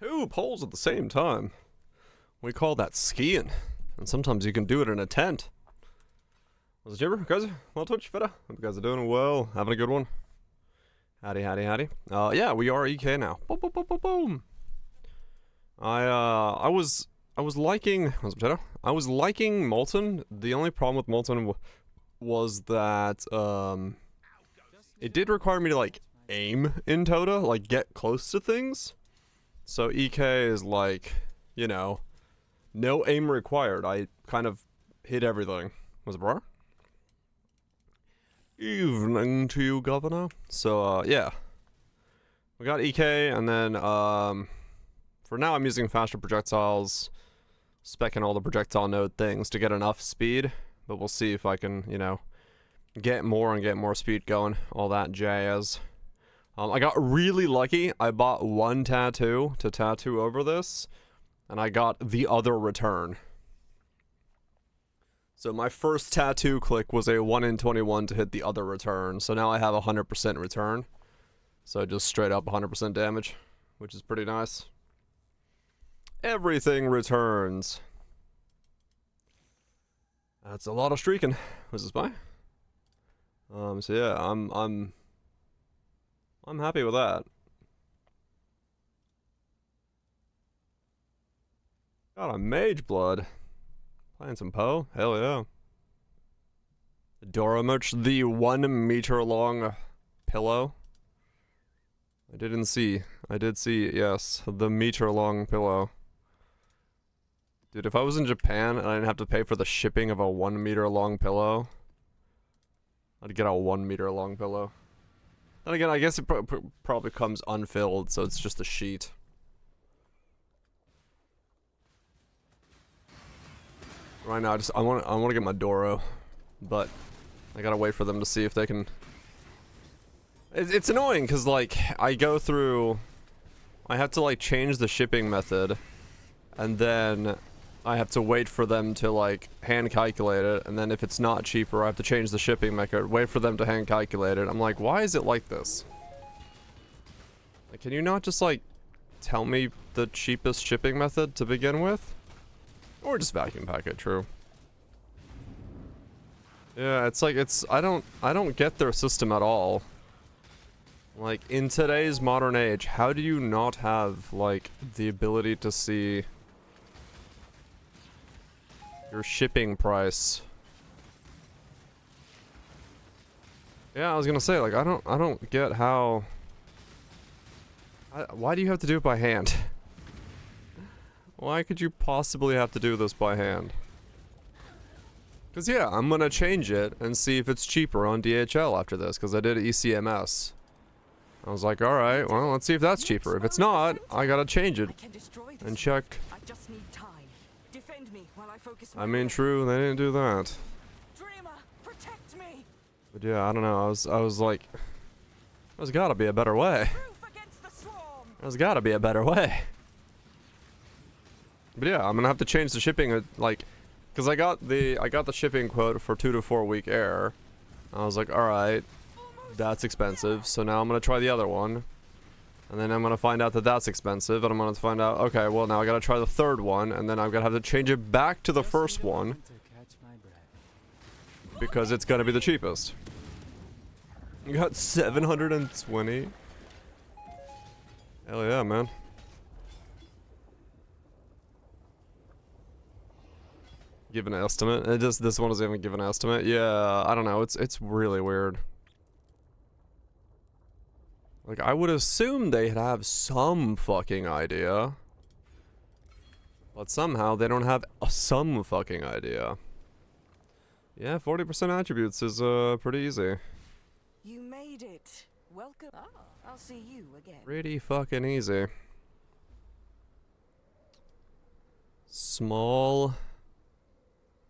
Two poles at the same time. We call that skiing. And sometimes you can do it in a tent. What's it, Jibber? Guys, well, Twitch, Feta. Hope you guys are doing well. Having a good one. Howdy, howdy, howdy. Yeah, we are EK now. Boom, boom, boom, boom, boom. I was liking, what's up, Potato? I was liking Molten. The only problem with Molten was that, it did require me to, like, aim in Tota, like, get close to things. So EK is like, you know, no aim required. I kind of hit everything. Was it bro? Evening to you, Governor. So, yeah. We got EK, and then, for now I'm using faster projectiles, specking all the projectile node things to get enough speed, but we'll see if I can, you know, get more speed going, all that jazz. I got really lucky. I bought one tattoo to tattoo over this, and I got the other return. So my first tattoo click was a 1 in 21 to hit the other return, so now I have 100% return. So just straight up 100% damage, which is pretty nice. Everything returns. That's a lot of streaking. Was this by? So yeah, I'm happy with that. Got a mage blood. Playing some Poe? Hell yeah. Dora merch, the 1 meter long pillow. I did see, yes, the meter long pillow. Dude, if I was in Japan and I didn't have to pay for the shipping of a 1 meter long pillow, I'd get a 1 meter long pillow. Then again, I guess it probably comes unfilled, so it's just a sheet. Right now, I want to get my Doro, but I gotta wait for them to see if they can. It's annoying because like I have to like change the shipping method, and then I have to wait for them to like hand calculate it, and then if it's not cheaper, I have to change the shipping method, wait for them to hand calculate it. I'm like, why is it like this? Like, can you not just like tell me the cheapest shipping method to begin with? Or just vacuum pack it, true. Yeah, it's like, I don't get their system at all. Like, in today's modern age, how do you not have, like, the ability to see your shipping price? Yeah, I was gonna say, like, I don't get how... why do you have to do it by hand? Why could you possibly have to do this by hand? Because, yeah, I'm gonna change it and see if it's cheaper on DHL after this, because I did ECMS. I was like, alright, well, let's see if that's cheaper. If it's not, I gotta change it and check. I mean, true, they didn't do that. But yeah, I don't know, I was like, there's gotta be a better way. There's gotta be a better way. But yeah, I'm gonna have to change the shipping, like, because I got the shipping quote for 2 to 4 week air. I was like, alright, that's expensive, so now I'm gonna try the other one. And then I'm gonna find out that that's expensive, and I'm gonna find out, okay, well now I gotta try the third one, and then I'm gonna have to change it back to the first one. Because it's gonna be the cheapest. You got 720? Hell yeah, man. Give an estimate. This one doesn't even give an estimate. Yeah, I don't know. It's really weird. Like, I would assume they'd have some fucking idea. But somehow they don't have some fucking idea. Yeah, 40% attributes is pretty easy. You made it. Welcome. Oh, I'll see you again. Pretty fucking easy. Small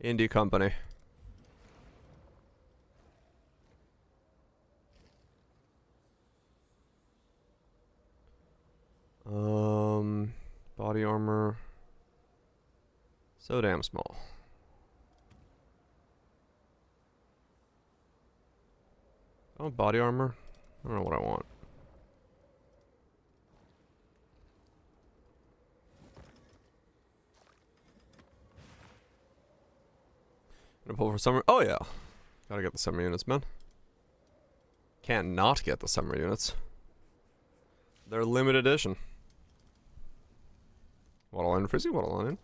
indie company. Body armor. So damn small. Oh, body armor? I don't know what I want. Gonna pull for summer. Oh yeah. Gotta get the summer units, man. Can't not get the summer units. They're limited edition. Waddle in, Frizzy, waddle in.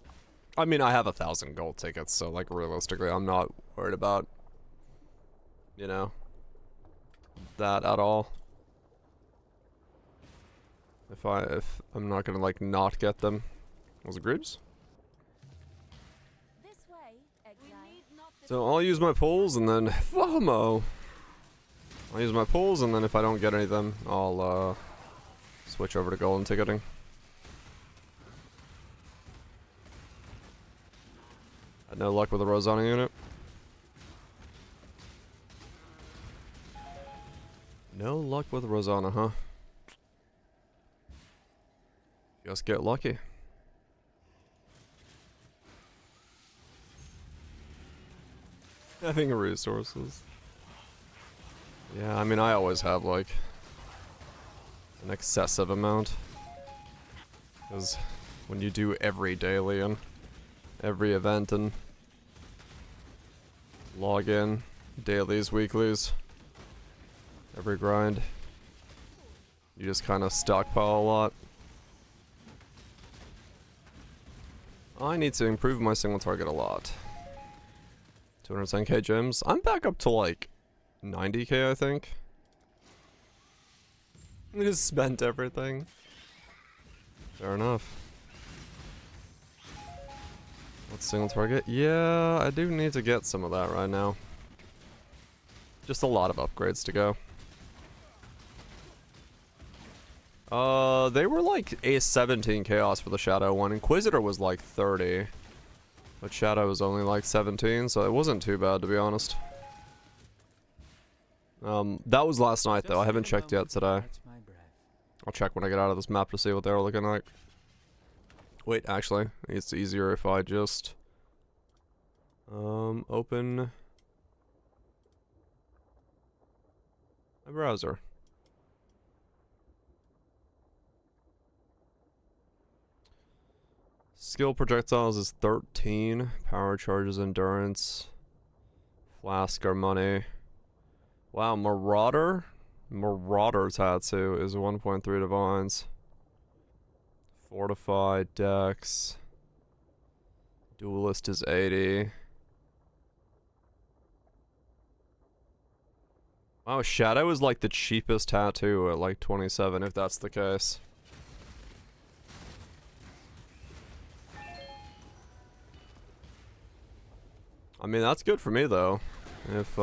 I mean, I have 1,000 gold tickets, so like realistically, I'm not worried about, you know, that at all. If I'm not gonna like not get them. Was it groups? This way, So I'll use my pulls and then FOMO. I'll use my pulls and then if I don't get any of them, I'll switch over to golden ticketing. Had no luck with the Rosanna unit. No luck with Rosanna, huh? Just get lucky. Having resources. Yeah, I mean, I always have like an excessive amount. Because when you do every daily and every event and log in, dailies, weeklies, every grind, you just kind of stockpile a lot. I need to improve my single target a lot. 210k gems. I'm back up to like 90k, I think. I just spent everything. Fair enough. What's single target? Yeah, I do need to get some of that right now. Just a lot of upgrades to go. They were like a 17 chaos for the Shadow one. Inquisitor was like 30. But Shadow was only like 17, so it wasn't too bad, to be honest. That was last night, though. I haven't checked yet today. I'll check when I get out of this map to see what they're looking like. Wait, actually, it's easier if I just... open... my browser. Skill projectiles is 13. Power charges, endurance. Flask or money. Wow, Marauder? Marauder tattoo is 1.3 divines. Fortified dex. Duelist is 80. Wow, Shadow is like the cheapest tattoo at like 27, if that's the case. I mean, that's good for me, though. If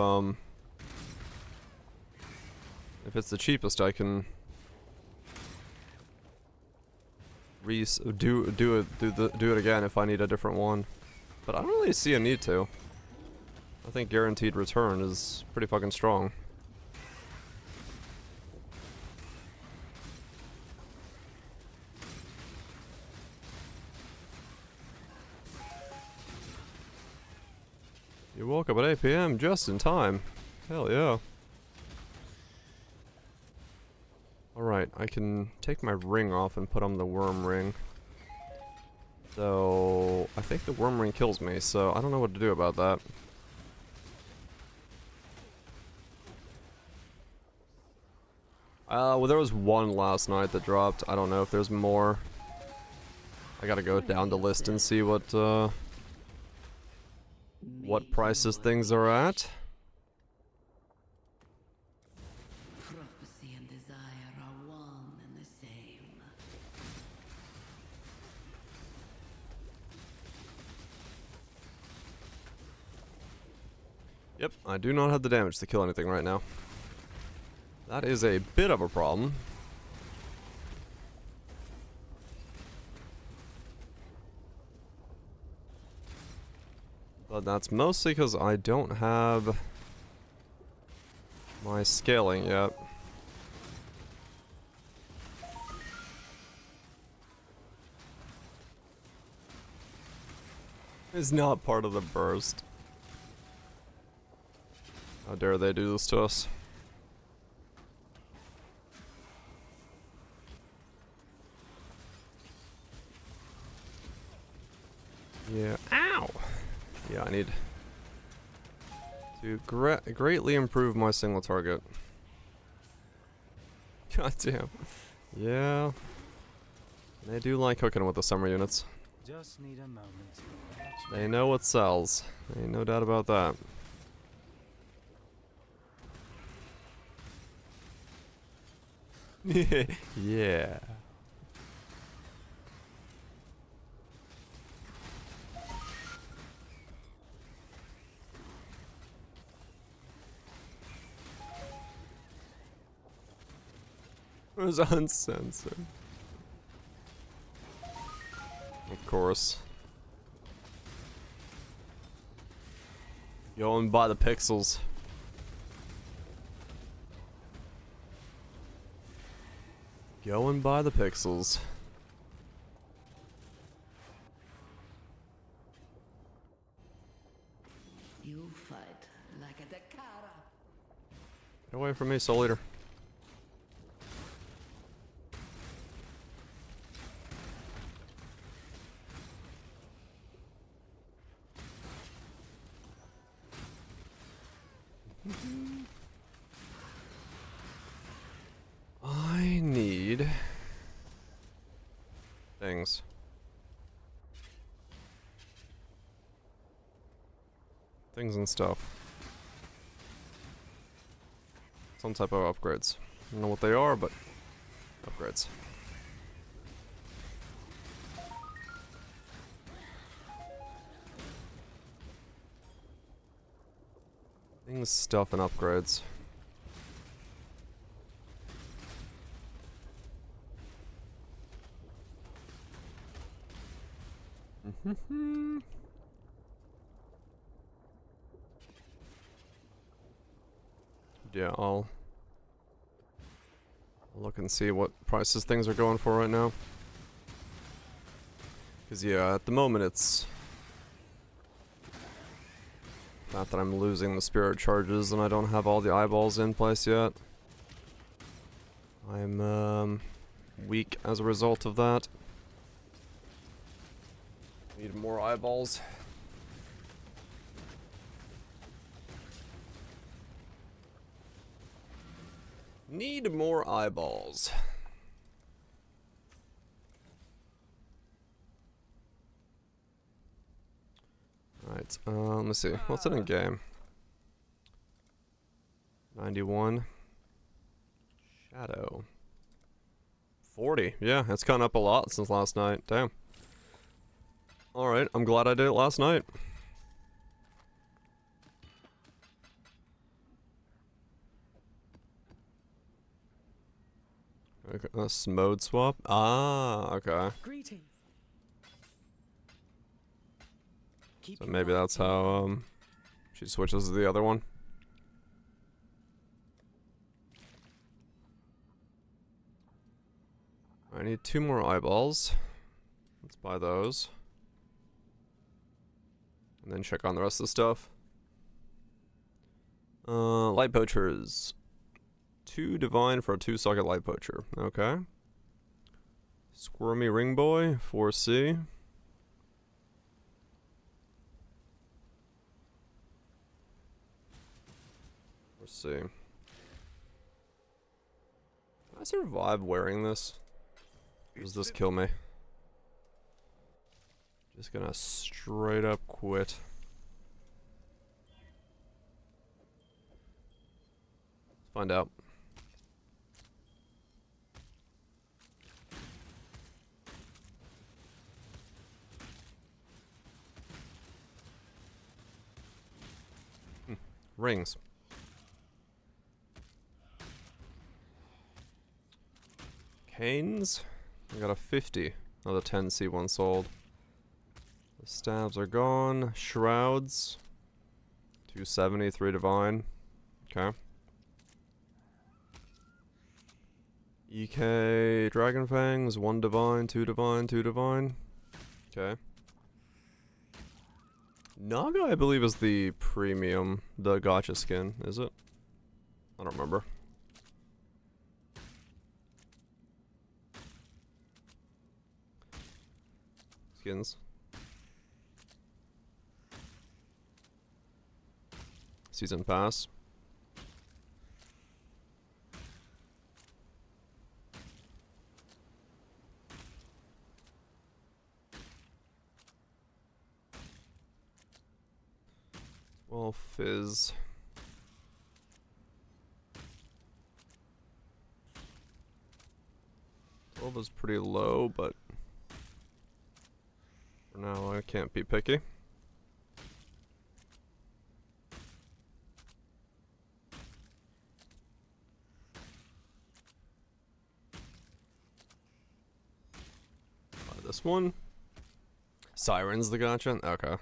it's the cheapest, I can do it again if I need a different one. But I don't really see a need to. I think guaranteed return is pretty fucking strong. You woke up at 8 PM just in time. Hell yeah. Alright, I can take my ring off and put on the worm ring. So, I think the worm ring kills me, so I don't know what to do about that. Well, there was one last night that dropped. I don't know if there's more. I gotta go down the list and see what prices things are at. Prophecy and desire are one and the same. Yep, I do not have the damage to kill anything right now. That is a bit of a problem. But that's mostly because I don't have my scaling yet. It's not part of the burst. How dare they do this to us? Yeah. Ow! Yeah, I need to greatly improve my single target. God damn. Yeah. They do like hooking with the summer units. Just need a moment. They know what sells. Ain't no doubt about that. Yeah. It was uncensored. Of course. Going by the pixels. Going by the pixels. You fight like a Dakara. Get away from me, Soul Eater. I need things. Things and stuff. Some type of upgrades. I don't know what they are, but upgrades. Things, stuff, and upgrades. Yeah, I'll look and see what prices things are going for right now. Because, yeah, at the moment it's not that I'm losing the spirit charges and I don't have all the eyeballs in place yet. I'm weak as a result of that. Need more eyeballs. Need more eyeballs. Alright, let me see. What's it in game? 91. Shadow. 40. Yeah, it's gone up a lot since last night. Damn. Alright, I'm glad I did it last night. Okay, that's mode swap? Ah, okay. Greetings. So maybe that's how, she switches to the other one. I need 2 more eyeballs. Let's buy those. And then check on the rest of the stuff. Light poachers. 2 divine for a 2-socket light poacher. Okay. Squirmy ring boy, 4C. Let's see. Can I survive wearing this? Or does this kill me? Just gonna straight up quit. Let's find out. Rings. Canes. I got a 50. Another 10 C1 sold. The stabs are gone. Shrouds. 270, 3 divine. Okay. EK Dragon Fangs, 1 divine, 2 divine, 2 divine. Okay. Naga, I believe, is the premium, the gacha skin, is it? I don't remember. Skins. season pass. Well, Fizz. Was pretty low, but for now I can't be picky. This one? Siren's the gotcha? Okay.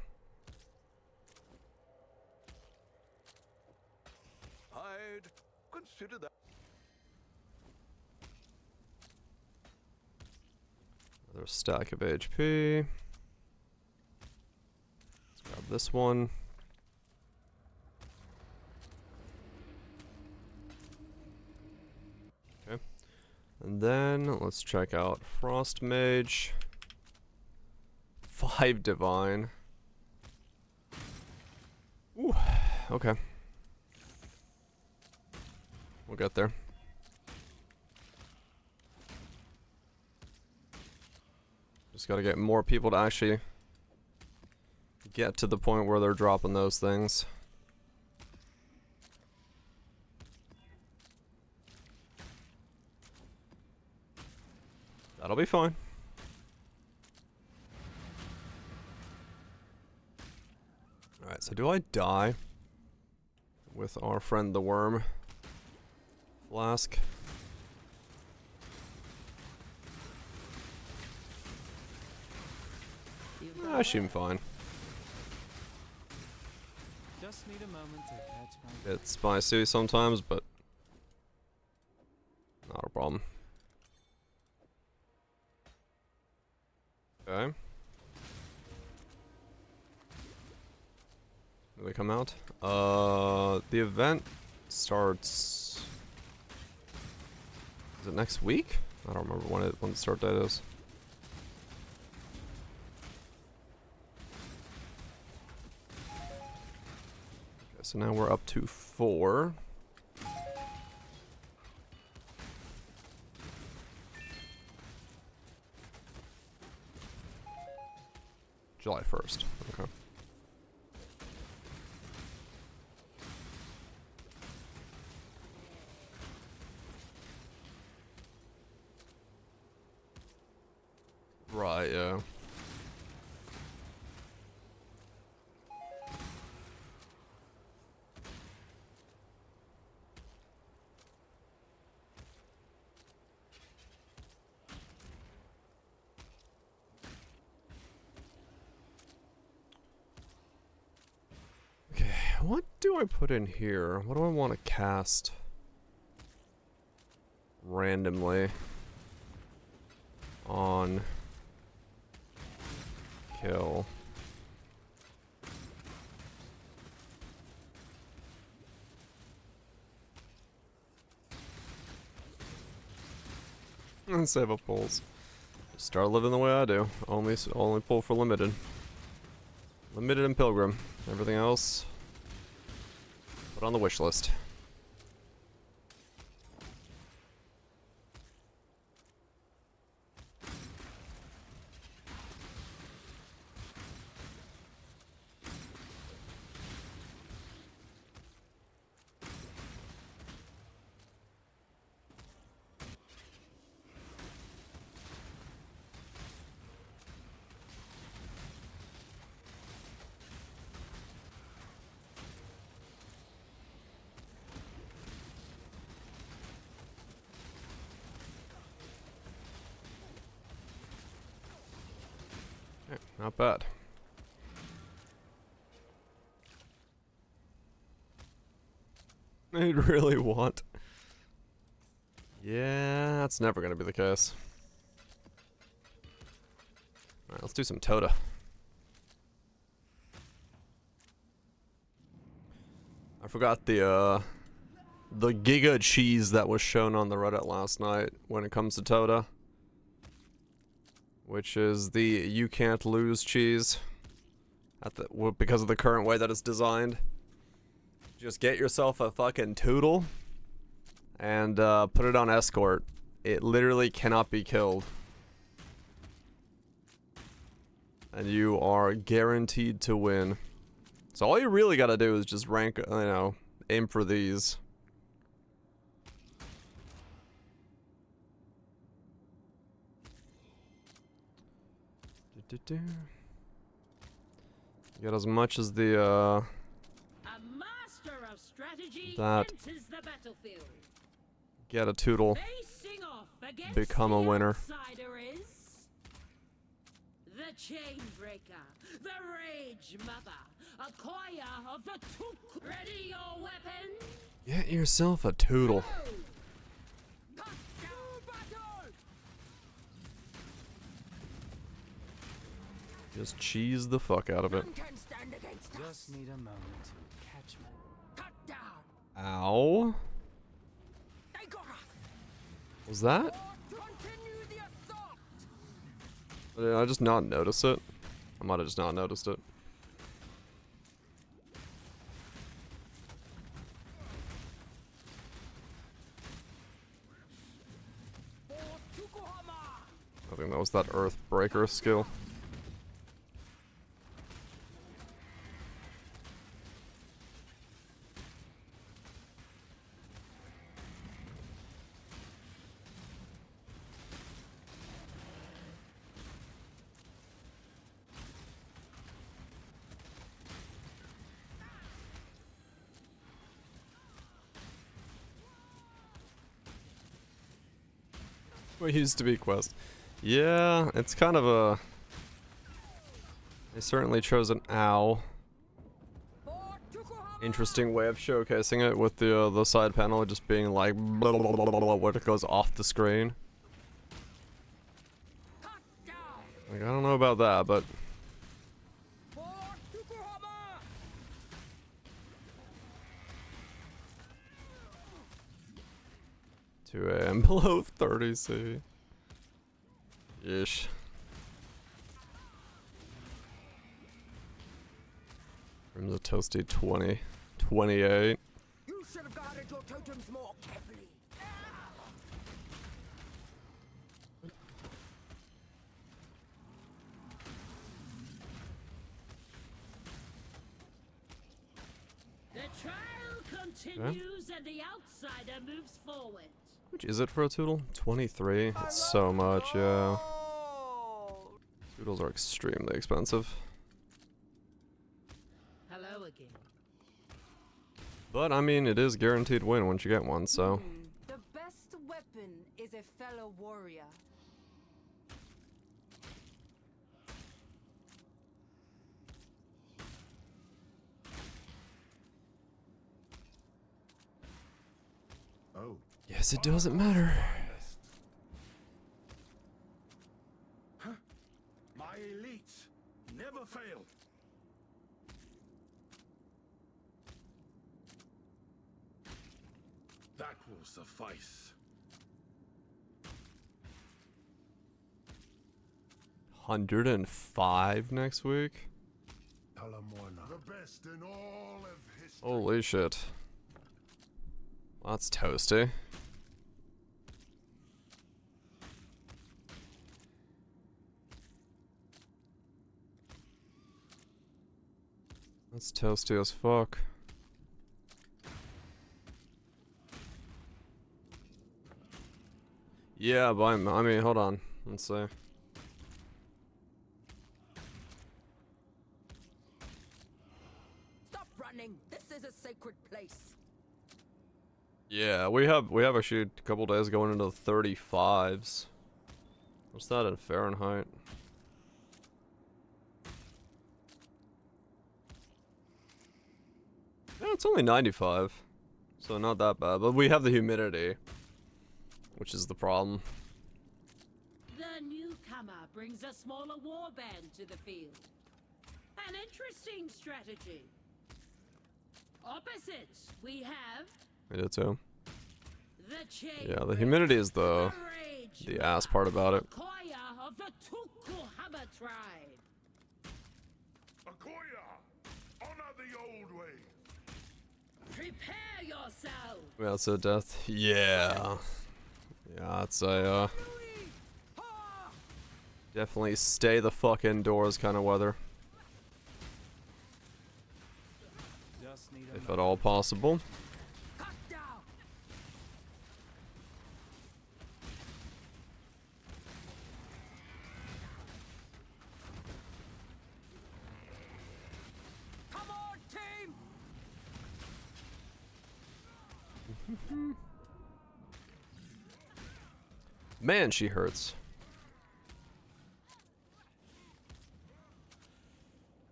I'd consider that. Another stack of HP. Let's grab this one. Okay. And then let's check out Frost Mage. 5 Divine. Ooh, okay. We'll get there. Just gotta get more people to actually get to the point where they're dropping those things. That'll be fine. Alright, so do I die with our friend the worm flask? I seem fine. Just need a moment to catch my It's spicy sometimes, but not a problem. Okay. Do they come out? The event starts. Is it next week? I don't remember when the start date is. So now we're up to 4. July 1st. Okay. Right, yeah. What do I put in here? What do I want to cast randomly on kill? And save up pulls. Start living the way I do. Only pull for limited. Limited and Pilgrim. Everything else, put on the wish list. Not bad. I'd really want. Yeah, that's never gonna be the case. Alright, let's do some Tota. I forgot the Giga cheese that was shown on the Reddit last night when it comes to Tota. Which is the you can't lose cheese at the because of the current way that it's designed. Just get yourself a fucking Tootle and put it on escort. It literally cannot be killed. And you are guaranteed to win. So all you really gotta do is just rank, you know, aim for these. Get as much as the, A master of strategy that. enters the battlefield. Get a Tootle. Facing off against Become a the winner. outsider is the Chainbreaker, the Rage Mother, acquire of the Took. Ready your weapon. Get yourself a Tootle. Cut down battle. Just cheese the fuck out of it. None can stand against us. Just need a moment to catch my... Cut down. Ow. They got us. Was that? Continue the assault. Did I just not notice it? I might have just not noticed it. I think that was that Earthbreaker skill. What used to be quest. Yeah, it's kind of a... They certainly chose an interesting way of showcasing it with the side panel just being like blah, blah, blah, blah, blah, when it goes off the screen. Like, I don't know about that, but... 2 AM below 30 C. Ish. From the toasty 20. 28. You should have guarded your totems more carefully. The trial continues and the outsider moves forward. How much is it for a Tootle? 23. It's so much, yeah. Toodles are extremely expensive. Hello again. But, I mean, it is guaranteed win once you get one, so... The best weapon is a fellow warrior. Oh. Yes, it doesn't matter. Huh? My elites never fail. That will suffice. 105 next week? The best in all of history. Holy shit. That's toasty. That's toasty as fuck. Yeah, but I mean, hold on. Let's see. Stop running. This is a sacred place. Yeah, we have actually a couple days going into the 35s. What's that in Fahrenheit? Yeah, it's only 95. So not that bad, but we have the humidity, which is the problem. The newcomer brings a smaller warband to the field. An interesting strategy. Opposite, we have We did too. the chain. Yeah, the humidity is the ass part about it. Acquire of the Tukuhama tribe. Akoya, honor the old way. Prepare yourself. Yeah, it's a death. Yeah. Yeah, it's a, definitely stay the fuck indoors kind of weather. Just need a If at moment. all possible. Cut down. Come on, team. Man, she hurts.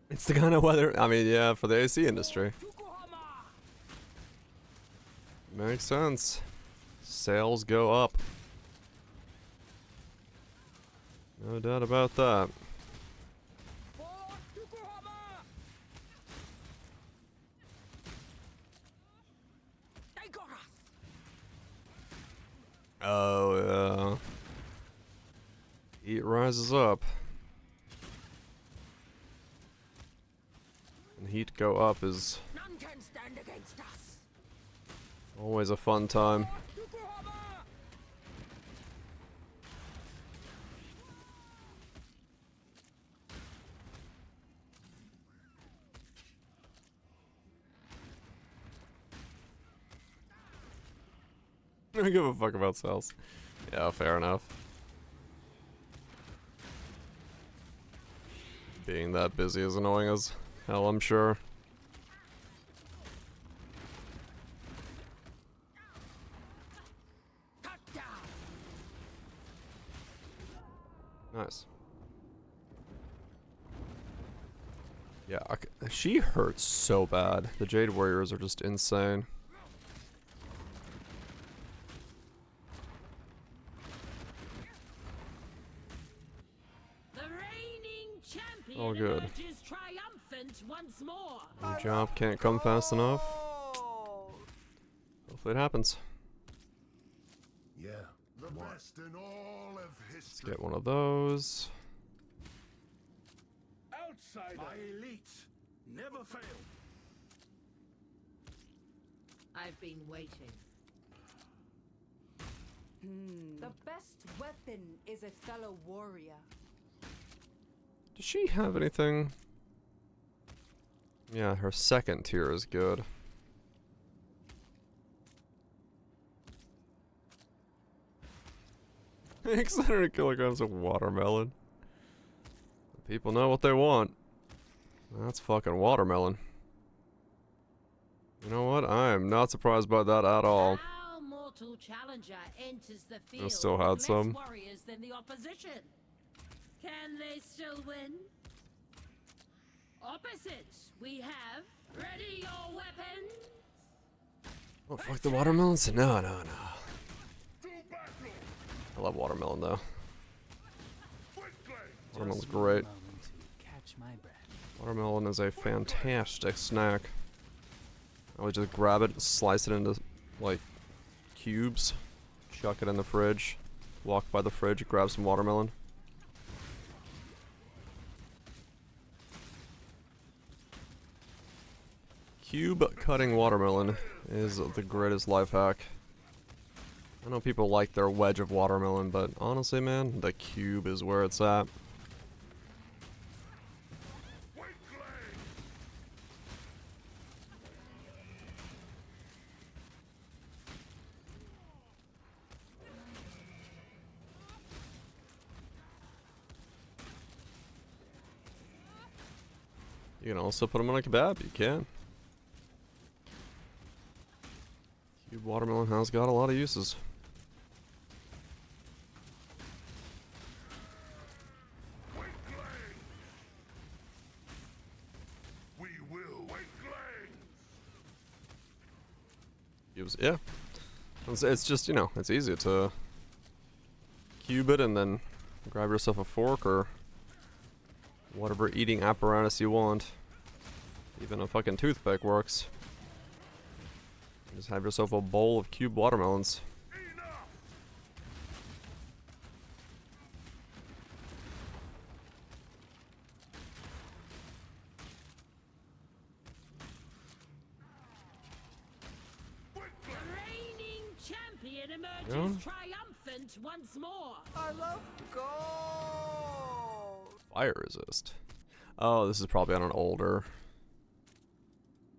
It's the kind of weather, I mean, yeah, for the AC industry. Makes sense. Sales go up. No doubt about that. They got us. Oh, yeah. Heat rises up. And heat go up is None can stand against us. always a fun time. I don't give a fuck about sales. Yeah, fair enough. Being that busy is annoying as hell, I'm sure. Cut down. Nice. Yeah, she hurts so bad. The Jade Warriors are just insane. The reigning champion All good. emerges triumphant once more. Your job can't come fast enough. Oh. Hopefully it happens. Yeah. The best in all of Let's history. get one of those. Outside my elite never fail. I've been waiting. The best weapon is a fellow warrior. Does she have anything? Yeah, her second tier is good. $600 kilograms of watermelon. People know what they want. That's fucking watermelon. You know what? I am not surprised by that at all. Our mortal challenger enters the field still had with some. less warriors than the opposition. Can they still win? Opposite, we have ready your weapons. Oh, fuck the watermelons? No, no, no. I love watermelon though. Watermelon's Just need a great. moment to catch my breath. Watermelon is a fantastic snack. I would just grab it, slice it into like cubes, chuck it in the fridge, walk by the fridge, grab some watermelon. Cube cutting watermelon is the greatest life hack. I know people like their wedge of watermelon, but honestly, man, the cube is where it's at. You can also put them on a kebab, you can. Cube watermelon has got a lot of uses. We will wait Cubes, yeah. It's just, you know, it's easy to cube it and then grab yourself a fork or whatever eating apparatus you want. Even a fucking toothpick works. Just have yourself a bowl of cubed watermelons. emerges triumphant once more. I love gold. Fire resist. Oh, this is probably on an older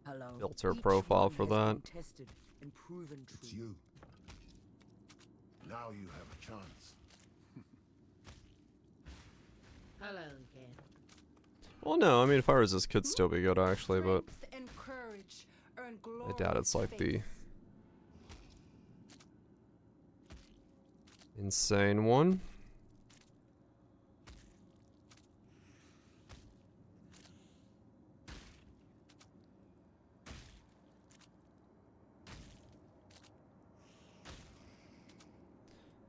Hello. filter Each profile one for has that. been tested and proven It's true. you. Now you have a chance. Hello again. Well, no, I mean fire resist could still be good actually, but Strength and courage earn I doubt it's like the glorious insane one.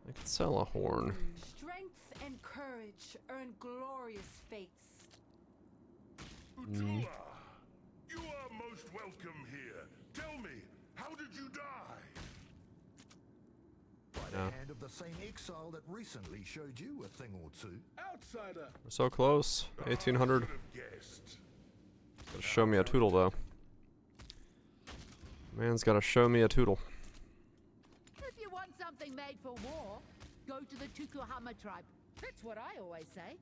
I could sell a horn. fates. Strength and courage earn glorious fates. Utua, you are most welcome here. Tell me, how did you die? By the Yeah. hand of the same exile that recently showed you a thing or two. Outsider. We're so close. 1800. I should have guessed. Gotta show me a tootle though. Man's gotta show me a tootle. If you want something made for war, go to the Tukuhama tribe. That's what I always say.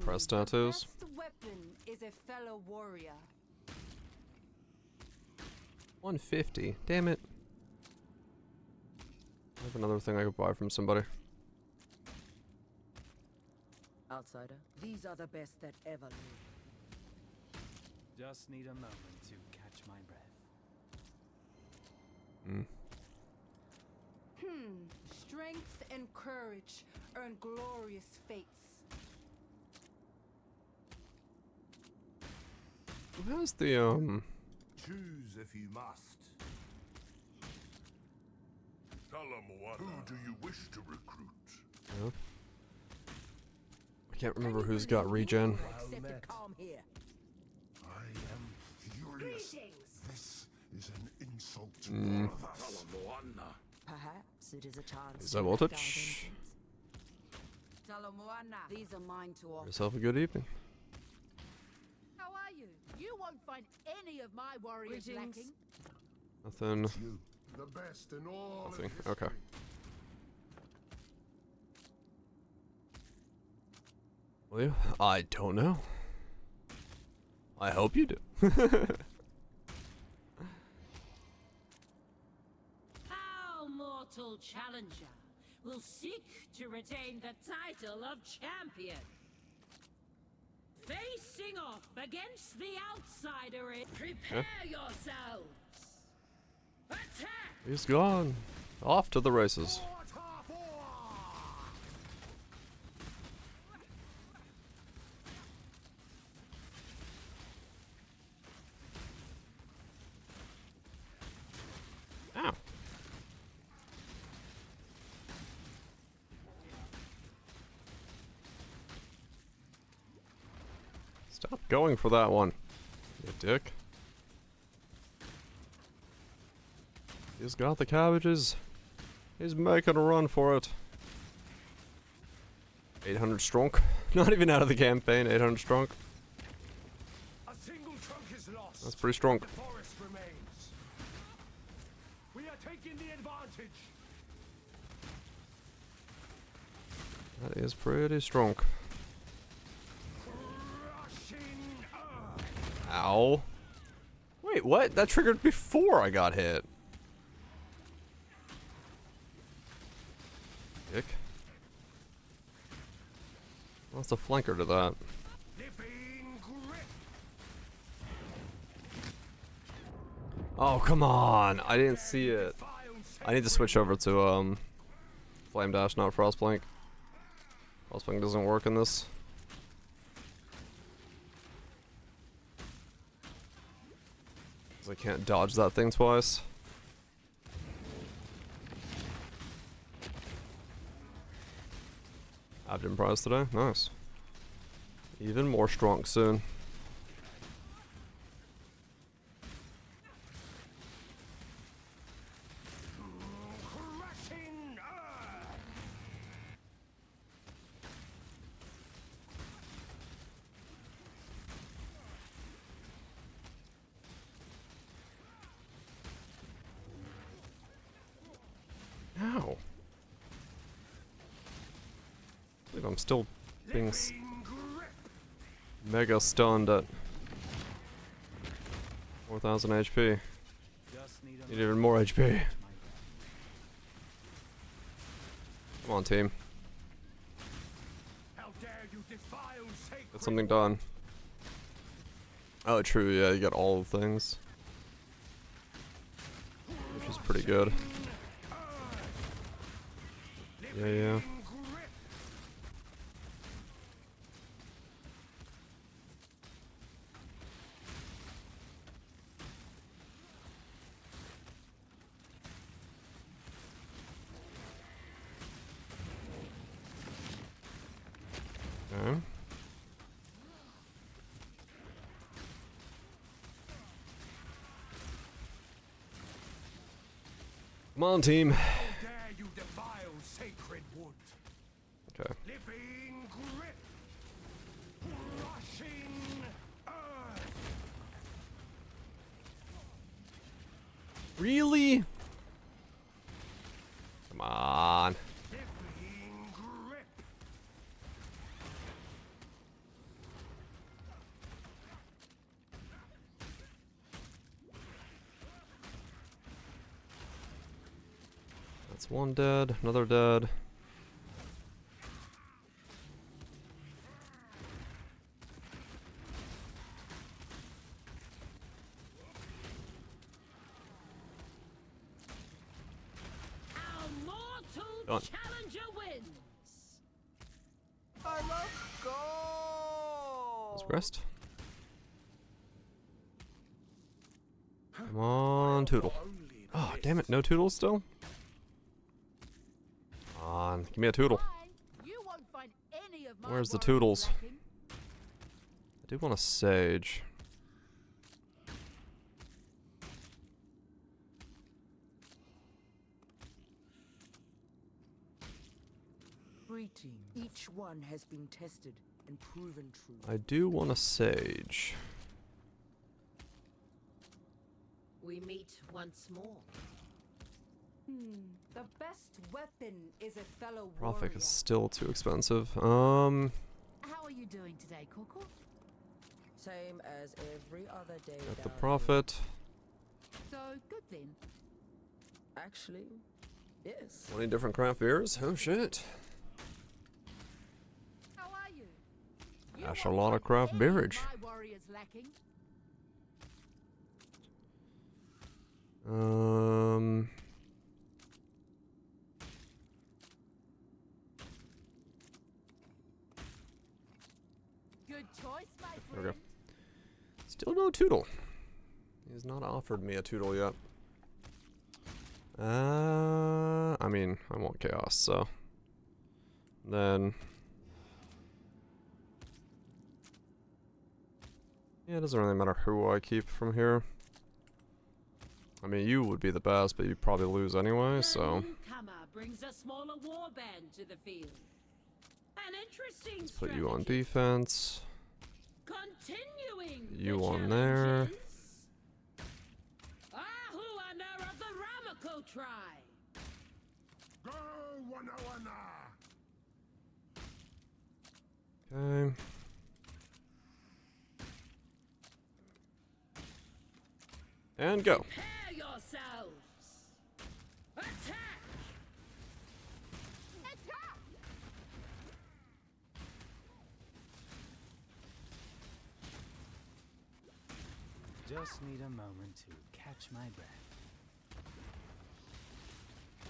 Press tattoos. Best weapon is a fellow warrior. 150. Damn it. I have another thing I could buy from somebody. Outsider, these are the best that ever lived. Just need a moment to catch my breath. Strength and courage earn glorious fates. Who has the Choose if you must. Who do you wish to recruit? yeah. I can't remember who's got regen. Accepted calm here. I am furious. Greetings. This is an insult to Mm. all of us. Perhaps it is a chance. Is to that wreak our voltage? vengeance. Salamoana. These are mine to offer. Yourself a good evening. How are you? You won't find any of my warriors Greetings. lacking. Nothing. It's you. The best in all Nothing. of Okay. history. Will you? I don't know. I hope you do. Our mortal challenger will seek to retain the title of champion. Facing off against the outsider, prepare yourselves. Attack! He's gone. Off to the races. Ow. Stop going for that one, you dick. He's got the cabbages. He's making a run for it. 800 strong. Not even out of the campaign, 800 strong. A single trunk is lost. That's pretty strong. The forest remains. We are taking the advantage. That is pretty strong. Rushing. Ow. Wait, what? That triggered before I got hit. Dick. What's a flanker to that? Nipping grip. Oh, come on. I didn't see it. I need to switch over to, Flame Dash, not Frostblink. Frostblink doesn't work in this. 'Cause I can't dodge that thing twice. Abdin prize today? Nice. Even more strong soon. Crashing. Dude, I'm still being mega stunned at 4,000 HP. Just need Need even more HP. Come on, team. How dare you defile sacred Get something done. Oh, true, yeah, you get all of things. Which is pretty good. Yeah, yeah. Okay. Come on, team. How dare you defile sacred wood? Okay. Living grip, rushing earth. Really? Come on. Living grip. That's one dead, another dead. Our mortal Done. challenger wins. Let's rest. Come on, Tootle. Oh, damn it, no Tootle still? Come on, give me a Tootle. Fine. You won't find any of my Where's the warriors Toodles? lacking. I do want a Sage. Greeting. Each one has been tested and proven true. I do want a Sage. We meet once more. The best weapon is a fellow Prophet warrior. is still too expensive. How are you doing today, Coco? Same as every other day. Got the down here. Prophet. So good then. Actually, yes. 20 different craft beers? Oh shit. How are you? You That's a won't lot of find craft any beverage. my warriors lacking. Good choice, my There we friend. go. Still no Tootle. He's not offered me a Tootle yet. I mean, I want Chaos, so. Then. Yeah, it doesn't really matter who I keep from here. I mean, you would be the best, but you'd probably lose anyway, The so. newcomer brings a smaller warband to the field. An interesting Let's put you on strategy. defense. Continuing You the on there. challenges. Ahuana of the Ramaco tribe. Go, wana wana. Okay. And go. Prepare yourselves. Attack. Just need a moment to catch my breath.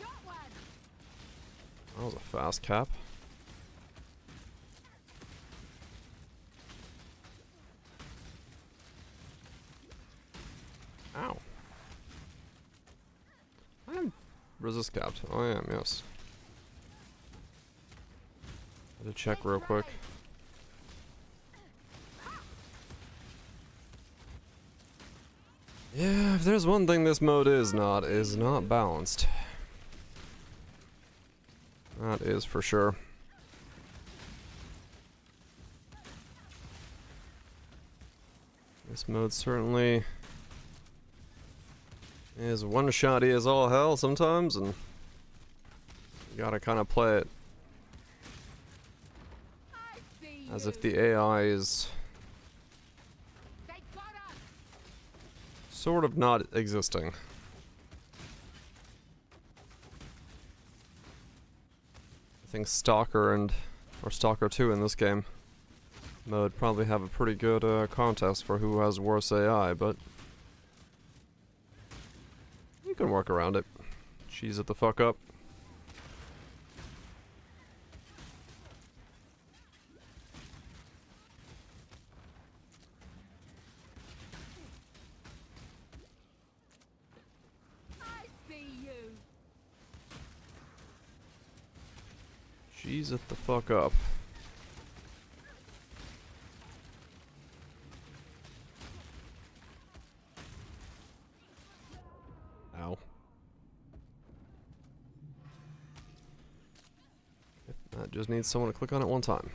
Got one. That was a fast cap. Ow. I am resist capped. Oh, I am, yes. Had to check real quick. Yeah, if there's one thing this mode is not balanced. That is for sure. This mode certainly is one-shotty as all hell sometimes, and you gotta kind of play it As if the AI is They got us. sort of not existing. I think Stalker or Stalker 2 in this game mode probably have a pretty good contest for who has worse AI, but you can work around it. Cheese it the fuck up. I see you. Cheese it the fuck up. Ow. That just needs someone to click on it one time.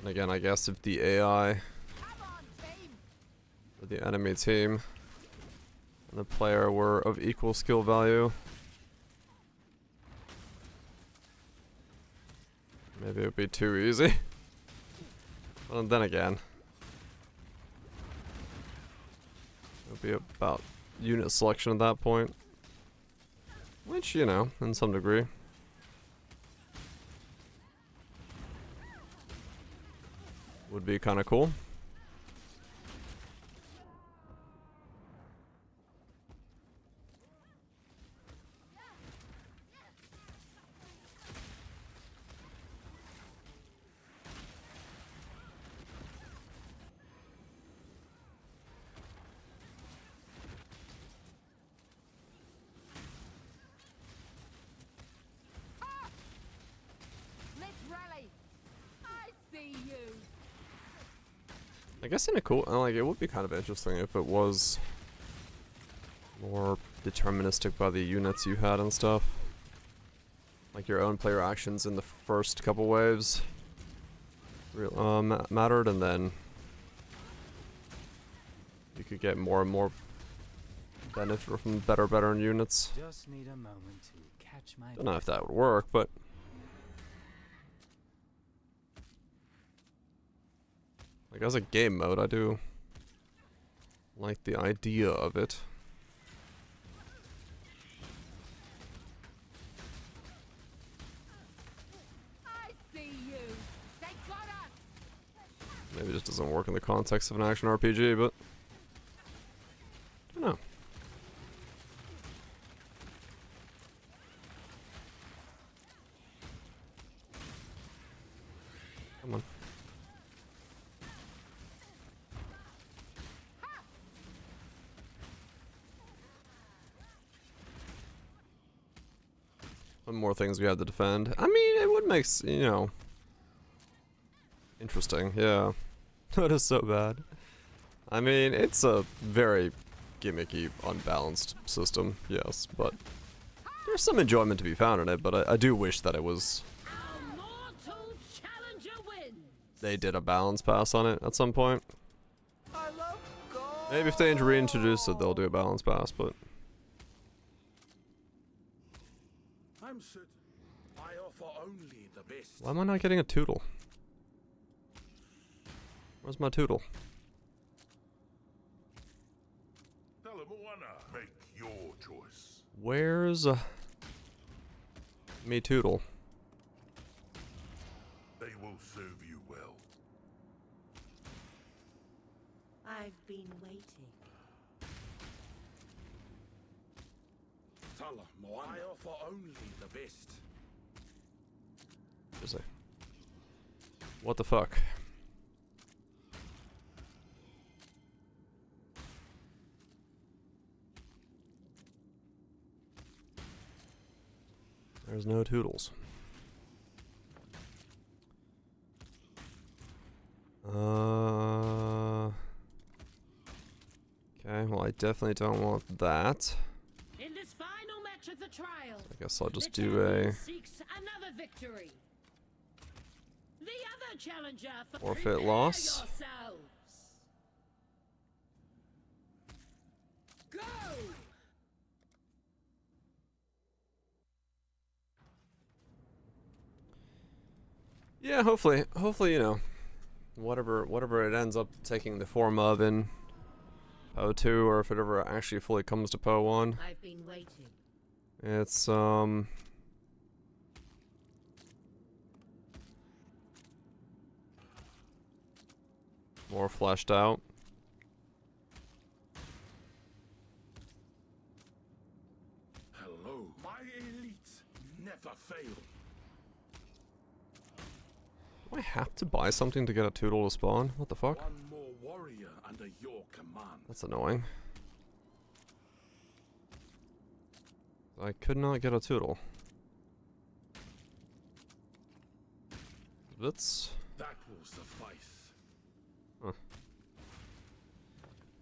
And again, I guess if the AI Come on, team. or the enemy team and the player were of equal skill value, maybe it would be too easy. Well, then again, it would be about unit selection at that point. Which, you know, in some degree. Would be kind of cool. Let's rally. I see you. I guess in a cool, like, it would be kind of interesting if it was more deterministic by the units you had and stuff. Like your own player actions in the first couple waves mattered, and then you could get more and more benefit from better units. Just need a moment to catch my Don't know if that would work, but like as a game mode, I do like the idea of it. I see you. They got us. Maybe it just doesn't work in the context of an action RPG, but I don't know. Come on. One more things we have to defend. I mean, it would make, you know, interesting, yeah. That is so bad. I mean, it's a very gimmicky, unbalanced system, yes, but there's some enjoyment to be found in it, but I do wish that it was... Our mortal challenger wins. they did a balance pass on it at some point. Maybe if they reintroduce it, they'll do a balance pass, but... I'm certain I offer only the best. why am I not getting a Tootle? Where's my Tootle? Talamoana, make your choice. Where's me Tootle? They will serve you well. I've been waiting. Talamoana, I offer only the best. Is it? What the fuck? There's no Toodles. Okay, well I definitely don't want that. In this final match of the trial, I guess I'll just the do champion a seeks another victory. The other challenger forfeit prepare loss. yourselves. Go! Yeah, hopefully, you know, whatever it ends up taking the form of in PO 2, or if it ever actually fully comes to PO 1. I've been waiting. It's more fleshed out. Hello. My elites never fail. Do I have to buy something to get a Tootle to spawn? What the fuck? One more warrior under your command. That's annoying. I could not get a Tootle. That's That will suffice.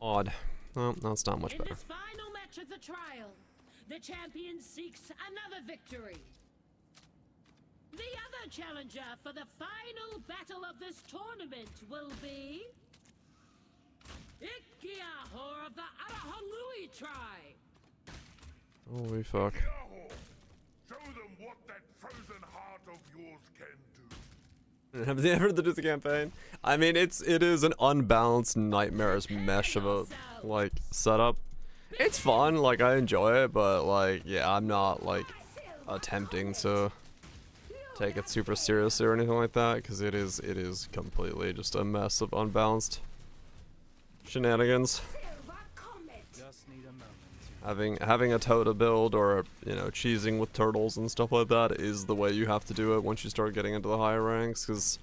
odd. Oh, that's not much In better. this final match of the trial, the champion seeks another victory. The other challenger for the final battle of this tournament will be Ikiahor of the Arahangui tribe. Holy fuck. Yahoo! Show them what that frozen heart of yours can do. Have they ever did the campaign? I mean, it is an unbalanced, nightmarish mesh of a like setup. It's fun, like I enjoy it, but like yeah, I'm not like attempting to take it super seriously or anything like that, because it is completely just a mess of unbalanced shenanigans. Just need a moment to Having a Tota build, or you know, cheesing with turtles and stuff like that is the way you have to do it once you start getting into the higher ranks, because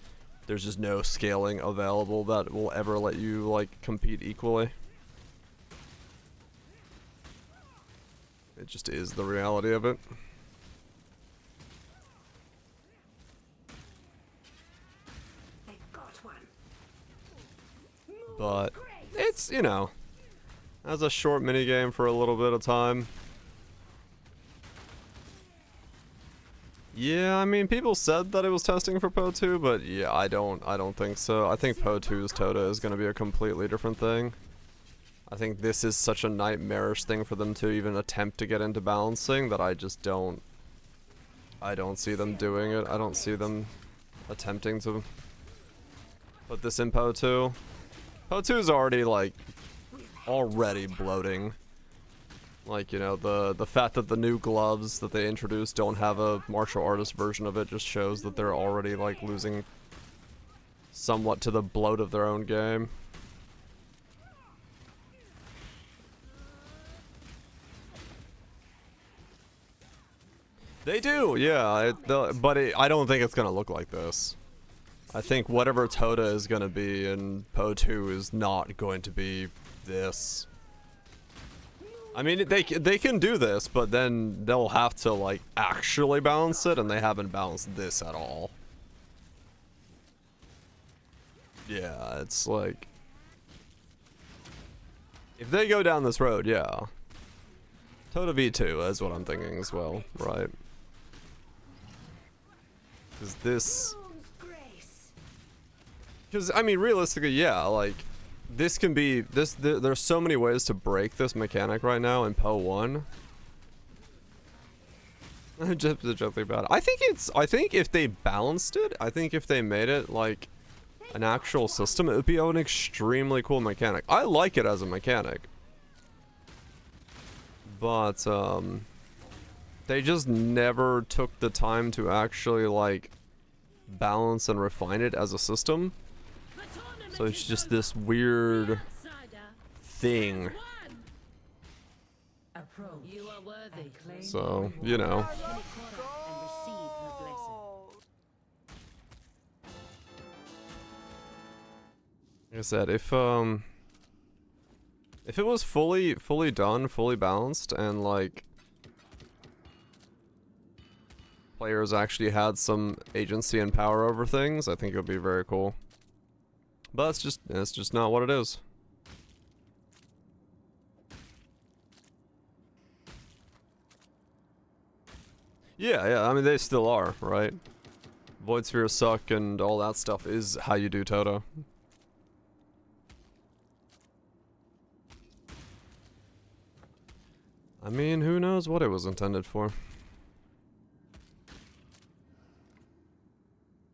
there's just no scaling available that will ever let you like compete equally. It just is the reality of it. I got one. But it's, you know, as a short mini game for a little bit of time. Yeah, I mean, people said that it was testing for PO 2, but yeah, I don't think so. I think PO 2's Tota is going to be a completely different thing. I think this is such a nightmarish thing for them to even attempt to get into balancing that I just don't see them doing it. I don't see them attempting to put this in PO 2. PO 2 is already like already bloating. Like, you know, the fact that the new gloves that they introduced don't have a martial artist version of it just shows that they're already like losing somewhat to the bloat of their own game. They do, yeah, but I don't think it's gonna look like this. I think whatever Tota is gonna be in PO 2 is not going to be this. I mean, they can do this, but then they'll have to like actually balance it, and they haven't balanced this at all. Yeah, it's like, if they go down this road, yeah. Tota V2 is what I'm thinking as well, right? Is this? Because I mean, realistically, yeah, like this can be this. There's so many ways to break this mechanic right now in PO 1. Just joking about it. I think if they balanced it, I think if they made it like an actual system, it would be an extremely cool mechanic. I like it as a mechanic, but they just never took the time to actually like balance and refine it as a system. So it's just this weird thing. You are worthy. So, you know. Like I said, if it was fully done, fully balanced, and like players actually had some agency and power over things, I think it would be very cool. But it's just not what it is. Yeah, I mean, they still are, right? Void spheres suck and all that stuff is how you do Tota. I mean, who knows what it was intended for.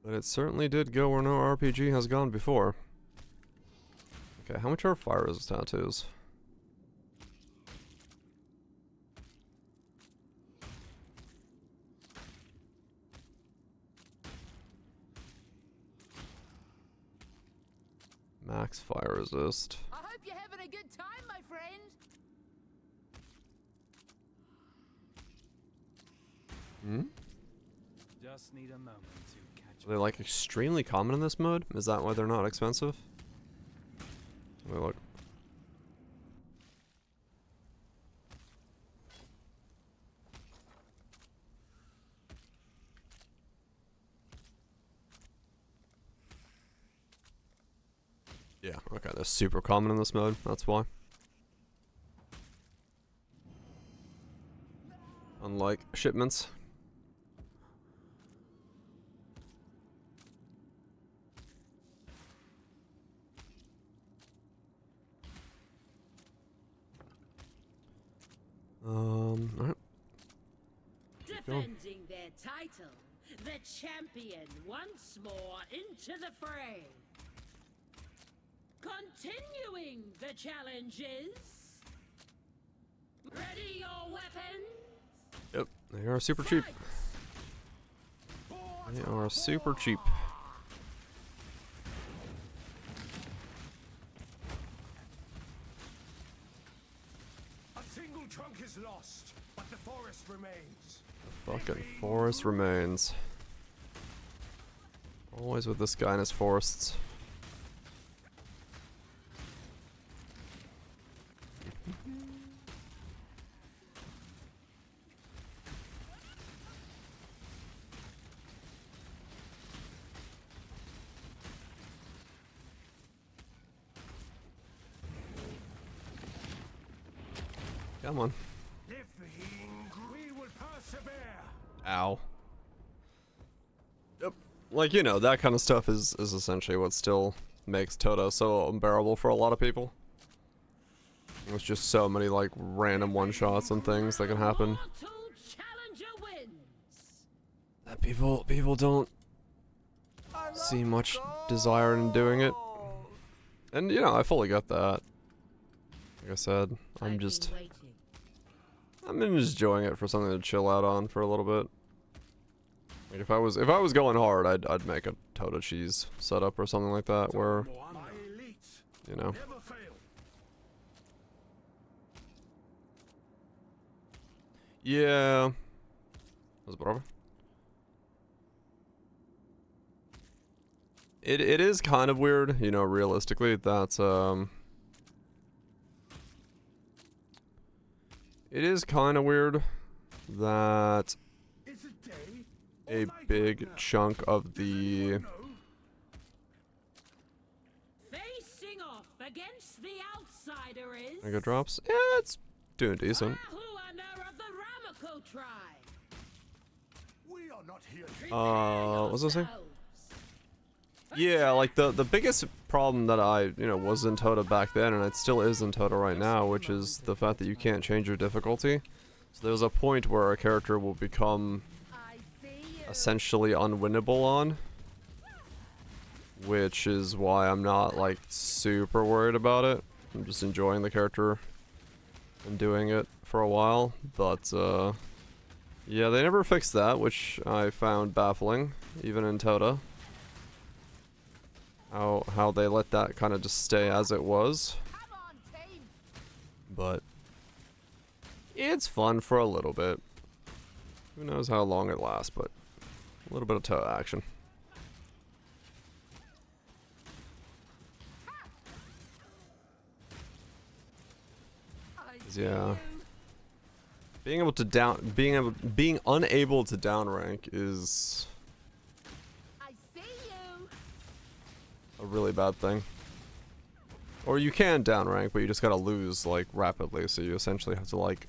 But it certainly did go where no RPG has gone before. Okay, how much are fire resist tattoos? Max fire resist. I hope you're having a good time, my friend. Hmm? Just need a moment to catch Are they like extremely common in this mode? Is that why they're not expensive? Let me look. Yeah, okay, they're super common in this mode, that's why. Unlike shipments. Alright. Defending their title, the champion once more into the fray. Continuing the challenges. Ready your weapons. Yep, they are super cheap. They are super cheap. A single trunk is lost, but the forest remains. The fucking forest remains. Always with this guy in his forests. Come on. Living, we will persevere. Ow. Yep. Like, you know, that kind of stuff is essentially what still makes Tota so unbearable for a lot of people. There's just so many, like, random one-shots and things that can happen. Mortal challenger wins. That people don't see much desire in doing it. And, you know, I fully get that. Like I said, I'm just enjoying it for something to chill out on for a little bit. Like if I was going hard, I'd make a Tota cheese setup or something like that where, you know. Yeah. Zdrowie. It is kind of weird, you know, realistically, that it is kind of weird that a big chunk of the Facing off against the outsider is mega drops. Yeah, it's doing decent. Ahuana of the Ramako tribe. We are not here. What was I saying? Yeah, like the biggest problem that I, you know, was in Tota back then, and it still is in Tota right now, which is the fact that you can't change your difficulty. So there's a point where a character will become essentially unwinnable on, which is why I'm not like super worried about it. I'm just enjoying the character and doing it for a while, but yeah, they never fixed that, which I found baffling, even in Tota. How they let that kind of just stay as it was. But it's fun for a little bit. Who knows how long it lasts, but a little bit of Tota action. Yeah. Being unable to downrank is a really bad thing. Or you can downrank, but you just gotta lose like rapidly, so you essentially have to like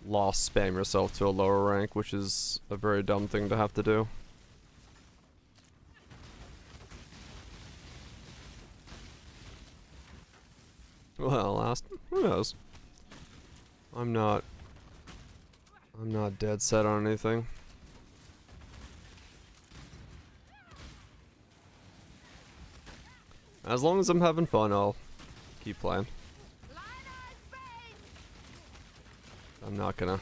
lost spam yourself to a lower rank, which is a very dumb thing to have to do. Well, who knows? I'm not dead set on anything. As long as I'm having fun, I'll keep playing. I'm not gonna...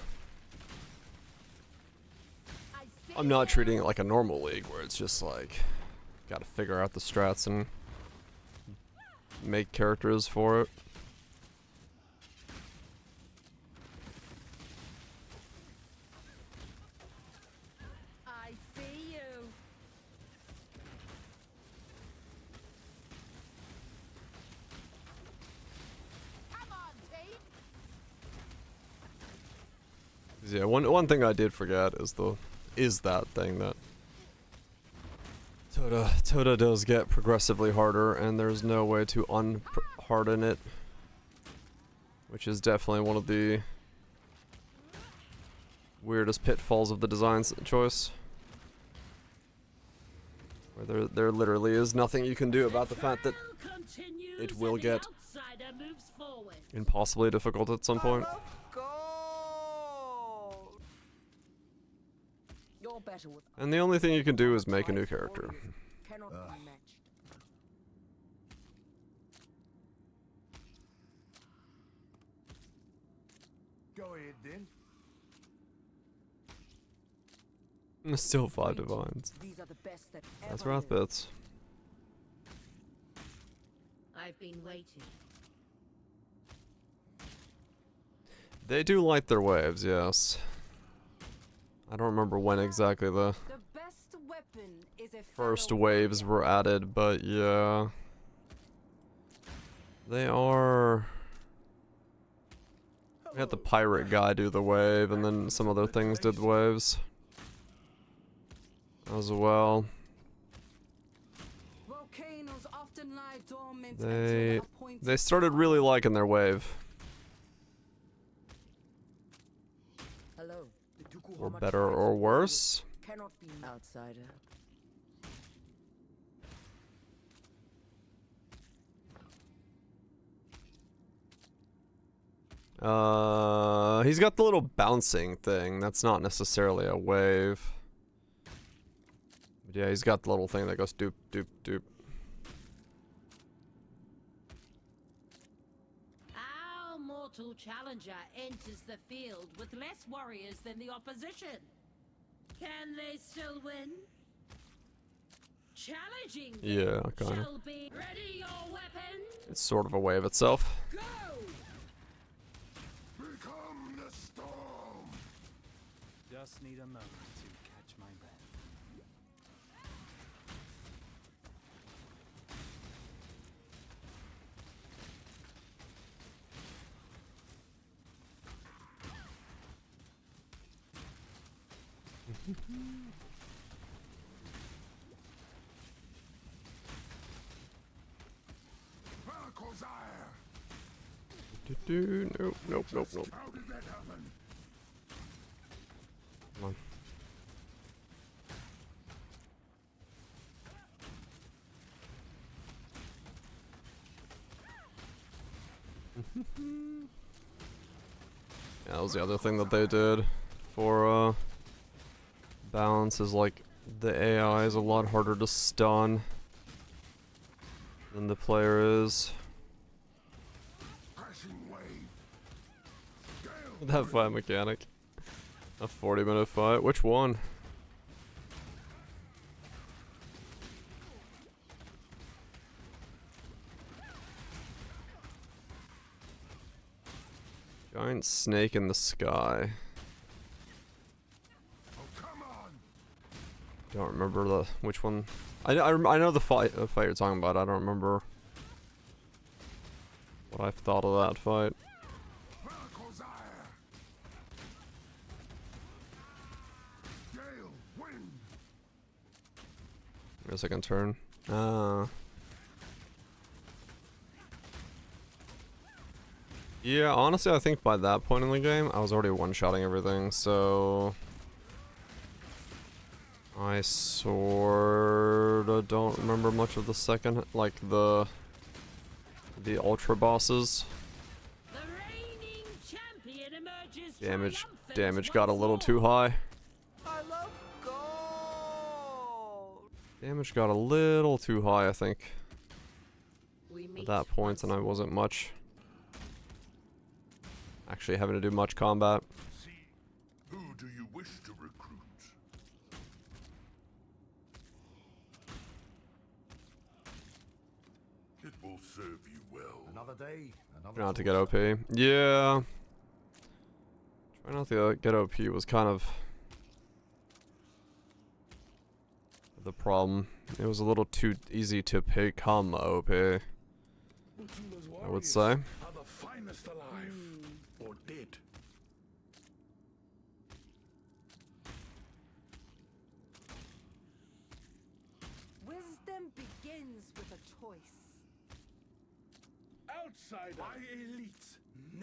I'm not treating it like a normal league where it's just like... Gotta figure out the strats and... make characters for it. I see you. Come on, team. Yeah, one thing I did forget is that thing that Toda does get progressively harder, and there's no way to unharden it, which is definitely one of the weirdest pitfalls of the design choice. Where there literally is nothing you can do about the fact that it will get impossibly difficult at some point. You're better with And the only thing you can do is make a new character. cannot be matched. Go ahead then. Still 5 divines. These are the best that That's ever Wrath lived. Bits. I've been waiting. They do light their waves, yes. I don't remember when exactly the The best weapon is a first fellow waves warrior. were added, but yeah. They are... We had the pirate guy do the wave, and then some other things did the waves as well. Volcanoes often lie dormant They until the appointed they started really liking their wave, Hello. or better or worse. Cannot be outsider. He's got the little bouncing thing. That's not necessarily a wave. But yeah, he's got the little thing that goes doop, doop, doop. Our mortal challenger enters the field with less warriors than the opposition. Can they still win? Challenging them Yeah, kinda. shall be ready your weapon. It's sort of a wave itself. Go! Become the storm! Just need a moment to catch my breath. Valkozire! Nope, nope, nope, nope. How did that happen? Come on. Yeah, that was the other thing that they did for balance, is like the AI is a lot harder to stun than the player is. Crashing wave. Gale That fight mechanic. A 40-minute fight. Which one? Giant snake in the sky. Oh, come on! Don't remember which one. I know the fight you're talking about. I don't remember what I've thought of that fight. Valkozire! Gale, wind! Wait a second turn. Yeah, honestly, I think by that point in the game, I was already one-shotting everything, so... I sorta don't remember much of the second, like the ultra bosses. The reigning champion emerges Damage got a little too high. I love gold. Damage got a little too high, I think. We at meet that point, and I wasn't much actually having to do much combat. See, who do you wish to recruit? It will serve you well. Another day, another Try not to tour, get sir. OP. Yeah. Try not to get OP was kind of the problem. It was a little too easy to become OP, I would say. Are the finest alive or dead? Wisdom begins with a choice. Outside my elite.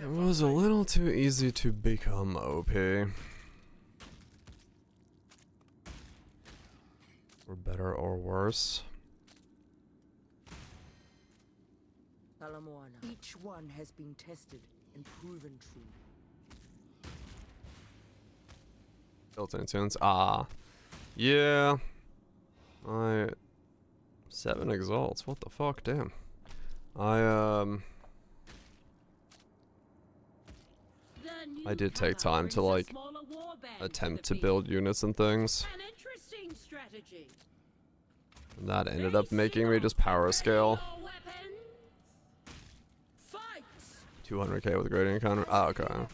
It was a little too easy to become OP. For better or worse. Palamoana. Each one has been tested and proven true. Built-in tunes. Ah. Yeah. 7 exalts. What the fuck? Damn. I did take time to, like, attempt to build units and things. An interesting strategy. And that ended up making me just power scale. 200k with a gradient encounter. Ah, okay. Kora's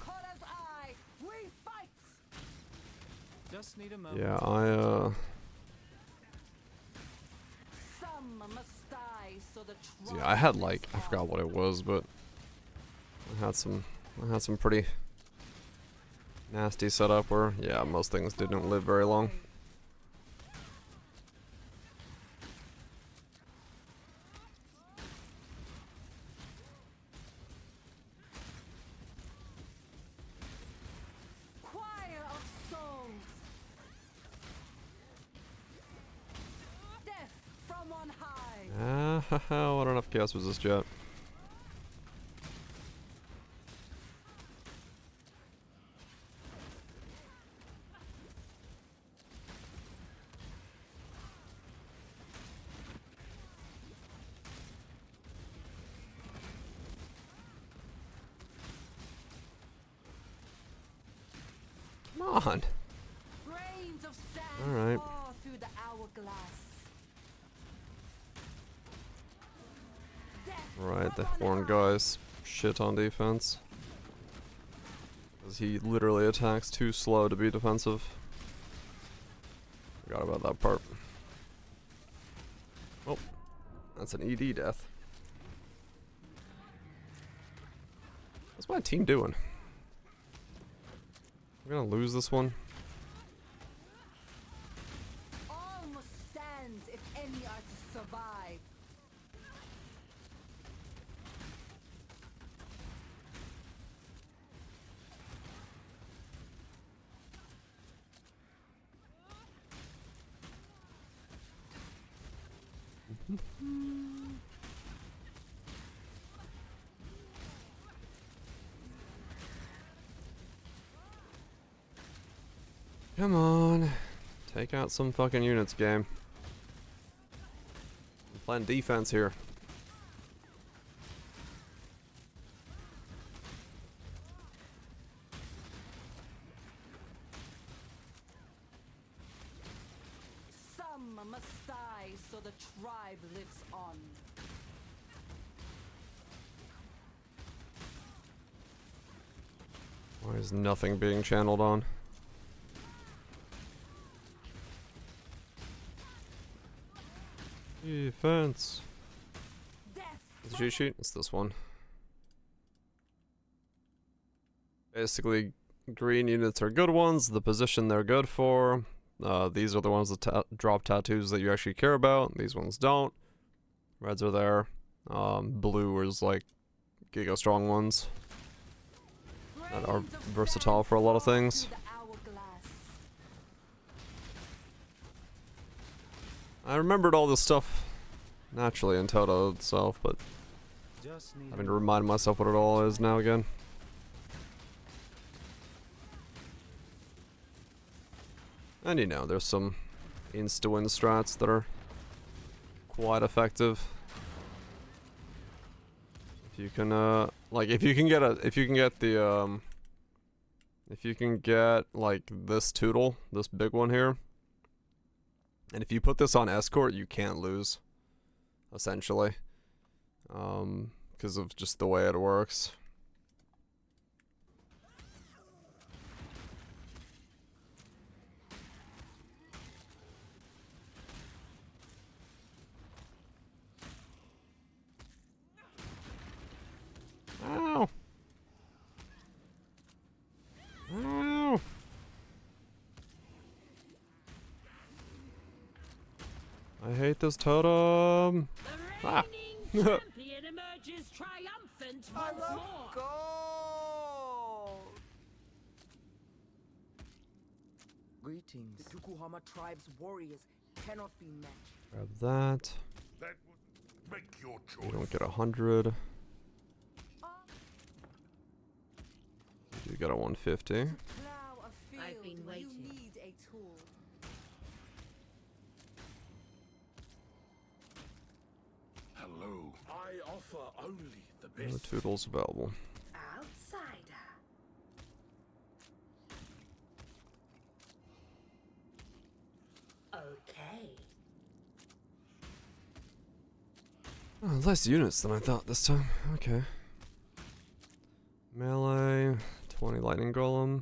eye, we fight! Just need a moment. Yeah, Some must die so the tribe yeah, I had, like, lives I forgot on. what it was, but I had some pretty nasty setup where, yeah, most things didn't live very long. Choir of souls. Death from on high. Ah, what enough chaos was this jet? Come on. Grains of sand All right. fall through the hourglass. Death Right, the from on horn high. guy's shit on defense. Because he literally attacks too slow to be defensive. Forgot about that part. Oh, that's an ED death. What's my team doing? We're gonna lose this one. All must stand if any are to survive. Come on. Take out some fucking units, game. I'm playing defense here. Some must die so the tribe lives on. Why is nothing being channeled on? Defense. Death Is the cheat sheet? It's this one. Basically, green units are good ones, the position they're good for. These are the ones that drop tattoos that you actually care about. These ones don't. Reds are there. Blue is like giga strong ones that are grains of versatile sand for a lot of fall things. through the hourglass. I remembered all this stuff naturally in Toto itself, but Just need having a to remind myself what it all is now again. And you know, there's some insta-win strats that are quite effective. If you can, like, if you can get like this Tootle, this big one here, and if you put this on escort, you can't lose, essentially, because of just the way it works. Ow! Ow! I hate this totem. The Ah. reigning champion emerges triumphant once more. Gold! Greetings. The Tukuhama tribe's warriors cannot be matched. Grab that. That would make your choice. You don't get 100. You got a 150. Plow a field I've been where you waiting. need a tool. Hello. I offer only the No best. Tootles available. Outsider. Okay. Oh, less units than I thought this time. Okay. Melee, 20 lightning golem.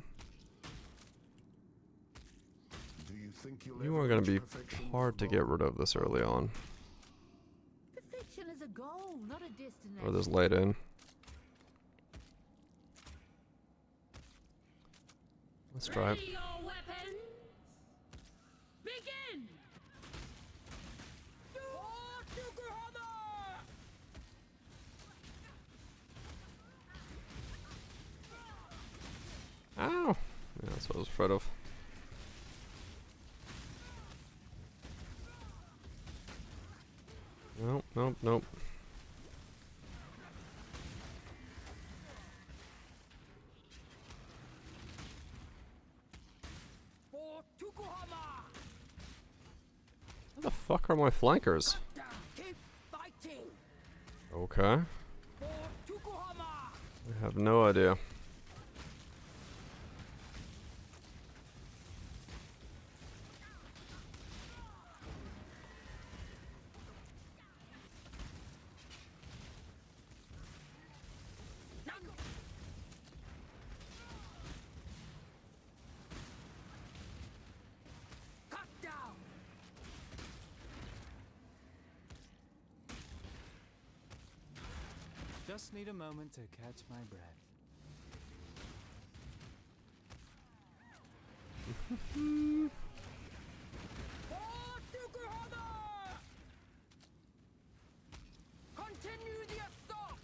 Do you think you'll You ever are going reach to be perfection hard to with get rid of this early on. Perfection is a goal, not a destination. Or this late in. Let's try it. Ready your weapons. Begin. Ow! Yeah, that's what I was afraid of. Nope, nope, nope. For Tukuhama! Where the fuck are my flankers? Keep fighting! Okay. For Tukuhama! I have no idea. Cut down! Just need a moment to catch my breath. For Tukuhama! Continue the assault!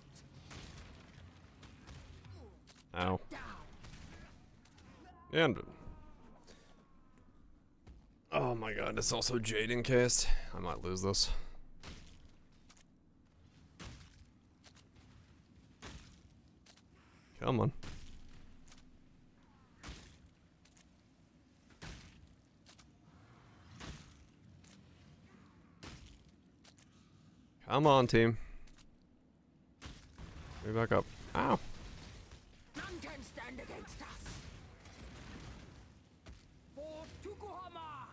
Ow. Down! And... oh my god, it's also Jade encased. I might lose this. Come on. Come on, team. Get back up. Ow. None can stand against us! For Tukuhama!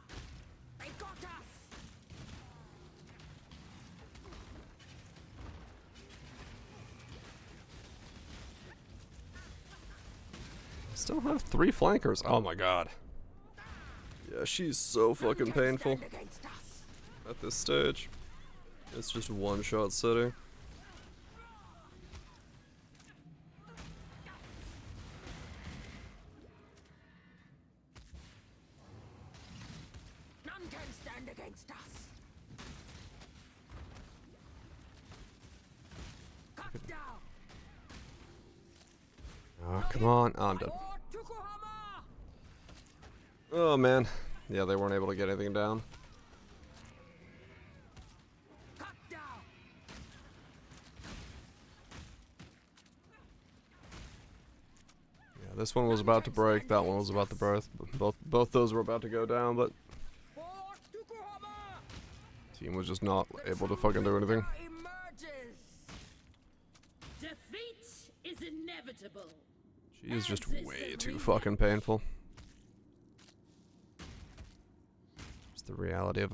They got us! Still have 3 flankers. Oh my god. Yeah, she's so fucking painful Stand against us! at this stage. It's just one-shot city. None can stand against us! Cut down! Oh, come on. Oh, I'm dead. For Tukuhama! Oh, man. Yeah, they weren't able to get anything down. Cut down! Yeah, this one was about to break. That one was about to birth. Both those were about to go down, but For Tukuhama! team was just not able to fucking do anything. Emerges! is inevitable. She is just As is way the too fucking painful. It's the reality of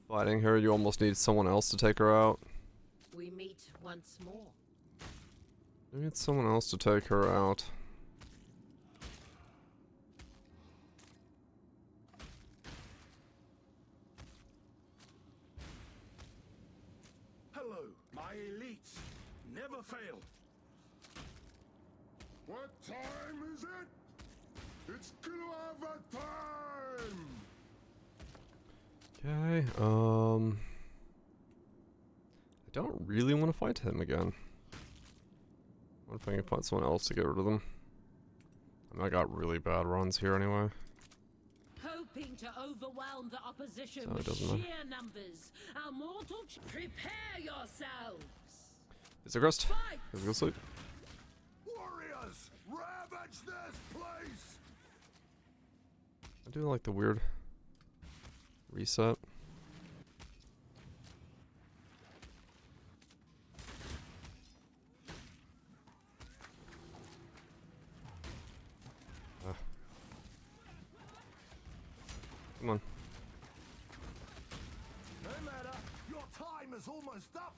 fighting her. You almost need someone else to take her out. We meet once more. You need someone else to take her out. Hello, my elites. Never fail. What time is it? It's Clover time! Okay, I don't really want to fight him again. What if I can find someone else to get rid of them? I mean, I got really bad runs here anyway. Hoping to overwhelm the opposition So it with doesn't matter. sheer numbers, our mortal prepare yourselves. Physical rest. Fight! Physical sleep. Warriors, ravage this place! I do like the weird reset. Come on. No matter, your time is almost up.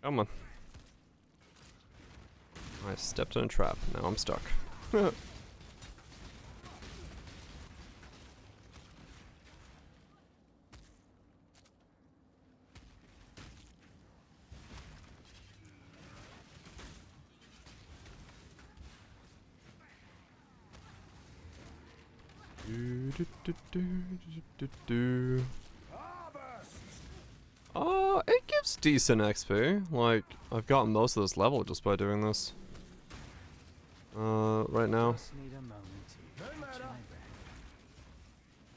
Come on. I stepped in a trap. Now I'm stuck. It gives decent XP. Like, I've gotten most of this level just by doing this. Right now. Just need a moment to catch my breath.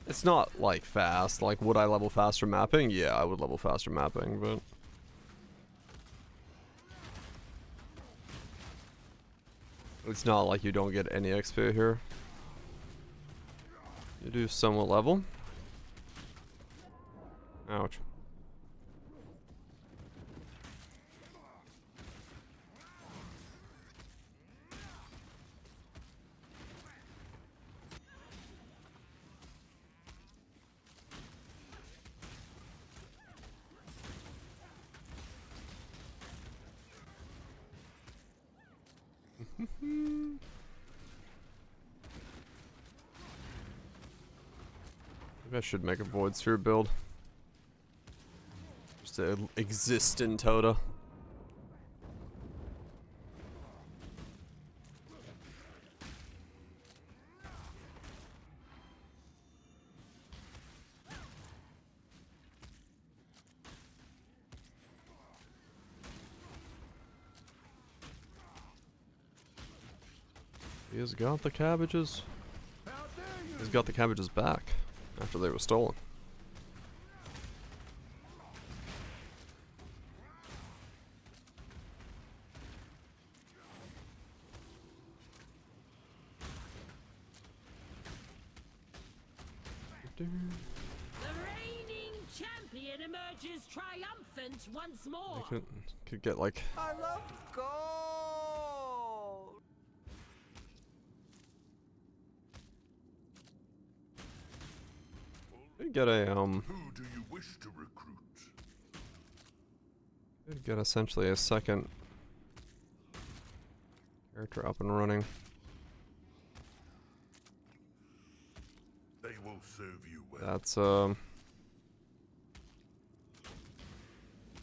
It's not, like, fast. Like, would I level faster mapping? Yeah, I would level faster mapping, but... It's not like you don't get any XP here. You do somewhat level. Ouch. Maybe I should make a Void Sphere build. Just to exist in Tota. He has got the cabbages. He's got the cabbages back after they were stolen. The reigning champion emerges triumphant once more. I could get like I love gold. could get a Who do you wish to recruit? could get essentially a second character up and running. They will serve you well. That's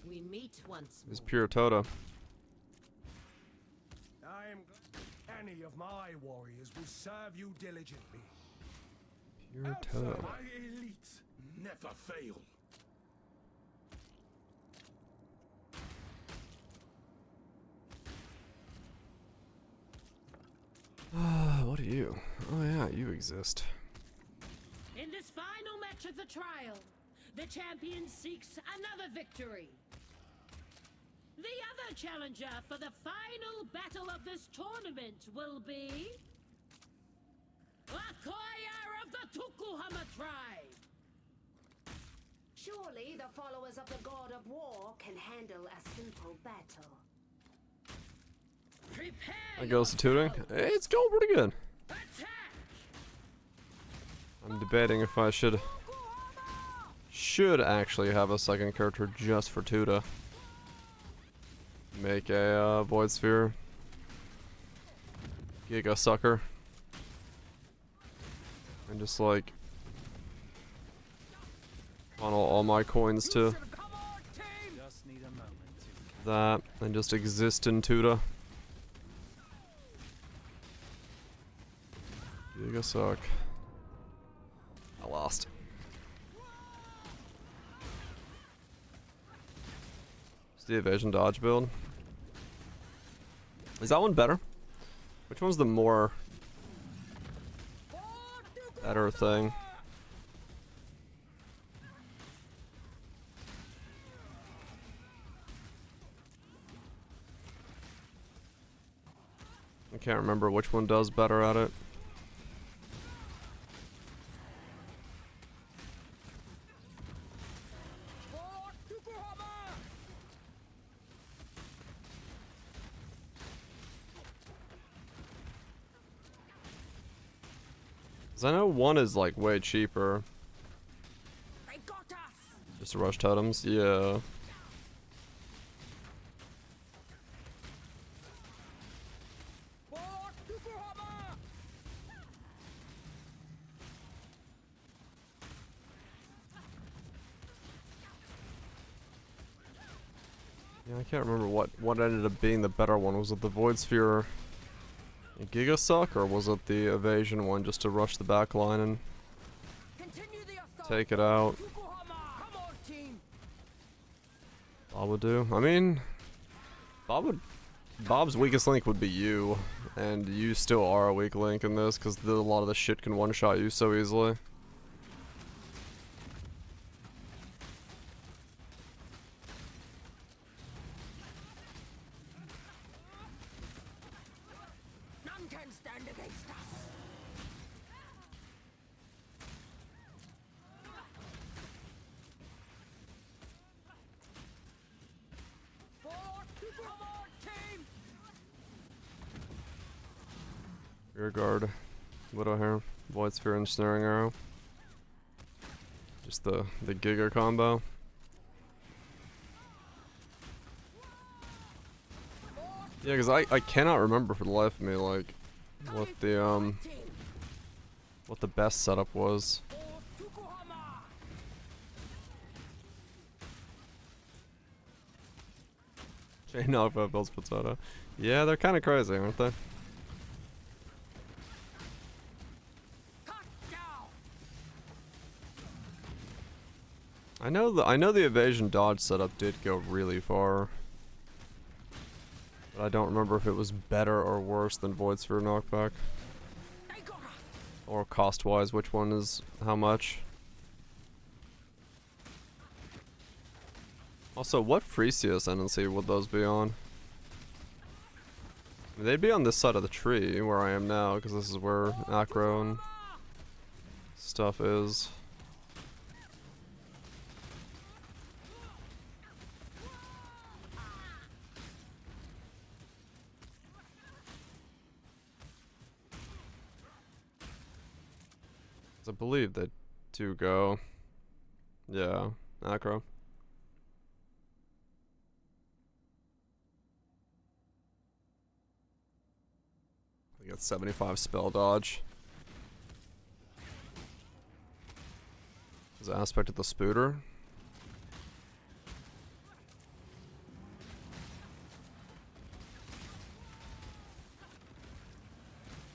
We meet once is more. pure Tota. I am any of my warriors will serve you diligently. Pure Tota. My elites never fail. What are you? Oh yeah, you exist. In this of the trial. The champion seeks another victory. The other challenger for the final battle of this tournament will be... Akoya of the Tukuhama tribe! Surely the followers of the God of War can handle a simple battle. Prepare That goes to tutoring. It's going pretty good. attack! I'm debating if I should actually have a second character just for Tuta. Make a Void Sphere Giga Sucker. And just like funnel all my coins to Just need a moment to that and just exist in Tuta. Giga Suck. I lost. It's the evasion dodge build. Is that one better? Which one's the more better thing? I can't remember which one does better at it. I know one is like way cheaper. They got us. Just to rush totems, yeah. Yeah, I can't remember what ended up being the better one. Was it the Void Sphere Giga Suck, or was it the evasion one just to rush the back line and take it out? Bob would do. I mean, Bob's weakest link would be you, and you still are a weak link in this because a lot of the shit can one-shot you so easily. Rear guard, Widow Hair, Void Sphere, and Snaring Arrow. Just the Giga combo. Yeah, because I cannot remember for the life of me like what the best setup was. Chain knockback builds potato. Yeah, they're kind of crazy, aren't they? I know the evasion dodge setup did go really far. But I don't remember if it was better or worse than Void Sphere knockback. Or cost-wise, which one is how much. Also, what free ascendancy would those be on? They'd be on this side of the tree where I am now, because this is where acro and stuff is. I believe they do go. Yeah, acro. I got 75 spell dodge. Is aspect of the spooter.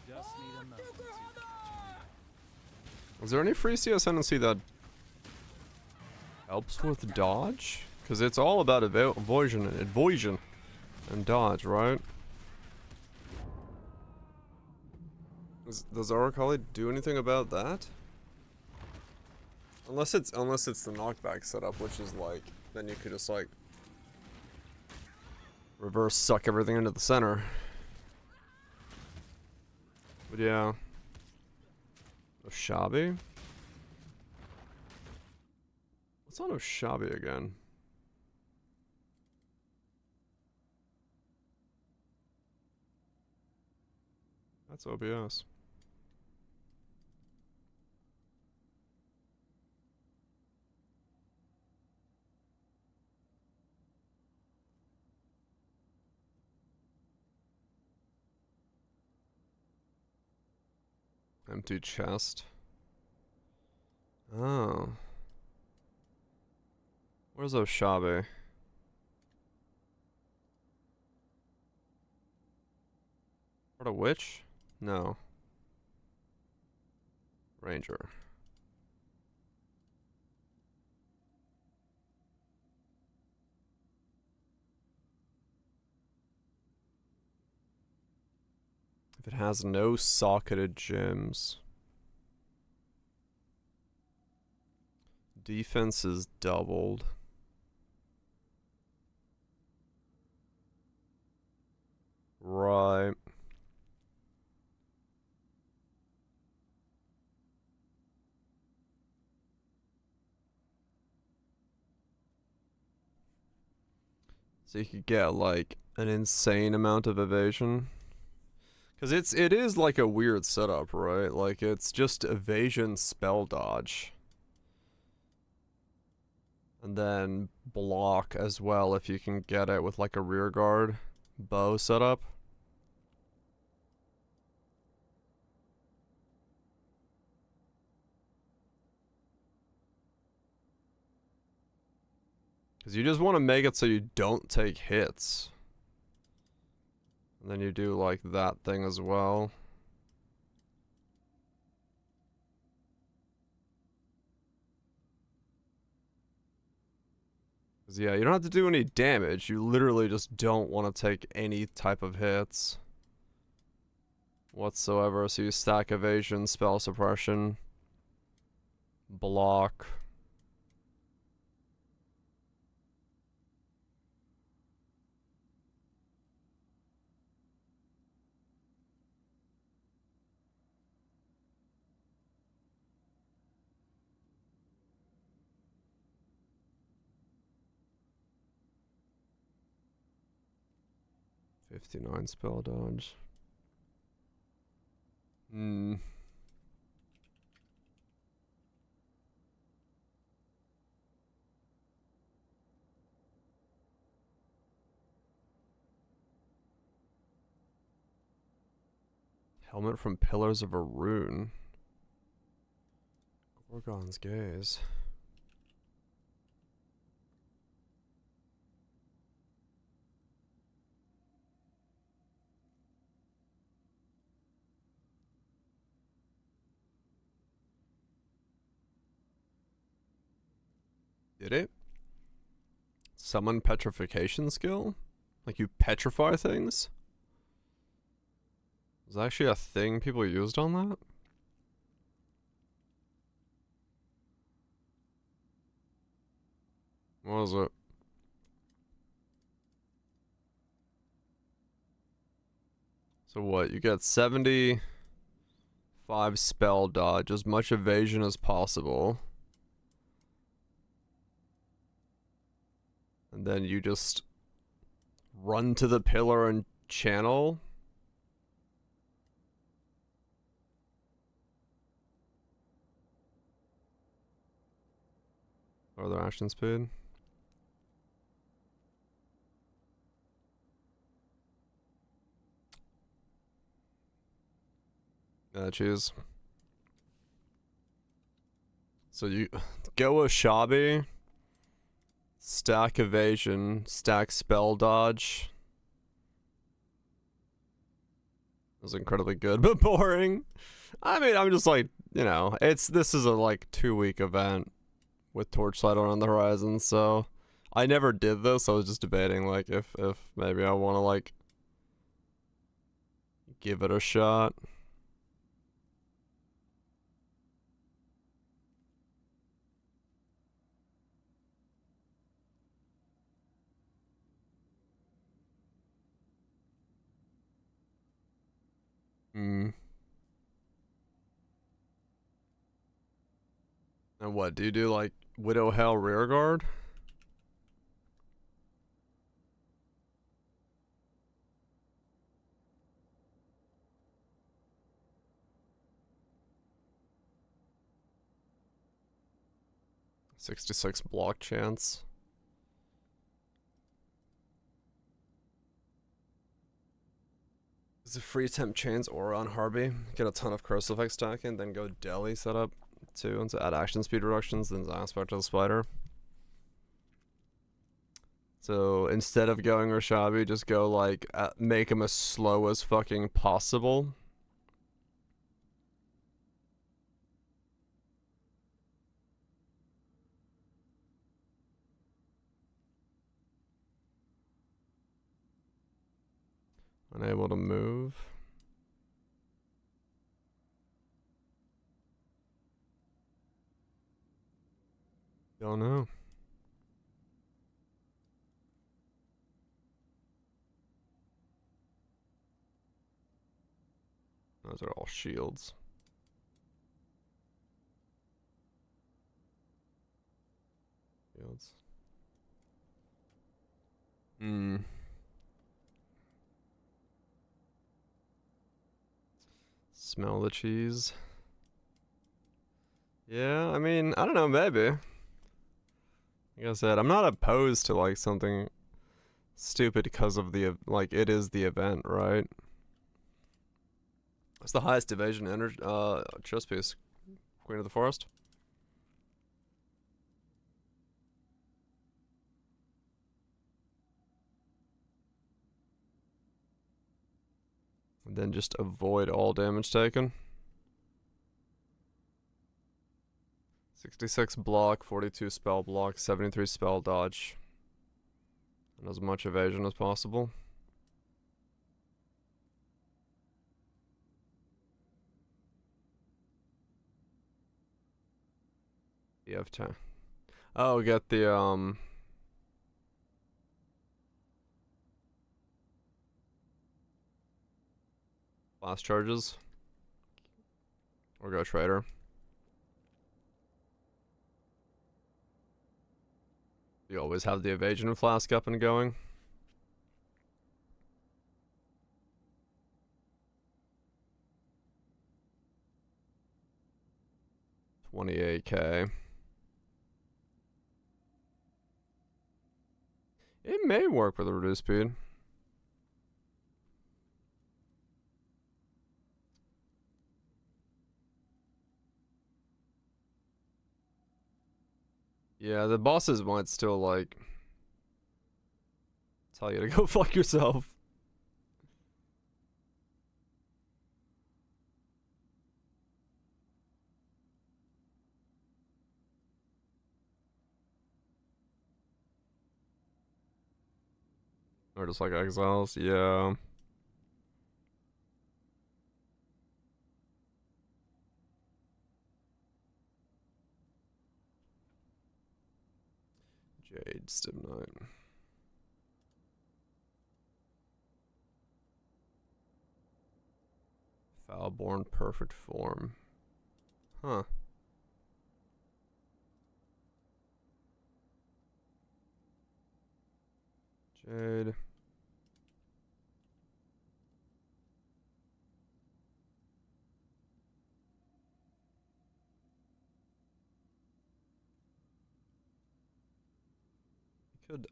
just need a moment to Is there any free ascendancy that helps with dodge? Because it's all about avoision and dodge, right? Does Oracali do anything about that? Unless it's the knockback setup, which is like, then you could just like reverse suck everything into the center. But yeah. Oshabi? What's on Oshabi again? That's OBS. Empty chest. Oh. Where's Oshabi? Part of witch? No. Ranger. If it has no socketed gems. Defense is doubled. Right. So you could get like an insane amount of evasion. Cause it is like a weird setup, right? Like it's just evasion spell dodge. And then block as well if you can get it with like a rear guard bow setup. Because you just want to make it so you don't take hits. And then you do like that thing as well. Because yeah, you don't have to do any damage. You literally just don't want to take any type of hits whatsoever. So you stack evasion, spell suppression, block. $59 spell dodge. Hmm. Helmet from Pillars of a Rune. Gorgon's Gaze. Did it? Summon petrification skill? Like you petrify things? Is that actually a thing people used on that? What was it? So what? You get 75 spell dodge, as much evasion as possible. And then you just run to the pillar and channel. Or their action speed. Choose. So you go Oshabi, stack evasion, stack spell dodge. It was incredibly good, but boring. I mean, I'm just like, you know, this is a like 2-week event with Torchlight on the horizon, so I never did this. I was just debating like if maybe I want to like give it a shot. Hmm. And what, do you do like Widow Hell Rearguard? $66 block chance. Is a free temp chains aura on Harvey. Get a ton of curse effect stacking, then go deli setup too, and to add action speed reductions, then aspect of the spider. So instead of going Rashabi, just go like make him as slow as fucking possible. Unable to move. Don't know. Those are all shields. Shields. Hmm. Smell the cheese. Yeah, I mean, I don't know, maybe. Like I said, I'm not opposed to like something stupid because of the like it is the event, right? What's the highest evasion energy chess piece? Queen of the Forest? And then just avoid all damage taken. 66 block, 42 spell block, 73 spell dodge. And as much evasion as possible. You have time. Oh, get the blast charges. Or go trader. You always have the evasion flask up and going. $28K. It may work with a reduced speed. Yeah, the bosses might still like tell you to go fuck yourself. Or just like exiles, yeah. Jade Stim Knight. Foulborn Perfect Form. Huh. Jade.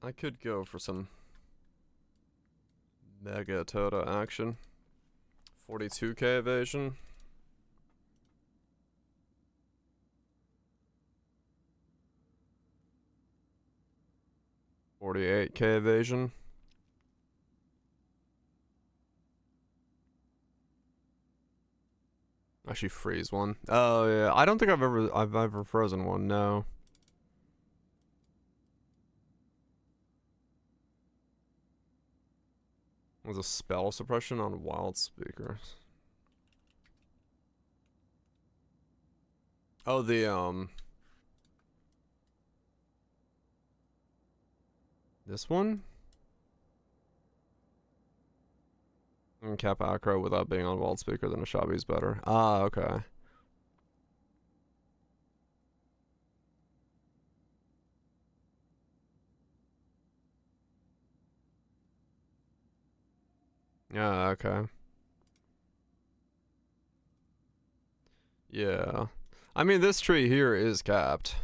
I could go for some Mega Tota action. 42K evasion. 48K evasion. Actually freeze one. Oh yeah, I don't think I've ever frozen one, no. Was a spell suppression on wild speakers. Oh, this one? And cap acro without being on walled speaker than a Shabi is better. Ah, okay. Yeah, okay. Yeah. I mean, this tree here is capped.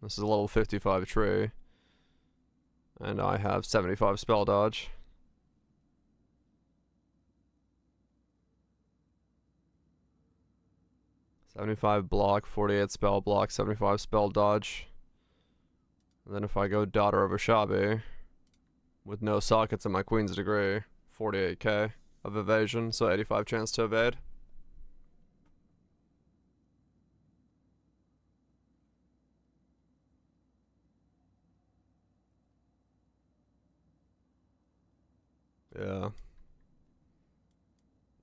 This is a level 55 tree. And I have 75 spell dodge. $75 block, 48 spell block, 75 spell dodge. And then if I go Daughter of Ashabi, with no sockets in my Queen's Degree, 48k of evasion, so 85 chance to evade. Yeah.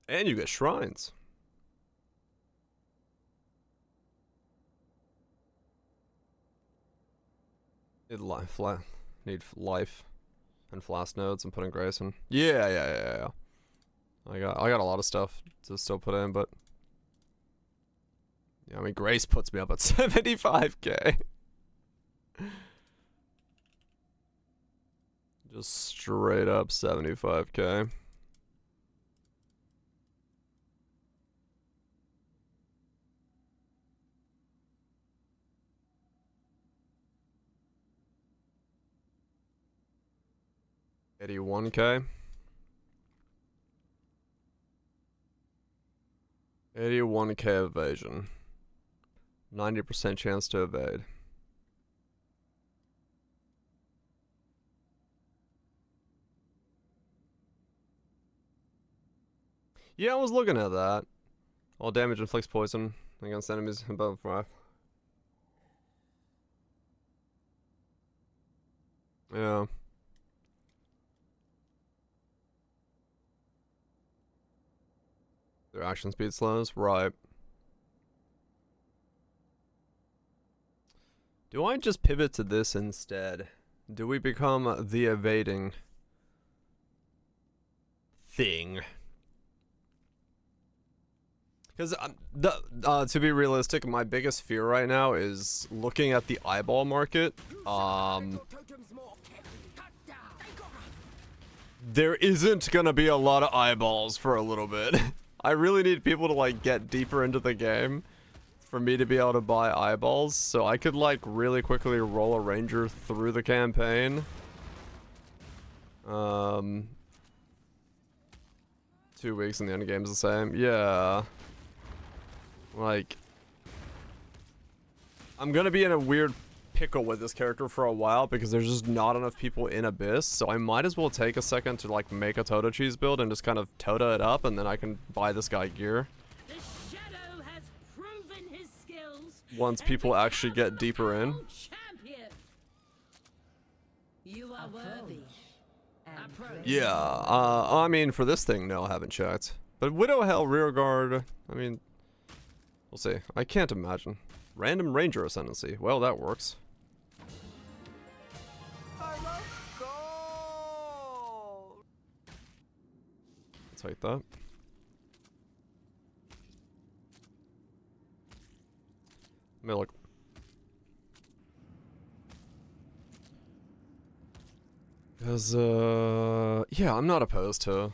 And you get shrines. Need life and flask nodes and put in grace in. Yeah. I got a lot of stuff to still put in, but yeah, I mean grace puts me up at 75k. Just straight up 75k. $81k. 81k evasion. 90% chance to evade. Yeah, I was looking at that. All damage inflicts poison against enemies above 5. Yeah. Their action speed slows? Right. Do I just pivot to this instead? Do we become the evading thing? Because to be realistic, my biggest fear right now is looking at the eyeball market. There isn't gonna be a lot of eyeballs for a little bit. I really need people to like get deeper into the game for me to be able to buy eyeballs, so I could like really quickly roll a ranger through the campaign. 2 weeks and the end game's the same. Yeah. Like, I'm gonna be in a weird pickle with this character for a while because there's just not enough people in Abyss, so I might as well take a second to like make a Toto cheese build and just kind of Tota it up, and then I can buy this guy gear. The Shadow has proven his skills Once people actually get deeper in. champion. You are worthy. Yeah, I mean for this thing, no, I haven't checked. But Widow Hell, Rearguard, I mean, we'll see. I can't imagine. Random Ranger Ascendancy. Well, that works. I'll take that. Let me look. Because, yeah, I'm not opposed to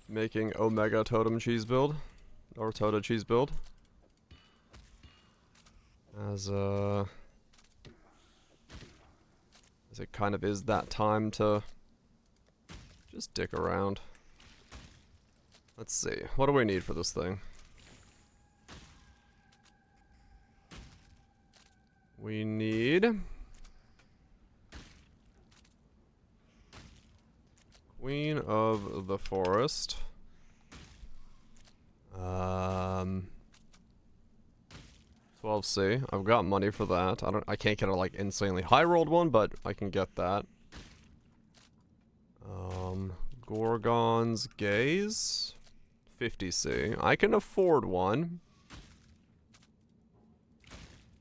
making Omega Totem cheese build. Or Tota cheese build. As it kind of is that time to just dick around. Let's see, what do we need for this thing? We need Queen of the Forest. 12C. I've got money for that. I can't get a like insanely high rolled one, but I can get that. Gorgon's Gaze. 50C. I can afford one.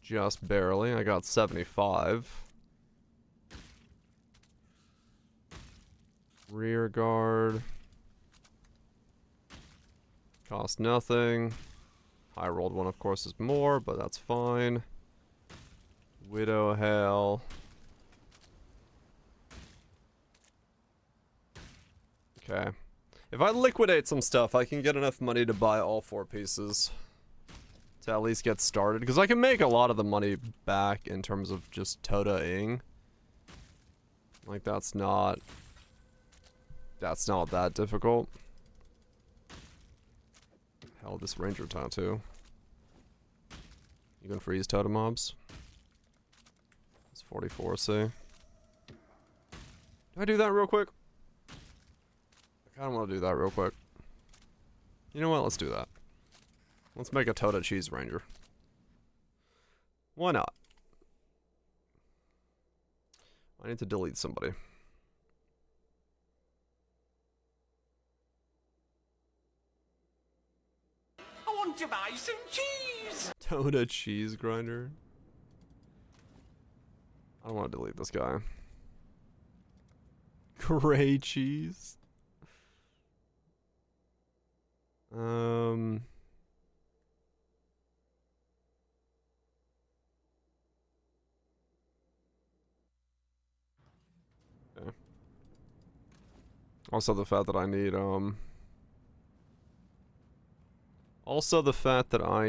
Just barely. I got 75. Rear guard. Cost nothing. High rolled one, of course, is more, but that's fine. Widow Hail. Okay. If I liquidate some stuff, I can get enough money to buy all 4 pieces. To at least get started. Because I can make a lot of the money back in terms of just Tota-ing. Like, that's not that difficult. Hell, this Ranger Tattoo. You can freeze totem mobs. It's 44, see? Do I do that real quick? I kinda wanna do that real quick. You know what? Let's do that. Let's make a Tota Cheese Ranger. Why not? I need to delete somebody. I want to buy some cheese! Tota Cheese Grinder. I don't want to delete this guy. Gray cheese. Okay. Also the fact that I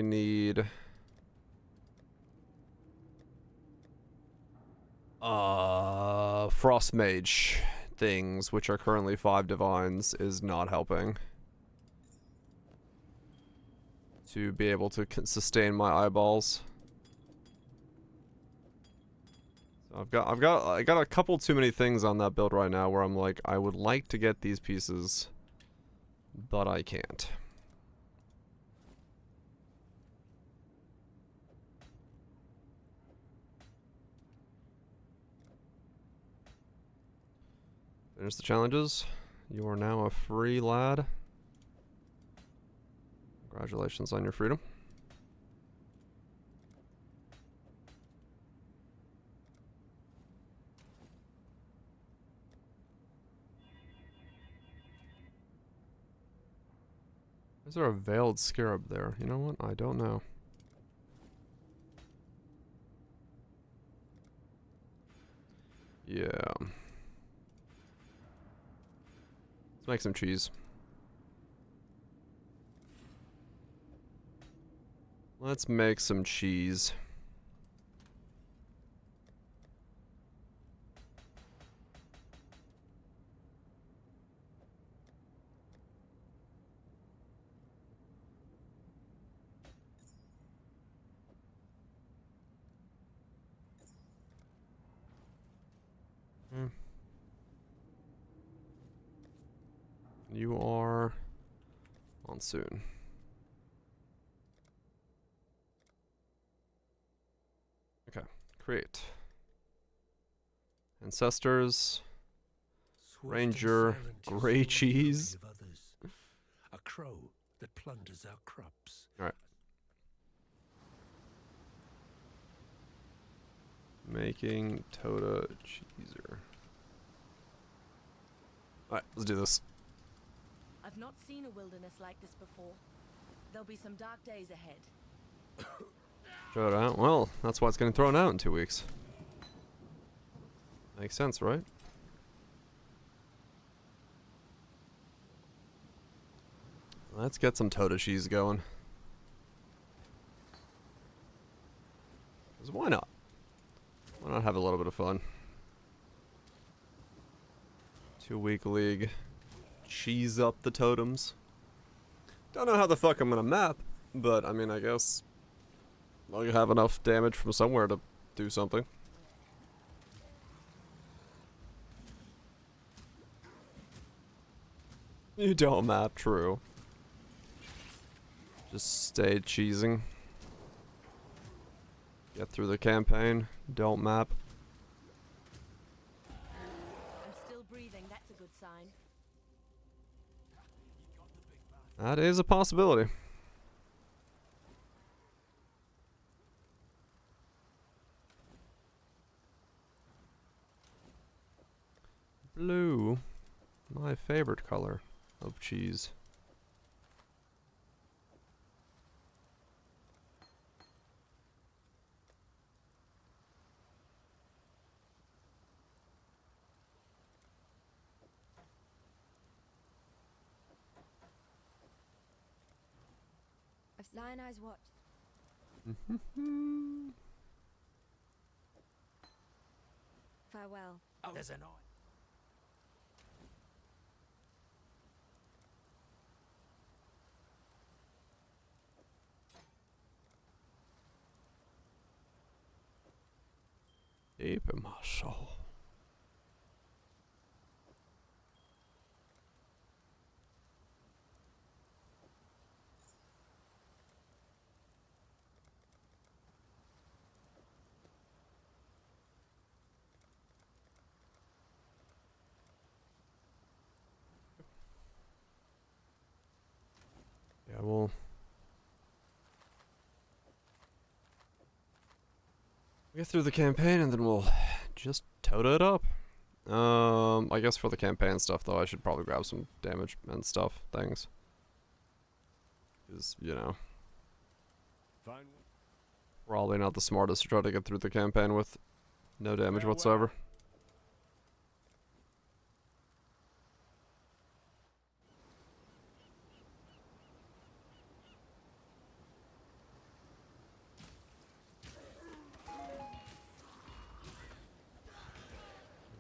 need Frost Mage things, which are currently 5 divines, is not helping to be able to sustain my eyeballs. So I got a couple too many things on that build right now where I'm like, I would like to get these pieces, but I can't. Finish the challenges. You are now a free lad. Congratulations on your freedom. Is there a veiled scarab there? You know what? I don't know. Yeah. Let's make some cheese. Let's make some cheese. You are on soon. Okay, create. Ancestors. Ranger. Gray cheese. A crow that plunders our crops. Alright. Making Tota Cheeser. Alright, let's do this. I've not seen a wilderness like this before. There'll be some dark days ahead. Throw it out. Well, that's why it's getting thrown out in 2 weeks. Makes sense, right? Let's get some Tota cheese going. 'Cause why not? Why not have a little bit of fun? 2-week league. Cheese up the totems. Don't know how the fuck I'm gonna map, but I mean, I guess I'll have enough damage from somewhere to do something. You don't map, true. Just stay cheesing. Get through the campaign, don't map. I'm still breathing, that's a good sign. That is a possibility. Blue, my favorite color of cheese. Lion Eyes what? Farewell. Oh, there's an eye. Deep in my soul. Yeah, well, get through the campaign and then we'll just tote it up. I guess for the campaign stuff though, I should probably grab some damage and stuff, things. Because, you know, probably not the smartest to try to get through the campaign with no damage whatsoever.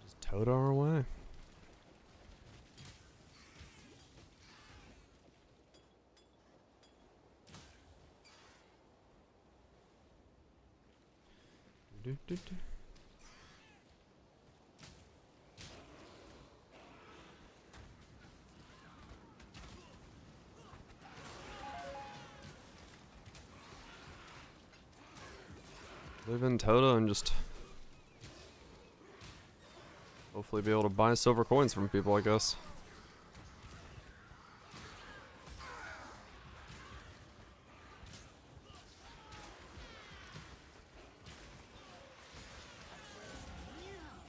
Just tote our way. Do, do, do. Live in Tota and just hopefully be able to buy silver coins from people, I guess.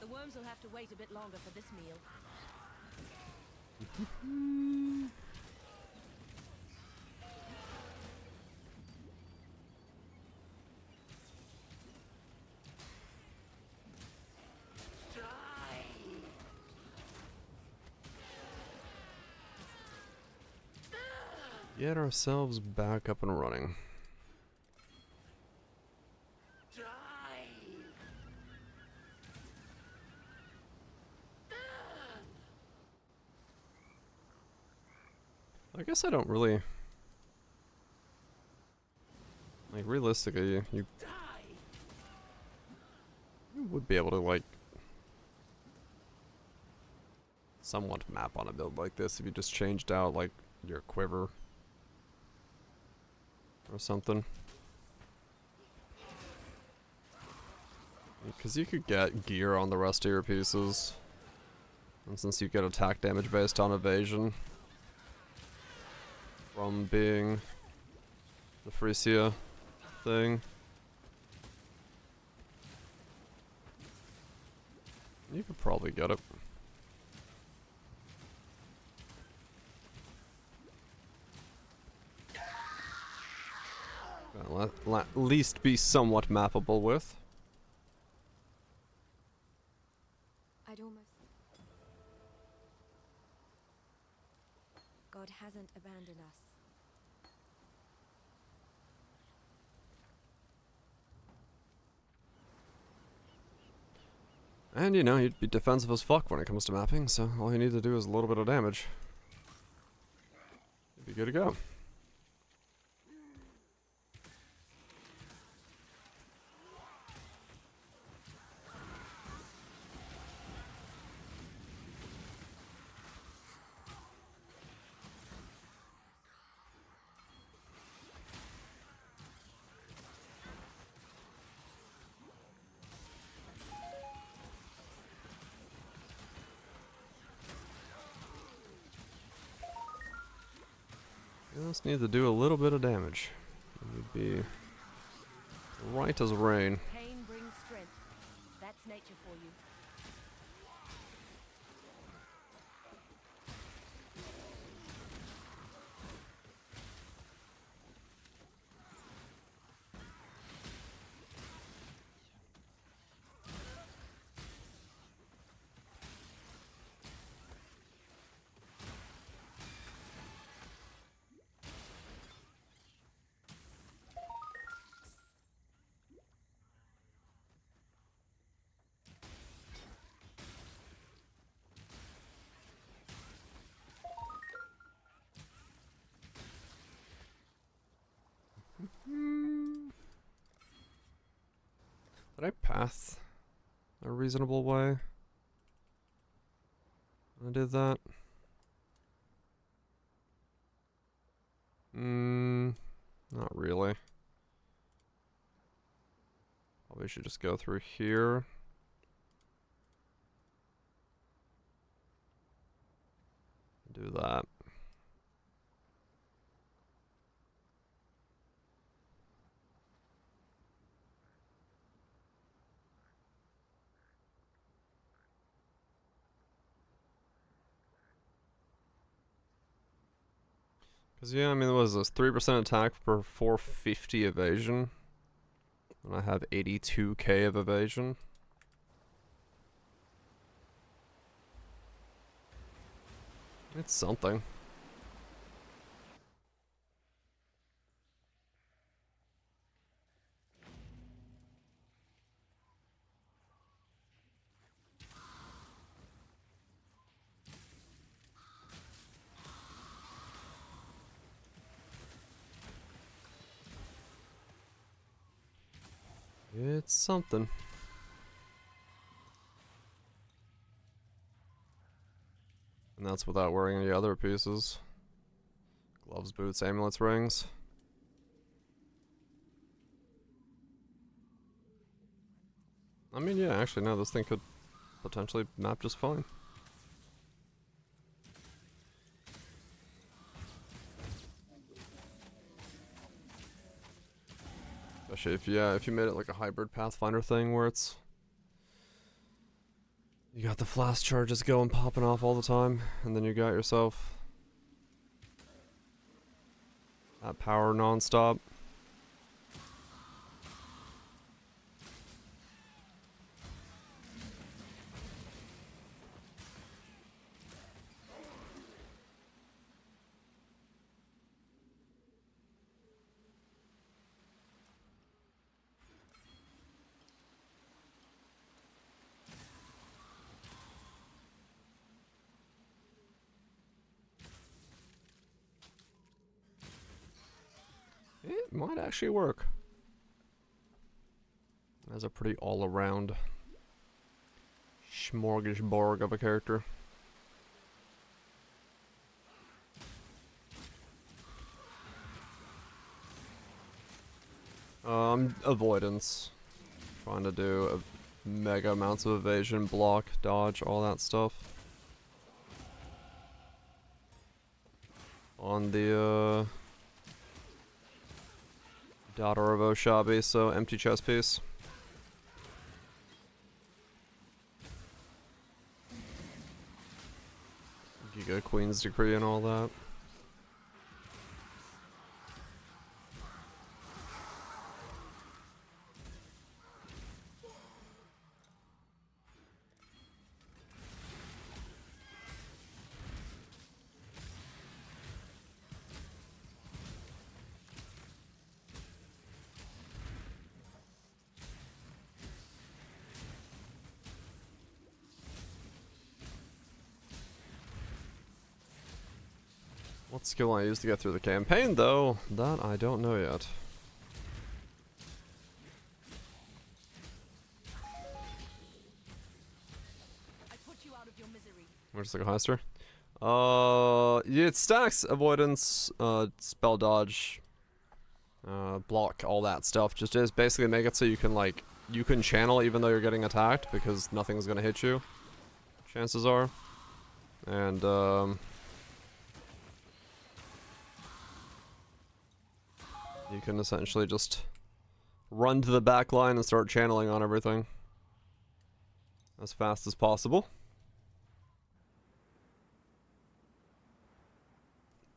The worms will have to wait a bit longer for this meal. Get ourselves back up and running. I guess I don't really, like, realistically, you would be able to, like, somewhat map on a build like this if you just changed out, like, your quiver or something. Because you could get gear on the rest of your pieces, and since you get attack damage based on evasion from being the Frisia thing, you could probably get it. At least be somewhat mappable with. I'd almost... God hasn't abandoned us. And, you know, you'd be defensive as fuck when it comes to mapping, so all you need to do is a little bit of damage. You'd be good to go. Just need to do a little bit of damage. It would be right as rain. Pain brings strength. That's nature for you. Did I path a reasonable way? I did that. Not really. Probably should just go through here. Do that. Cause yeah, I mean, what is this? 3% attack for 450 evasion. And I have 82k of evasion. It's something. It's something. And that's without wearing any other pieces. Gloves, boots, amulets, rings. I mean, yeah, actually, no, this thing could potentially map just fine. Especially if you made it like a hybrid Pathfinder thing where it's... You got the flash charges going popping off all the time, and then you got yourself that power non-stop. It might actually work. As a pretty all-around smorgasbord of a character. Avoidance. Trying to do mega amounts of evasion, block, dodge, all that stuff. On the, Daughter of Oshabi, so empty chest piece. Giga Queen's Decree and all that. What skill I use to get through the campaign, though, that I don't know yet. I put you out of your misery. Where's the heister? Yeah, it stacks avoidance, spell dodge, block, all that stuff. Just basically make it so you can you can channel even though you're getting attacked because nothing's gonna hit you. Chances are, and you can essentially just run to the back line and start channeling on everything as fast as possible.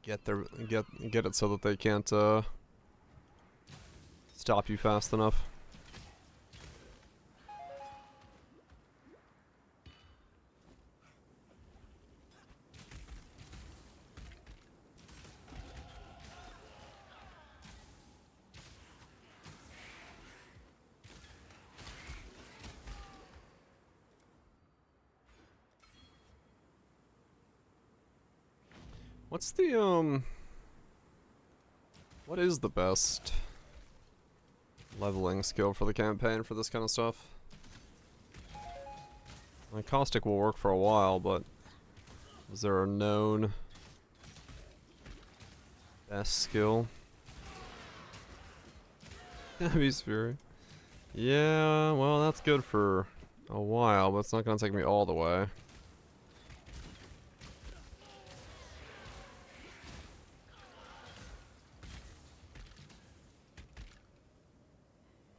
Get it so that they can't stop you fast enough. What's the what is the best leveling skill for the campaign for this kind of stuff. My caustic will work for a while, but is there a known best skill? Heavy's Fury. Yeah, well, that's good for a while, but it's not gonna take me all the way.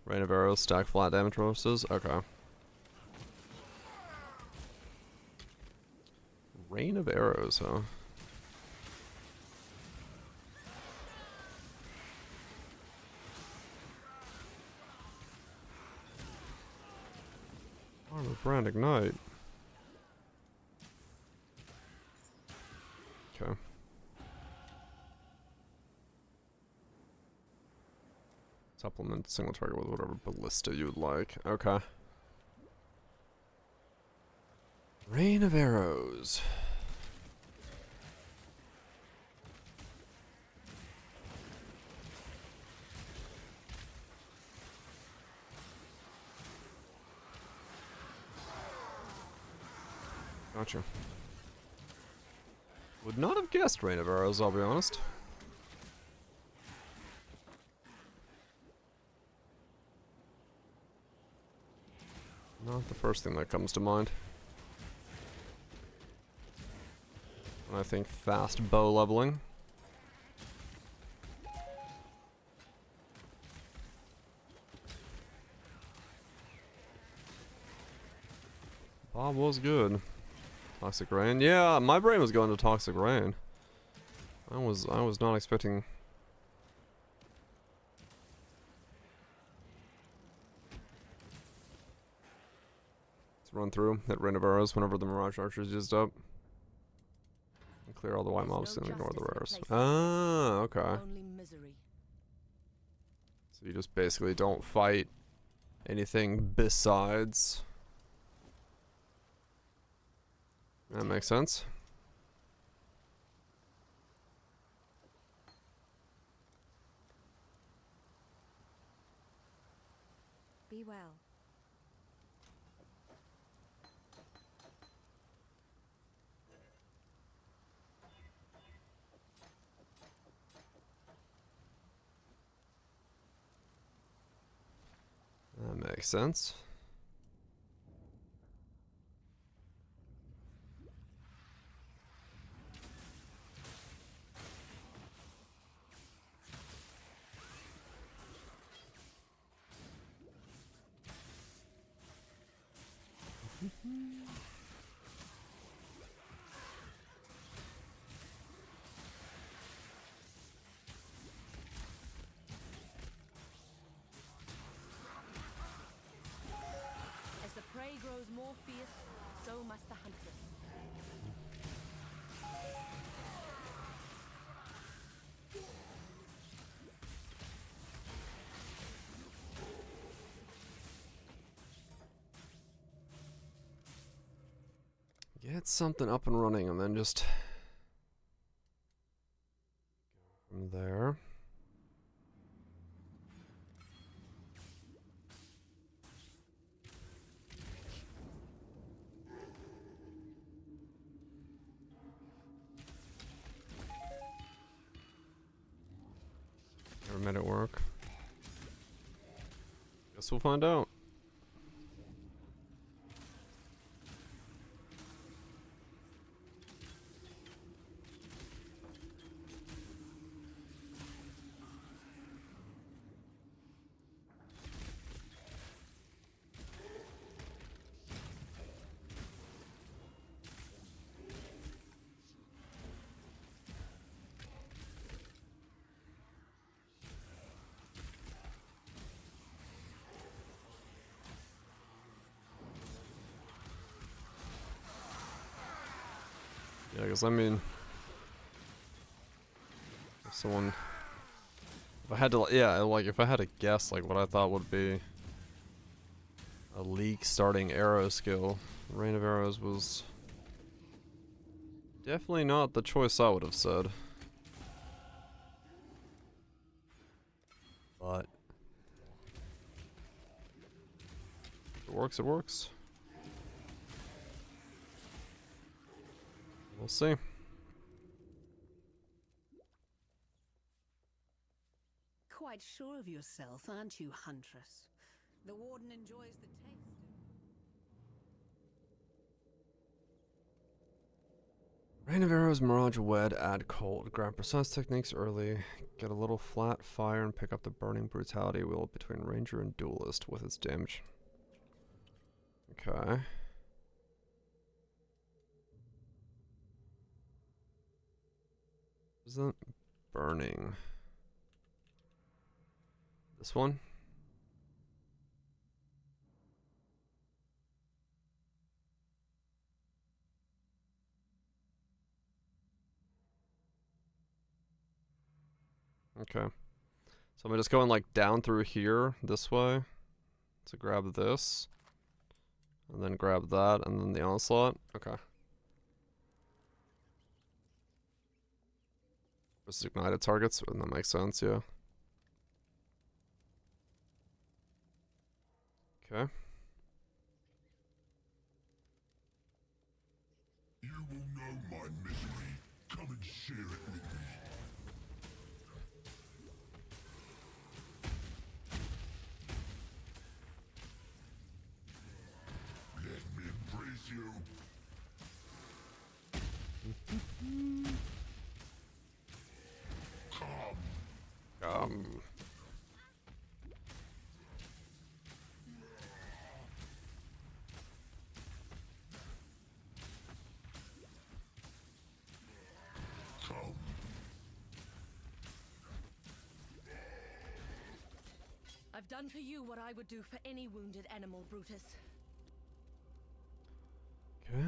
Rain of arrows, stack flat damage bonuses. Okay. Rain of arrows, huh? Armor brand ignite. Okay. Supplement single target with whatever ballista you would like. Okay. Rain of arrows. Gotcha. Would not have guessed Rain of Arrows, I'll be honest. Not the first thing that comes to mind when I think fast bow leveling. Bob was good. Toxic Rain. Yeah, my brain was going to Toxic Rain. I was not expecting. Let's run through, hit Rain of Arrows whenever the Mirage Archer is used up. And clear all the white mobs and ignore the rares. Ah, okay. Only misery. So you just basically don't fight anything besides. That makes sense. Be well. That makes sense. As the prey grows more fierce, so must the huntress. Get something up and running and then just go from there. Never made it work. Guess we'll find out. Yeah, because I mean, if someone, if I had to, yeah, like if I had to guess, like what I thought would be a leak starting arrow skill, Rain of Arrows was definitely not the choice I would have said. But It works, it works. We'll see. Quite sure of yourself, aren't you, Huntress? The Warden enjoys the taste. Rain of Arrows, Mirage, Wed, add cold. Grab precise techniques early. Get a little flat fire and pick up the burning brutality wheel between Ranger and Duelist with its damage. Okay. Isn't burning? This one? Okay. So I'm just going like down through here this way to grab this. And then grab that and then the onslaught. Okay. Just ignited targets, and that makes sense, yeah. Okay. You will know my misery. Come and share it with me. Let me embrace you. Come. I've done for you what I would do for any wounded animal, Brutus. Okay.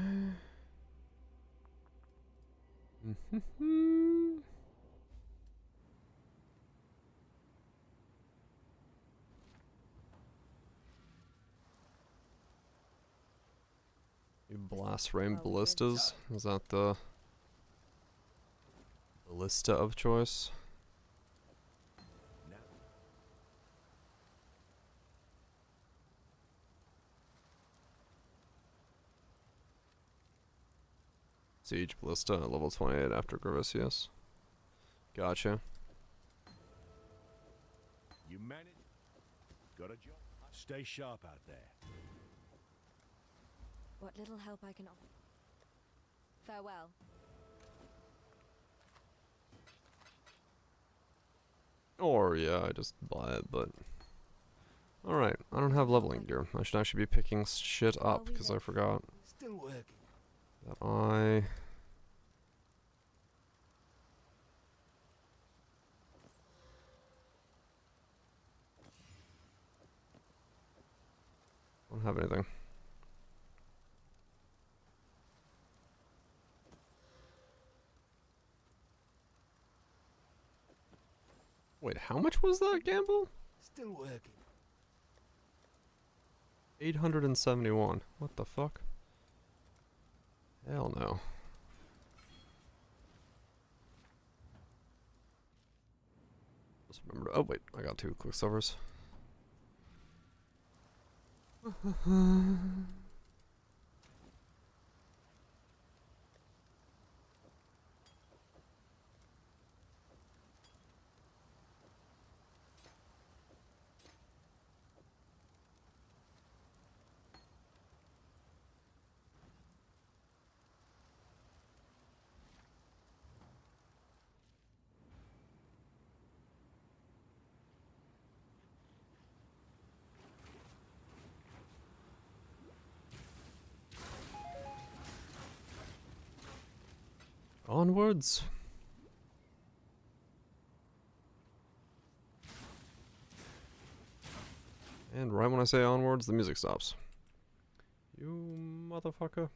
You blast rain ballistas? Is that the ballista of choice? Siege ballista at level 28 after Gravisius. Gotcha. You managed. Got a job. Stay sharp out there. What little help I can offer. Farewell. Or, yeah, I just buy it, but... Alright, I don't have leveling gear. I should actually be picking shit up, because I forgot Still working. that I... don't have anything. Wait, how much was that gamble? Still working. 871. What the fuck? Hell no. Just remember to, oh wait, I got 2 quicksilvers. Onwards. And right when I say onwards, the music stops. You motherfucker.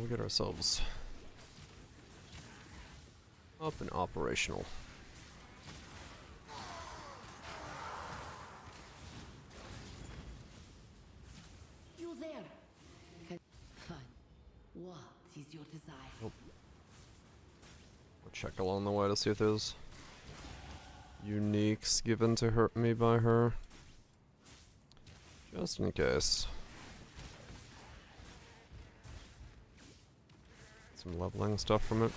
We'll get ourselves up and operational. You there? Fine. What is your desire? Nope. We'll check along the way to see if there's uniques given to me by her. Just in case. Some leveling stuff from it.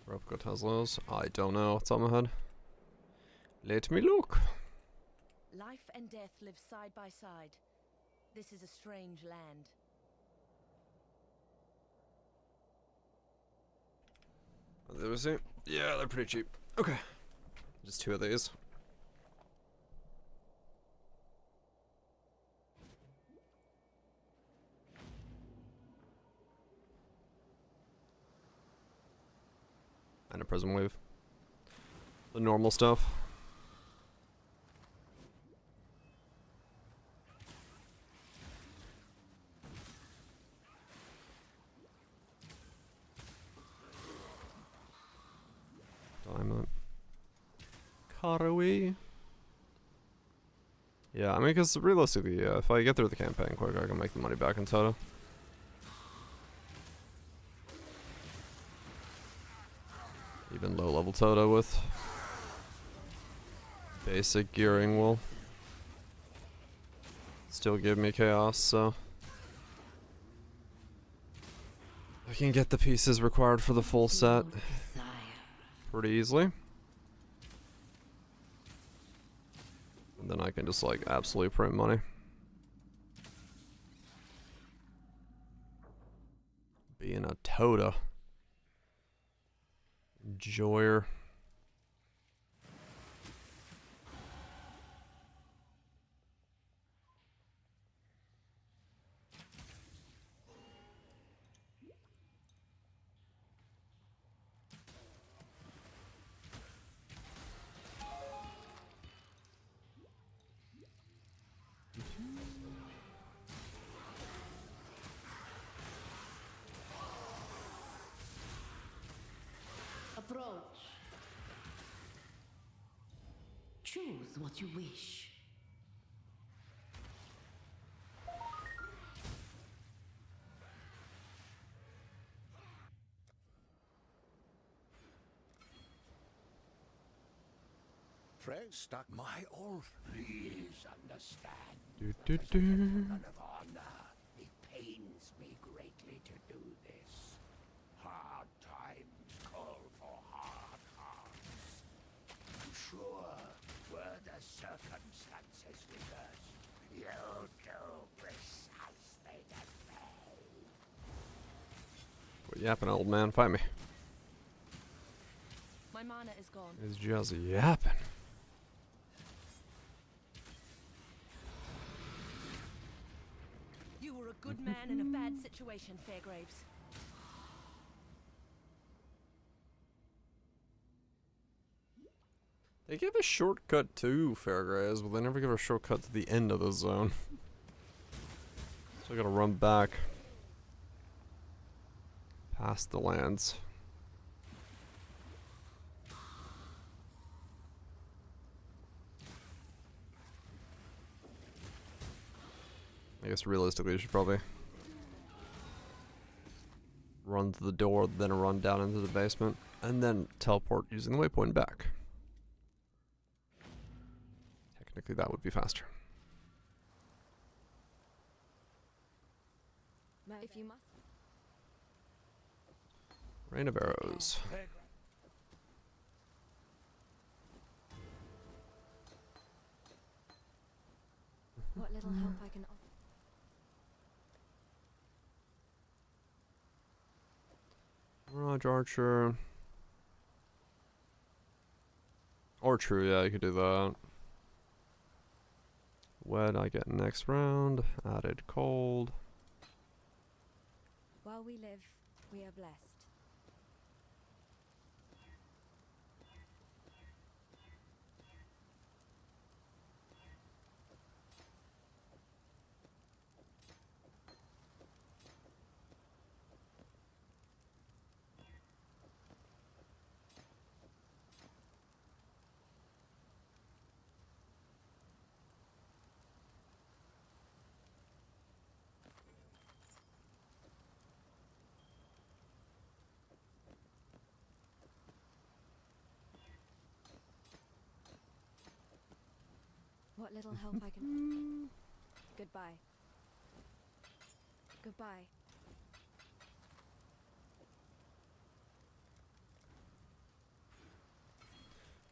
Where I've got Teslas? I don't know. It's on my head. Let me look. Life and death live side by side. This is a strange land. There we see. Yeah, they're pretty cheap. Okay. Just 2 of these. And a prism wave. The normal stuff. Diamond. Karawee. Yeah, I mean, because realistically, yeah, if I get through the campaign quick, I can make the money back in Toto. Even low level Toto with basic gearing will still give me chaos, so I can get the pieces required for the full set pretty easily. And then I can just like absolutely print money. Being a Toto. Enjoyer. Approach. Choose what you wish. Fred stuck My old, please understand. Do. None of honor. It pains me greatly to do this. Hard times call for hard hearts. I'm sure, were the circumstances reversed, you'll do precisely the same. Quit yapping, old man. Fight me. My mana is gone. He's just yapping. You were a good man in a bad situation, Fairgraves. They give a shortcut to Fairgraves, but they never give a shortcut to the end of the zone. So I gotta run back past the lands. I guess realistically you should probably run to the door, then run down into the basement, and then teleport using the waypoint back. Technically that would be faster. If you must. Rain of arrows. What little help I can offer. Mirage Archer. Or True, yeah, you could do that. Wet, I get next round. Added Cold. While we live, we are blessed. What little help I can. Goodbye. Goodbye.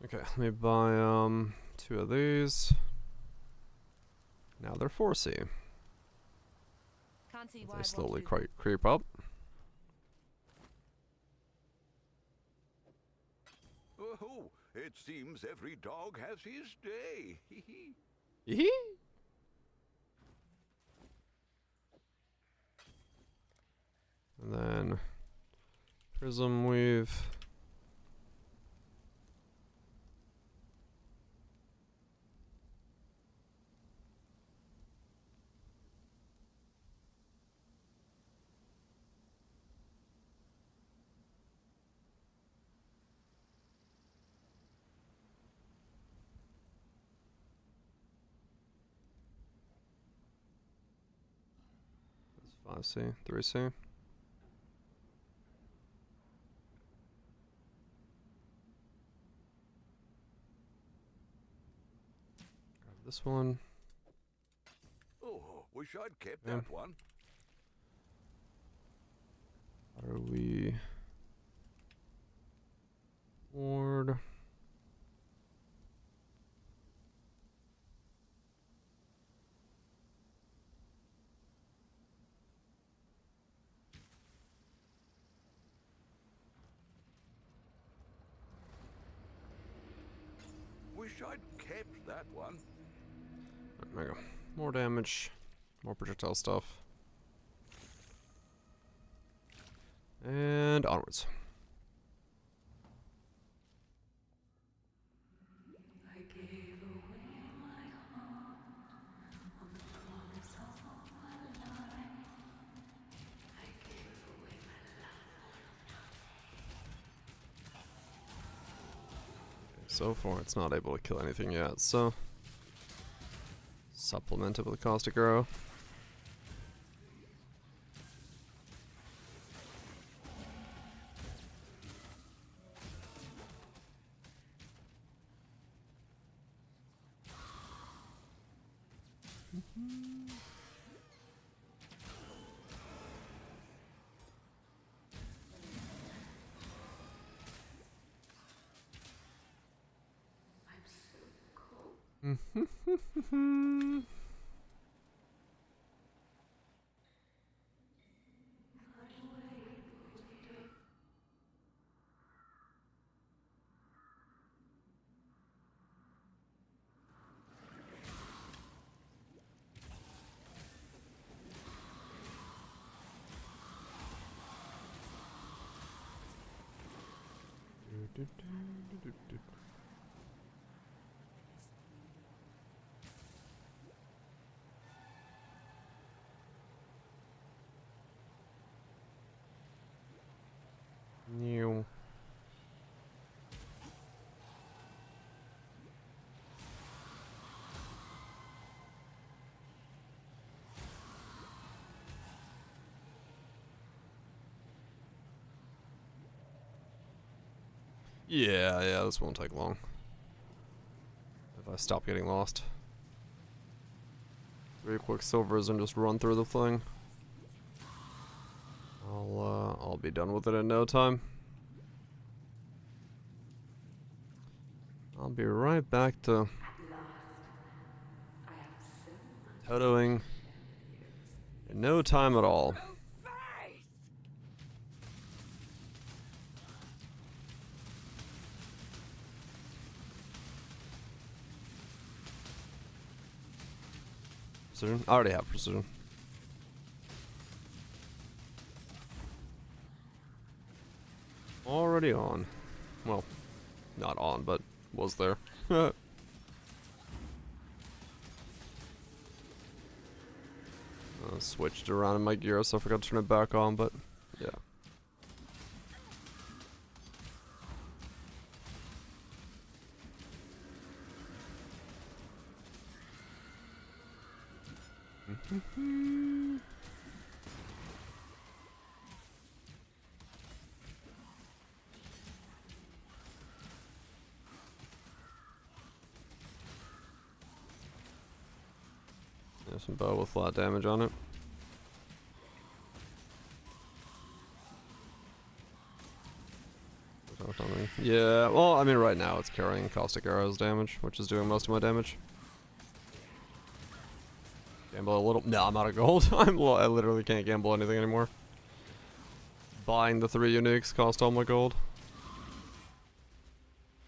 Okay, let me buy 2 of these. Now they're 4C. Can't see They why I'd slowly want to do creep up. Oh, it seems every dog has his day. Hee. And then Prism Weave. That's 5C, 3C. Grab this one. Oh, wish I'd kept Yeah. that one. How do we ward? Wish I'd kept that one. There we go. More damage, more projectile stuff. And onwards. I gave away my heart on the promise of all my life. I gave away my love. So far, it's not able to kill anything yet, so supplement it with a caustic arrow. I'm so cold. New. Yeah, this won't take long. If I stop getting lost. 3 quick silvers and just run through the thing. I'll be done with it in no time. I'll be right back to totoing in no time at all. Precision? I already have precision. Already on. Well, not on, but was there. Switched around in my gear, so I forgot to turn it back on, but yeah. There's some bow with flat damage on it. Yeah, well, I mean, right now it's carrying caustic arrows damage, which is doing most of my damage. Gamble a little. No, I'm out of gold. I literally can't gamble anything anymore. Buying the 3 uniques cost all my gold.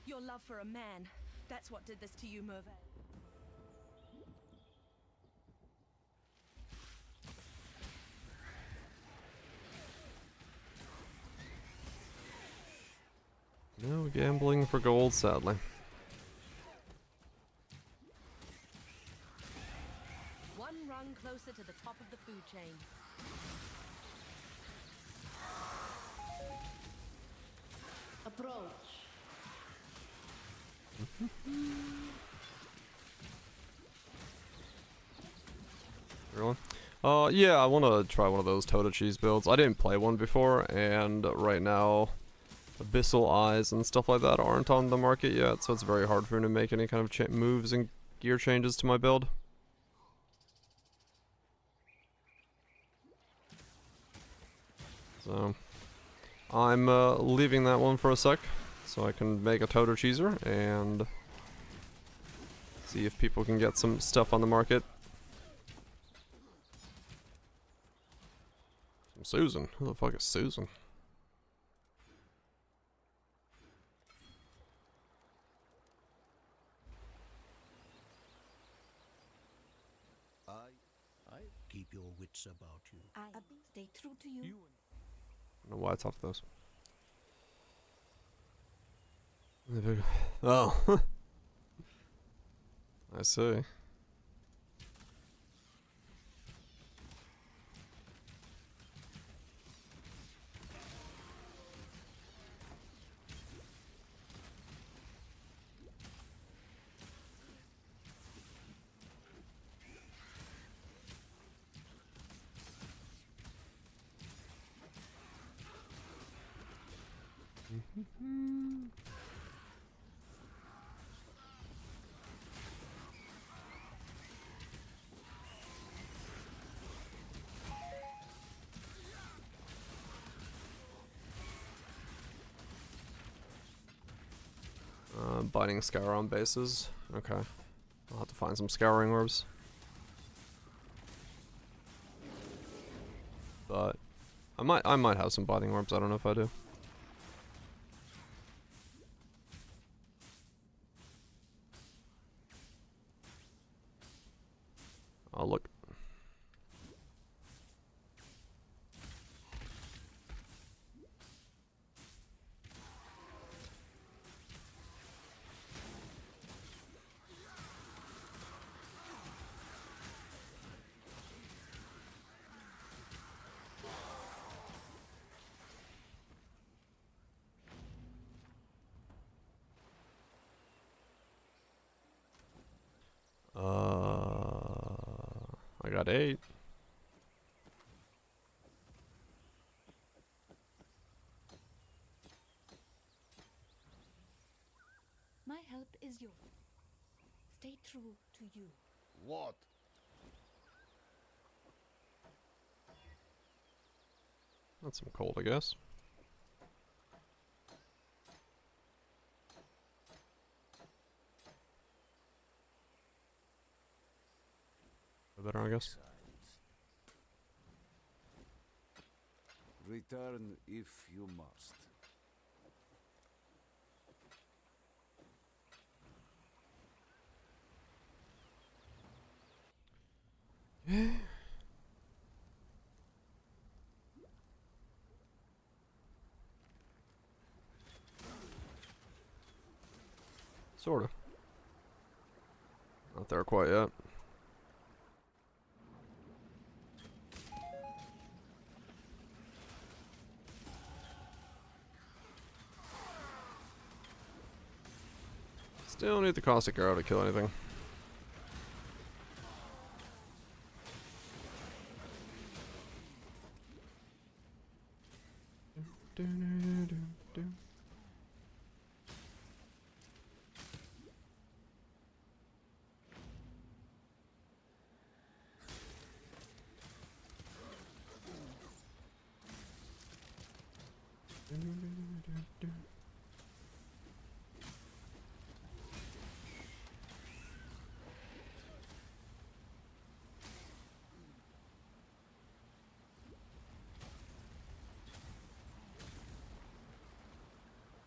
Your love for a man, that's what did this to you, Merve. No gambling for gold, sadly. One rung closer to the top of the food chain. Approach. Really? Yeah, I want to try one of those Tota Cheese builds. I didn't play one before, and right now, Abyssal Eyes and stuff like that aren't on the market yet, so it's very hard for me to make any kind of moves and gear changes to my build. So, I'm leaving that one for a sec, so I can make a Tota Cheeser and see if people can get some stuff on the market. Susan? Who the fuck is Susan? I keep your wits about you. I stay true to you. I don't know why I talked those. Oh. I see. Biting Scour on bases. Okay. I'll have to find some Scouring Orbs. But I might have some Biting Orbs, I don't know if I do. I'll look. I got 8. My help is yours. Stay true to you. What? That's some cold, I guess. Better, I guess. Return if you must. Sorta. Not there quite yet. Still need the caustic arrow to kill anything.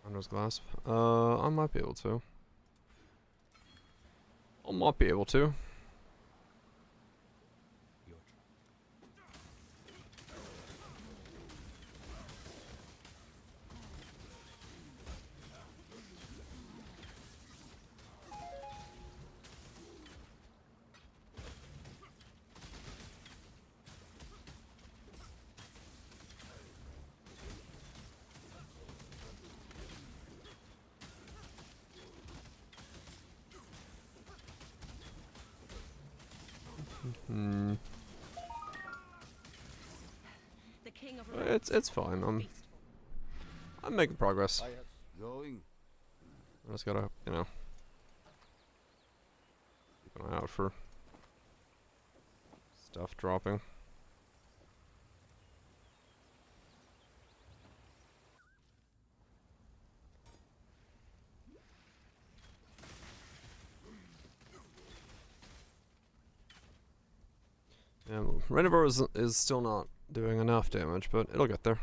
Windows glass. I might be able to. I might be able to. It's fine. I'm making progress. Going. I just gotta, you know, keep an eye out for stuff dropping. Yeah, Renovor is still not doing enough damage, but it'll get there.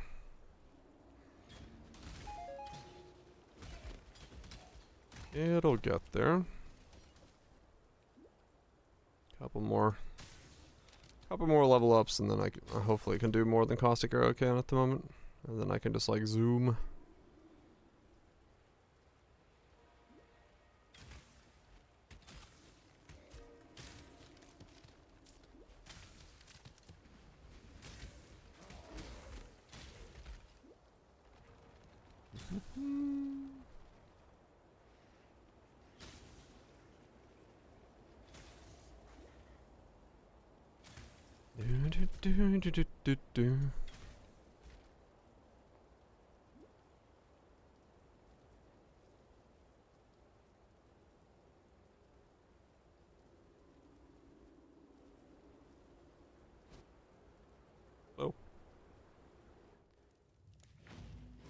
It'll get there. Couple more level ups, and then I hopefully can do more than Caustic Arrow can at the moment, and then I can just like zoom.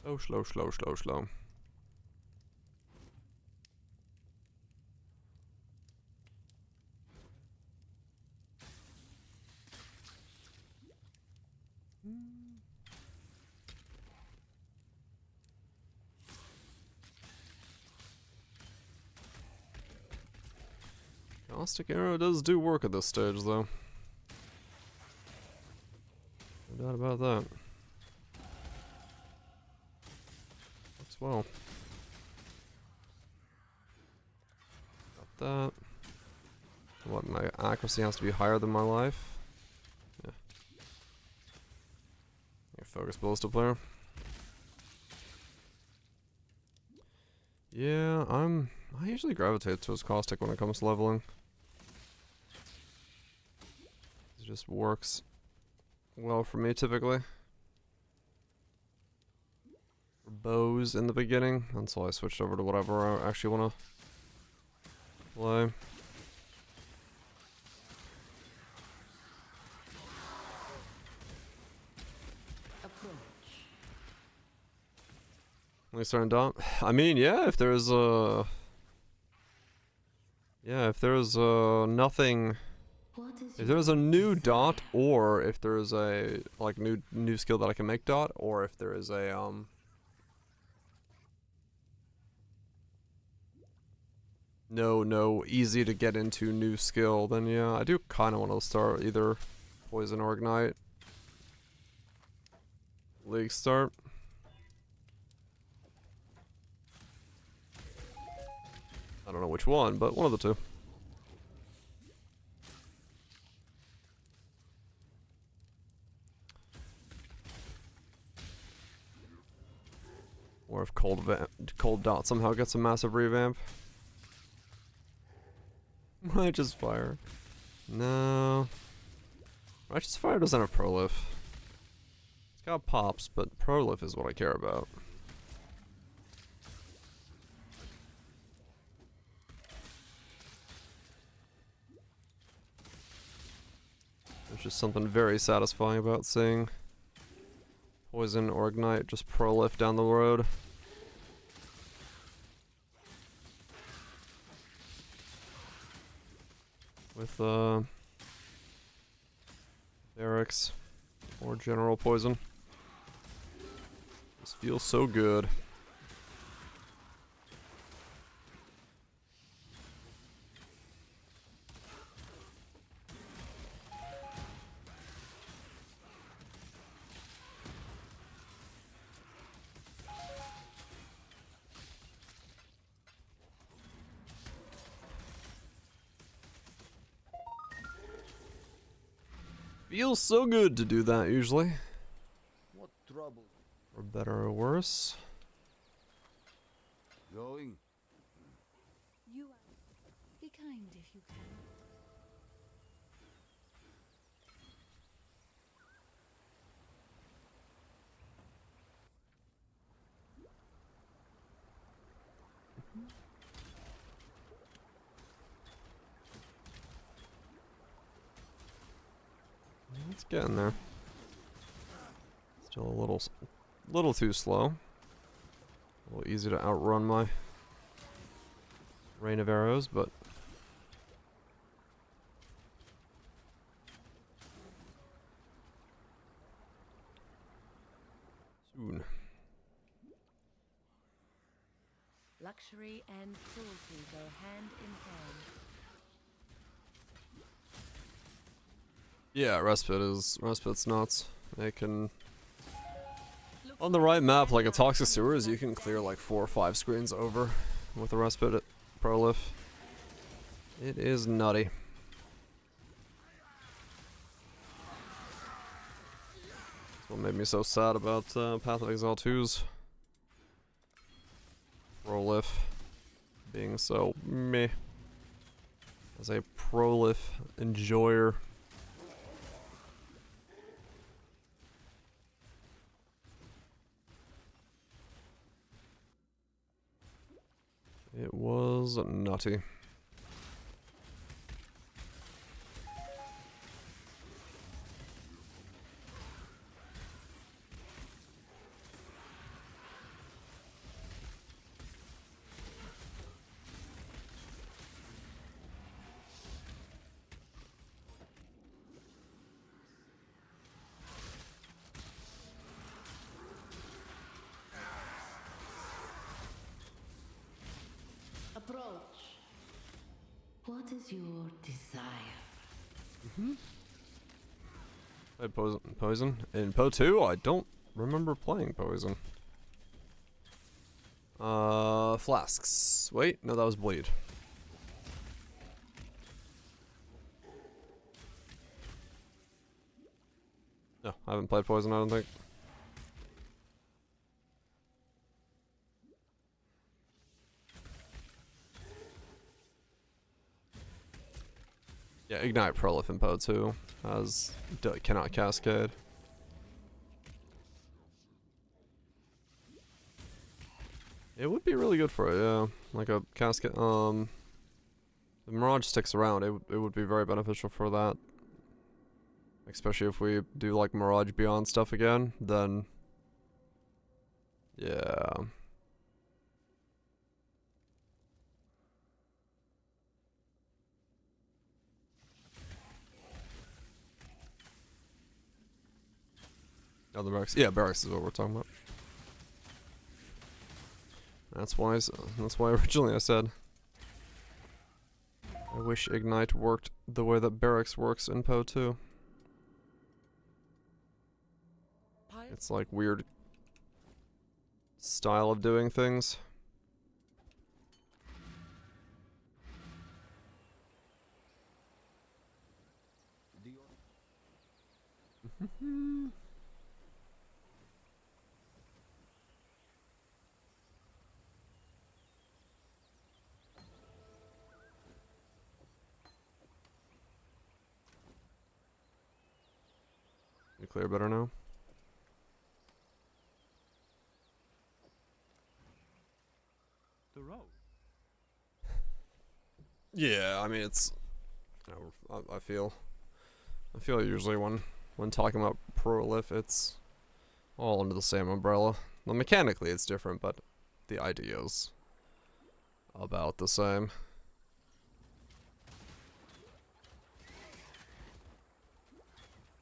Oh, slow. Caustic Arrow does do work at this stage, though. No doubt about that. Works well. Got that. What, my accuracy has to be higher than my life? Yeah. Your focus ballistic player. Yeah, I usually gravitate towards caustic when it comes to leveling. It just works well for me typically. For bows in the beginning, until I switched over to whatever I actually want to play. Only starting dot. I mean, yeah, if there's nothing, if there's a new dot, or if there's a like new skill that I can make dot, or if there is a no easy to get into new skill, then yeah, I do kind of want to start either poison or ignite. League start. I don't know which one, but one of the two. Or if Cold Dot somehow gets a massive revamp. Righteous Fire. No. Righteous Fire doesn't have Prolif. It's got pops, but Prolif is what I care about. There's just something very satisfying about seeing Poison or Ignite just Prolif down the road. With Barracks or General Poison. This feels so good. Feels so good to do that usually. What trouble? For better or worse. Going? You be kind if you can. It's getting there. Still a little too slow. A little easy to outrun my rain of arrows, but soon. Luxury and cruelty go hand in hand. Yeah, Respite's nuts. They can, on the right map, like a Toxic Sewers, you can clear like 4 or 5 screens over with a Respite Prolif. It is nutty. That's what made me so sad about Path of Exile 2's Prolif being so meh. As a Prolif enjoyer. It was nutty. Approach. What is your desire? Played Poison. In Po 2, I don't remember playing Poison. Flasks. Wait, no, that was Bleed. No, I haven't played Poison, I don't think. Yeah, Ignite Prolif in Po 2 cannot cascade. It would be really good for it, yeah. Like a cascade. If Mirage sticks around, it would be very beneficial for that. Especially if we do like Mirage Beyond stuff again, then yeah. Oh, the barracks. Yeah, barracks is what we're talking about. That's why originally I said I wish Ignite worked the way that barracks works in Po 2. It's like weird style of doing things. clear better now. The road. Yeah, I mean it's. You know, I feel usually when talking about prolif, it's all under the same umbrella. Well, mechanically it's different, but the idea's about the same.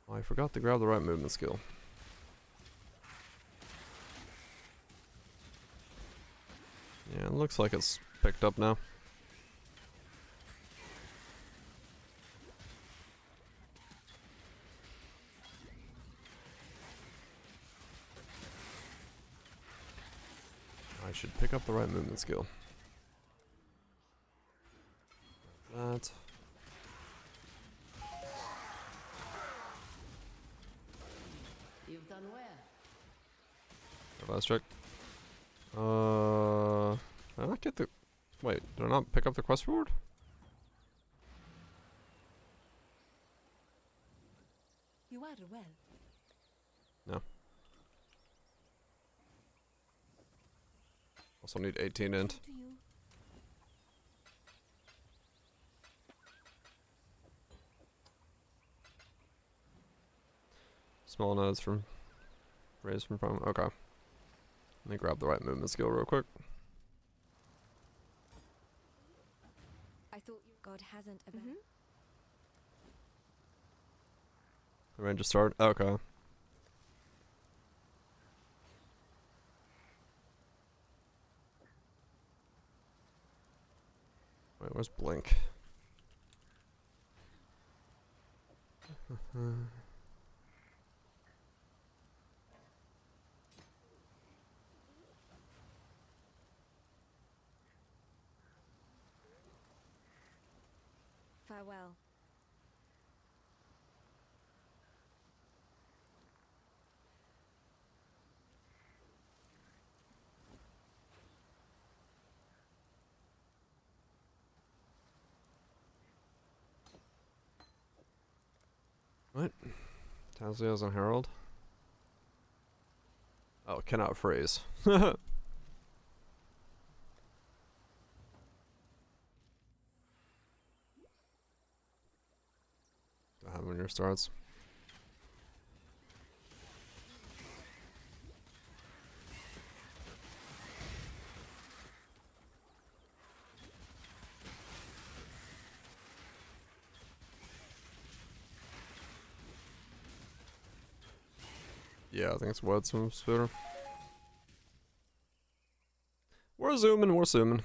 Oh, I forgot to grab the right movement skill. Yeah, it looks like it's picked up now. I should pick up the right movement skill. That. You've done well. Last check. Did I not get the... Wait, did I not pick up the quest reward? You are well. No. Also need 18 int. Small nodes from... Raised from prime. Okay. Let me grab the right movement skill real quick. I thought your god hasn't abandoned. The range start. Okay. Wait, where's Blink? Farewell. What? Tazlios and Herald? Oh, cannot phrase. Do I have when your starts? Yeah, I think it's what some spooter. We're zooming, we're zooming.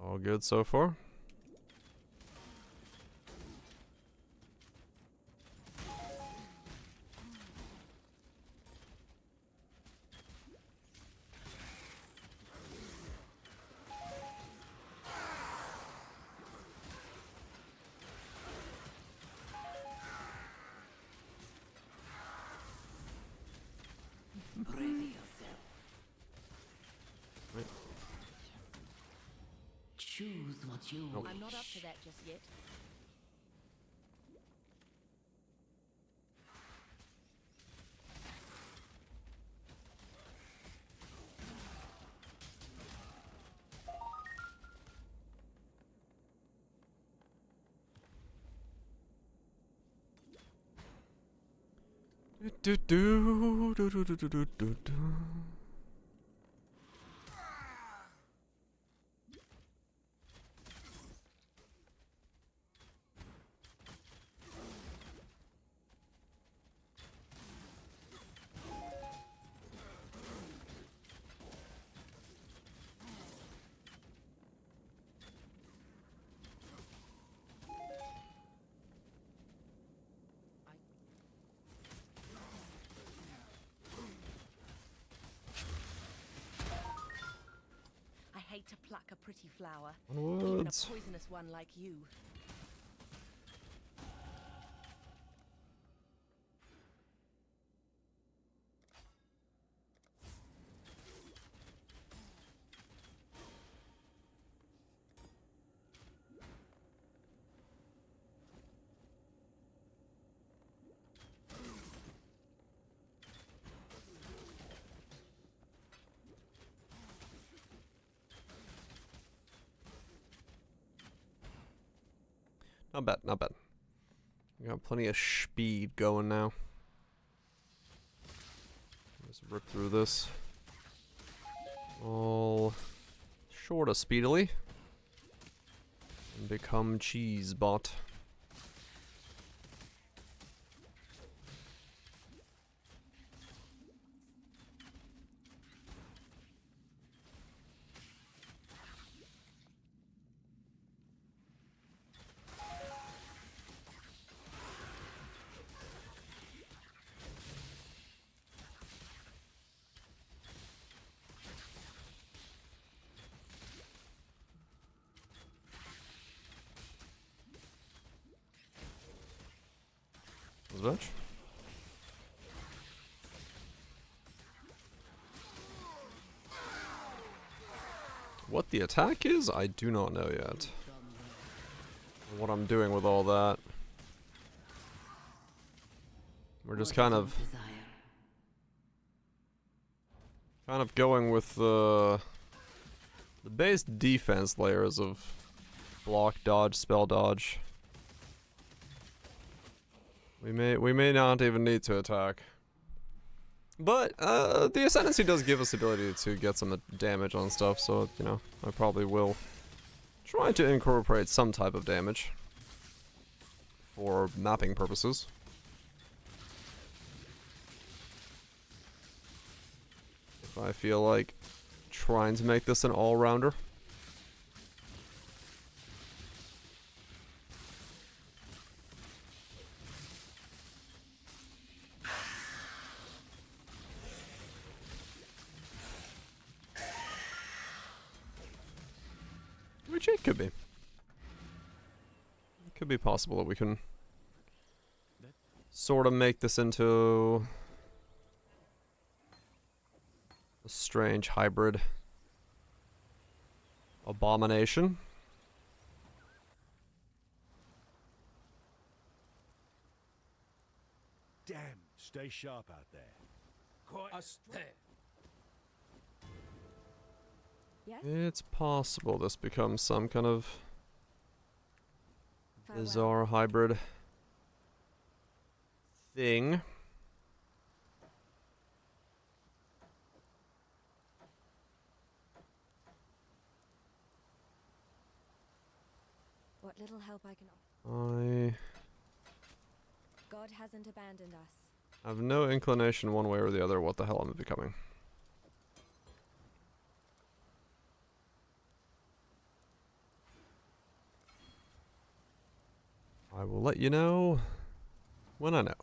All good so far. Ready yourself. Wait. Choose what you wish. I'm not up to that just yet. Do do do do do do do do do. I hate to pluck a pretty flower, Onwards. even a poisonous one like you. Not bad, not bad. We got plenty of speed going now. Just rip through this. All sort of speedily. And become cheese bot. Bitch. What the attack is, I do not know yet. What I'm doing with all that. We're just kind of going with the base defense layers of block, dodge, spell dodge. We may not even need to attack. But the Ascendancy does give us the ability to get some damage on stuff, so you know, I probably will try to incorporate some type of damage for mapping purposes. If I feel like trying to make this an all-rounder. Which it could be. It could be possible that we can sort of make this into a strange hybrid abomination. Damn, stay sharp out there. Quite there. Yes? It's possible this becomes some kind of bizarre hybrid thing. What little help I can offer. God hasn't abandoned us. I have no inclination one way or the other what the hell I'm becoming. I will let you know when I know.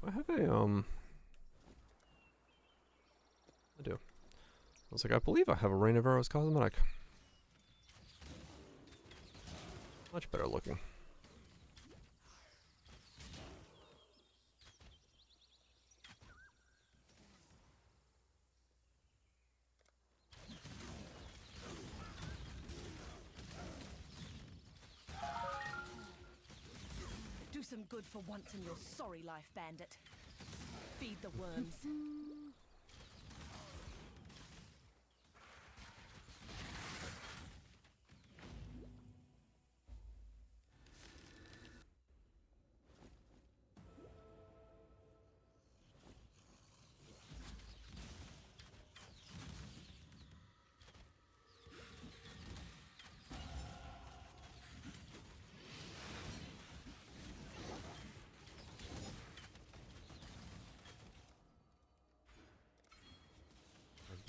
Do I have a, I do. I was like, I believe I have a Rain of Arrows cosmetic. Much better looking. Do some good for once in your sorry life, bandit. Feed the worms.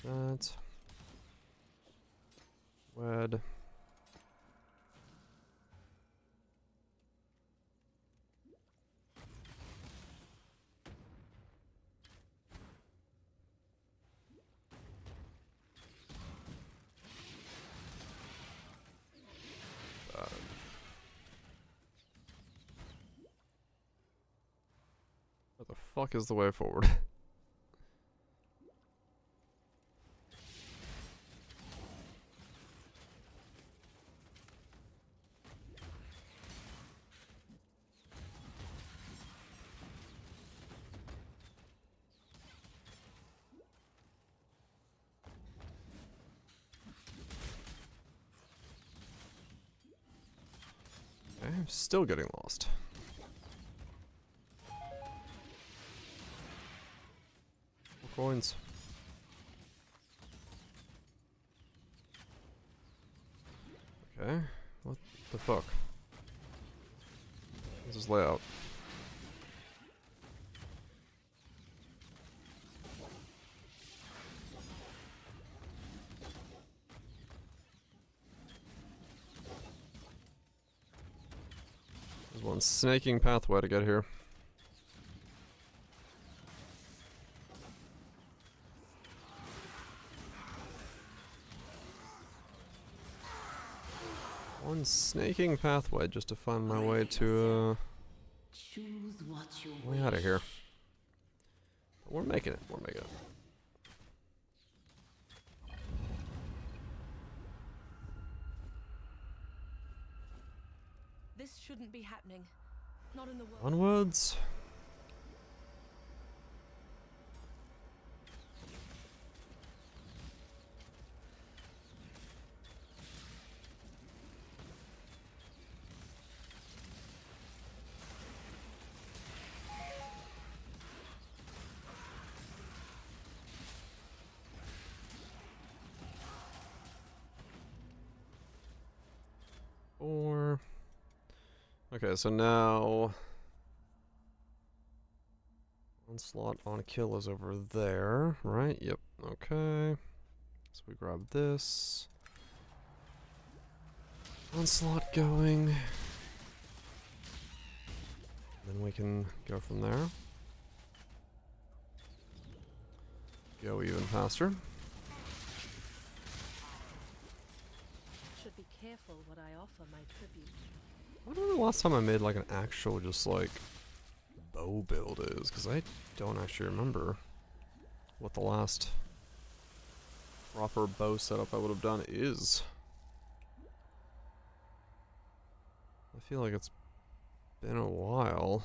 That. Wed. What the fuck is the way forward? I'm still getting lost. More coins. Okay, what the fuck? What's this layout? There's one snaking pathway to get here. One snaking pathway just to find my way to way out of here. But we're making it. We're making it. This shouldn't be happening. Not in the world. Onwards. Okay, so now onslaught on kill is over there, right? Yep. Okay. So we grab this. Onslaught going. Then we can go from there. Go even faster. Should be careful what I offer my tribute. I don't know the last time I made like an actual just like bow build is, because I don't actually remember what the last proper bow setup I would have done is. I feel like it's been a while.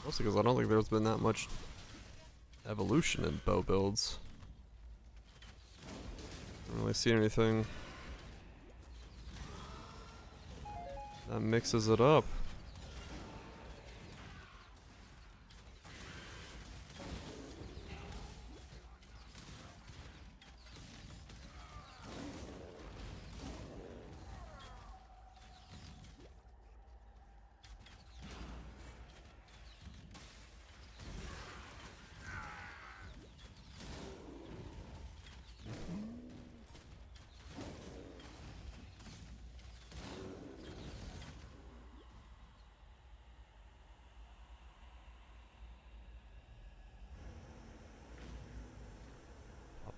Mostly because I don't think there's been that much evolution in bow builds. I don't really see anything that mixes it up.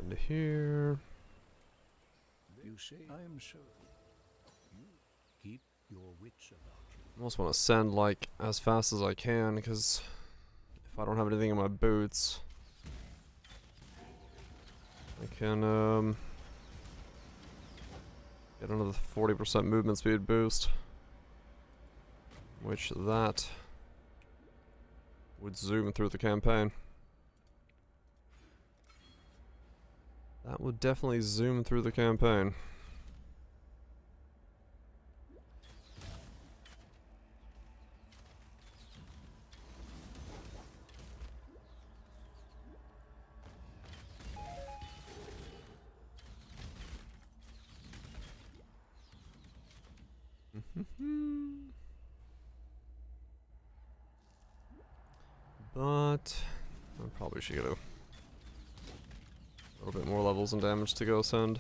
Into here. You see, I am sure. You keep your wits about you. I almost want to send like as fast as I can, because if I don't have anything in my boots, I can get another 40% movement speed boost, which that would zoom through the campaign. That would definitely zoom through the campaign. But I probably should get a little bit more levels and damage to go send.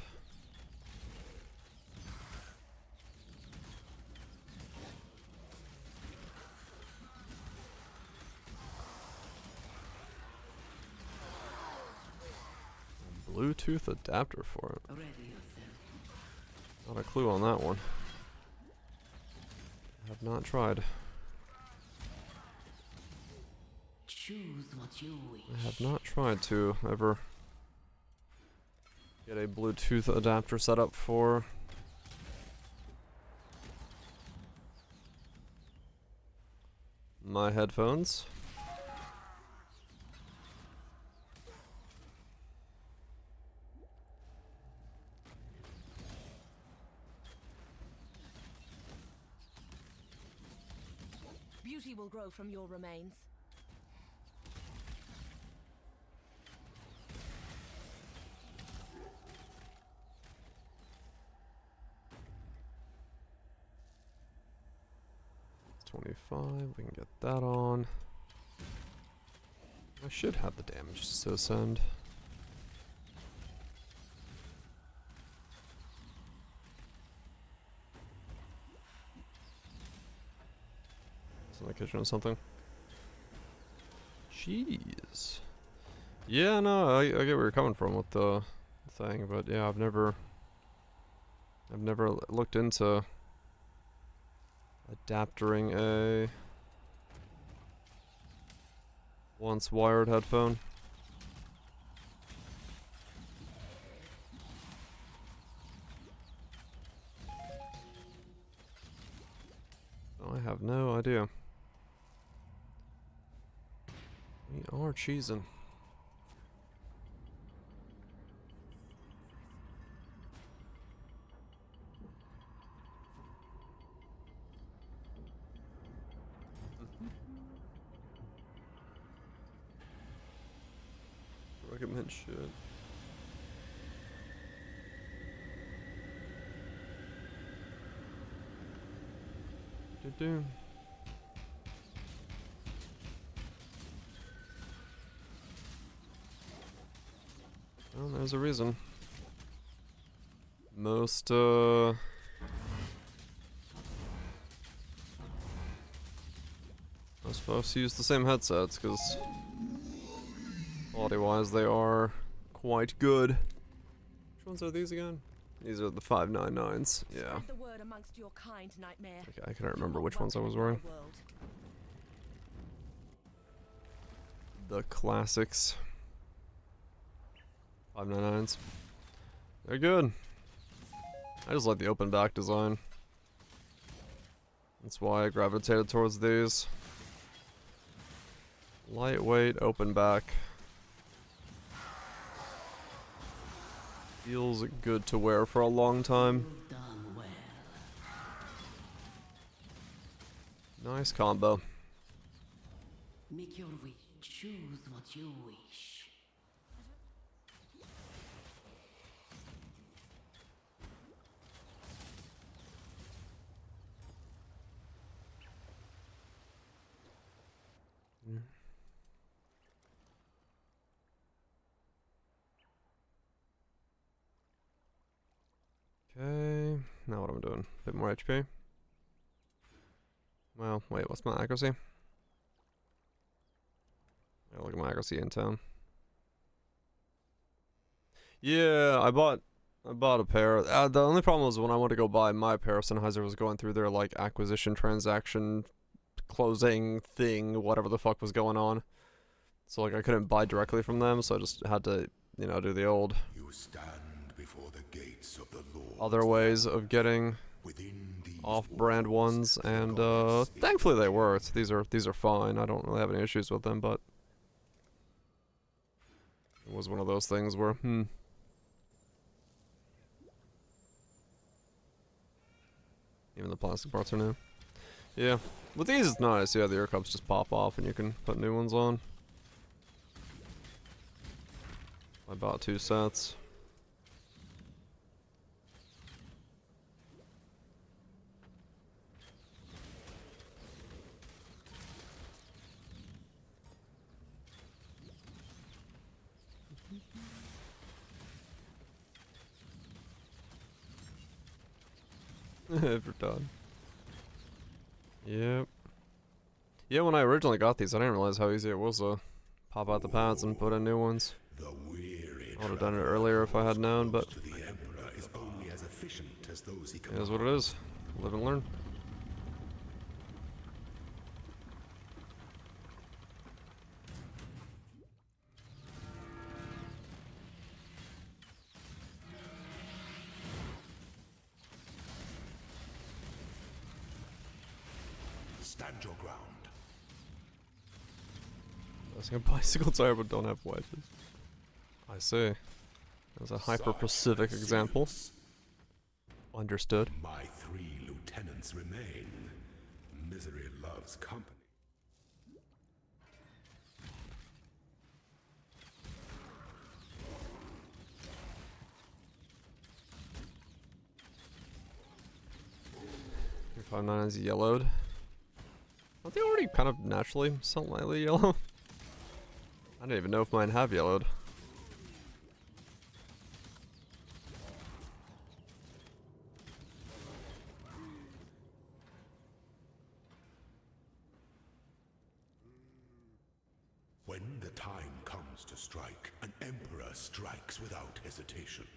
Bluetooth adapter for it. Not a clue on that one. I have not tried. Choose what you wish. I have not tried to ever get a Bluetooth adapter set up for my headphones. Beauty will grow from your remains. $25, we can get that on. I should have the damage to ascend. It's in the kitchen or something. Jeez. Yeah, no, I get where you're coming from with the thing, but yeah, I've never looked into adaptering a once wired headphone. I have no idea. We are cheesing. Recommend shit. Do. Well, there's a reason. Most folks use the same headsets because quality-wise they are quite good. Which ones are these again? These are the 599s. Yeah. Spread the word amongst your kind, Nightmare. Okay, I can't remember which ones I was wearing. The classics. 599s. They're good. I just like the open back design. That's why I gravitated towards these. Lightweight, open back. Feels good to wear for a long time. Nice combo. Make your wish. Choose what you wish. Okay, now what am I doing? A bit more HP. Well, wait, what's my accuracy? Yeah, look at my accuracy in town. Yeah, I bought a pair. The only problem was when I went to go buy my pair, Sennheiser was going through their like acquisition transaction closing thing, whatever the fuck was going on. So like I couldn't buy directly from them, so I just had to, you know, do the old other ways of getting off-brand ones, and thankfully they worked. These are fine. I don't really have any issues with them, but it was one of those things where even the plastic parts are new. Yeah, with these it's nice. Yeah, the ear cups just pop off and you can put new ones on. I bought 2 sets. Ever done. Yep. Yeah, when I originally got these, I didn't realize how easy it was to pop out the pads and put in new ones. I would have done it earlier if I had known, but it is what it is. Live and learn. Stand your ground. Using a bicycle tire but don't have wedges. I see. That's a hyper-Pacific example. Understood. My 3 lieutenants remain. Misery loves company. 5/9 is yellowed. Aren't they already kind of naturally slightly yellow? I don't even know if mine have yellowed. When the time comes to strike, an emperor strikes without hesitation.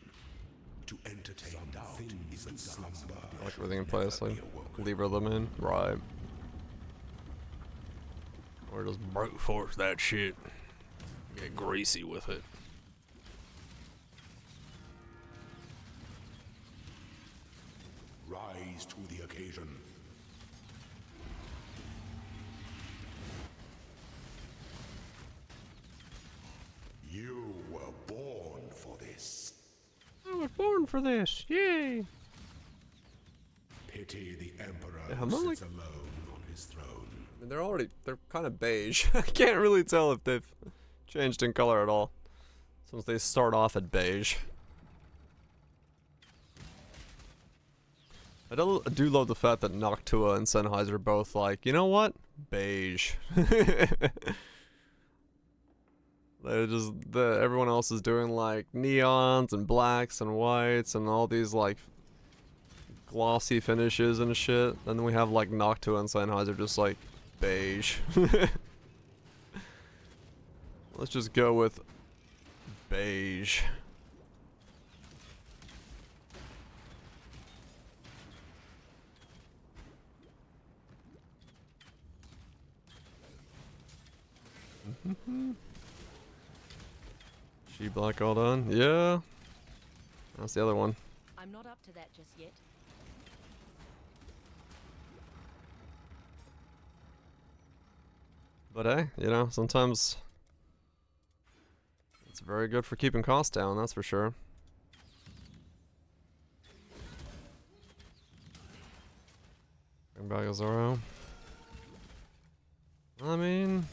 To entertain doubt is the slumber. I like everything in place, like lever them in, right? Or just brute force that shit. Get greasy with it. Rise to the occasion. You were born for this. I was born for this, yay! Pity the emperor Yeah, who sits alone on his throne. I mean, they're kind of beige. I can't really tell if they've changed in color at all, since they start off at beige. I do love the fact that Noctua and Sennheiser are both like, you know what? Beige. Everyone else is doing like neons and blacks and whites and all these like glossy finishes and shit. And then we have like Noctua and Sennheiser just like beige. Let's just go with beige. She black all done? Yeah. That's the other one. I'm not up to that just yet. But hey, you know, sometimes it's very good for keeping costs down, that's for sure. Bring back a Zoro. I mean,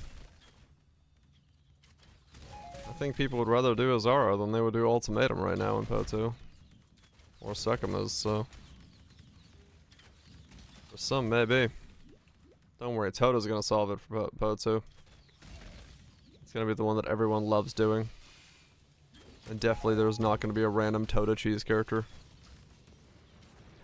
I think people would rather do Azara than they would do Ultimatum right now in Po2. Or Sekimas, so. For some, maybe. Don't worry, Toto's gonna solve it for Po2. It's gonna be the one that everyone loves doing. And definitely there's not gonna be a random Toto cheese character.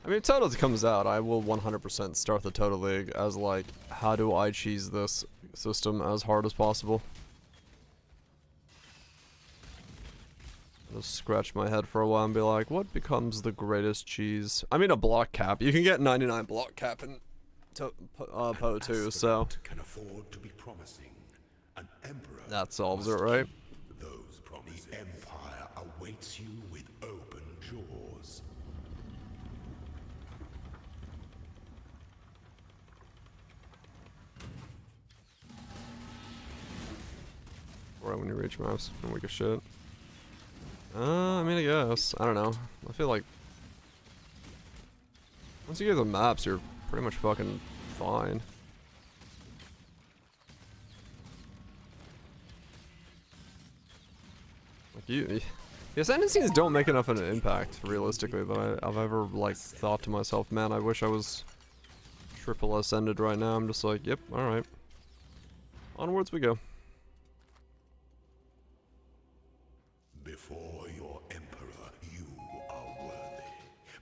I mean, if Toto comes out, I will 100% start the Toto League as like, how do I cheese this system as hard as possible? Just scratch my head for a while and be like, what becomes the greatest cheese? I mean, a block cap. You can get 99 block cap in Po2, so Can afford to be promising. An emperor that solves it, right? Those promises. The empire awaits you with open jaws. Right when you reach maps and weak as shit. I mean, I guess. I don't know. I feel like once you get the maps, you're pretty much fucking fine. Like the ascendancies don't make enough of an impact, realistically, that I've ever like thought to myself, man, I wish I was triple ascended right now. I'm just like, yep, all right. Onwards we go. Before your emperor, you are worthy.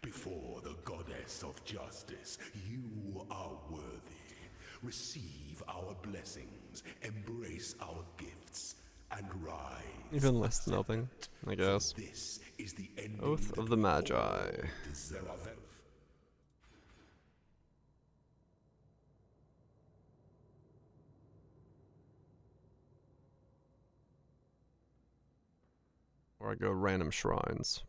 Before the goddess of justice, you are worthy. Receive our blessings, embrace our gifts, and rise. Even less than nothing, I guess. This is the ending Oath of the Magi. Or I go random shrines.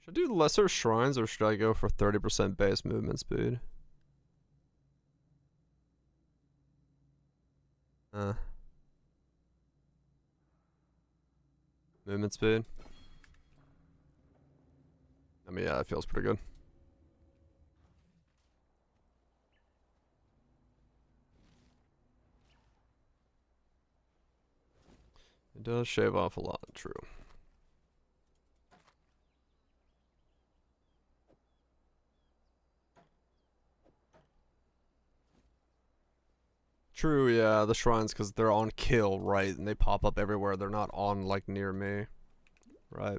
Should I do lesser shrines or should I go for 30% base movement speed? Movement speed? I mean, yeah, that feels pretty good. It does shave off a lot, true. True, yeah, the shrines, because they're on kill, right? And they pop up everywhere. They're not on, like, near me. Right.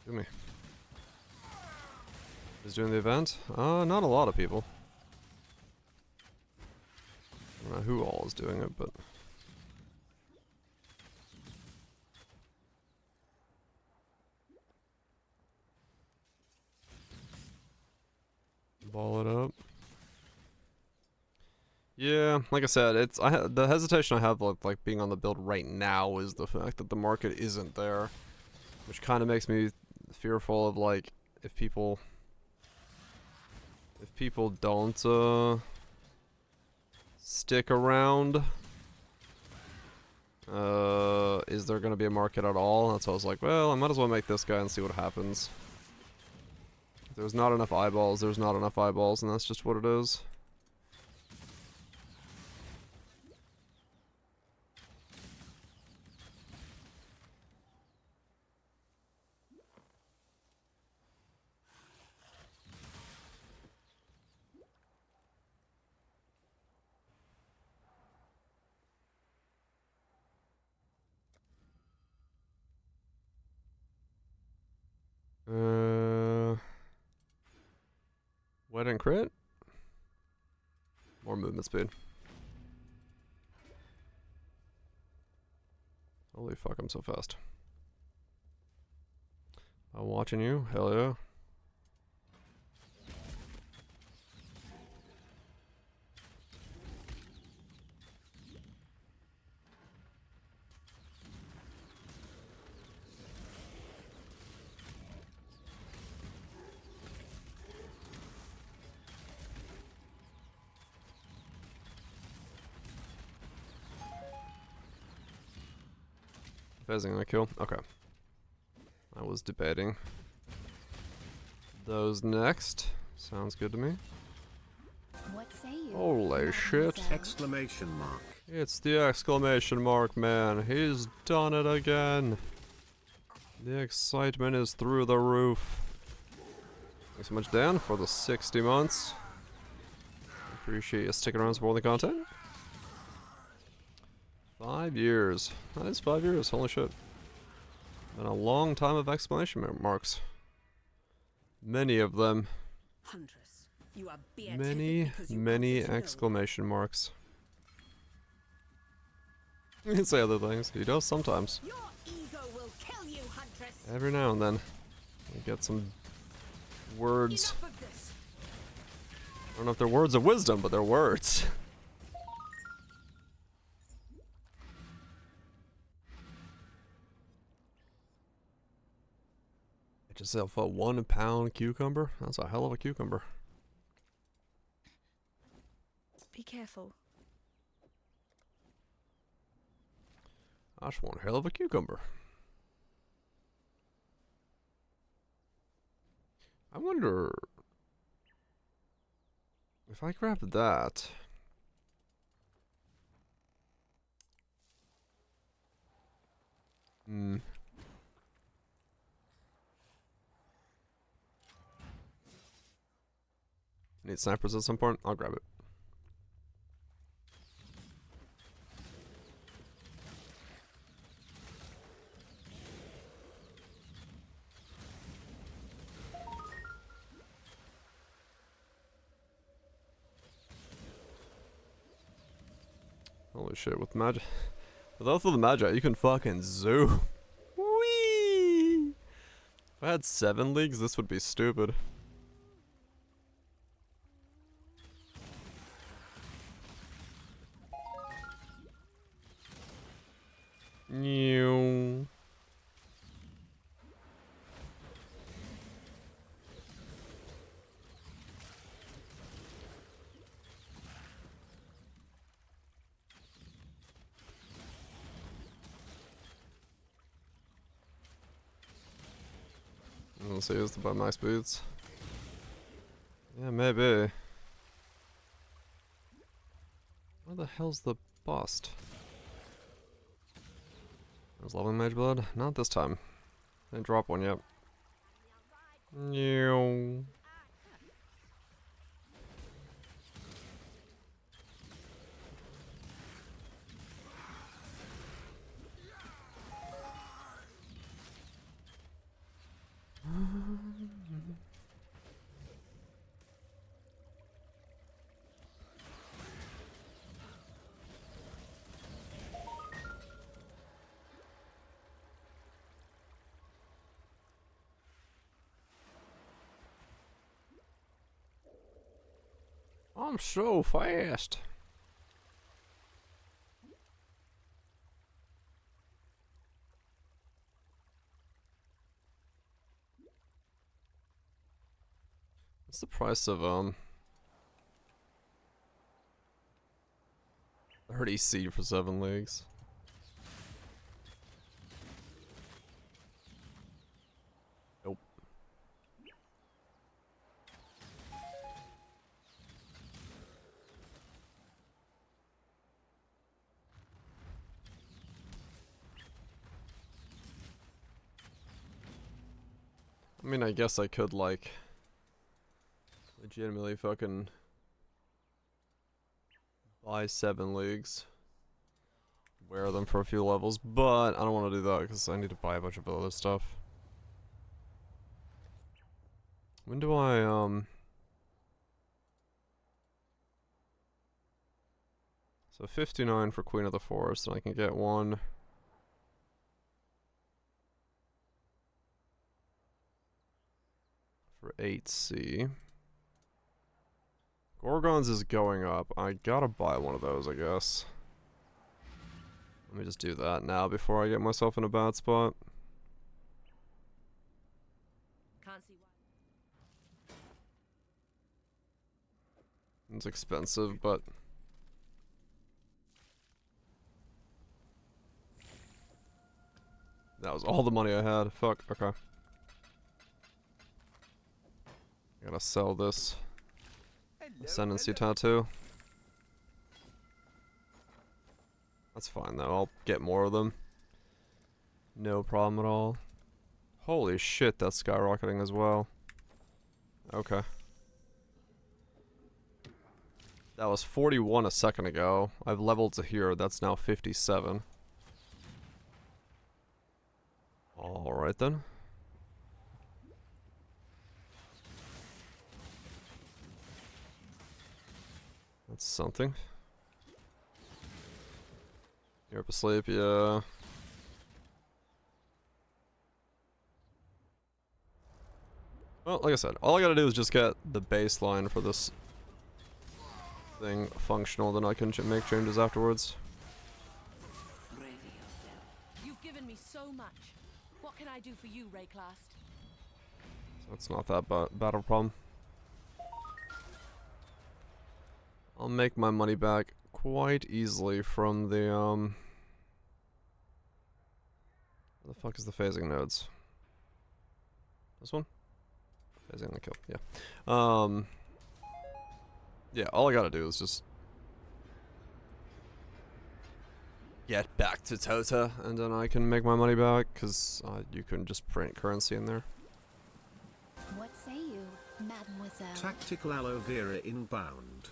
Give me. Who's doing the event? Not a lot of people. I don't know who all is doing it, but... Ball it up. Yeah, like I said, it's the hesitation I have like being on the build right now is the fact that the market isn't there, which kind of makes me fearful of like if people don't stick around, is there going to be a market at all? That's why I was like, well, I might as well make this guy and see what happens. If there's not enough eyeballs, there's not enough eyeballs, and that's just what it is. Wet and crit? More movement speed. Holy fuck, I'm so fast. I'm watching you, hell yeah. Phasing on a kill? Okay. I was debating those next. Sounds good to me. What say you? Holy shit. Exclamation mark. It's the exclamation mark, man. He's done it again. The excitement is through the roof. Thanks so much, Dan, for the 60 months. Appreciate you sticking around supporting the content. 5 years. That is 5 years. Holy shit. Been a long time of exclamation marks. Many of them. Huntress, you are Many exclamation marks. You can say other things. He does sometimes. Your ego will kill you, Huntress. Every now and then. We get some words. I don't know if they're words of wisdom, but they're words. Just sell for 1 pound cucumber? That's a hell of a cucumber. Be careful. That's one hell of a cucumber. I wonder if I grab that. Need snipers at some point? I'll grab it. Holy shit, with magic. With all of the magic, you can fucking zoom. Whee! If I had 7 leagues, this would be stupid. New. Let's see, is the by max boots? Yeah, maybe. Where the hell's the bust? There's leveling mage blood? Not this time. Didn't drop one yet. No. I'm so fast. What's the price of I heard EC for 7 leagues. Nope. I mean, I guess I could, like, legitimately fucking buy 7 leagues, wear them for a few levels, but I don't want to do that because I need to buy a bunch of other stuff. When do I, so 59 for Queen of the Forest, and I can get one for 8C. Gorgons is going up. I gotta buy one of those, I guess. Let me just do that now before I get myself in a bad spot. Can't see why. It's expensive, but that was all the money I had. Fuck, okay. I gotta sell this Ascendancy tattoo. That's fine though, I'll get more of them. No problem at all. Holy shit, that's skyrocketing as well. Okay. That was 41 a second ago. I've leveled to here, that's now 57. Alright then. That's something. You're up asleep, yeah. Well, like I said, all I gotta do is just get the baseline for this thing functional, then I can make changes afterwards. You've given me so much. What can I do for you, Rayclast? So it's not that bad of a problem. I'll make my money back quite easily from the, where the fuck is the phasing nodes? This one? Phasing the kill, yeah. Yeah, all I gotta do is just get back to Tota, and then I can make my money back, because you can just print currency in there. What say you, mademoiselle? Tactical aloe vera inbound.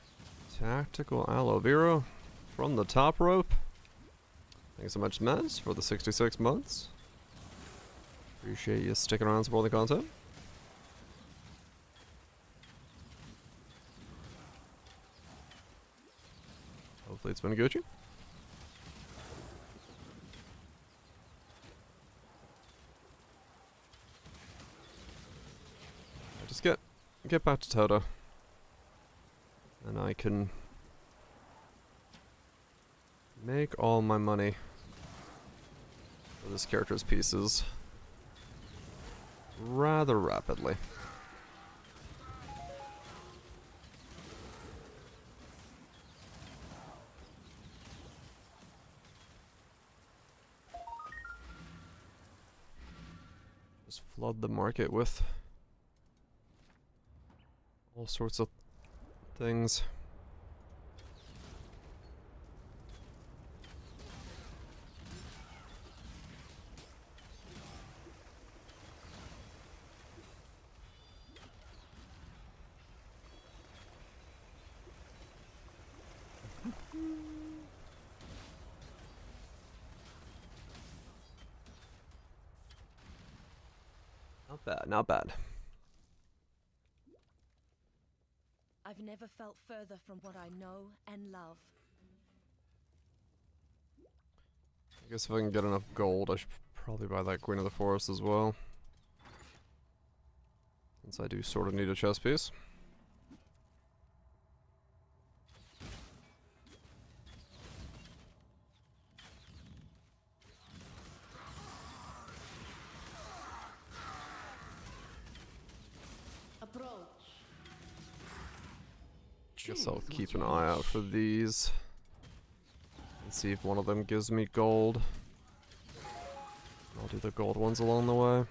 Tactical aloe vera from the top rope. Thanks so much, Mez, for the 66 months. Appreciate you sticking around and supporting the content. Hopefully it's been Gucci. I just get back to Tota. And I can make all my money for this character's pieces rather rapidly. Just flood the market with all sorts of things. bad, not bad. I've never felt further from what I know and love. I guess if I can get enough gold, I should probably buy that Queen of the Forest as well. Since I do sort of need a chess piece. Guess I'll keep an eye out for these. And see if one of them gives me gold. I'll do the gold ones along the way.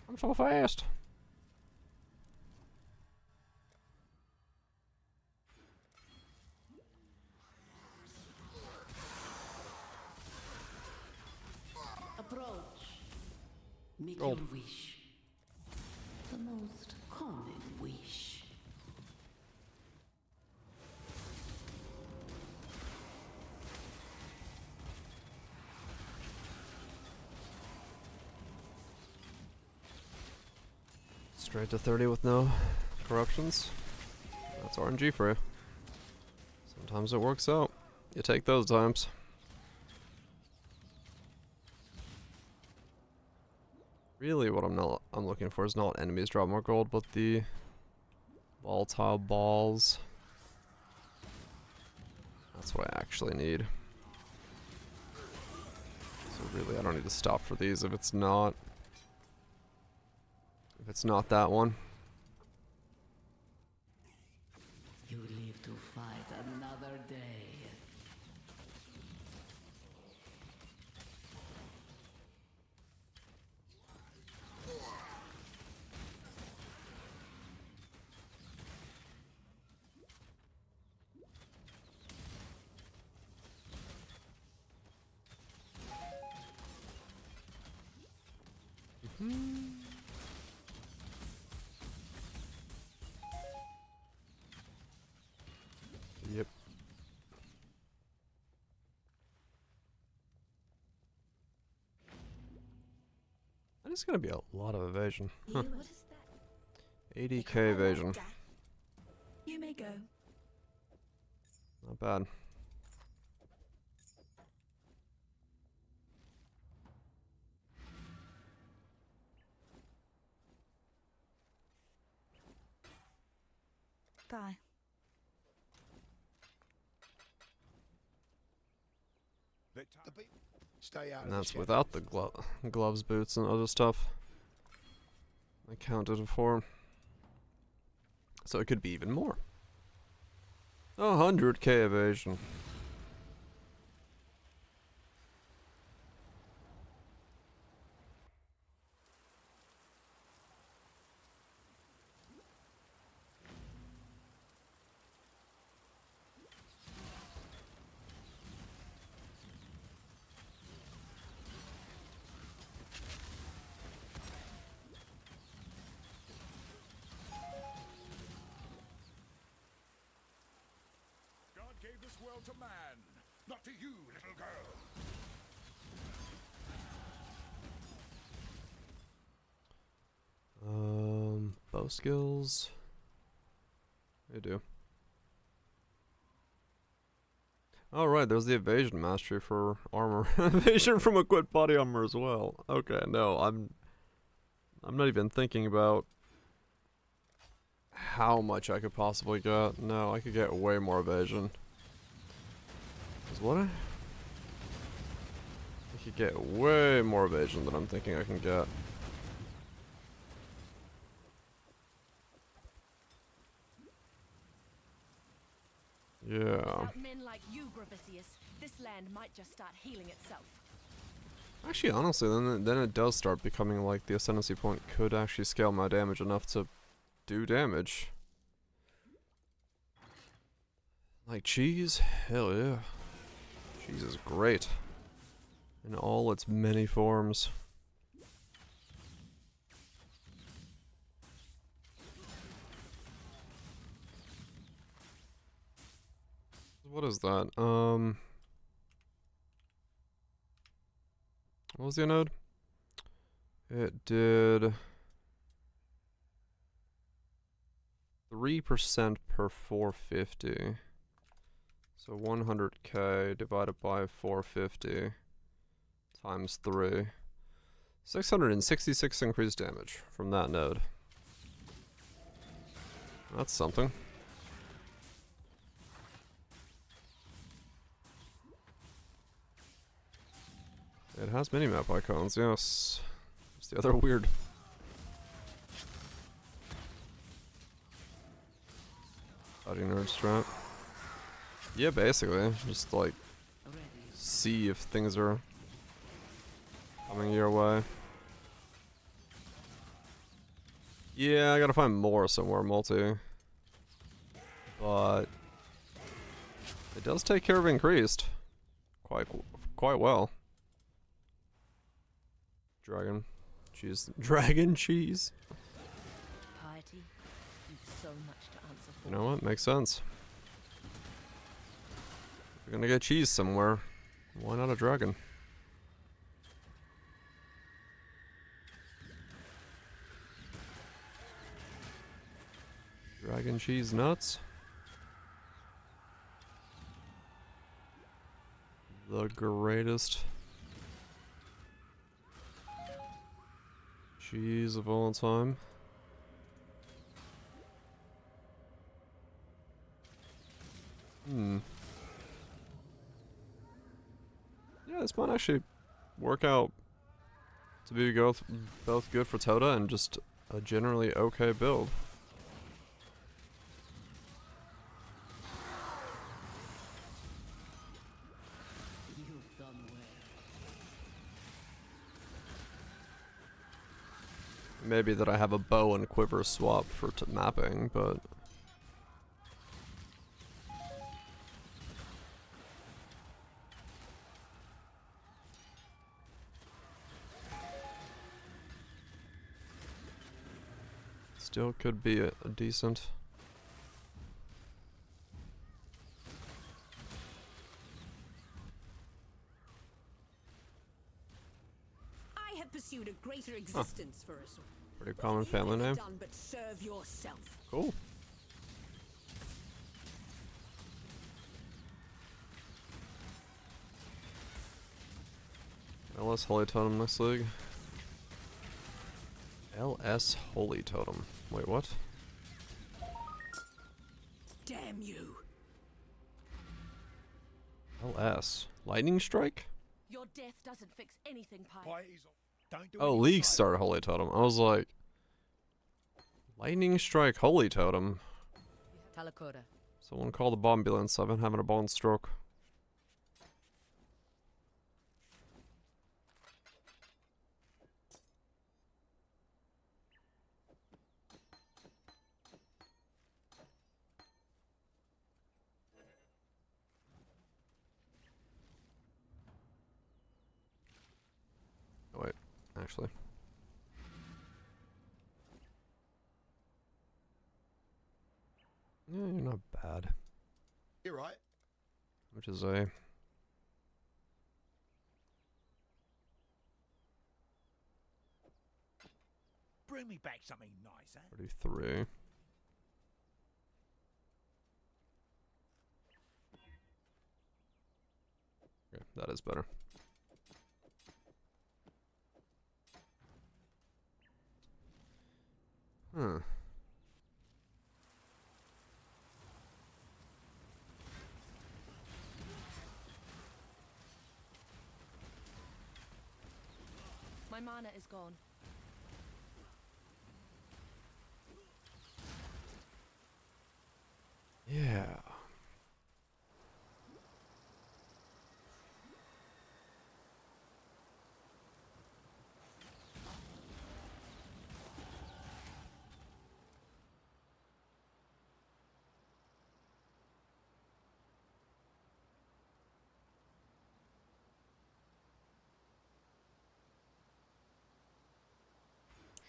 I'm so fast. Approach. Make Gold. your wish. The most common wish. Straight to 30 with no corruptions. That's RNG for you. Sometimes it works out. You take those times. Really, what I'm looking for is not enemies drop more gold, but the volatile balls. That's what I actually need. So really, I don't need to stop for these if it's not that one. You live to fight another day. Yep. That is gonna be a lot of evasion. Huh. What is that? 80k evasion. You may go. Not bad. Bye. Stay out And of that's the without the gloves, boots, and other stuff I counted for. So it could be even more. 100k evasion. Gave this world to man, not to you, little girl. Bow skills. They do. Oh right, there's the evasion mastery for armor. Evasion from equipped body armor as well. Okay, no, I'm not even thinking about how much I could possibly get. No, I could get way more evasion. What? I could get way more evasion than I'm thinking I can get. Yeah. Without men like you, Gravicius, this land might just start healing itself. Actually, honestly, then it does start becoming like the ascendancy point could actually scale my damage enough to do damage. Like cheese? Hell yeah. Cheese is great. In all its many forms. What is that? What was the node? It did 3% per 450. So 100k divided by 450 times 3. 666 increased damage from that node. That's something. It has minimap icons, yes. It's the other weird. Fighting nerd strat. Yeah, basically. Just like see if things are coming your way. Yeah, I gotta find more somewhere, multi. But it does take care of increased quite well. Dragon cheese. Dragon cheese. Piety, you've so much to answer for. You know what? Makes sense. If you're gonna get cheese somewhere, why not a dragon? Dragon cheese nuts. The greatest cheese of all time. Yeah, this might actually work out to be both good for Tota and just a generally okay build. You've done well. Maybe that I have a bow and quiver swap for mapping, but still could be a decent. I have pursued a greater existence for us all. Pretty common family name. Done but serve yourself. Cool. LS Holy Totem next league. LS Holy Totem. Wait, what? Damn you. LS. Lightning Strike? Your death doesn't fix anything, Pi. Oh, League Star Holy Totem. I was like, Lightning Strike Holy Totem. Talakoda. Someone call the ambulance. I've been having a bone stroke. Oh, wait, actually. Yeah, you're not bad. You're right. Which is a... Bring me back something nice, eh? 33. Okay, that is better. Hmm. My mana is gone. Yeah.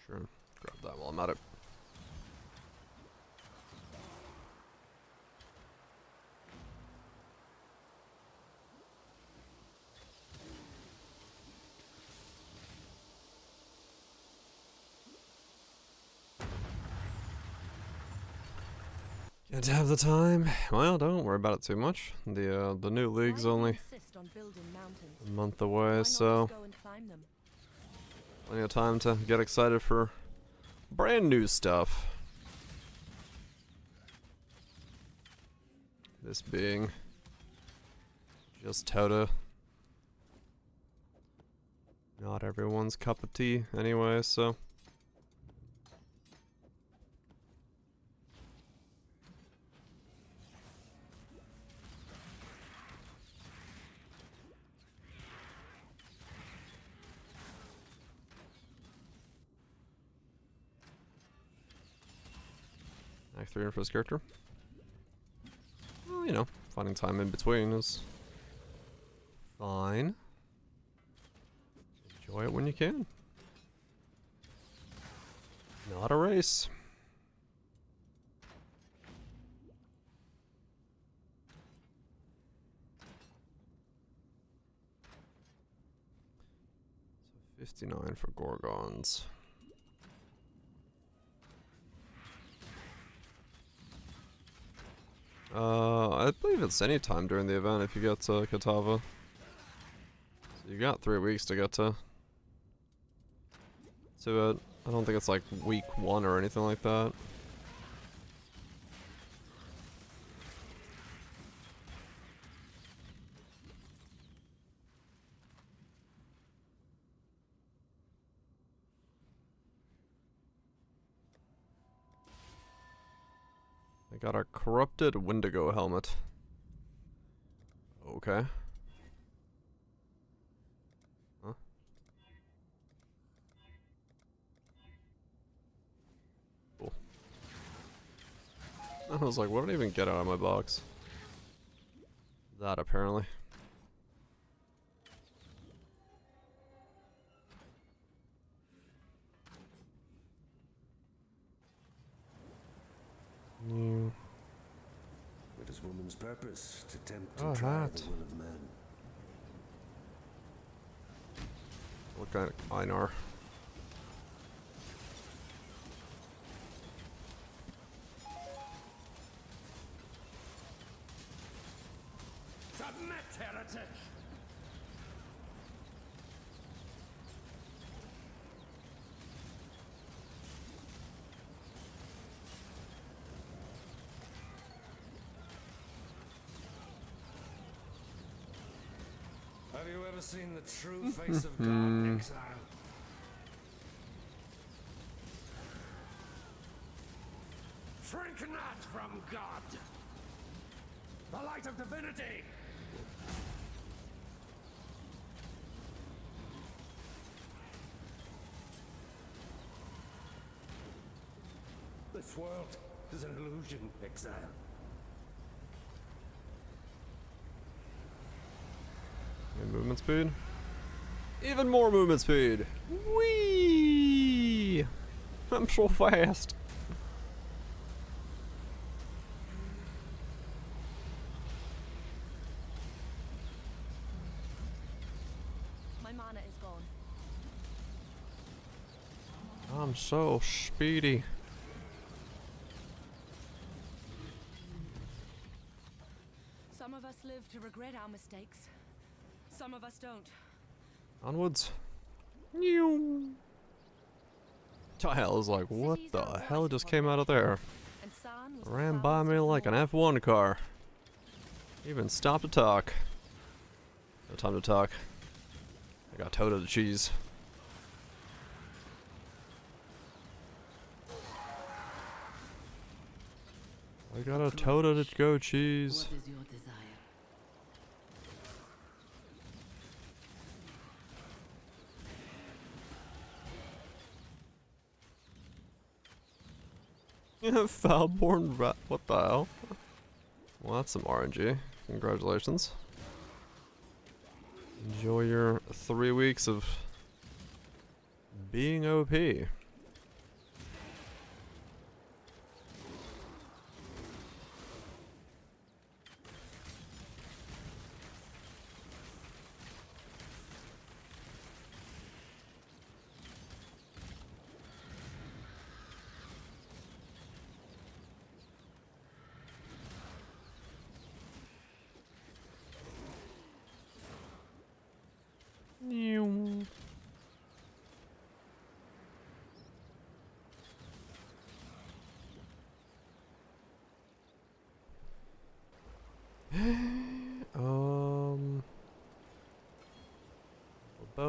Sure. Grab that while I'm at it. Can't have the time. Well, don't worry about it too much. The new league's only a month away, so plenty of time to get excited for brand new stuff. This being just Tota. Not everyone's cup of tea anyway, so. Act 3 for this character. Well, you know, finding time in between is fine. Enjoy it when you can. Not a race. So 59 for Gorgons. I believe it's any time during the event if you get to Katava. So you got 3 weeks to get to it. I don't think it's like week 1 or anything like that. I got a corrupted Wendigo helmet. Okay. Huh? Cool. I was like, what did I even get out of my box? That apparently. New. It is woman's purpose to tempt Oh, and try that. the will of man. What kind of Einar? Submit, heretic! Have you ever seen the true face of God, exile? Shrink not from God! The light of divinity! This world is an illusion, exile. And movement speed. Even more movement speed. Whee! I'm so fast. My mana is gone. I'm so speedy. Some of us live to regret our mistakes. Some of us don't. Onwards. New. Tile is like, what the hell just came out of there? Ran by me like an F1 car. Even stopped to talk. No time to talk. I got Tota the cheese. I got a Tota to go cheese. What is your desire? Foulborn rat. What the hell? Well, that's some RNG. Congratulations. Enjoy your 3 weeks of being OP.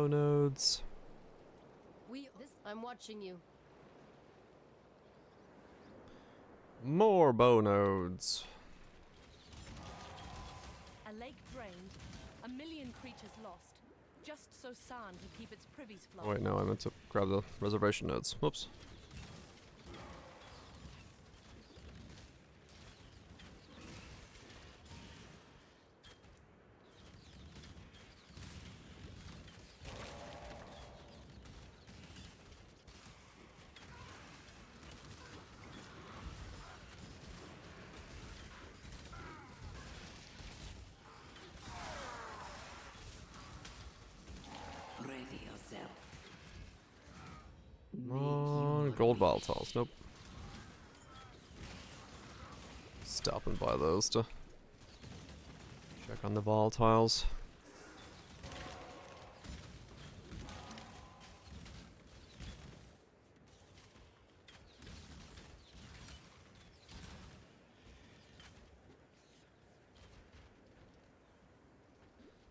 bow nodes. I'm watching you. More bow nodes. A lake drained, 1 million creatures lost, just so San could keep its privies flowing. Oh, wait, no, I meant to grab the reservation nodes. Whoops. Gold volatiles, nope. Stopping by those to check on the volatiles.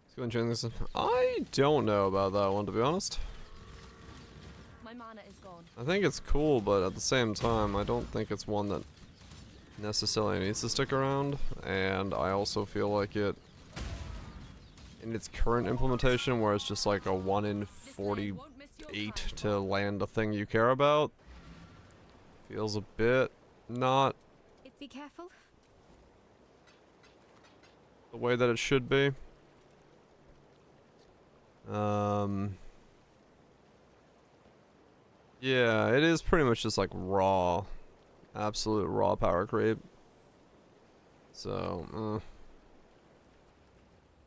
Let's go and change this. I don't know about that one, to be honest. My mana is gone. I think it's cool, but at the same time, I don't think it's one that necessarily needs to stick around. And I also feel like it, in its current implementation, where it's just like a 1 in 48 to land a thing you care about, feels a bit not Be careful. the way that it should be. Yeah, it is pretty much just like raw, absolute raw power creep. So,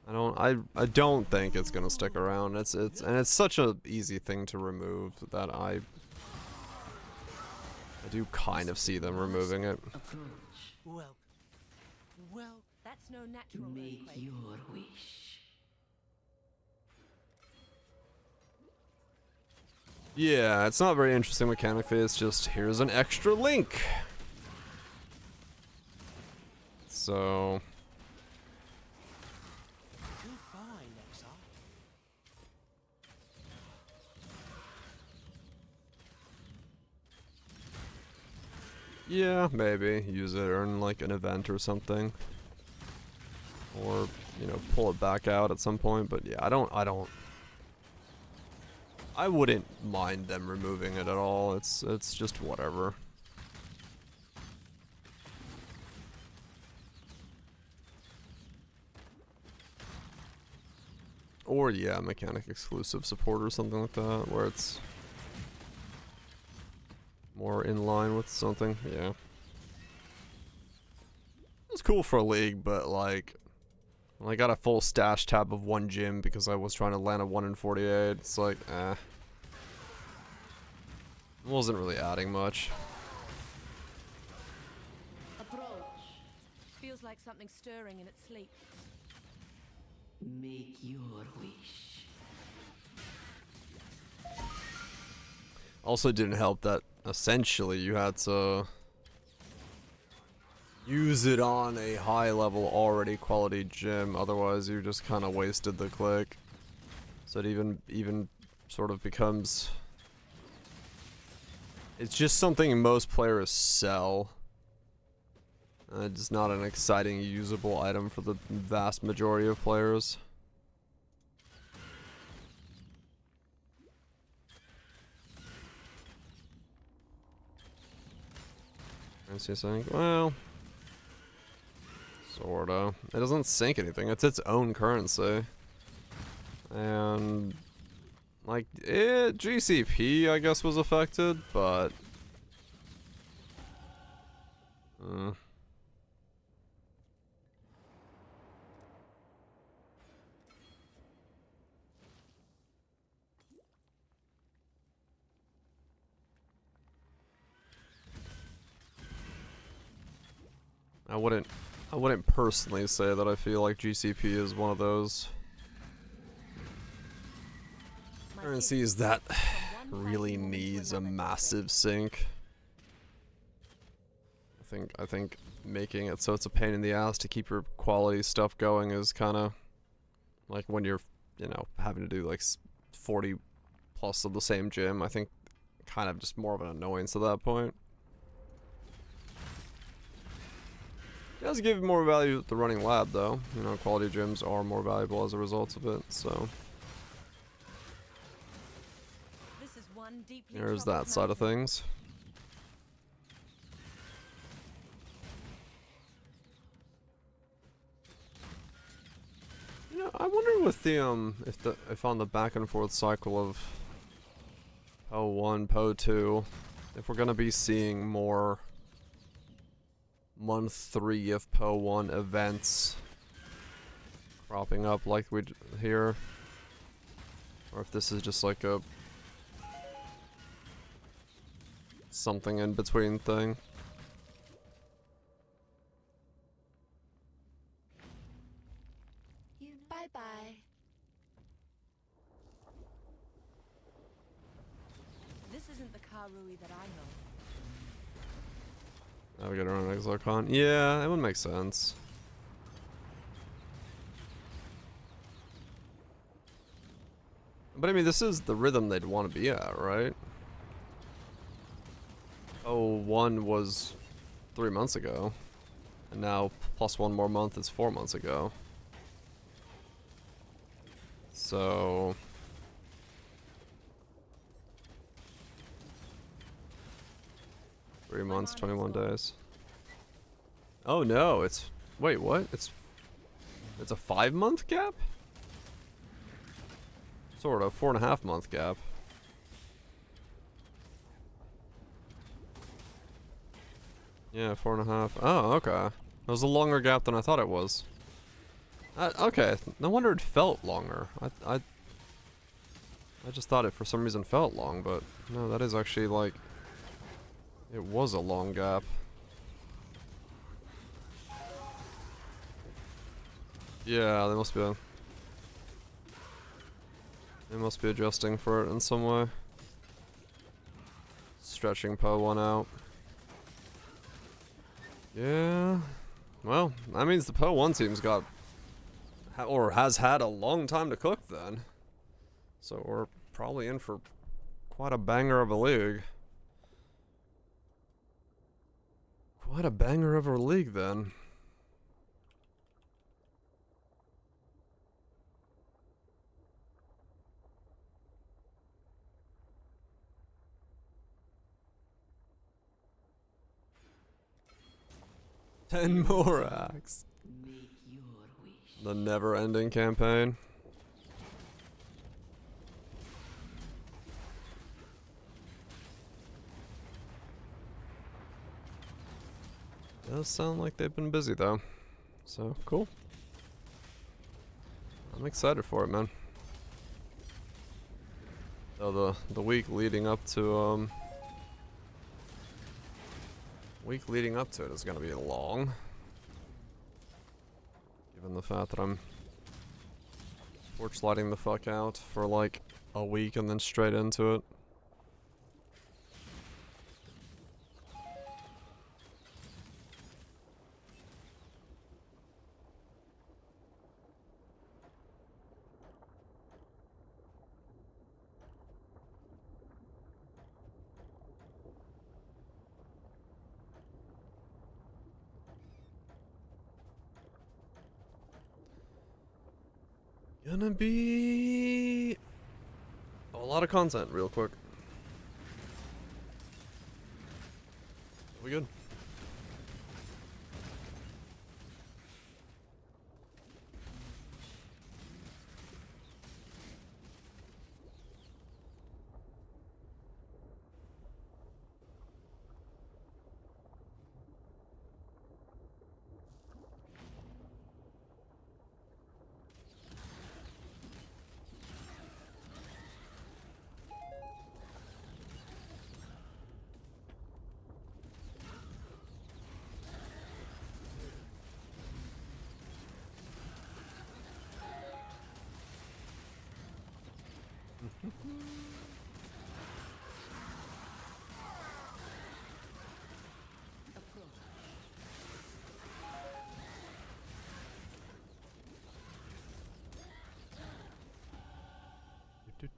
I don't think it's gonna stick around. It's such a easy thing to remove that I do kind of see them removing it. Well, that's no natural Make earthquake. your wish. Yeah, it's not very interesting mechanically, it's just, here's an extra link. So... yeah, maybe. Use it, earn like an event or something. Or, you know, pull it back out at some point, but yeah, I wouldn't mind them removing it at all. It's just whatever. Or yeah, mechanic exclusive support or something like that, where it's more in line with something. Yeah. It's cool for a league, but like, I got a full stash tab of 1 gym because I was trying to land a 1 in 48. It's like, eh. Wasn't really adding much. Approach. Feels like something stirring in its sleep. Make your wish. Also didn't help that essentially you had to use it on a high level already quality gym, otherwise you just kind of wasted the click. So it even sort of becomes, it's just something most players sell. It's not an exciting usable item for the vast majority of players. I see something. Well, sorta. It doesn't sink anything. It's its own currency. And like GCP I guess was affected, but I wouldn't personally say that I feel like GCP is one of those currencies that really needs a massive sync. I think making it so it's a pain in the ass to keep your quality stuff going is kind of like when you're, you know, having to do like 40 plus of the same gym. I think kind of just more of an annoyance at that point. It does give more value to running lab though. You know, quality gyms are more valuable as a result of it, so. This is one deeply There's that side of things. You know, I wonder with the if on the back and forth cycle of PO1, PO2, if we're gonna be seeing more month 3 of PO1 events cropping up like we here, or if this is just like a something in between thing. Bye-bye. This isn't the Karui that I know. Navigator on Exarchon. Yeah, that would make sense. But I mean, this is the rhythm they'd want to be at, right? Oh, 1 was 3 months ago. And now plus 1 more month is 4 months ago. So... Three months, 21 days. Oh no, it's... Wait, what? It's a 5-month gap? Sort of, 4.5 month gap. Yeah, 4.5. Oh, okay. It was a longer gap than I thought it was. Okay, no wonder it felt longer. I just thought it for some reason felt long, but no, that is actually like... It was a long gap. Yeah, they must be adjusting for it in some way. Stretching PO1 out. Yeah. Well, that means the PO1 team's got... or has had a long time to cook then. So we're probably in for quite a banger of a league. Quite a banger of a league then. Ten more acts. The never-ending campaign. Does sound like they've been busy though. So, cool. I'm excited for it, man. So the week leading up to it is gonna be long. Given the fact that I'm torch lighting the fuck out for like a week and then straight into it. Gonna be a lot of content real quick. We good?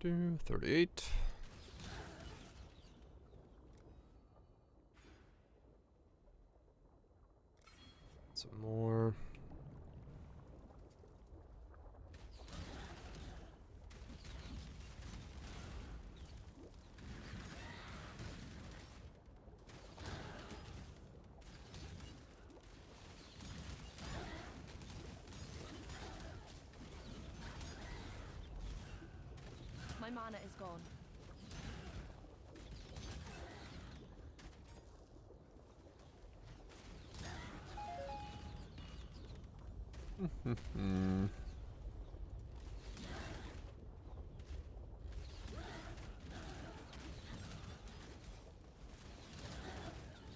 38. Some more. My mana is gone.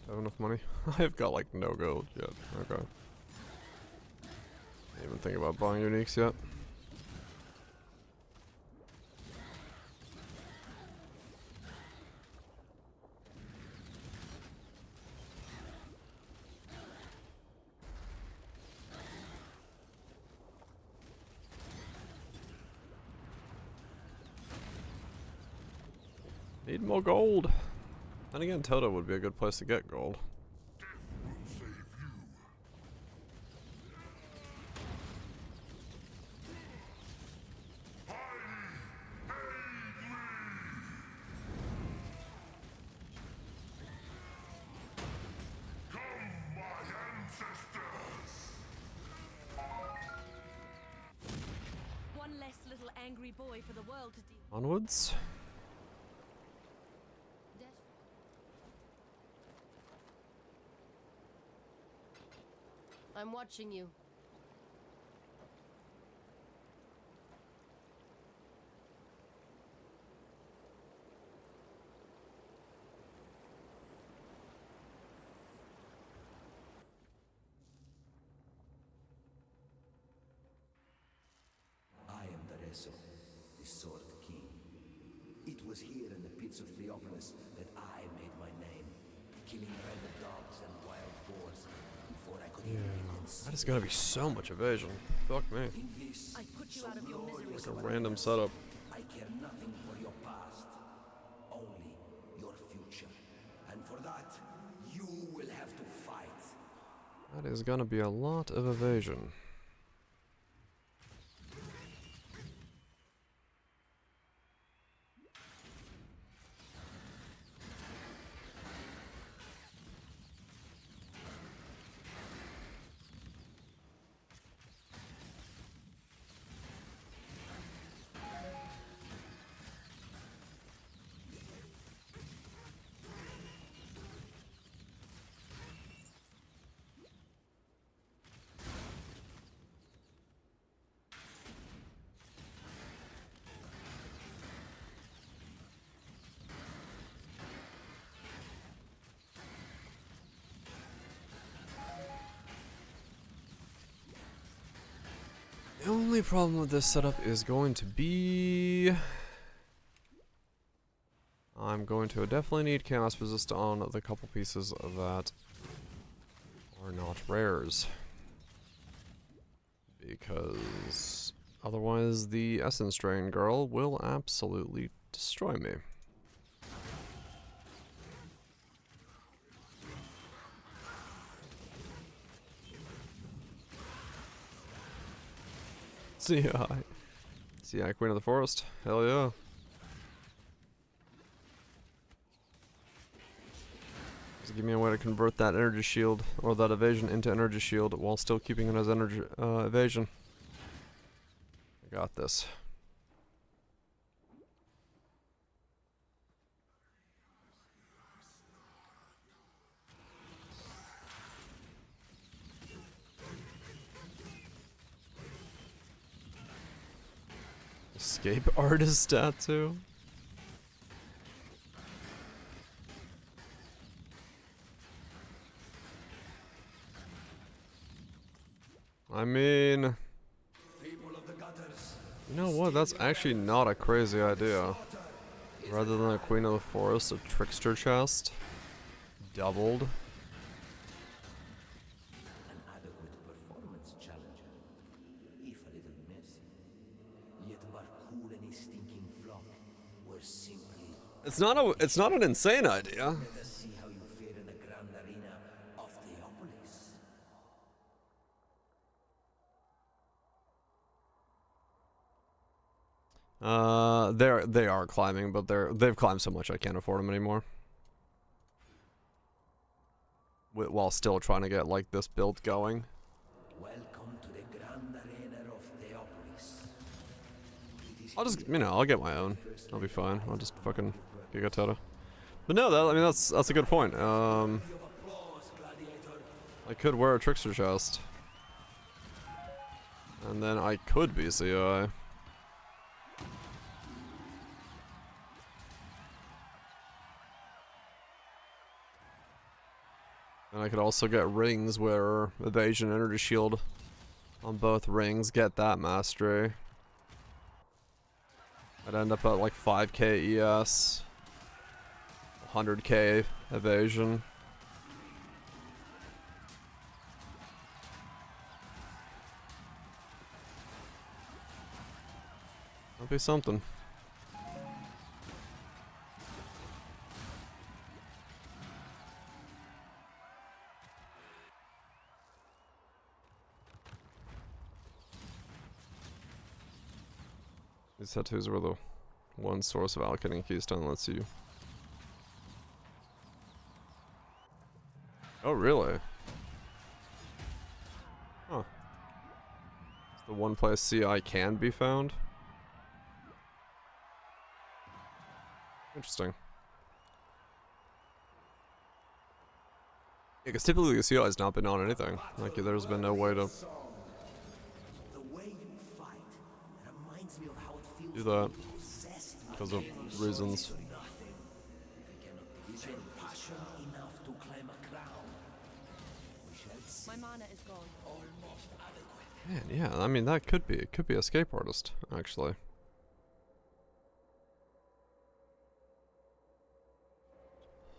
Have enough money? I've got like no gold yet. Okay. Didn't even think about buying uniques yet. Need more gold. Then again, Toto would be a good place to get gold. One less little angry boy for the world to deal. Onwards. I'm watching you. I am Dareso, the Sword King. It was here in the pits of Leopolis that I made my name, killing rabid dogs and wild boars before I could even be conceived. That is gonna be so much evasion. Fuck me. I put you out of your misery. Like a random setup. I care nothing for your past, only your future. And for that, you will have to fight. That is gonna be a lot of evasion. The only problem with this setup is going to be... I'm going to definitely need Chaos Resist on the couple pieces that are not rares. Because otherwise the Essence Drain girl will absolutely destroy me. CI Queen of the Forest. Hell yeah. Just give me a way to convert that energy shield or that evasion into energy shield while still keeping it as energy evasion. I got this. Escape artist tattoo. I mean, you know what? That's actually not a crazy idea. Rather than a Queen of the Forest, a Trickster chest, doubled. An adequate performance challenger, if a little messy. Yet bar cool any stinking flock, It's not an insane idea. Let us see how you fare in the grand arena of Theopolis. They are climbing, but they've climbed so much I can't afford them anymore. While still trying to get like this build going. Welcome to the grand arena of Theopolis. I'll just, I'll get my own. I'll be fine. I'll just fucking Gigateta. But no, that's a good point. I could wear a Trickster chest. And then I could be CI. And I could also get rings where evasion energy shield on both rings, get that mastery. I'd end up at like 5k ES, 100k evasion. That'd be something. These tattoos were the one source of allocating Keystone lets you. Oh, really? Huh. It's the one place CI can be found? Interesting. Yeah, because typically the CI has not been on anything. Like, there's been no way to do that because of reasons. My mana is gone. Man, yeah, I mean that could be. It could be escape artist, actually.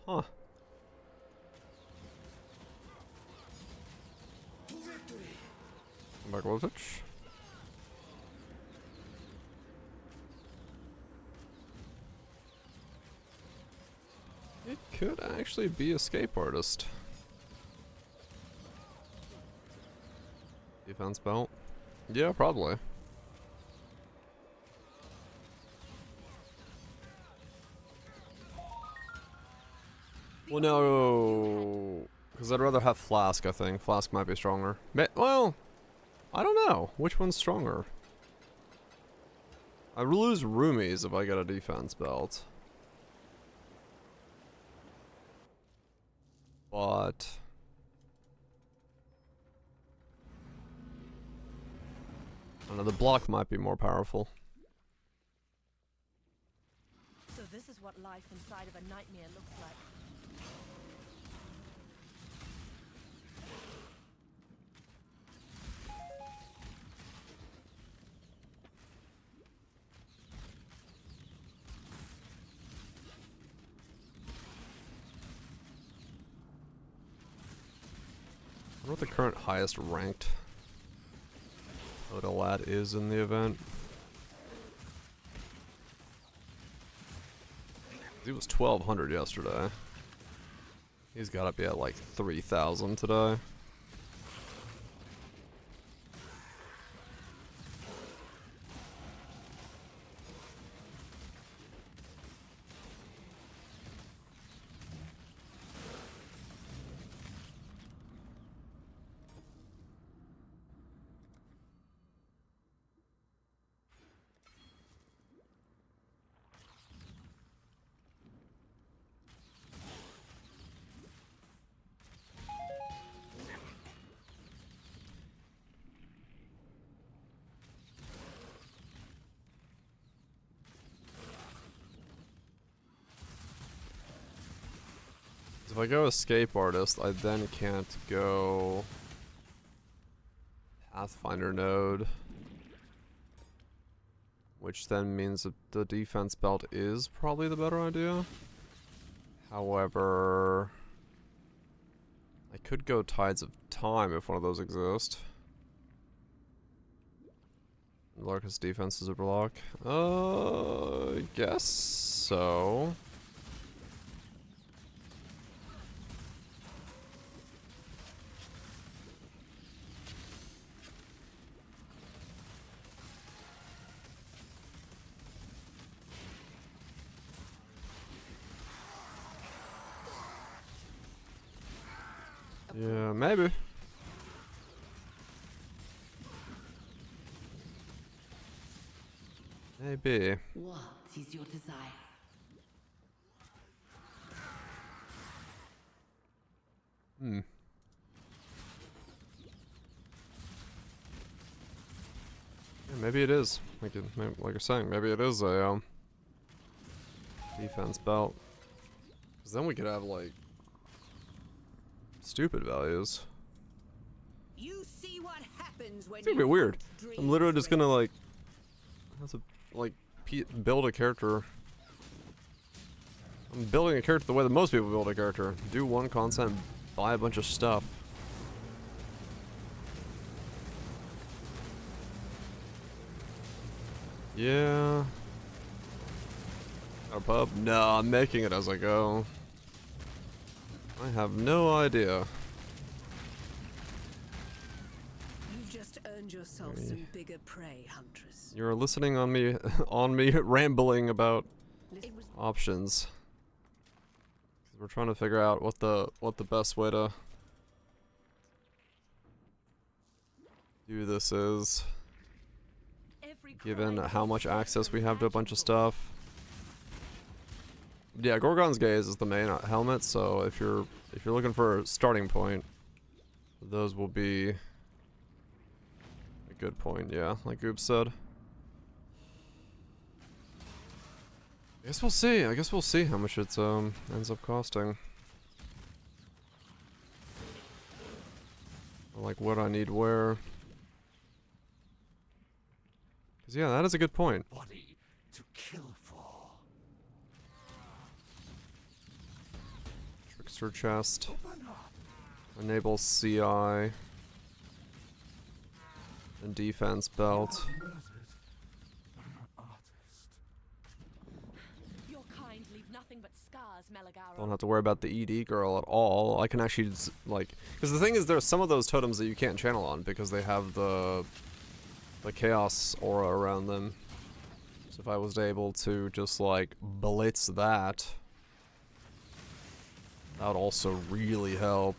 Huh. Come back voltage. It could actually be escape artist. Defense belt? Yeah, probably. Well, no, because I'd rather have Flask, I think. Flask might be stronger. Well, I don't know. Which one's stronger? I lose roomies if I get a defense belt. But I don't know, the block might be more powerful. So this is what life inside of a nightmare looks like. I wonder what the current highest ranked Odolat is in the event. He was 1200 yesterday. He's gotta be at like 3000 today. If I go escape artist, I then can't go Pathfinder node, which then means that the defense belt is probably the better idea. However, I could go Tides of Time if one of those exist. Lark's defense is a block. I guess so. Yeah, maybe. Maybe. What is your desire? Hmm. Yeah, maybe it is. Like you're saying, maybe it is a defense belt. Because then we could have like stupid values. You see what happens when It's gonna be weird. I'm literally just gonna like have to like build a character. I'm building a character the way that most people build a character. Do one content, buy a bunch of stuff. Yeah. Got a pub? No, I'm making it as I go. I have no idea. You've just earned yourself some bigger prey, Huntress. You're listening on me rambling about options. We're trying to figure out what the best way to do this is, given how much access we have to a bunch of stuff. Yeah, Gorgon's Gaze is the main helmet, so if you're looking for a starting point, those will be a good point. Yeah, like Goop said. I guess we'll see. I guess we'll see how much it ends up costing. Or like what I need where. Cause yeah, that is a good point. Body to kill for. Trickster chest. Enable CI. And defense belt. Don't have to worry about the ED girl at all. I can actually just, like, because the thing is, there's some of those totems that you can't channel on because they have the chaos aura around them. So if I was able to just like blitz that, that would also really help.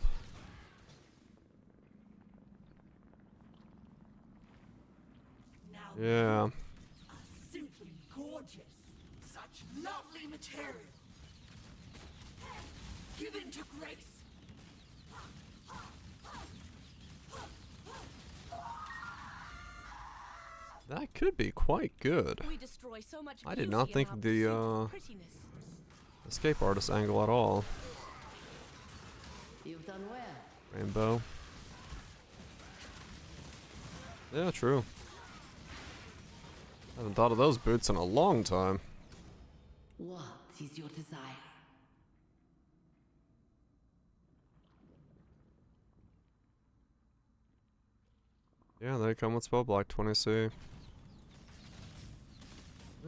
Yeah. Simply gorgeous. Such lovely material. Given to grace. That could be quite good. We destroy so much I did not think beauty in the our pursuit of prettiness. escape artist angle at all. You've done well. Rainbow. Yeah, true. I haven't thought of those boots in a long time. What is your desire? Yeah, they come with spell block 20C.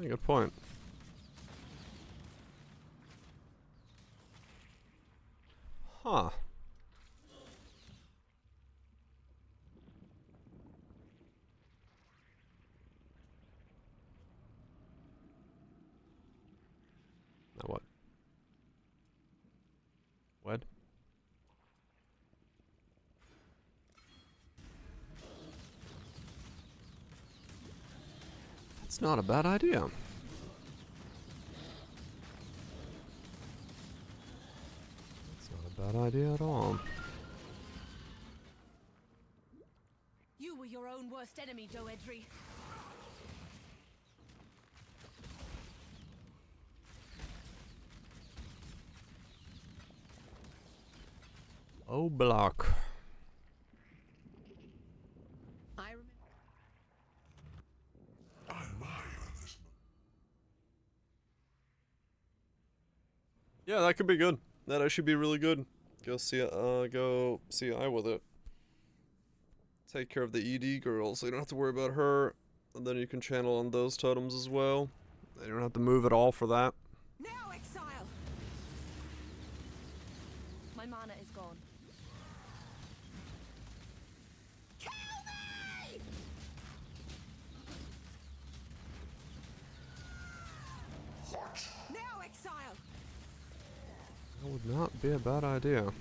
Yeah, good point. Huh. Now what? What? That's not a bad idea. That's not a bad idea at all. You were your own worst enemy, Doedri. Oh, block. Yeah, that could be good. That should be really good. Go see I with it. Take care of the ED girl, so you don't have to worry about her. And then you can channel on those totems as well. You don't have to move at all for that. Now, exile. My mana is gone. Kill me! What? Now, exile. That would not be a bad idea.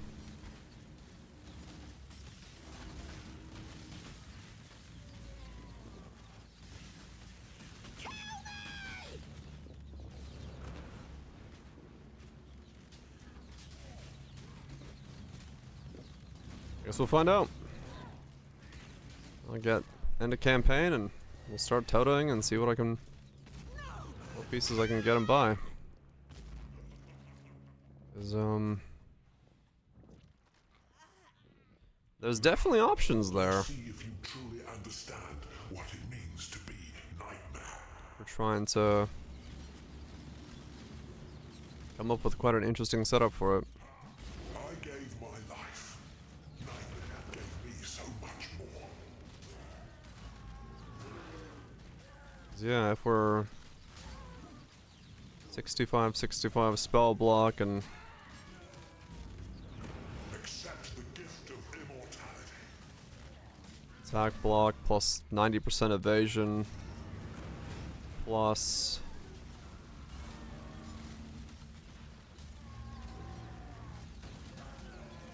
Guess we'll find out. I'll get end of campaign and we'll start totoing and see what pieces I can get and buy. 'Cause, there's definitely options there. See if you truly understand what it means to be Nightmare. We're trying to come up with quite an interesting setup for it. I gave my life. Nightmare gave me so much more. Yeah, if we're 65 spell block and Accept the gift of immortality. attack block plus 90% evasion plus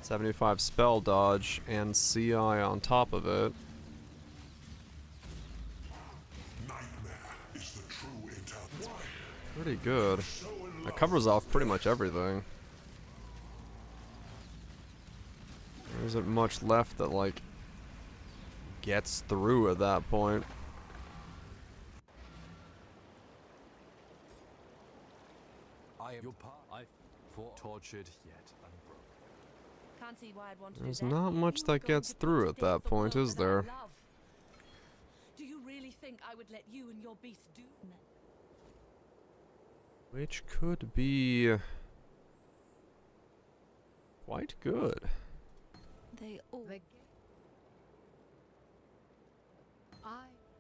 +75 spell dodge and CI on top of it. Nightmare is the true intelligence. Pretty good. That covers off pretty much everything. There isn't much left that, like, gets through at that point. I am your part. I fought tortured yet unbroken. Can't see why I'd want to There's do that. not much that gets through at that point, is there? Do you really think I would let you and your beast do that? Which could be quite good. They all.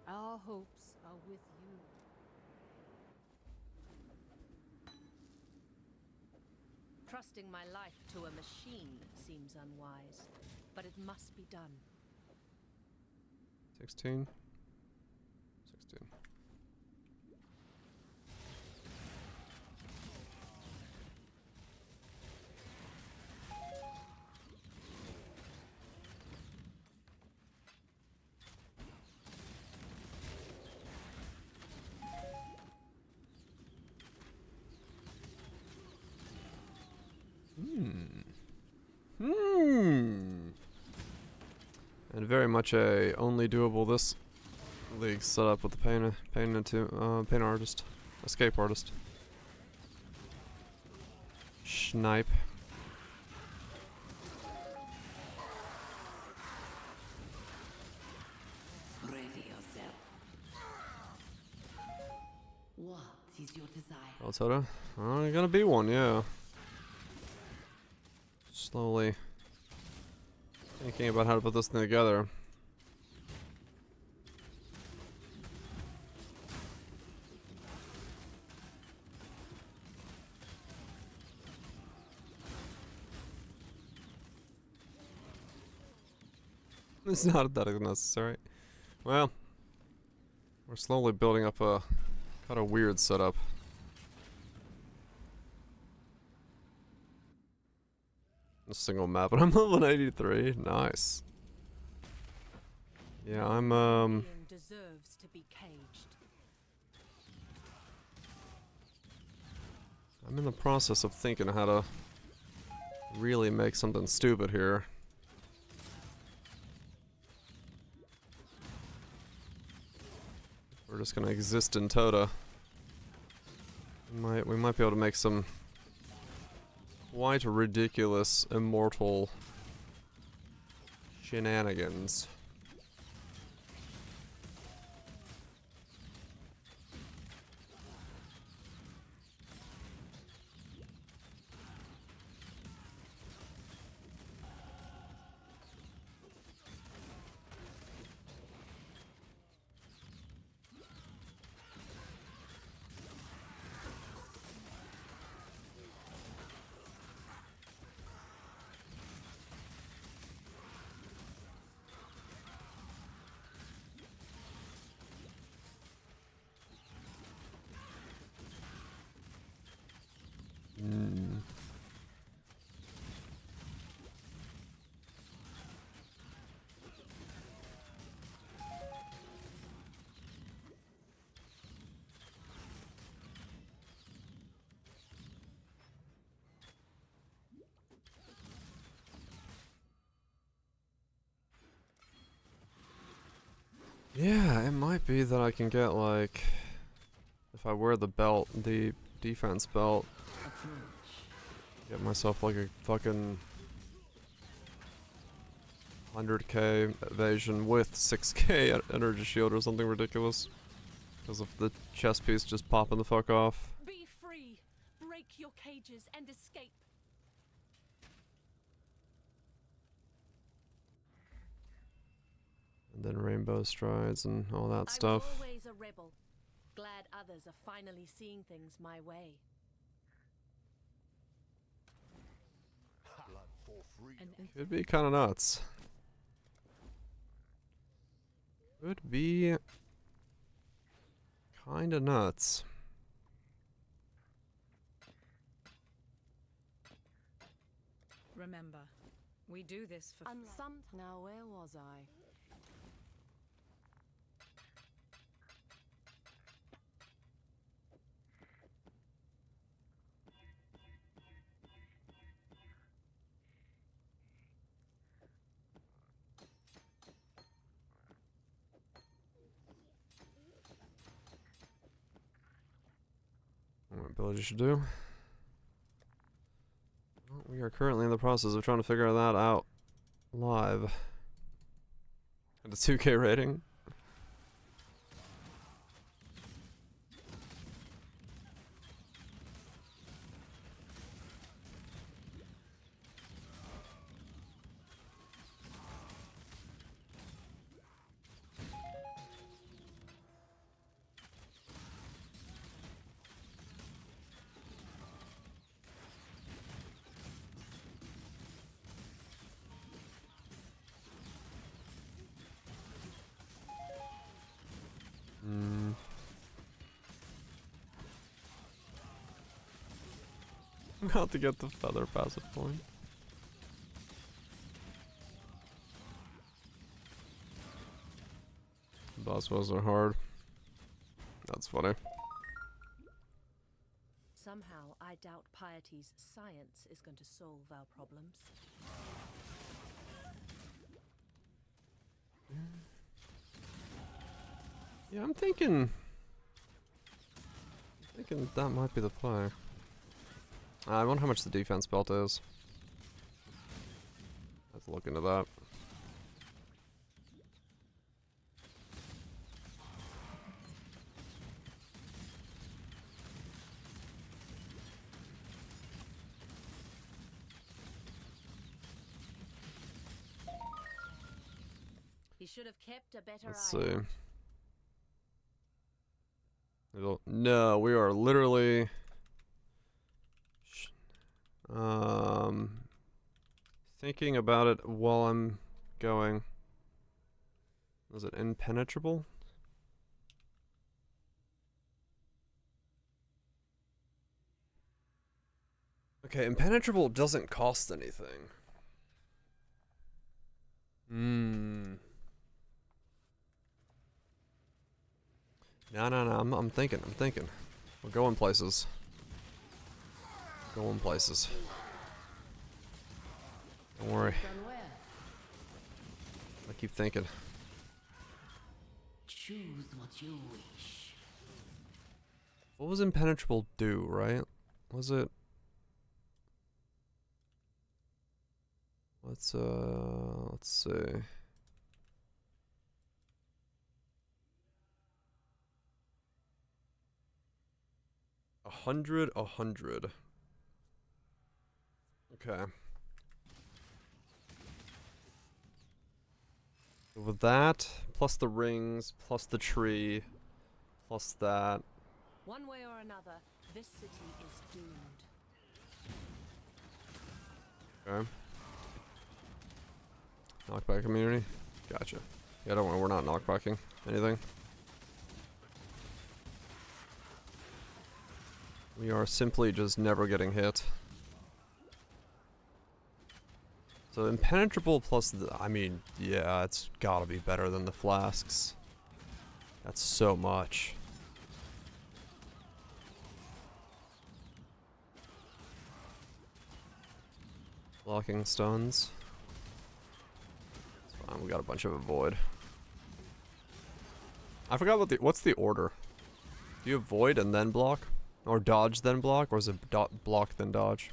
Our hopes are with you. Trusting my life to a machine seems unwise, but it must be done. 16. And very much a only doable this league setup with the paint artist, escape artist. Snipe. Ready yourself. What is your desire? Oh, Toto? Oh, gonna be one, yeah. Slowly thinking about how to put this thing together. It's not that necessary. Well, we're slowly building up a kind of weird setup. A single map, and I'm level 83. Nice. Yeah, I'm Deserves to be caged. I'm in the process of thinking how to really make something stupid here. We're just gonna exist in Tota. We might be able to make some quite ridiculous immortal shenanigans. Yeah, it might be that I can get like, if I wear the belt, the defense belt, get myself like a fucking 100k evasion with 6k energy shield or something ridiculous. Because of the chest piece just popping the fuck off. Be free! Break your cages and escape! And then rainbow strides and all that I stuff. was always a rebel. Glad others are finally seeing things my way. Could be kind of nuts. Could be kind of nuts. Remember, we do this for Some. Now, where was I? What ability should do? Well, we are currently in the process of trying to figure that out live. At a 2K rating. I'm about to get the feather passive point. Boss was are hard. That's funny. Somehow, I doubt piety's science is going to solve our problems. Yeah, I'm thinking that might be the play. I wonder how much the defense belt is. Let's look into that. He should have kept a better Let's eye. see. No, we are literally thinking about it while I'm going. Was it impenetrable? Okay, impenetrable doesn't cost anything. No, I'm thinking. We're going places. Going places. Don't worry. I keep thinking. Choose what you wish. What was impenetrable do, right? Was it? Let's see. A hundred. Okay. With that, plus the rings, plus the tree, plus that. One way or another, this city is doomed. Okay. Knockback community? Gotcha. Yeah, don't worry, we're not knockbacking anything. We are simply just never getting hit. So impenetrable plus the, I mean, yeah, it's gotta be better than the flasks. That's so much. Blocking stuns. It's fine, we got a bunch of avoid. I forgot what's the order. Do you avoid and then block? Or dodge then block? Or is it block then dodge?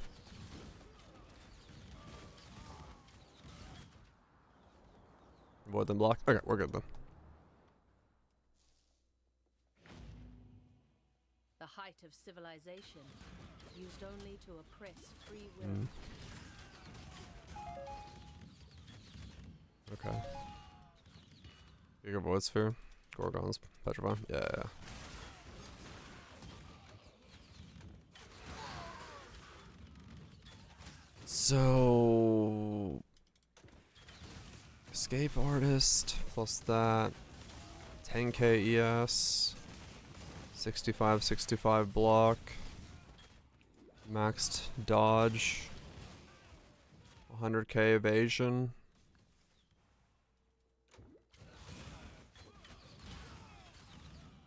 Avoid then block? Okay, we're good then. The height of civilization, used only to oppress free will. Okay. Bigger void sphere. Gorgons. Petrify. Yeah. So... Escape Artist, plus that. 10k ES. 65 block. Maxed dodge. 100k evasion.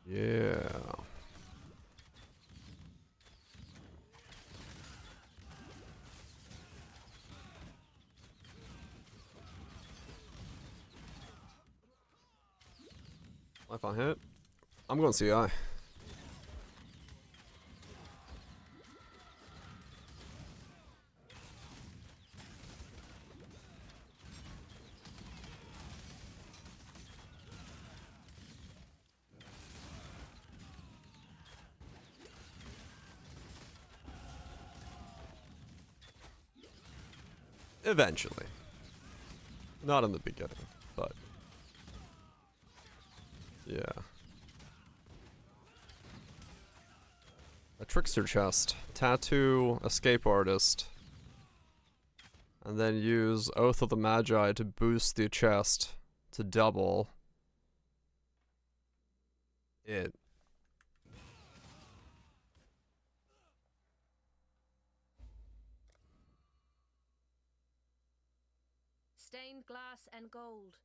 Yeah. Life on hit. I'm going CI. Eventually. Not in the beginning, but... Yeah. A trickster chest. Tattoo escape artist. And then use Oath of the Magi to boost the chest to double it. Stained glass and gold.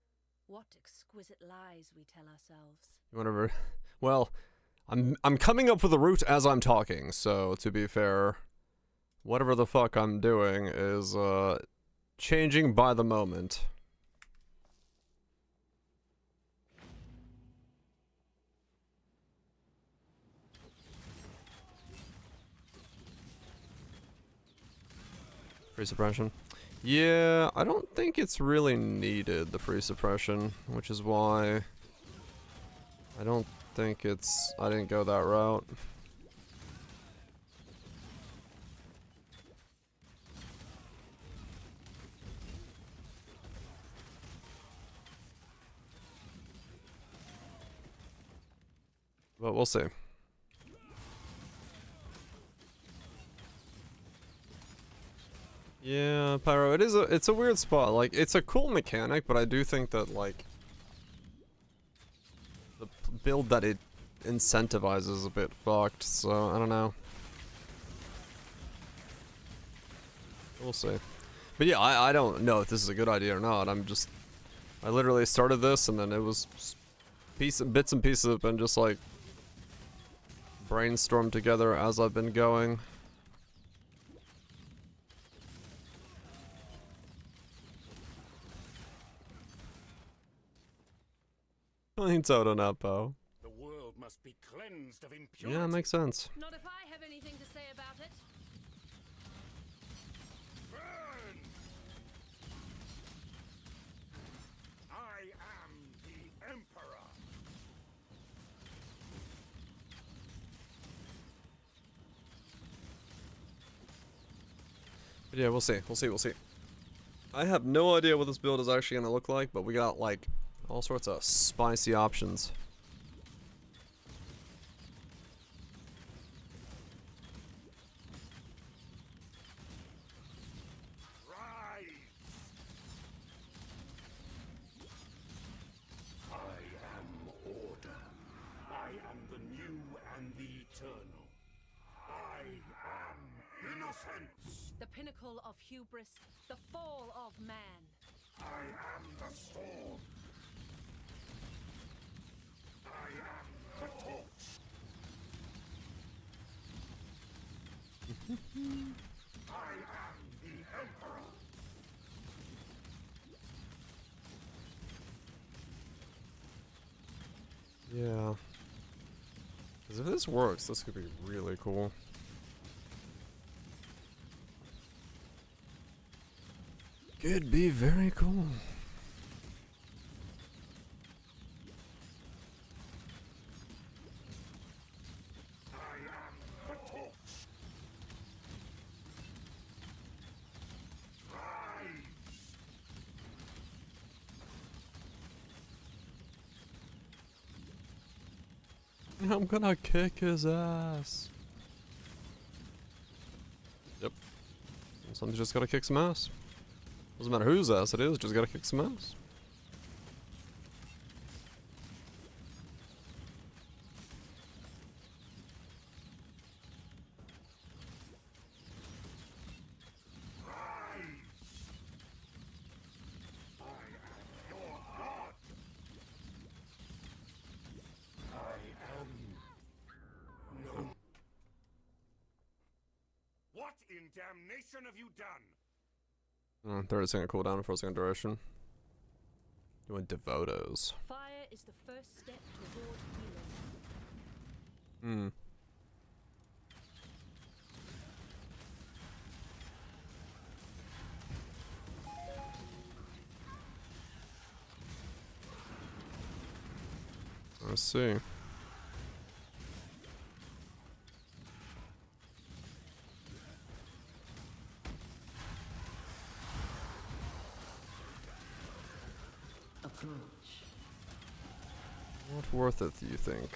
What exquisite lies we tell ourselves. Whatever. Well, I'm coming up with a route as I'm talking, so to be fair, whatever the fuck I'm doing is changing by the moment. Free suppression. Yeah, I don't think it's really needed, the free suppression, which is why I don't think it's... I didn't go that route. But we'll see. Yeah, Pyro, it's a weird spot. Like, it's a cool mechanic, but I do think that, like, the build that it incentivizes is a bit fucked, so I don't know. We'll see. But yeah, I don't know if this is a good idea or not. I literally started this, and then it was bits and pieces have been just, like, brainstormed together as I've been going. Points out on Apo. The world must be cleansed of impurity. Yeah, makes sense. Not if I have anything to say about it. Burn! I am the Emperor. But yeah, we'll see. We'll see. I have no idea what this build is actually going to look like, but we got, like, all sorts of spicy options. Rise! I am order. I am the new and the eternal. I am innocence. The pinnacle of hubris, the fall of man. I am the storm. I am the torch. I am the Emperor. Yeah. Because if this works, this could be really cool. Could be very cool. I'm gonna kick his ass. Yep. Sometimes just gotta kick some ass. Doesn't matter whose ass it is, just gotta kick some ass. What in damnation have you done? 30-second cooldown, 4-second duration. Doing Devotos. Fire is the first step toward healing. Hmm. Let's see. Approach. Not worth it, do you think?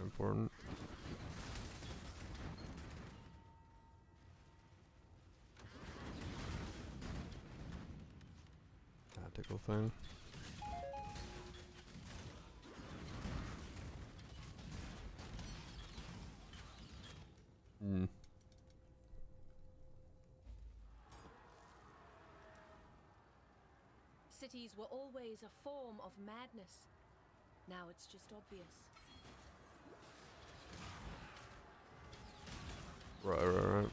Important. Tactical thing. Hmm. Cities were always a form of madness. Now it's just obvious. Right.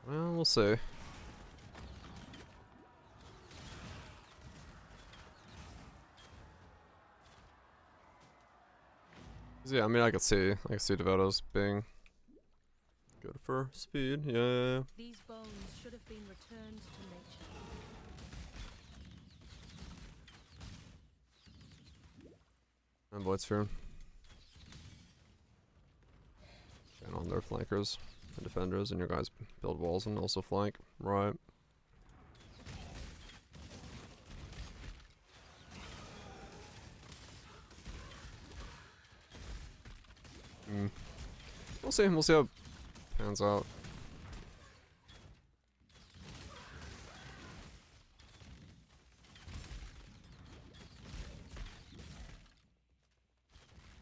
Well, we'll see. Yeah, I mean, I could see Devotos being good for speed. Yeah. These bones should have been returned to nature. And Void Sphere. And on their flankers and defenders, and your guys build walls and also flank. Right. We'll see how it pans out.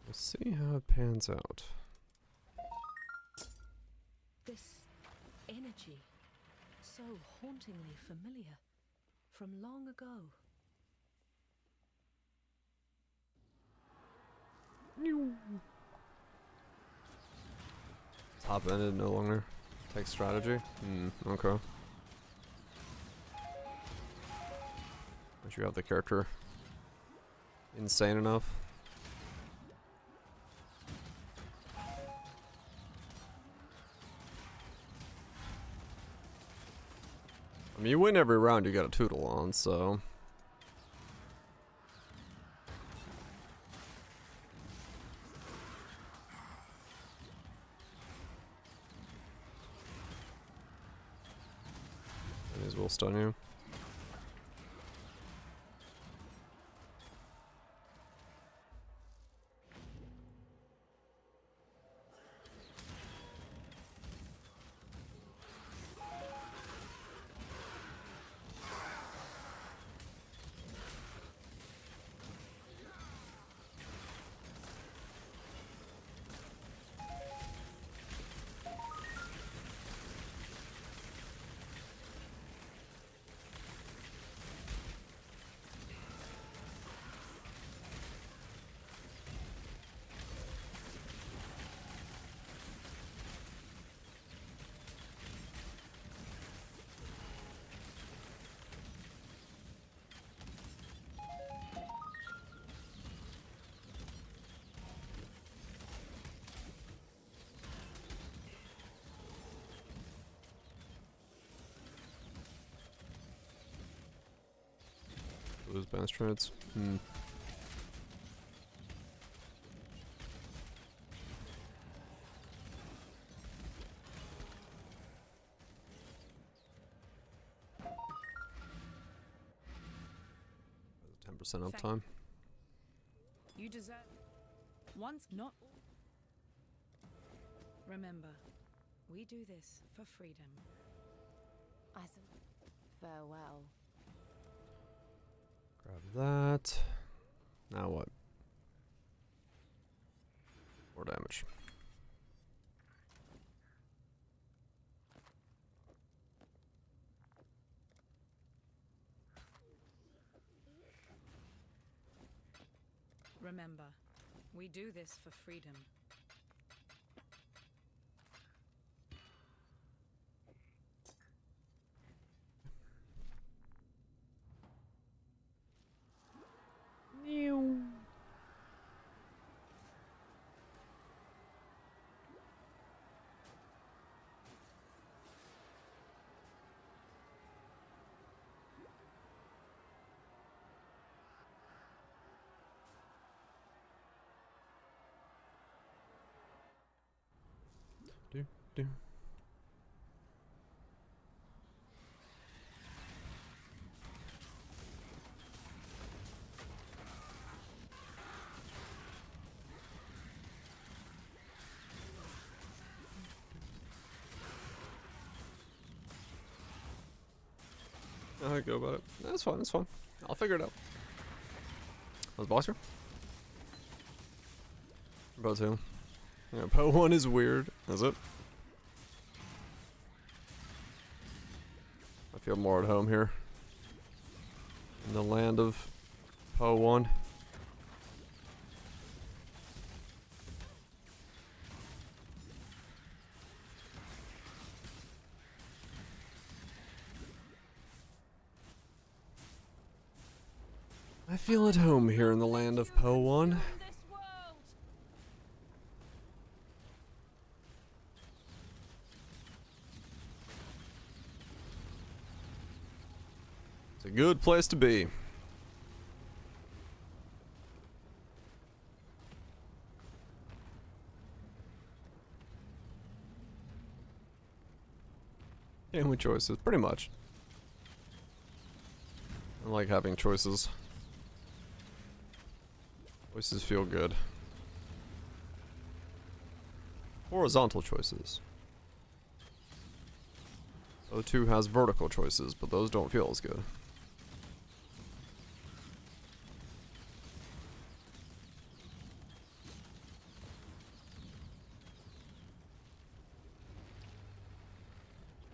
We'll see how it pans out. This energy, so hauntingly familiar, from long ago. Top ended no longer. Take strategy? Okay. Once you have the character insane enough. I mean, you win every round you got a Tootle on, so. These will stun you. lose balance trades. Hmm. There's a 10% uptime. You deserve once not. Remember, we do this for freedom. Farewell. Grab that. Now what? More damage. Remember, we do this for freedom. Do. How I go about it? That's fine. That's fine. I'll figure it out. How's Boxer? About to. Yeah, Poe 1 is weird. Is it? I feel more at home here. In the land of Poe 1. I feel at home here in the land of Poe 1. It's a good place to be. Game with choices, pretty much. I like having choices. Choices feel good. Horizontal choices. O2 has vertical choices, but those don't feel as good.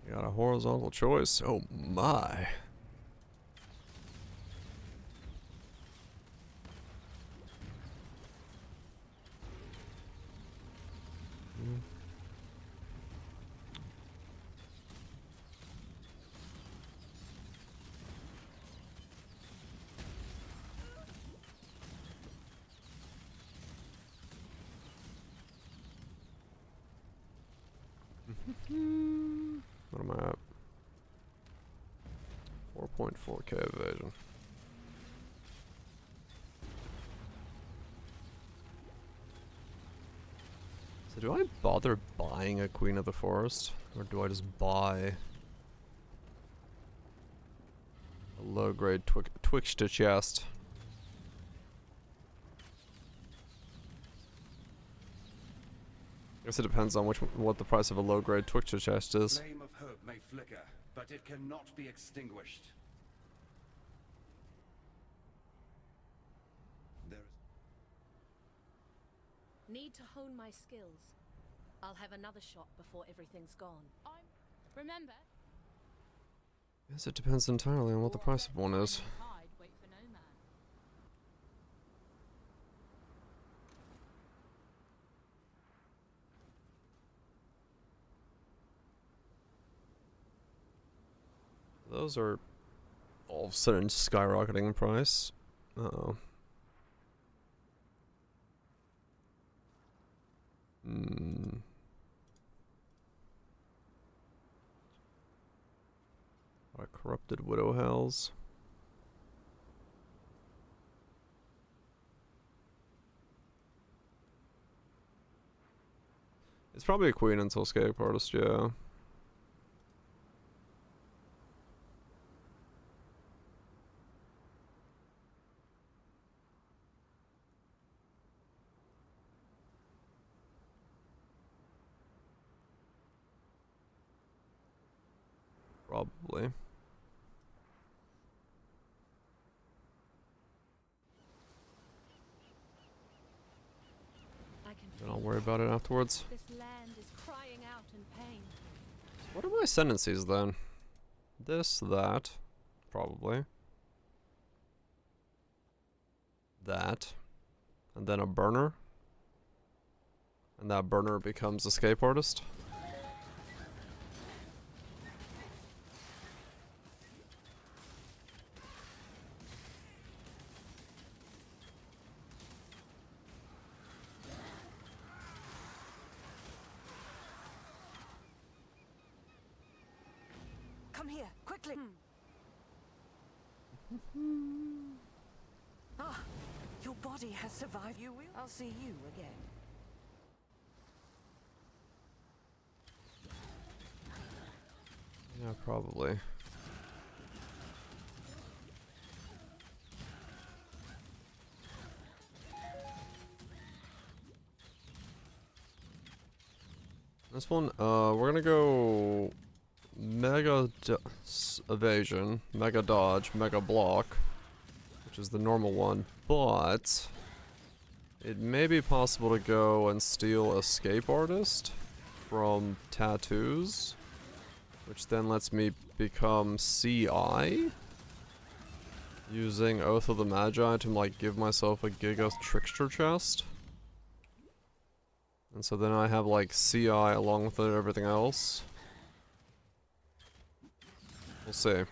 You got a horizontal choice? Oh my. What am I at? 4.4k evasion. So do I bother buying a Queen of the Forest? Or do I just buy a low-grade Twixta chest? I guess it depends on what the price of a low-grade Twixta chest is. Flame of hope may flicker, but it cannot be extinguished. Need to hone my skills. I'll have another shot before everything's gone. Remember? Yes, it depends entirely on what the price of one is. Wait for no man. Those are all of a sudden skyrocketing in price. Uh-oh. A corrupted widow hells. It's probably a queen until escape artist, yeah. Probably. Then I'll worry about it afterwards. This land is crying out in pain. What are my ascendancies then? This, that, probably. That. And then a burner. And that burner becomes escape artist. Come here, quickly. Ah, your body has survived. You will. I'll see you again. Yeah, probably. This one, we're gonna go mega evasion, mega dodge, mega block, which is the normal one, but it may be possible to go and steal escape artist from tattoos, which then lets me become CI using Oath of the Magi to like give myself a Giga Trickster chest. And so then I have like CI along with everything else. We'll see.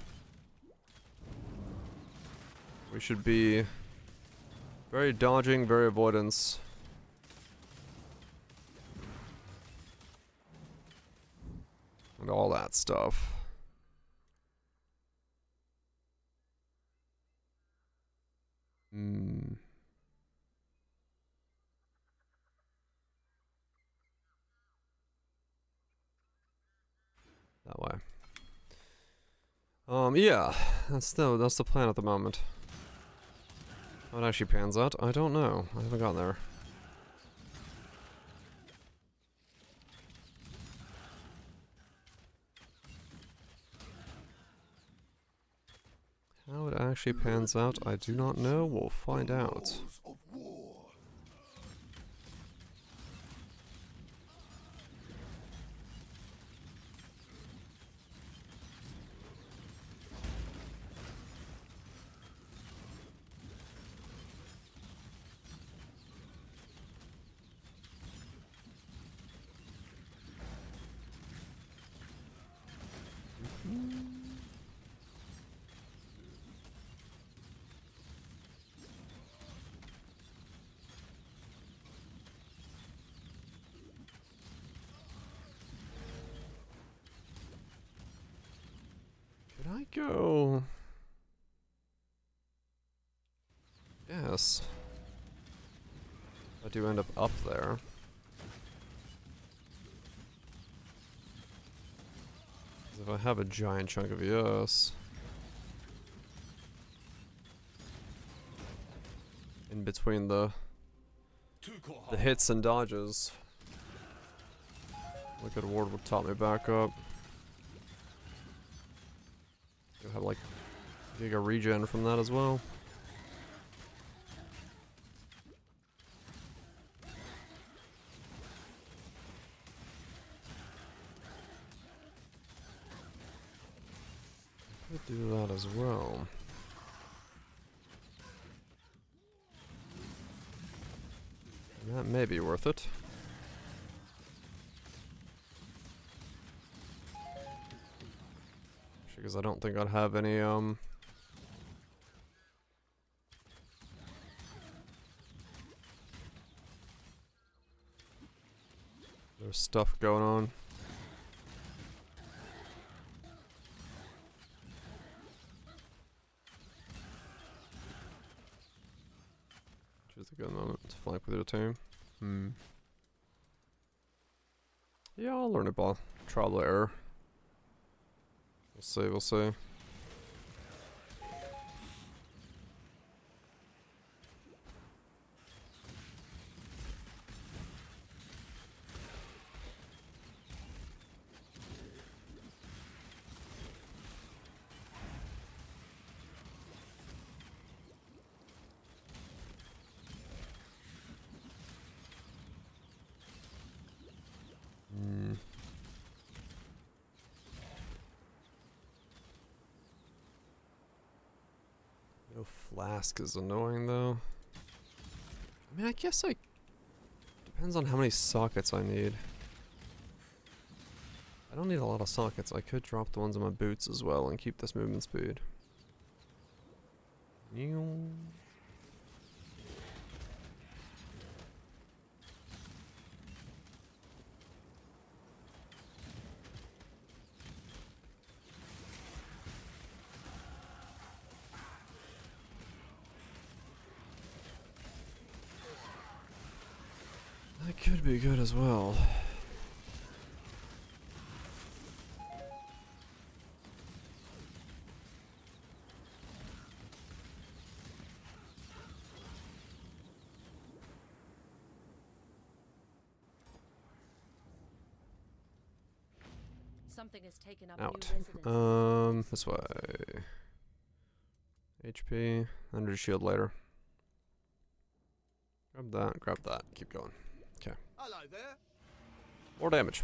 We should be very dodging, very avoidance. And all that stuff. That way. Yeah, that's the plan at the moment. How it actually pans out, I don't know. I haven't gotten there. How it actually pans out, I do not know. We'll find out. Could I go? Yes. I do end up there. If I have a giant chunk of yes. In between the hits and dodges. Look at ward would top me back up. You'll have like Giga regen from that as well. Could do that as well. And that may be worth it. Because I don't think I'd have any there's stuff going on. Which is a good moment to flank with your team. Yeah, I'll learn it by trial and error. We'll see, we'll see. No flask is annoying though. I mean, I guess depends on how many sockets I need. I don't need a lot of sockets. I could drop the ones on my boots as well and keep this movement speed. That could be good as well. Something has taken up Out. new residence. This way. HP, under shield later. Grab that, keep going. Okay. Hello there. More damage.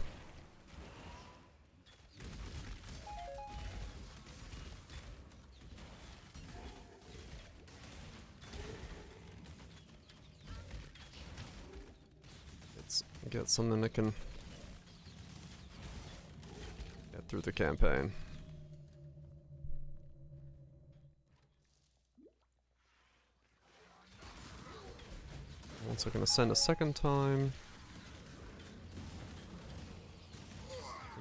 Let's get something that can get through the campaign. Also gonna send a second time.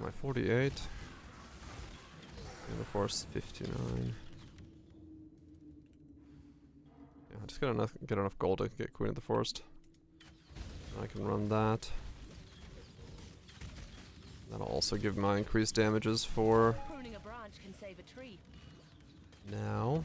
My 48. And the force 59. Yeah, I just gotta get enough gold to get Queen of the Forest. I can run that. That'll also give my increased damages for Pruning a branch can save a tree. now.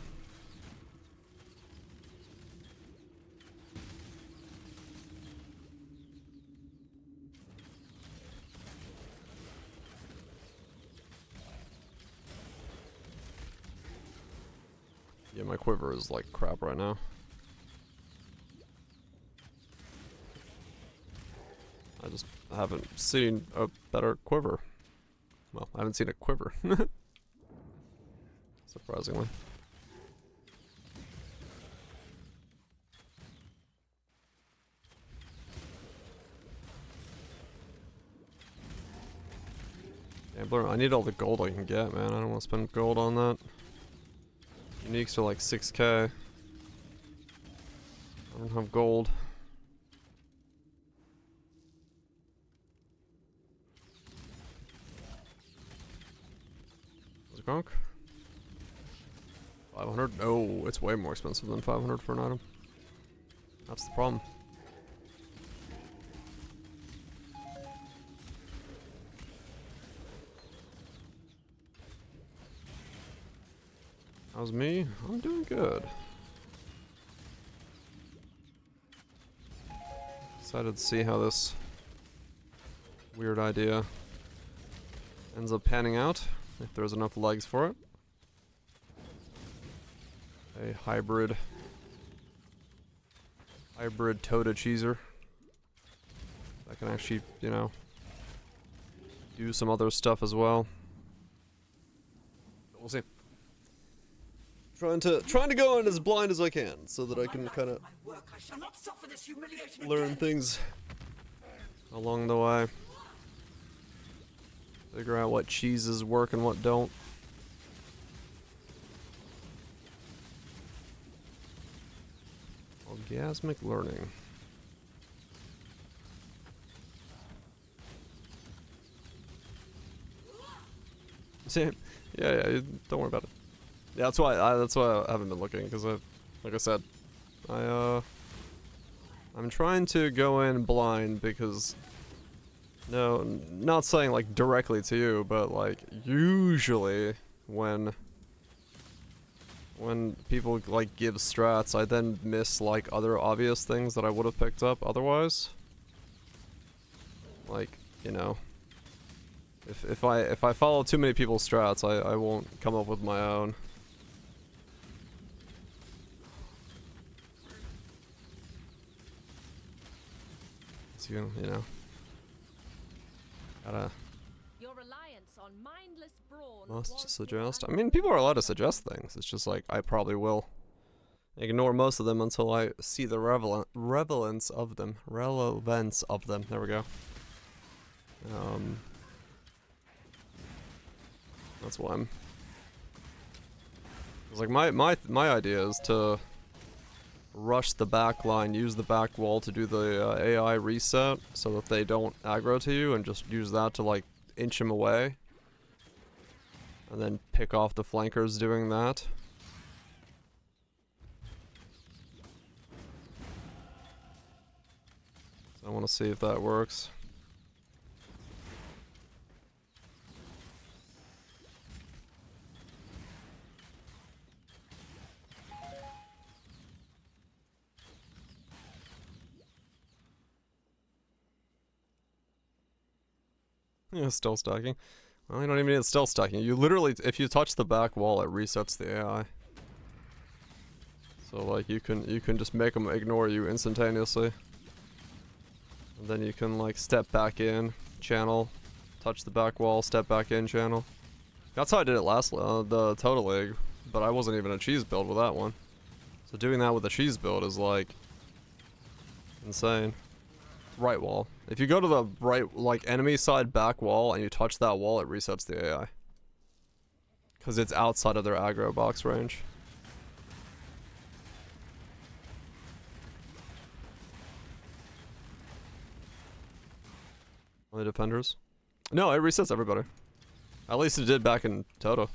Yeah, my quiver is like crap right now. I just haven't seen a better quiver. Well, I haven't seen a quiver. Surprisingly. Gambler, I need all the gold I can get, man. I don't want to spend gold on that. Uniques are like 6k. I don't have gold. Is it Gronk? 500? No, it's way more expensive than 500 for an item. That's the problem. How's me? I'm doing good. Excited to see how this weird idea ends up panning out, if there's enough legs for it. A hybrid Toda cheeser that can actually, you know, do some other stuff as well. But we'll see. Trying to go in as blind as I can so that I can kind of learn things along the way. Figure out what cheeses work and what don't. Orgasmic learning. See, yeah, don't worry about it. Yeah, that's why I haven't been looking, because like I said, I'm trying to go in blind because No, not saying like directly to you, but like usually when people like give strats, I then miss like other obvious things that I would have picked up otherwise. Like, you know, if I follow too many people's strats, I won't come up with my own. So you know, gotta. Your reliance on mindless brawn Must suggest. I mean, people are allowed to suggest things. It's just like I probably will ignore most of them until I see the relevance of them. Relevance of them. There we go. That's why I'm. It's like my idea is to rush the back line, use the back wall to do the AI reset, so that they don't aggro to you, and just use that to like inch him away. And then pick off the flankers doing that. So I want to see if that works. Yeah, stealth stacking. Well, you don't even need stealth stacking. You literally, if you touch the back wall, it resets the AI. So like you can just make them ignore you instantaneously. And then you can like step back in, channel, touch the back wall, step back in, channel. That's how I did it last the Total League, but I wasn't even a cheese build with that one. So doing that with a cheese build is like insane. Right wall. If you go to the right, like, enemy side back wall and you touch that wall, it resets the AI. Because it's outside of their aggro box range. Only defenders? No, it resets everybody. At least it did back in Toto.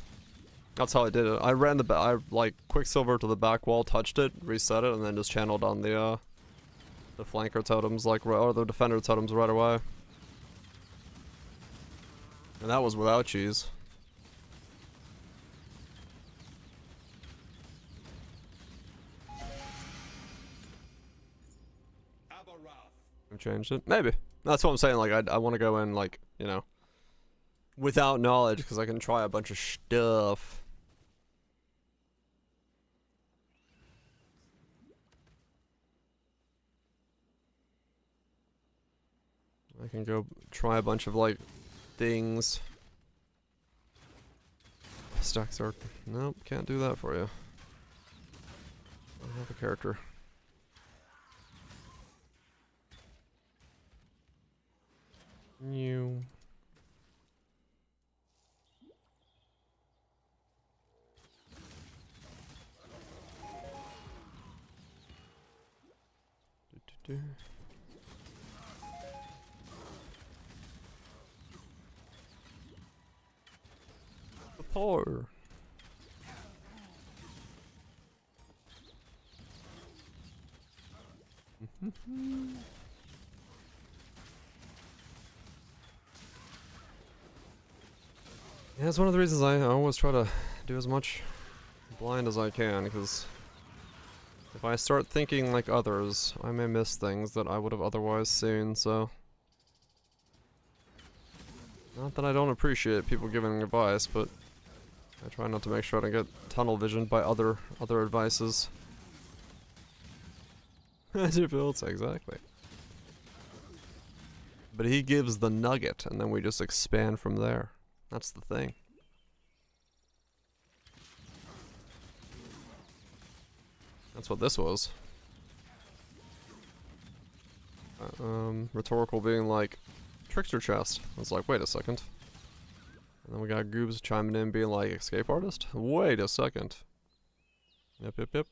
That's how I did it. I ran I like Quicksilver to the back wall, touched it, reset it, and then just channeled on the flanker totems, like, or the defender totems right away. And that was without cheese. I've changed it? Maybe. That's what I'm saying, like, I want to go in, like, you know, without knowledge, because I can try a bunch of stuff. I can go try a bunch of, like, things. Stacks are... Nope, can't do that for you. I don't have a character. New. The poor. Yeah, that's one of the reasons I always try to do as much blind as I can, because if I start thinking like others, I may miss things that I would have otherwise seen, so... Not that I don't appreciate people giving advice, but I try not to make sure I don't get tunnel visioned by other advices. As your builds, exactly. But he gives the nugget, and then we just expand from there. That's the thing. That's what this was. Rhetorical being like, trickster chest. I was like, wait a second. And then we got Goobs chiming in being like, escape artist? Wait a second. Yep, yep, yep.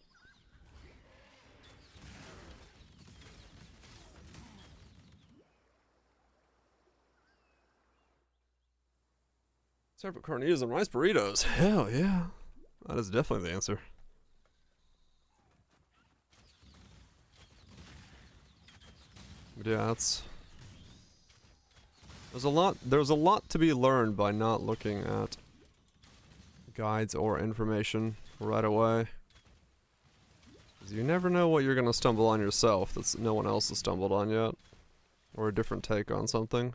Separate carnitas and rice burritos. Hell yeah. That is definitely the answer. But yeah, that's... There's a lot to be learned by not looking at guides or information right away. 'Cause you never know what you're gonna stumble on yourself that's no one else has stumbled on yet. Or a different take on something.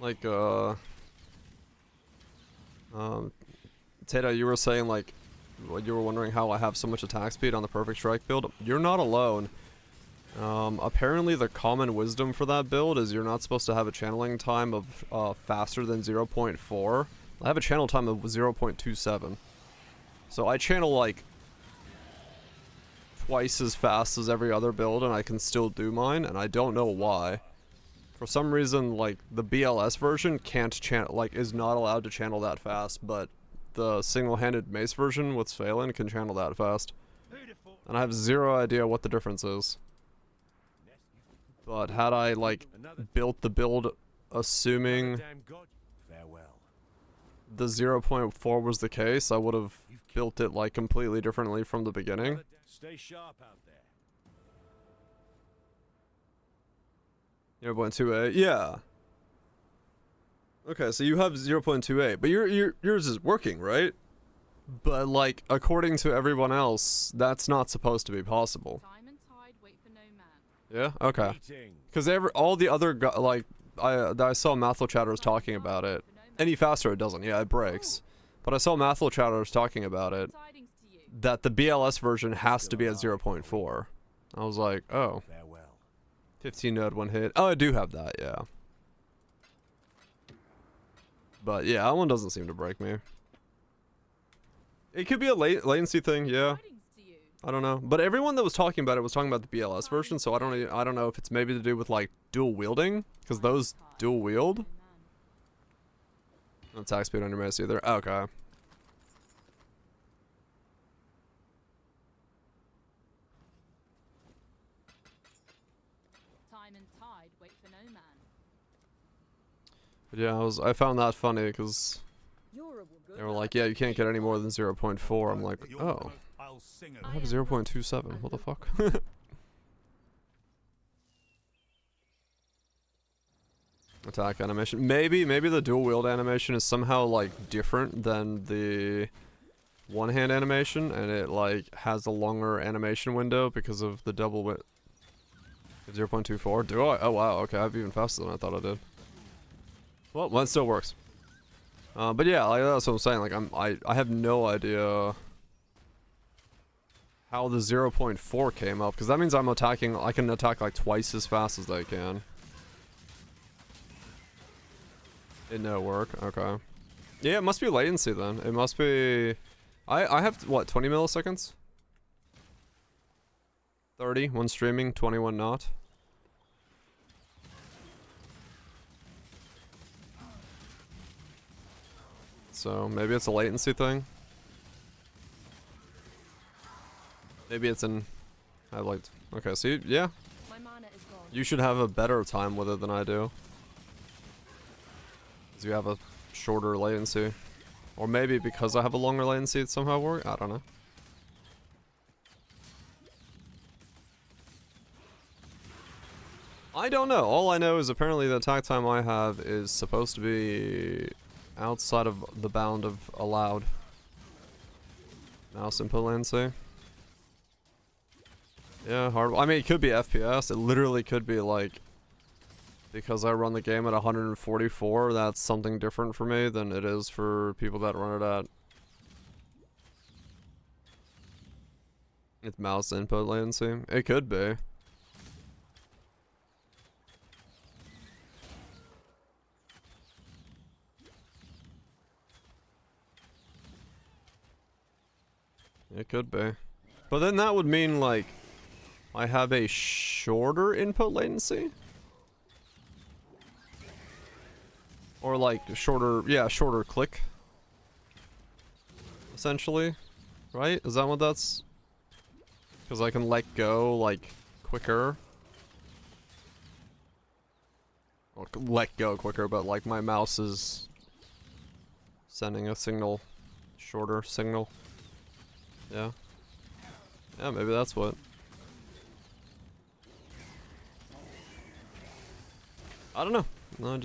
Like, Tata, you were saying, like, you were wondering how I have so much attack speed on the Perfect Strike build. You're not alone. Apparently the common wisdom for that build is you're not supposed to have a channeling time of, faster than 0.4. I have a channel time of 0.27. So I channel, like, twice as fast as every other build, and I can still do mine, and I don't know why. For some reason, like, the BLS version can't channel, like, is not allowed to channel that fast, but the single-handed mace version with Phelan can channel that fast. And I have zero idea what the difference is. But had I, like, built the build assuming the 0.4 was the case, I would have built it, like, completely differently from the beginning. Stay sharp out there. 0.28, yeah. Okay, so you have 0.28, but yours is working, right? But, like, according to everyone else, that's not supposed to be possible. Yeah? Okay. Because all the other, like, I saw Mathel chatters talking about it. Any faster it doesn't, yeah, it breaks. But I saw Mathel chatters talking about it, that the BLS version has to be at 0.4. I was like, oh. 15 node, 1 hit. Oh, I do have that, yeah. But yeah, that one doesn't seem to break me. It could be a latency thing, yeah. I don't know. But everyone that was talking about it was talking about the BLS version, so I don't know if it's maybe to do with, like, dual wielding, because those dual wield. No attack speed on your mace either. Okay. But yeah, I found that funny because they were like, yeah, you can't get any more than 0.4. I'm like, oh, I have 0.27. What the fuck? Attack animation. Maybe the dual wield animation is somehow, like, different than the one-hand animation, and it, like, has a longer animation window because of the double 0.24. Do I? Oh wow, okay, I have even faster than I thought I did. Well, that still works. But yeah, like, that's what I'm saying. Like, I have no idea how the 0.4 came up, because that means I can attack like twice as fast as they can. It no work. Okay. Yeah, it must be latency then. It must be. I have what, 20 milliseconds? 30 when streaming, 21 not. So maybe it's a latency thing. Maybe it's in. Okay, so yeah. You should have a better time with it than I do. Because you have a shorter latency. Or maybe because I have a longer latency it somehow works. I don't know. I don't know. All I know is apparently the attack time I have is supposed to be outside of the bound of allowed. Mouse input latency. Yeah, hard. I mean, it could be FPS. It literally could be like, because I run the game at 144, that's something different for me than it is for people that run it at. It's mouse input latency. It could be. It could be. But then that would mean, like, I have a shorter input latency? Or, like, shorter, yeah, shorter click essentially, right? Is that what that's? Because I can let go like quicker. Well, let go quicker, but like my mouse is sending a signal, shorter signal. Yeah. Yeah, maybe that's what. I don't know. No,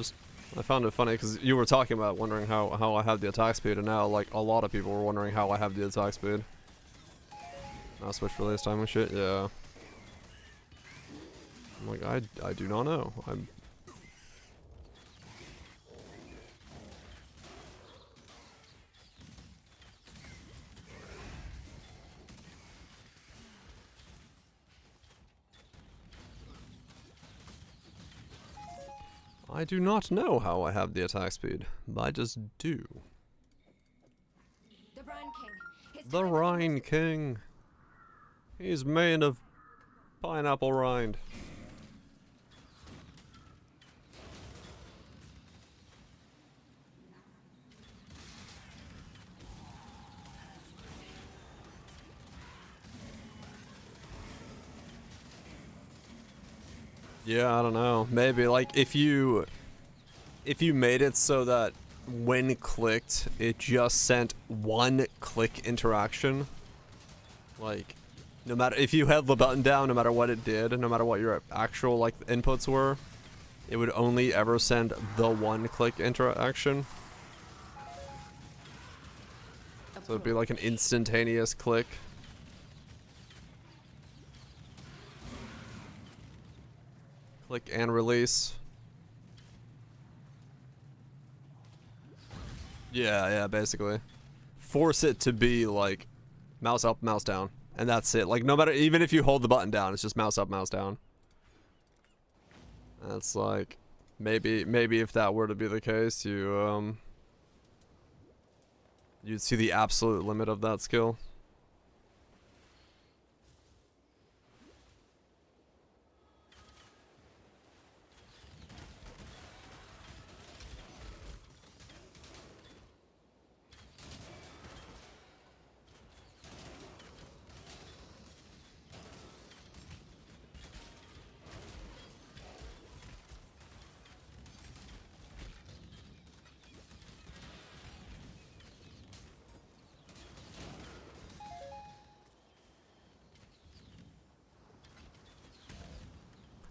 I found it funny because you were talking about wondering how I have the attack speed, and now like a lot of people were wondering how I have the attack speed. I'll switch release time and shit. Yeah. I'm like I do not know. I do not know how I have the attack speed. I just do. The Rhine King. The Rhine King. He's made of pineapple rind. Yeah, I don't know. Maybe like if you made it so that when clicked, it just sent one click interaction. Like, no matter if you held the button down, no matter what it did, no matter what your actual like inputs were, it would only ever send the one click interaction. So it'd be like an instantaneous click. Click and release. Yeah, basically. Force it to be like mouse up, mouse down. And that's it. Like no matter, even if you hold the button down, it's just mouse up, mouse down. That's like, maybe if that were to be the case, you'd see the absolute limit of that skill.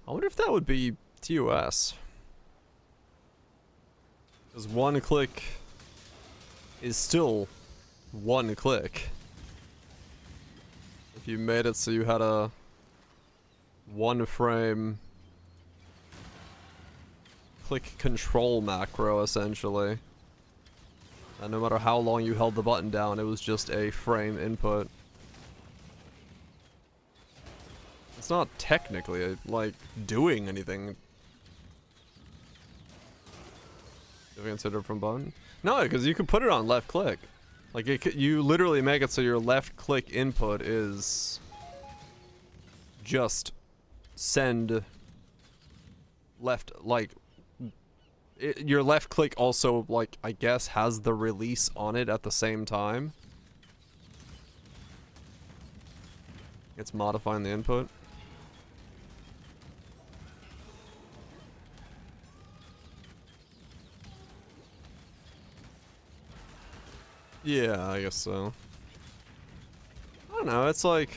I wonder if that would be TOS. Because one click is still one click. If you made it so you had a one frame click control macro essentially. And no matter how long you held the button down, it was just a frame input. It's not technically like doing anything. If you consider from button, no, because you can put it on left click. Like you literally make it so your left click input is just send left. Like your left click also like I guess has the release on it at the same time. It's modifying the input. Yeah, I guess so. I don't know, it's like...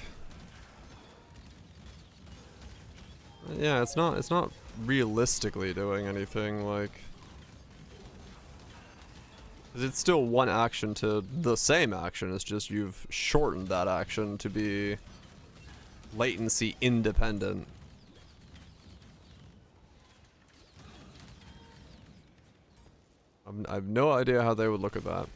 Yeah, it's not realistically doing anything, like... 'Cause it's still one action to the same action, it's just you've shortened that action to be latency independent. I have no idea how they would look at that.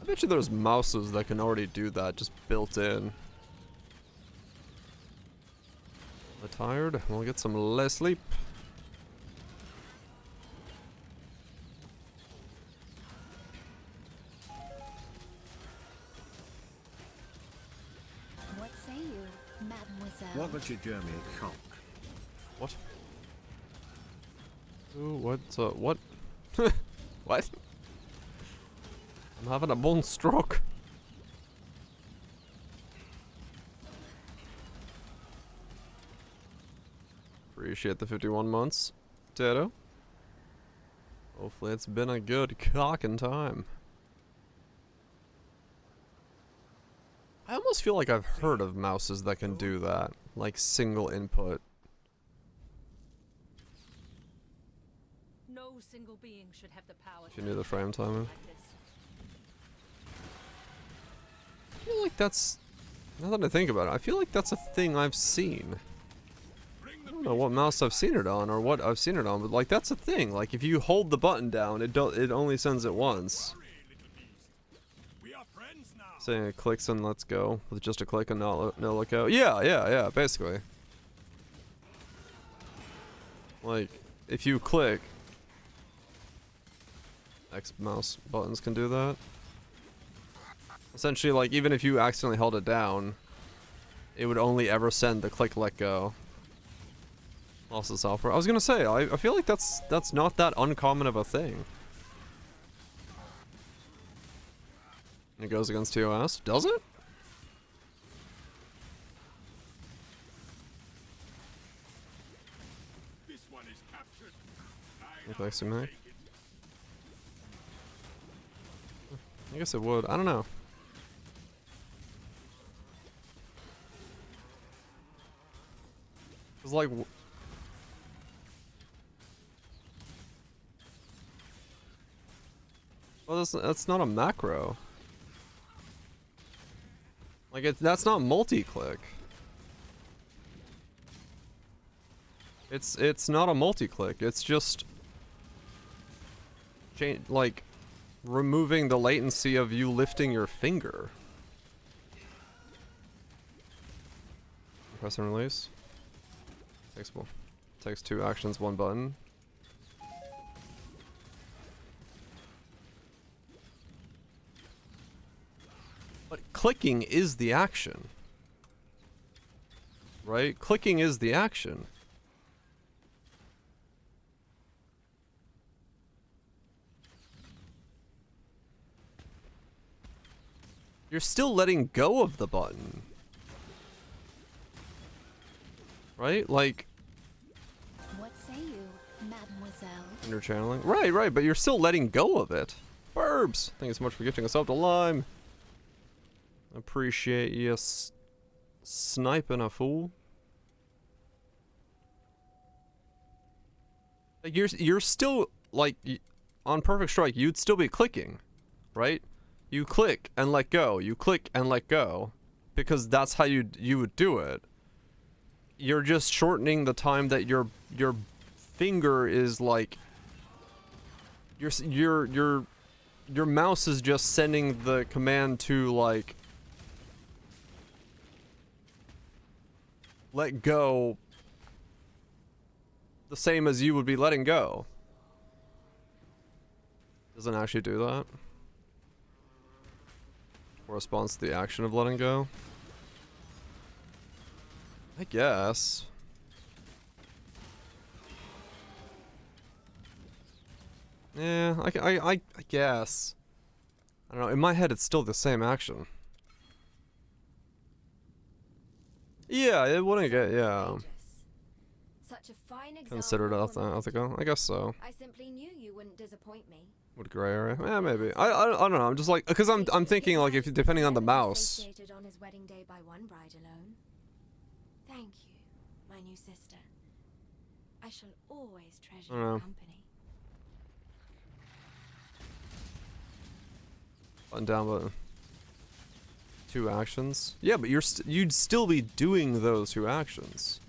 I bet you there's mouses that can already do that, just built in. We're tired? We'll get some less sleep. say you, mademoiselle? What would you do me come? What? Ooh, what? What? What? I'm having a bone stroke. Appreciate the 51 months, Tato. Hopefully it's been a good cocking time. I almost feel like I've heard of mouses that can do that, like single input. No single being should have the power. If you knew the frame timing. I feel like that's, now that I think about it, I feel like that's a thing I've seen. I don't know what mouse I've seen it on or what I've seen it on, but like that's a thing. Like if you hold the button down, it only sends it once. Saying it clicks and let's go with just a click and no let go. Yeah, basically. Like if you click, X mouse buttons can do that. Essentially, like even if you accidentally held it down, it would only ever send the click let go. Also software. I was gonna say, I feel like that's not that uncommon of a thing. It goes against TOS, does it? This one is captured. Thanks to me. I guess it would. I don't know. It's like. Well, that's not a macro. Like that's not multi-click. It's not a multi-click. It's just like removing the latency of you lifting your finger. Press and release. Takes 2 actions, 1 button. But clicking is the action. Right? Clicking is the action. You're still letting go of the button. Right? Like... What say you, mademoiselle? Interchanneling. Right, but you're still letting go of it. Burbs! Thank you so much for gifting us up to Lime. Appreciate you sniping a fool. Like you're still like on Perfect Strike. You'd still be clicking, right? You click and let go. You click and let go, because that's how you would do it. You're just shortening the time that your finger is like. Your mouse is just sending the command to like. Let go the same as you would be letting go. Doesn't actually do that. Corresponds to the action of letting go. I guess. Yeah, I guess. I don't know, in my head it's still the same action. Yeah, it wouldn't get, yeah. Such a fine Considered ethical? I guess so. I simply knew you wouldn't disappoint me. Would gray area? Yeah, maybe. I don't know. I'm just like, because I'm thinking like if depending on the mouse. On his wedding day by one bride alone. Thank you, my new sister. I shall always treasure your company. Button down button. 2 actions. Yeah, but you'd still be doing those 2 actions.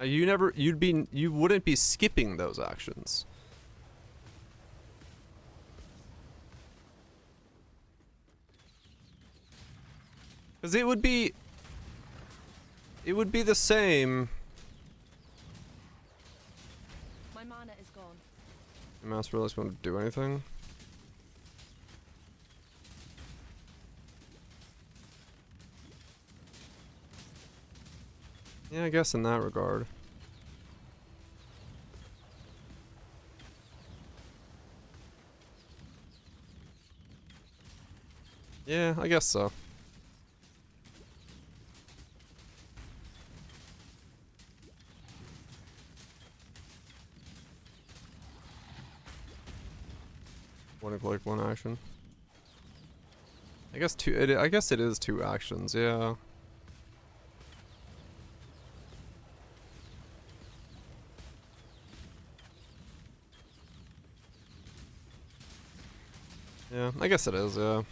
You wouldn't be skipping those actions. Because it would be the same. My mana is gone. Mouse realize we want to do anything. Yeah, I guess in that regard. Yeah, I guess so. One click, one action. I guess two. I guess it is 2 actions. Yeah. Yeah, I guess it is. Yeah.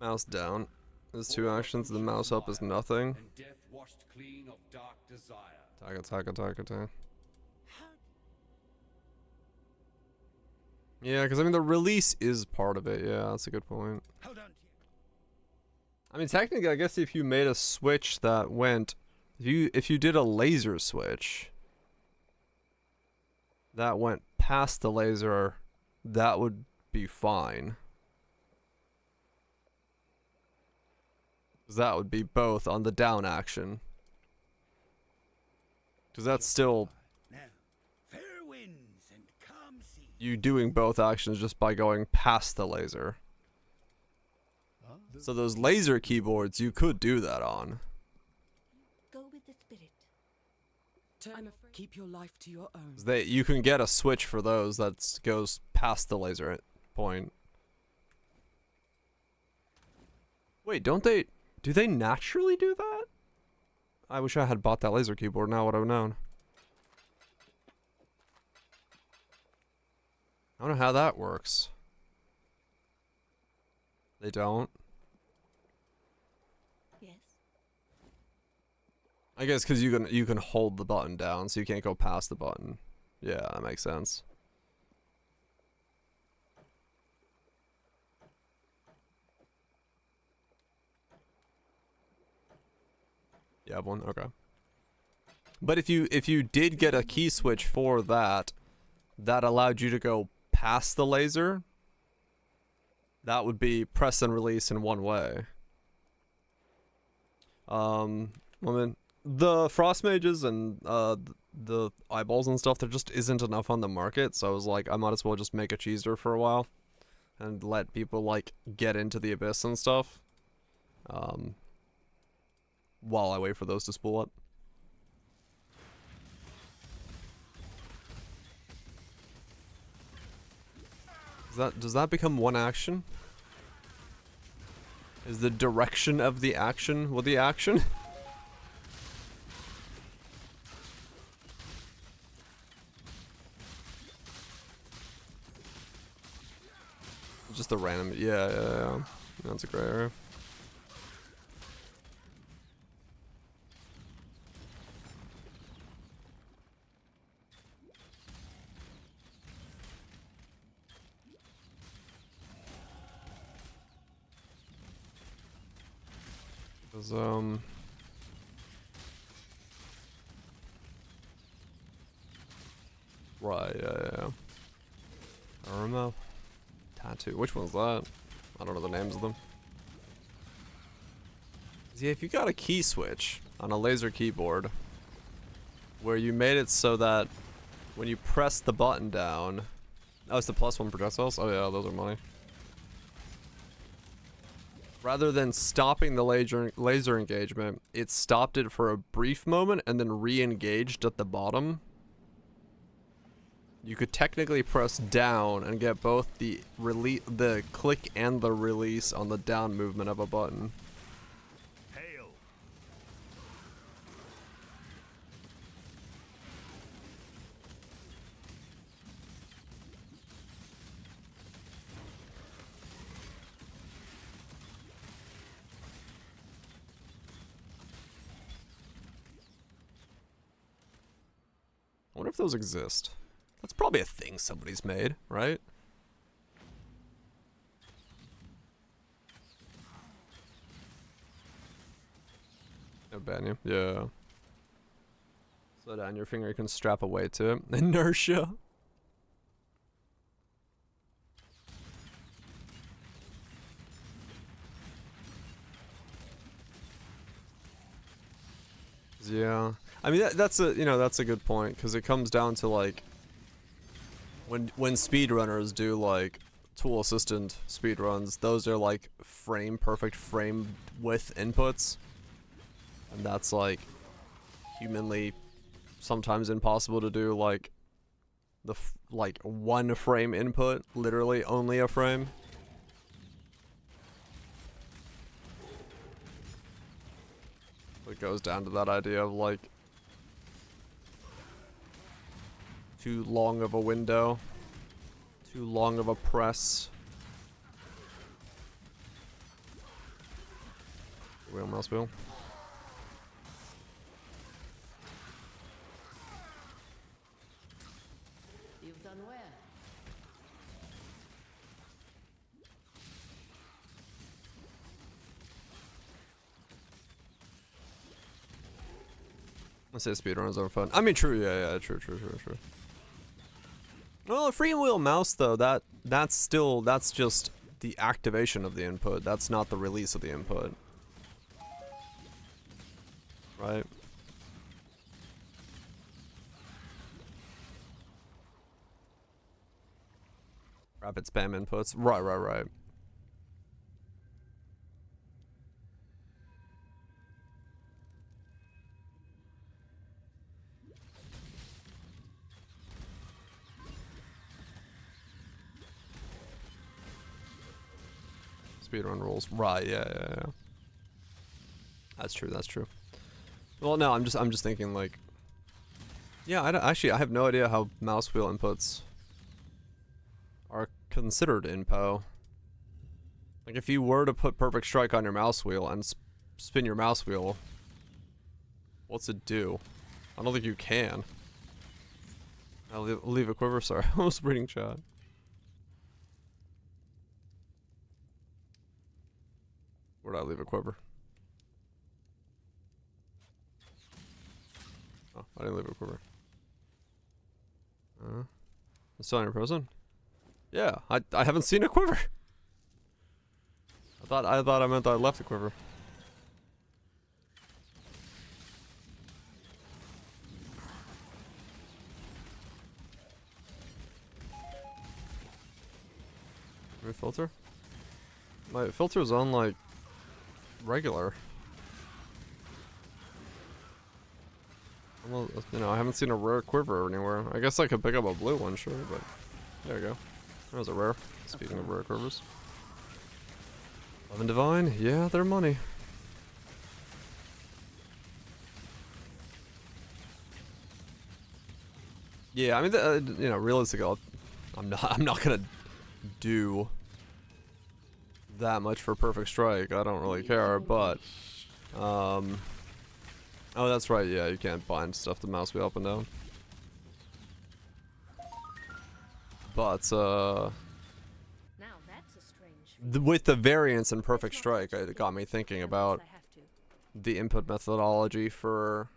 Mouse down is 2 actions. The mouse up is nothing. And death washed clean of dark desire. Attack. Yeah, because I mean the release is part of it. Yeah, that's a good point. Hold on. I mean technically, I guess if you made a switch that went, if you did a laser switch that went past the laser, that would be fine. Because that would be both on the down action. Because that's still you doing both actions just by going past the laser. So those laser keyboards, you could do that on. Go with the spirit. Keep your life to your own. You can get a switch for those that goes past the laser point. Wait, don't they? Do they naturally do that? I wish I had bought that laser keyboard. Now would I have known? I don't know how that works. They don't. Yes. I guess because you can hold the button down, so you can't go past the button. Yeah, that makes sense. You have one? Okay. But if you did get a key switch for that, that allowed you to go past the laser, that would be press and release in one way. I mean, the frost mages and the eyeballs and stuff, there just isn't enough on the market, so I was like, I might as well just make a cheeser for a while and let people like get into the abyss and stuff while I wait for those to spool up. Does that become one action? Is the direction of the action with the action? Just the random, yeah. That's a gray area. Right, yeah. I don't know. Tattoo. Which one's that? I don't know the names of them. Yeah, if you got a key switch on a laser keyboard where you made it so that when you press the button down... Oh, it's the +1 projectiles? Oh yeah, those are money. Rather than stopping the laser engagement, it stopped it for a brief moment and then re-engaged at the bottom. You could technically press down and get both the click and the release on the down movement of a button. Hail. I wonder if those exist. That's probably a thing somebody's made, right? No ban you. Yeah. Slow down your finger, you can strap a weight to it. Inertia. Yeah, I mean that's a that's a good point because it comes down to like when speedrunners do like tool assistant speedruns, those are like perfect frame width inputs, and that's like humanly sometimes impossible to do. Like like one frame input, literally only a frame. It goes down to that idea of like too long of a window, too long of a press. Wheel, mouse wheel. You've done well. I say speedrunners are fun. I mean, true, yeah, true. Well, a freewheel mouse though, that's just the activation of the input. That's not the release of the input, right? Rapid spam inputs, right. Speedrun rules, right? Yeah. That's true. Well, no, I'm just thinking like, yeah, I have no idea how mouse wheel inputs are considered inpo. Like if you were to put perfect strike on your mouse wheel and spin your mouse wheel, what's it do? I don't think you can. I'll leave a quiver. Sorry, I was reading chat. Where'd I leave a quiver? Oh, I didn't leave a quiver. It's still in your prison? Yeah, I haven't seen a quiver. I thought I meant I left a quiver. Let me filter. My filter's on like regular. Well, I haven't seen a rare quiver anywhere. I guess I could pick up a blue one, sure, but there we go. There's a rare. Speaking of rare quivers. Love and Divine, yeah, they're money. Yeah, I mean, realistically, I'm not gonna do that much for perfect strike. I don't really care, but oh, that's right. Yeah, you can't bind stuff to mouse wheel up and down. But Now that's a strange with the variance in perfect strike, it got me thinking about the input methodology for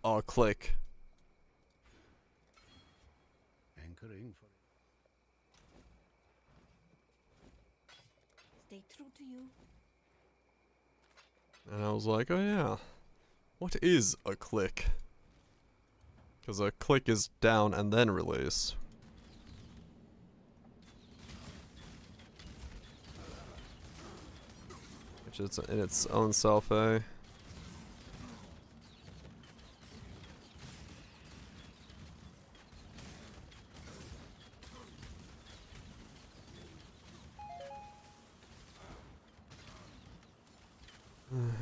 a click. Anchoring for Stay true to you. And I was like, oh yeah, what is a click? Because a click is down and then release. Which is in its own self, eh?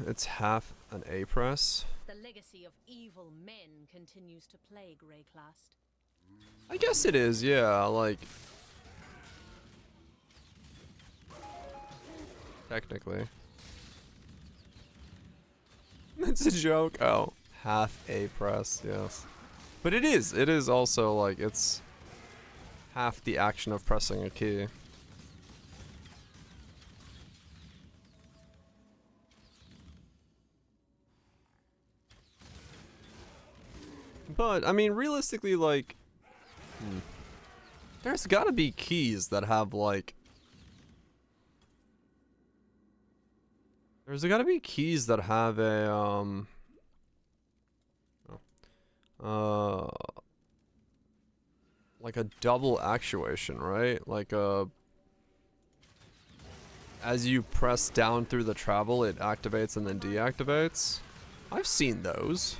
It's half an A press. The legacy of evil men continues to plague Rayclast. I guess it is, yeah, like... Technically. It's a joke. Oh, half A press, yes. But it is also like, it's half the action of pressing a key. But, I mean, realistically, like, there's gotta be keys that have, like, there's gotta be keys that have a, like a double actuation, right? Like as you press down through the travel, it activates and then deactivates. I've seen those.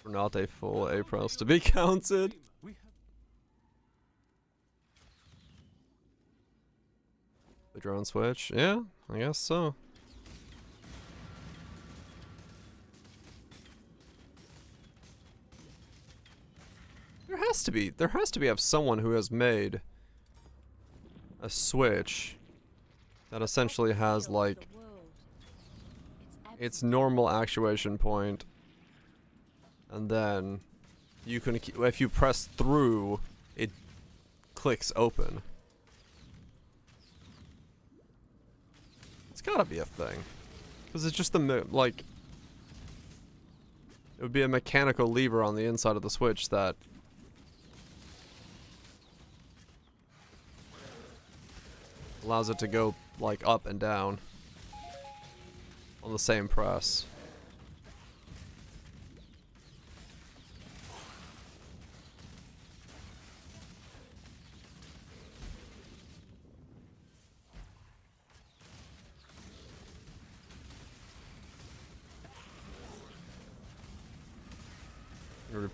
For not a full A press to be counted. The drone switch? Yeah, I guess so. There has to be someone who has made a switch that essentially has like its normal actuation point, and then you can, if you press through, it clicks open. It's gotta be a thing, because it's just the like, it would be a mechanical lever on the inside of the switch that allows it to go like up and down on the same press.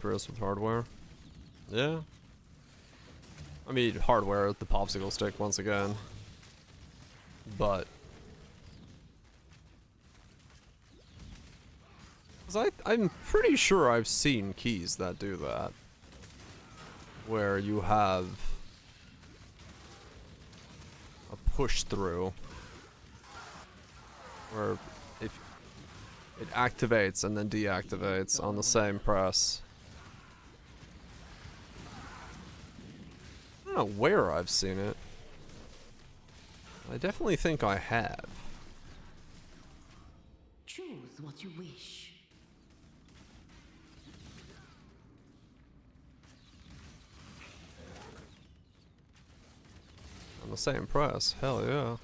Press with hardware. Yeah. I mean, hardware, the popsicle stick once again. But 'cause I'm pretty sure I've seen keys that do that, where you have a push through, where if it activates and then deactivates on the same press. I don't know where I've seen it. I definitely think I have. Choose what you wish. On the same press, hell yeah.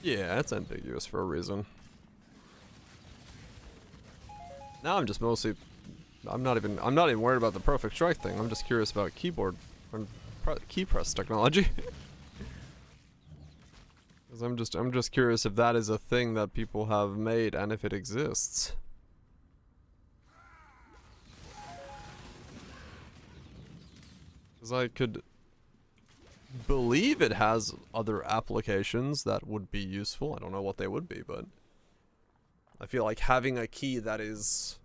Yeah, it's ambiguous for a reason. Now I'm just mostly, I'm not even worried about the perfect strike thing. I'm just curious about keyboard and key press technology. Because I'm just curious if that is a thing that people have made and if it exists. Because I could believe it has other applications that would be useful. I don't know what they would be, but I feel like having a key that is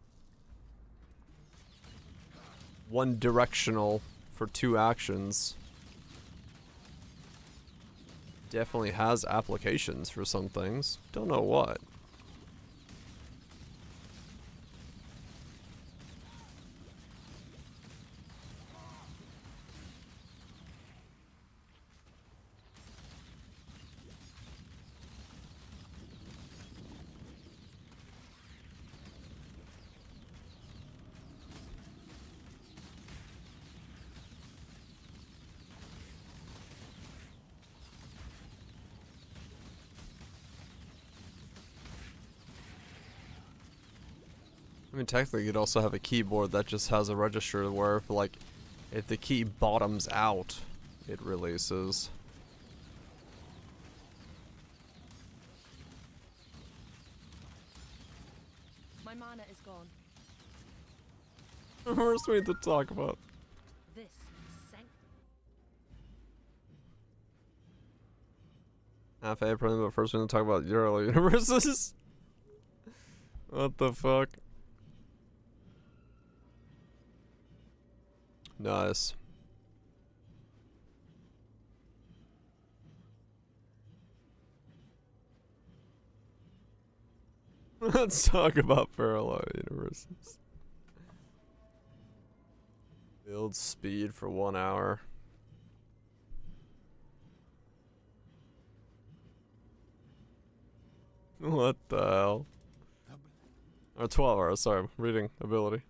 one directional for two actions definitely has applications for some things. Don't know what. I mean, technically, you'd also have a keyboard that just has a register where, if the key bottoms out, it releases. My mana is gone. First we need to talk about. This sank. Half April, but first we need to talk about Euro universes. What the fuck? Nice. Let's talk about parallel universes. Build speed for 1 hour. What the hell? Or 12 hours, sorry, reading ability.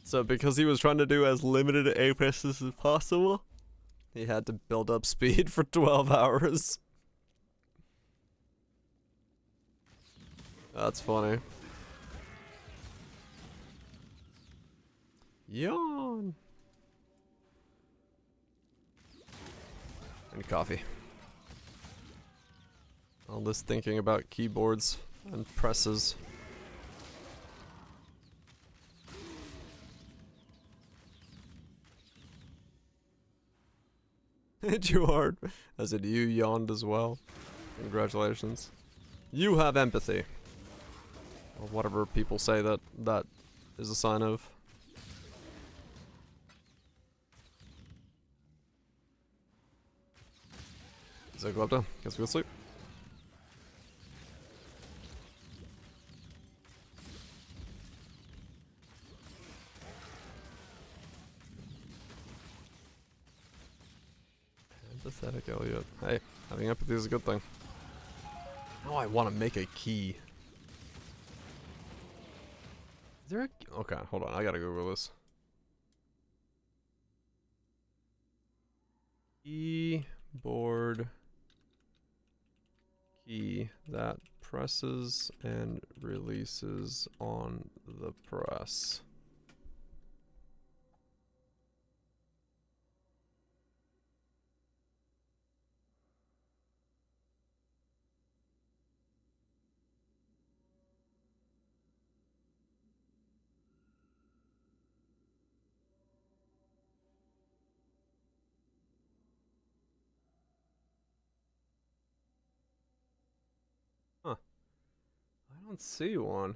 So because he was trying to do as limited APSs as possible, he had to build up speed for 12 hours. That's funny. Yawn. And coffee. All this thinking about keyboards and presses. Hit you hard. As in you yawned as well. Congratulations. You have empathy. Or whatever people say that is a sign of. So go up to. Guess we'll sleep. Empathetic Elliot. Hey, having empathy is a good thing. Now I want to make a key. Is there a... Okay, hold on. I gotta Google this. Keyboard key that presses and releases on the press. Huh. I don't see one.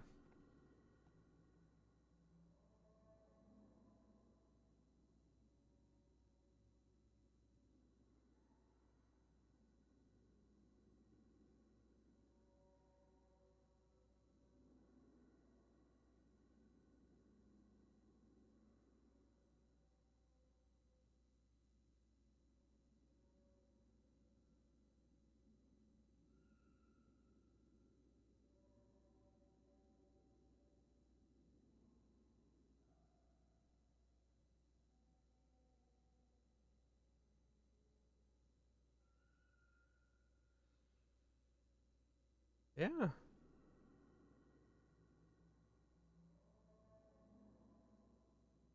Yeah.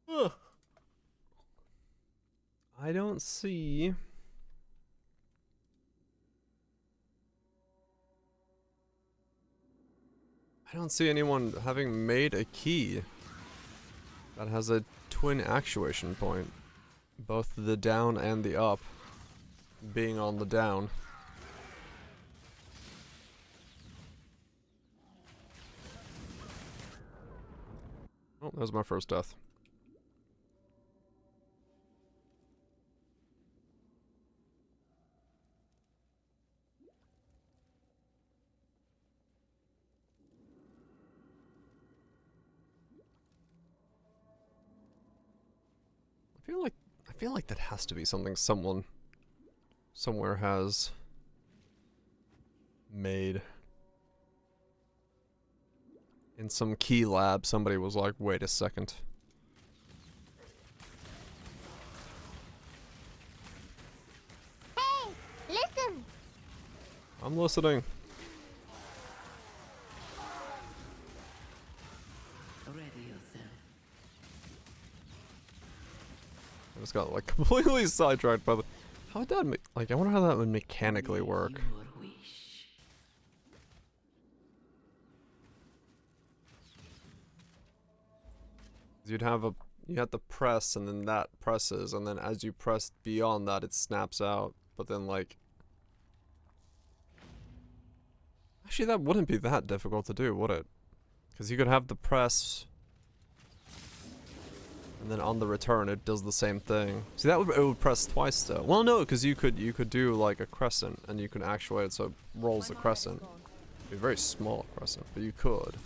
Ugh. I don't see... I don't see anyone having made a key that has a twin actuation point. Both the down and the up being on the down. Oh, that was my first death. I feel like that has to be something someone somewhere has made. In some key lab, somebody was like, wait a second. Hey, listen! I'm listening. Ready yourself. I just got like completely sidetracked by the... How would that like, I wonder how that would mechanically work. You'd have a... You have to press, and then that presses, and then as you press beyond that, it snaps out. But then, like... Actually, that wouldn't be that difficult to do, would it? Because you could have the press... And then on the return, it does the same thing. See, that it would press twice still. Well, no, because you could do like a crescent, and you can actuate it so it rolls the crescent. It'd be a very small crescent, but you could.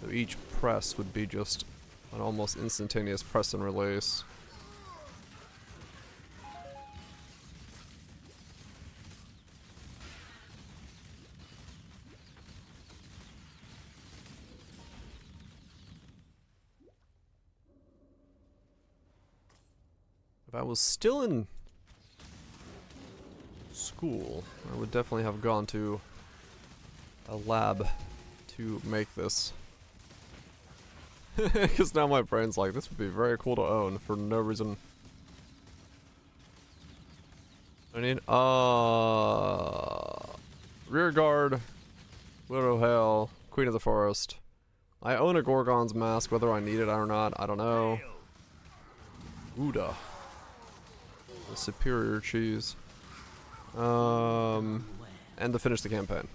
So each press would be just an almost instantaneous press and release. If I was still in school, I would definitely have gone to a lab to make this. Because now my brain's like, this would be very cool to own for no reason. I need, rear guard, Widow Hail, Queen of the Forest. I own a Gorgon's mask, whether I need it or not, I don't know. Gouda. The superior cheese. And to finish the campaign.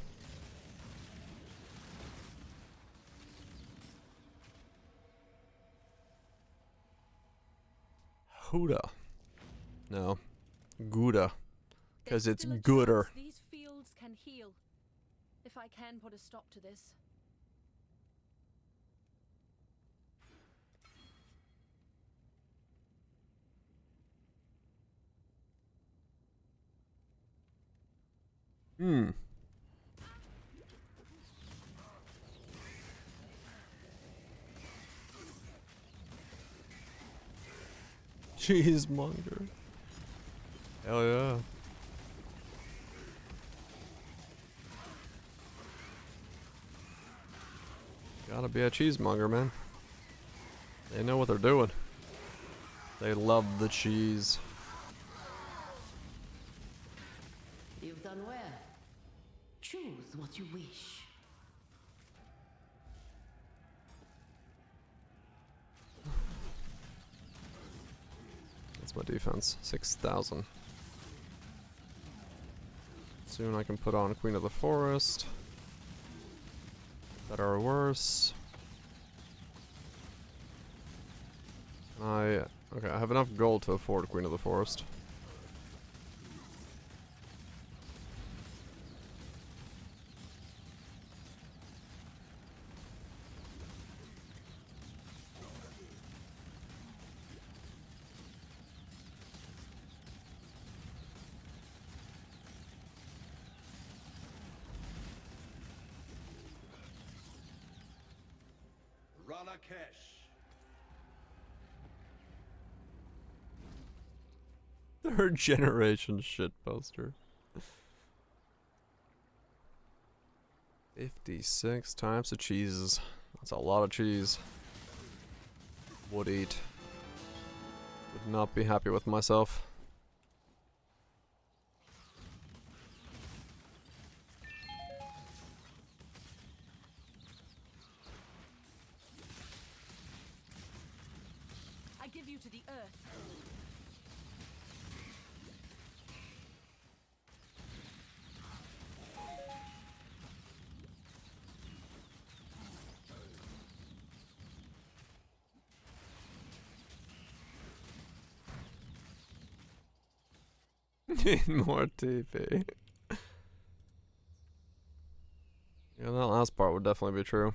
Huda. No. Gouda. Because it's gooder. These fields can heal. If I can put a stop to this. Cheesemonger. Hell yeah. Gotta be a cheesemonger, man. They know what they're doing. They love the cheese. You've done well. Choose what you wish. That's my defense. 6,000. Soon I can put on Queen of the Forest. Better or worse. Okay, I have enough gold to afford Queen of the Forest. Third generation shit poster. 56 times the cheeses. That's a lot of cheese. Would eat. Would not be happy with myself. I give you to the earth. Need more TP. Yeah, that last part would definitely be true.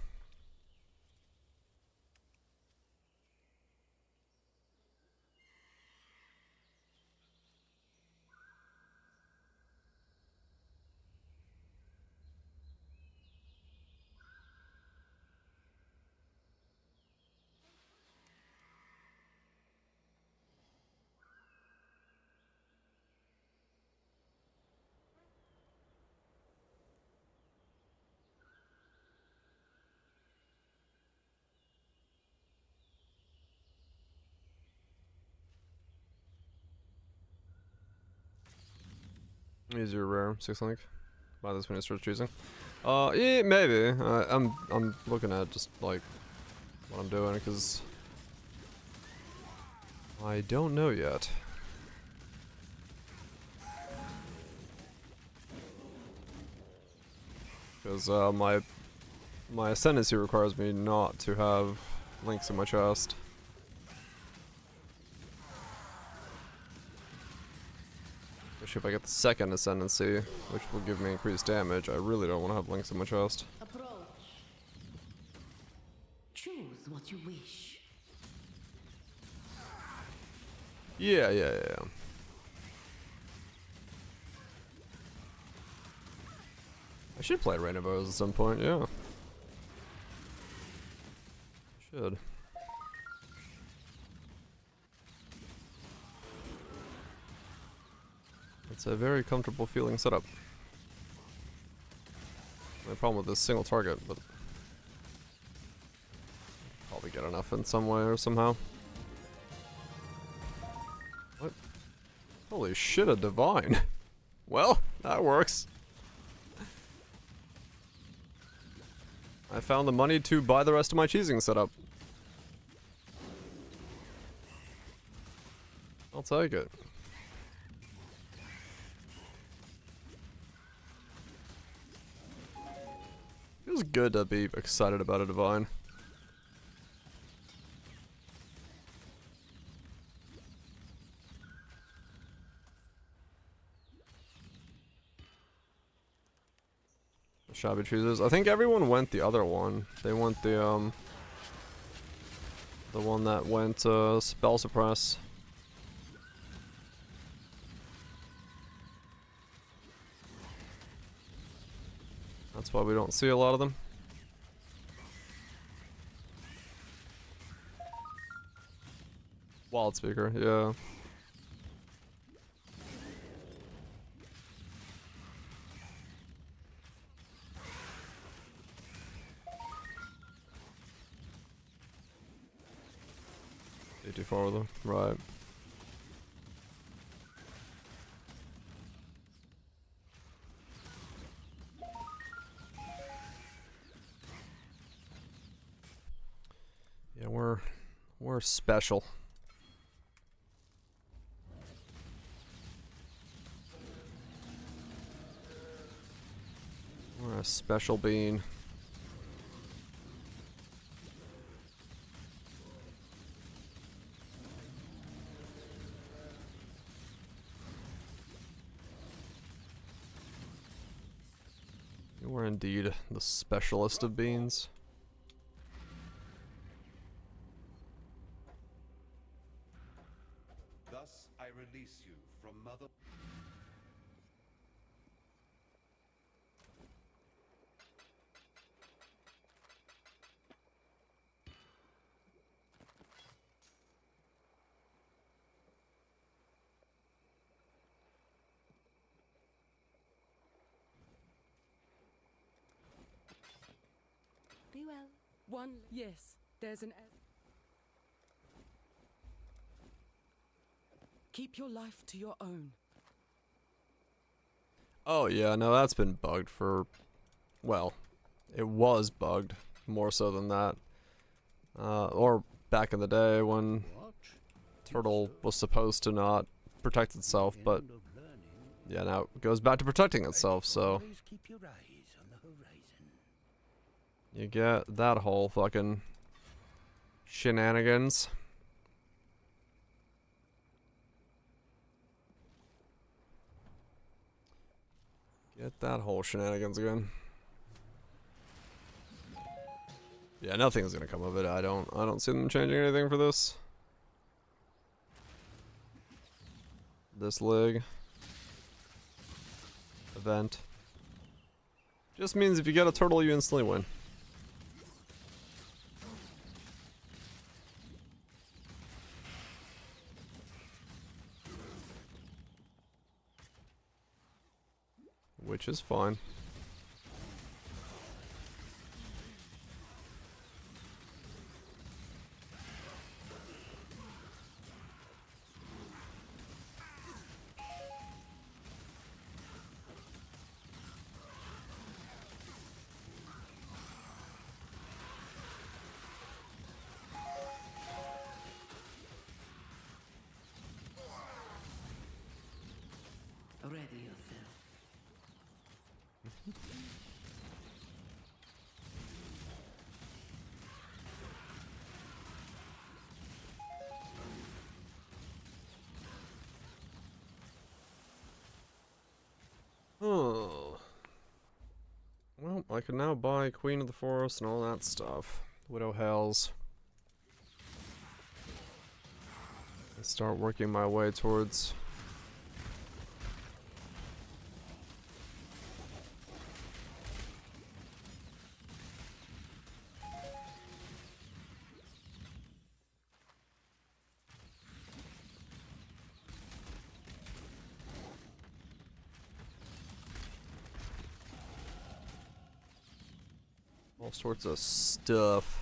Easier rare, 6 link. Buy this when it starts choosing. Yeah, maybe. I'm looking at just like what I'm doing because I don't know yet. Because my ascendancy requires me not to have links in my chest. Especially if I get the second ascendancy, which will give me increased damage, I really don't want to have links in my chest. Approach. Choose what you wish. Yeah. I should play Rain of Arrows at some point, yeah. Should. It's a very comfortable feeling setup. No problem with this single target, but probably get enough in some way or somehow. What? Holy shit, a divine. Well, that works. I found the money to buy the rest of my cheesing setup. I'll take it. Feels good to be excited about a divine. Shabby choosers. I think everyone went the other one. They went the one that went spell suppress. That's why we don't see a lot of them. Wild speaker, yeah. Too far with them, right? Yeah, we're special. We're a special being. You are indeed the specialist of beans. Thus I release you from Mother. Be well. One. Yes, there's an. Keep your life to your own. Oh yeah, no, that's been bugged for, well, it was bugged more so than that. Or back in the day when Turtle was supposed to not protect itself, but yeah, now it goes back to protecting itself, so you get that whole fucking shenanigans. Get that whole shenanigans again. Yeah, nothing's gonna come of it. I don't see them changing anything for this. This league. Event. Just means if you get a turtle, you instantly win. Which is fine. Ready yourself. I can now buy Queen of the Forest and all that stuff. Widow Hells. And start working my way towards... all sorts of stuff.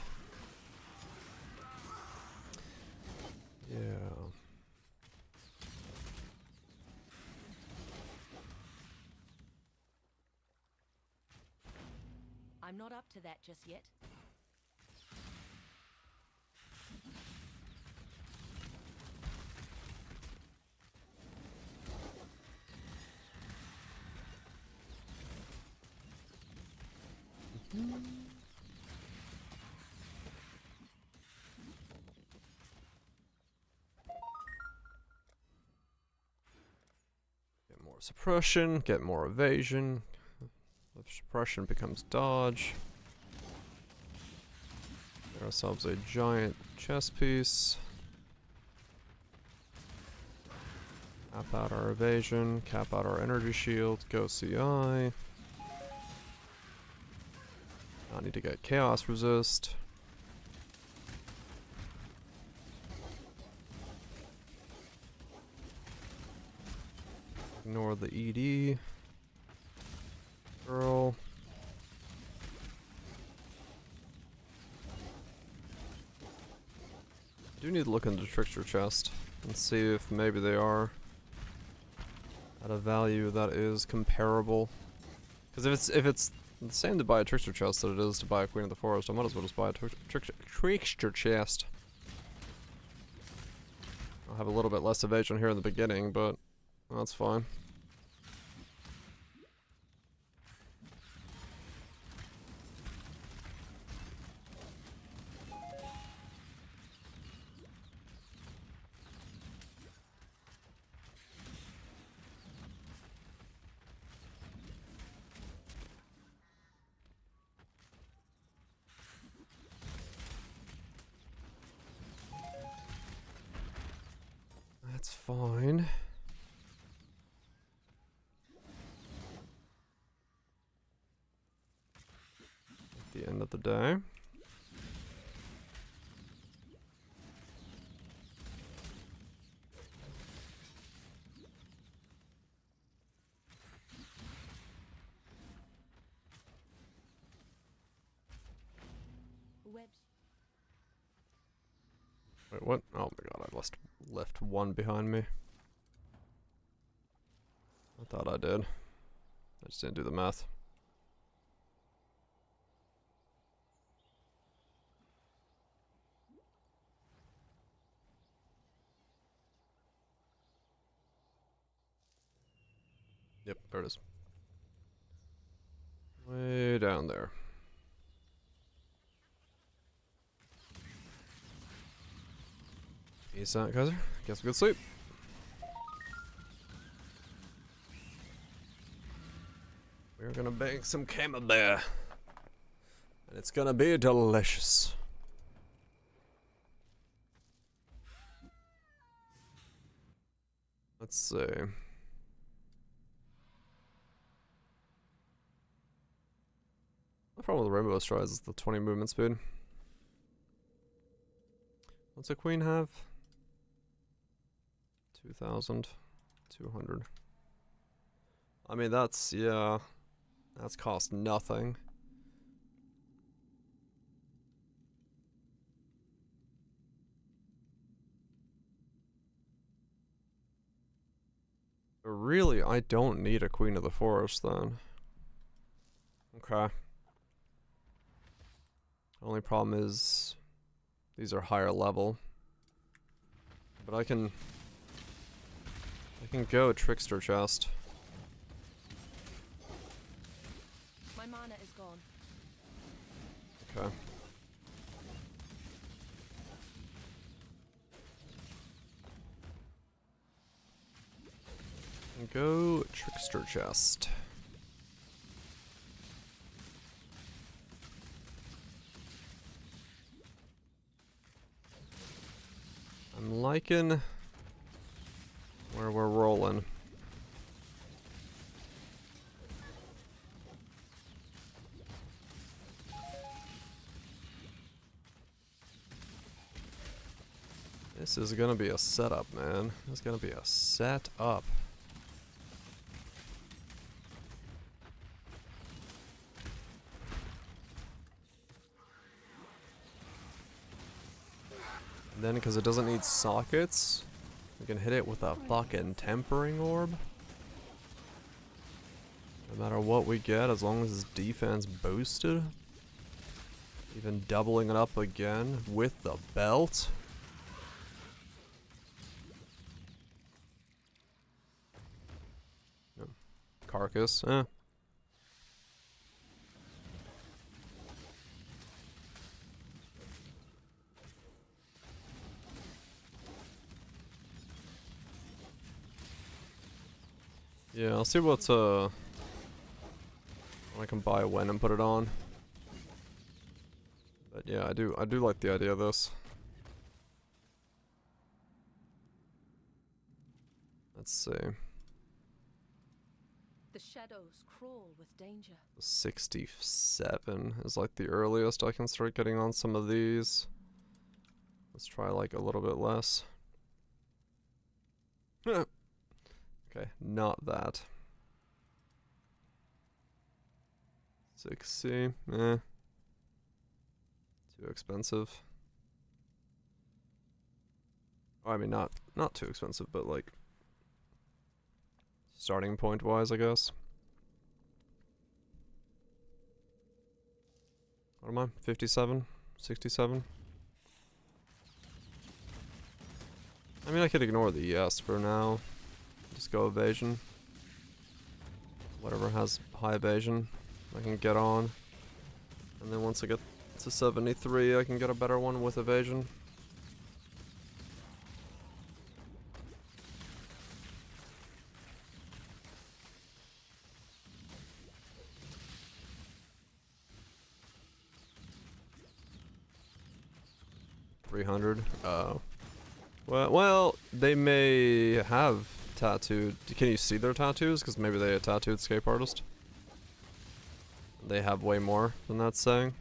Yeah. I'm not up to that just yet. Get more suppression, get more evasion. If suppression becomes dodge. Get ourselves a giant chess piece. Cap out our evasion, cap out our energy shield, go CI. I need to get chaos resist. Ignore the ED. Girl. I do need to look into Trickster Chest and see if maybe they are at a value that is comparable. Because if it's the same to buy a Trickster Chest that it is to buy a Queen of the Forest, I might as well just buy a Trickster Chest. I'll have a little bit less evasion here in the beginning, but that's fine. That's fine. At the end of the day. Wait, what? Oh my god, I left one behind me. I thought I did. I just didn't do the math. Yep, there it is. Way down there. Peace out, Kaiser. Guess we good sleep. We're gonna bake some camembert. And it's gonna be delicious. Let's see. The problem with Rainbow Strides is the 20 movement speed. What's a queen have? 2,200. I mean, that's, yeah. That's cost nothing. But really, I don't need a Queen of the Forest then. Okay. Only problem is these are higher level. But I can go Trickster Chest. My mana is gone. Okay. And go Trickster Chest. liking where we're rolling. This is gonna be a setup, man. It's gonna be a setup. And then, because it doesn't need sockets, we can hit it with a fucking tempering orb. No matter what we get, as long as it's defense boosted. Even doubling it up again with the belt. Carcass, eh. Yeah, I'll see what I can buy when and put it on. But yeah, I do like the idea of this. Let's see. The shadows crawl with danger. 67 is like the earliest I can start getting on some of these. Let's try like a little bit less. Okay, not that. 60, eh. Too expensive. Oh, I mean, not too expensive, but like starting point wise, I guess. What am I? 57? 67? I mean, I could ignore the yes for now. Just go evasion. Whatever has high evasion, I can get on. And then once I get to 73, I can get a better one with evasion. $300. Oh. Well, they may have tattooed. Can you see their tattoos? Because maybe they a tattooed escape artist. They have way more than that's saying.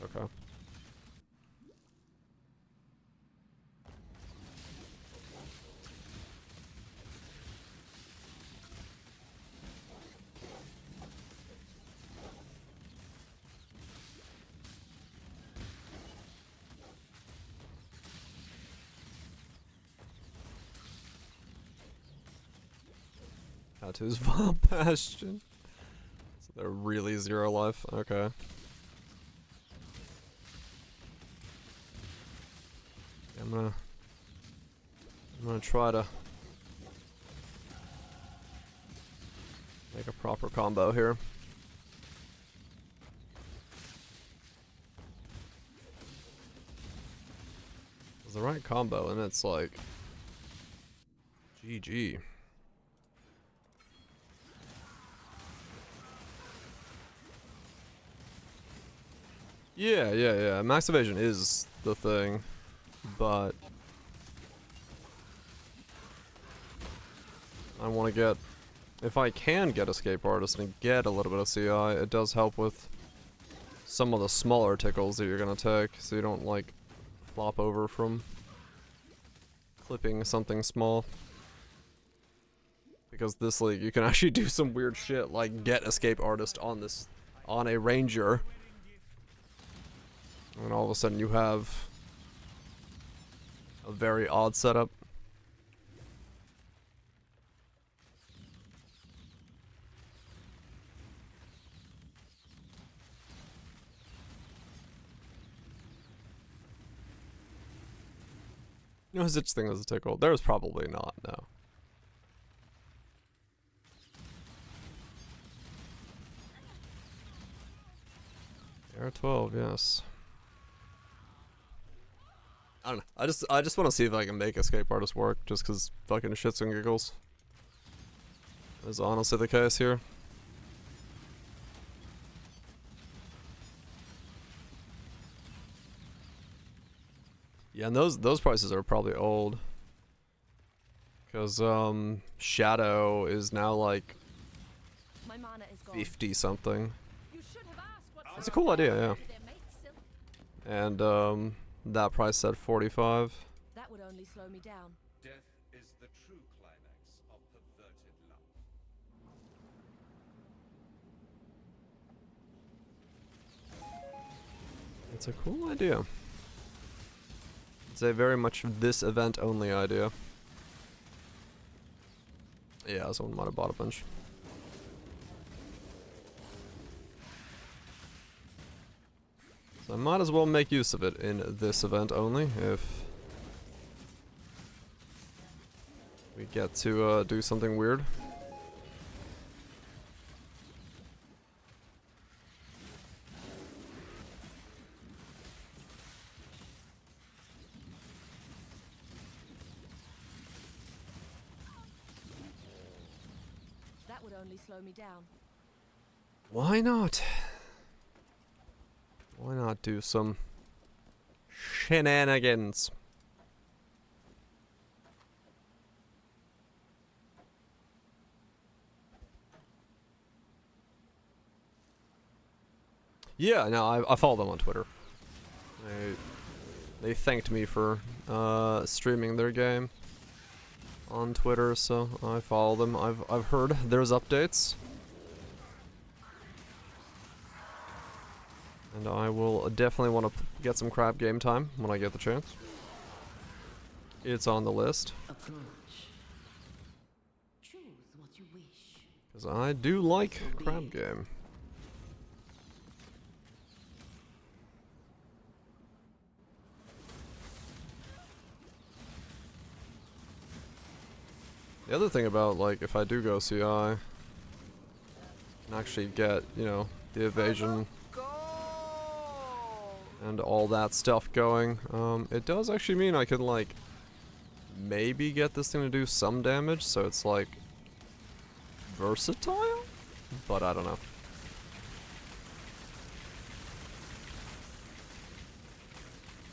Okay. Tattoos Vault Bastion. So they're really zero life. Okay. I'm gonna try to make a proper combo here. It's the right combo and it's like GG. Yeah. Max evasion is the thing, but I want to get, if I can get escape artist and get a little bit of CI, it does help with some of the smaller tickles that you're gonna take, so you don't like flop over from clipping something small. Because this league, you can actually do some weird shit, like get escape artist on a ranger. And all of a sudden you have a very odd setup. No such thing as a tickle. There's probably not, no. R12, yes. I don't know. I just want to see if I can make escape artist work, just because fucking shits and giggles. Is honestly the case here. Yeah, and those prices are probably old. Because Shadow is now like 50 something. It's a cool idea, yeah. And that price said 45. That would only slow me down. Death is the true climax of perverted love. It's a cool idea. It's a very much this event only idea. Yeah, someone might have bought a bunch. So I might as well make use of it in this event only, if we get to do something weird. That would only slow me down. Why not? Why not do some shenanigans? Yeah, no, I follow them on Twitter. They thanked me for streaming their game on Twitter, so I follow them. I've heard there's updates. And I will definitely want to get some crab game time when I get the chance. It's on the list. Because I do like crab game. The other thing about, like, if I do go CI, I can actually get, you know, the evasion and all that stuff going. It does actually mean I can, like, maybe get this thing to do some damage, so it's, like, versatile? But I don't know.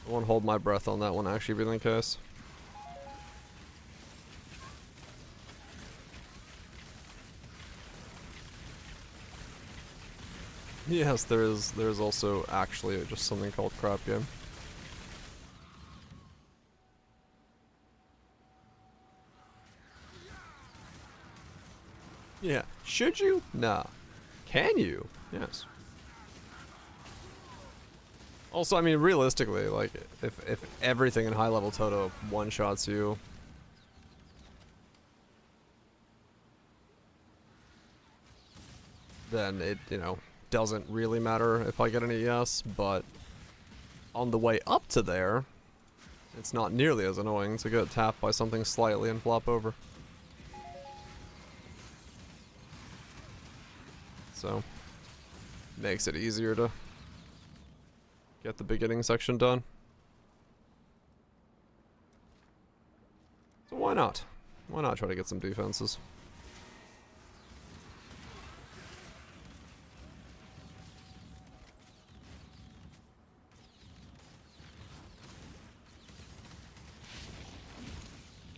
I won't hold my breath on that one actually being the case. Yes, there's also actually just something called crap game. Yeah. Should you? Nah. Can you? Yes. Also, I mean, realistically, like, if everything in high level Toto one-shots you, then it, you know, doesn't really matter if I get an ES, but on the way up to there, it's not nearly as annoying to get tapped by something slightly and flop over. So, makes it easier to get the beginning section done. So why not? Why not try to get some defenses?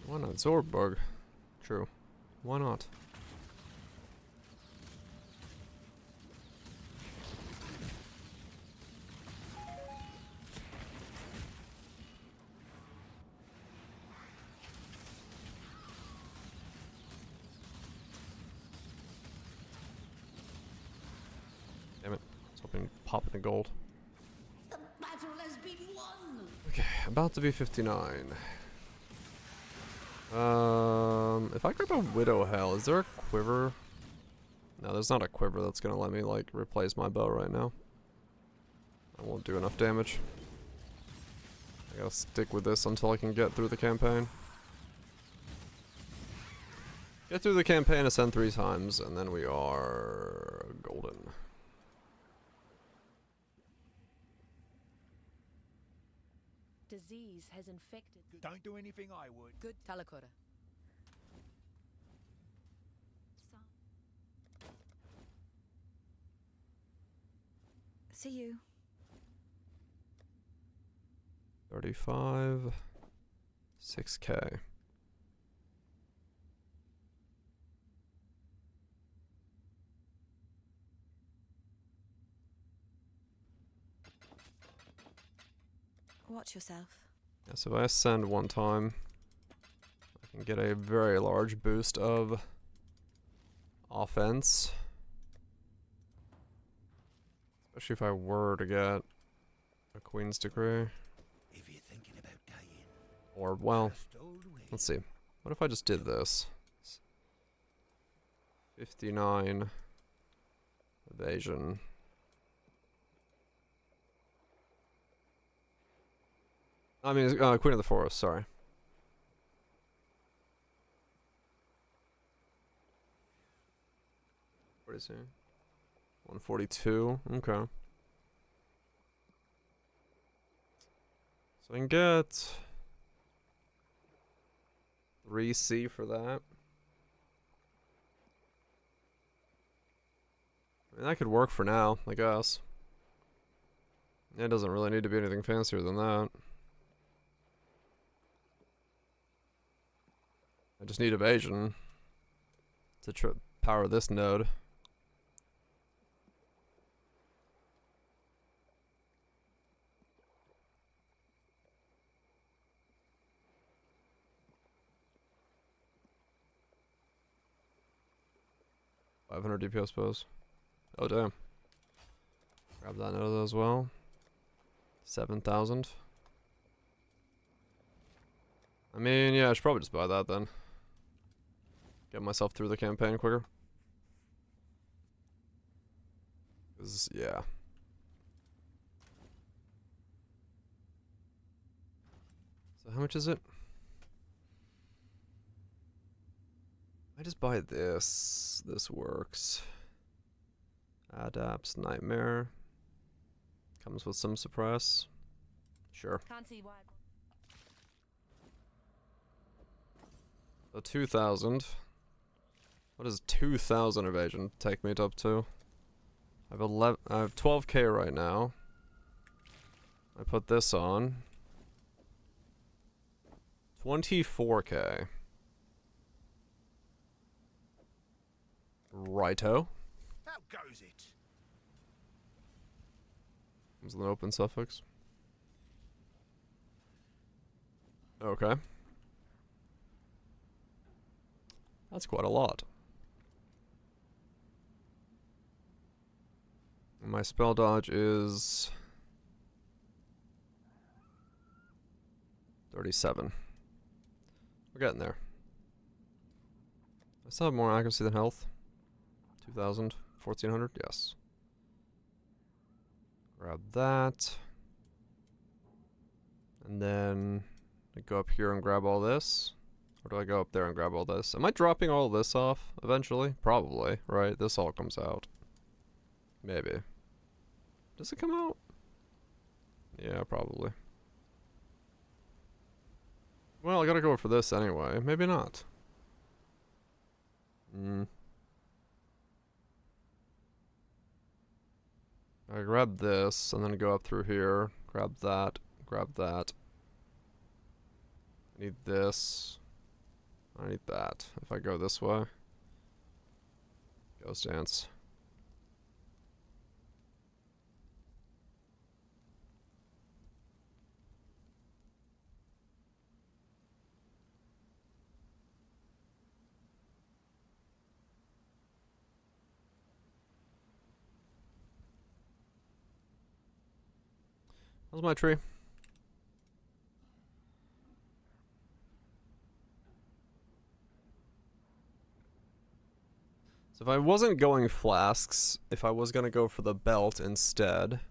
Why not Zorborg? True. Why not? Damn it. I was hoping to pop in the gold. The battle has been won. Okay, about to be 59. If I grab a Widow Hell, is there a quiver? No, there's not a quiver that's gonna let me, like, replace my bow right now. I won't do enough damage. I gotta stick with this until I can get through the campaign. Get through the campaign, ascend 3 times, and then we are golden. Disease has infected. Don't do anything I would. Good Talakota. See you. 35. 6K. Watch yourself. Yeah, so if I ascend one time, I can get a very large boost of offense. Especially if I were to get a Queen's Decree. If you're thinking about dying, Or, well, let's see. What if I just did this? 59 evasion. I mean, Queen of the Forest, sorry. What is he? 142, okay. So I can get 3C for that. I mean, that could work for now, I guess. It doesn't really need to be anything fancier than that. I just need evasion to power this node. $500 DPS suppose. Oh damn. Grab that node as well. 7,000. I mean, yeah, I should probably just buy that then. Get myself through the campaign quicker. 'Cause, yeah. So how much is it? I just buy this. This works. Adapts Nightmare. Comes with some suppress. Sure. Can't see why. So 2,000. What does 2,000 evasion take me up to? I have 12K right now. I put this on. 24K. Righto. How goes it? Was an open suffix. Okay. That's quite a lot. My spell dodge is 37. We're getting there. I still have more accuracy than health. 2,000, 1,400, yes. Grab that. And then I go up here and grab all this. Or do I go up there and grab all this? Am I dropping all this off eventually? Probably, right? This all comes out. Maybe. Does it come out? Yeah, probably. Well, I gotta go for this anyway. Maybe not. I grab this, and then go up through here. Grab that. Grab that. I need this. I need that. If I go this way. Ghost Dance. How's my tree? So if I wasn't going flasks, if I was gonna go for the belt instead.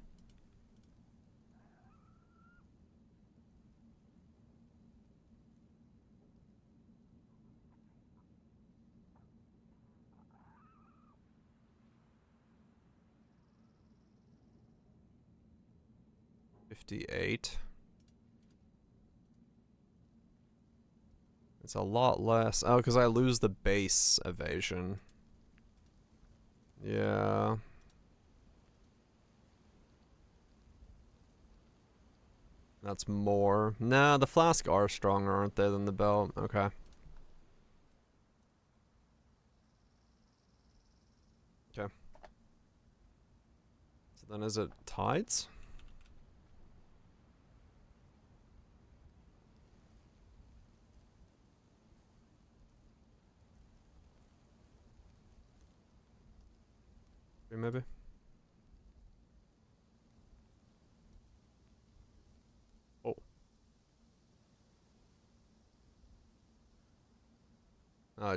$58. It's a lot less. Oh, because I lose the base evasion. Yeah. That's more. Nah, the flask are stronger, aren't they, than the belt? Okay. Okay. So then is it tides? Maybe. Oh.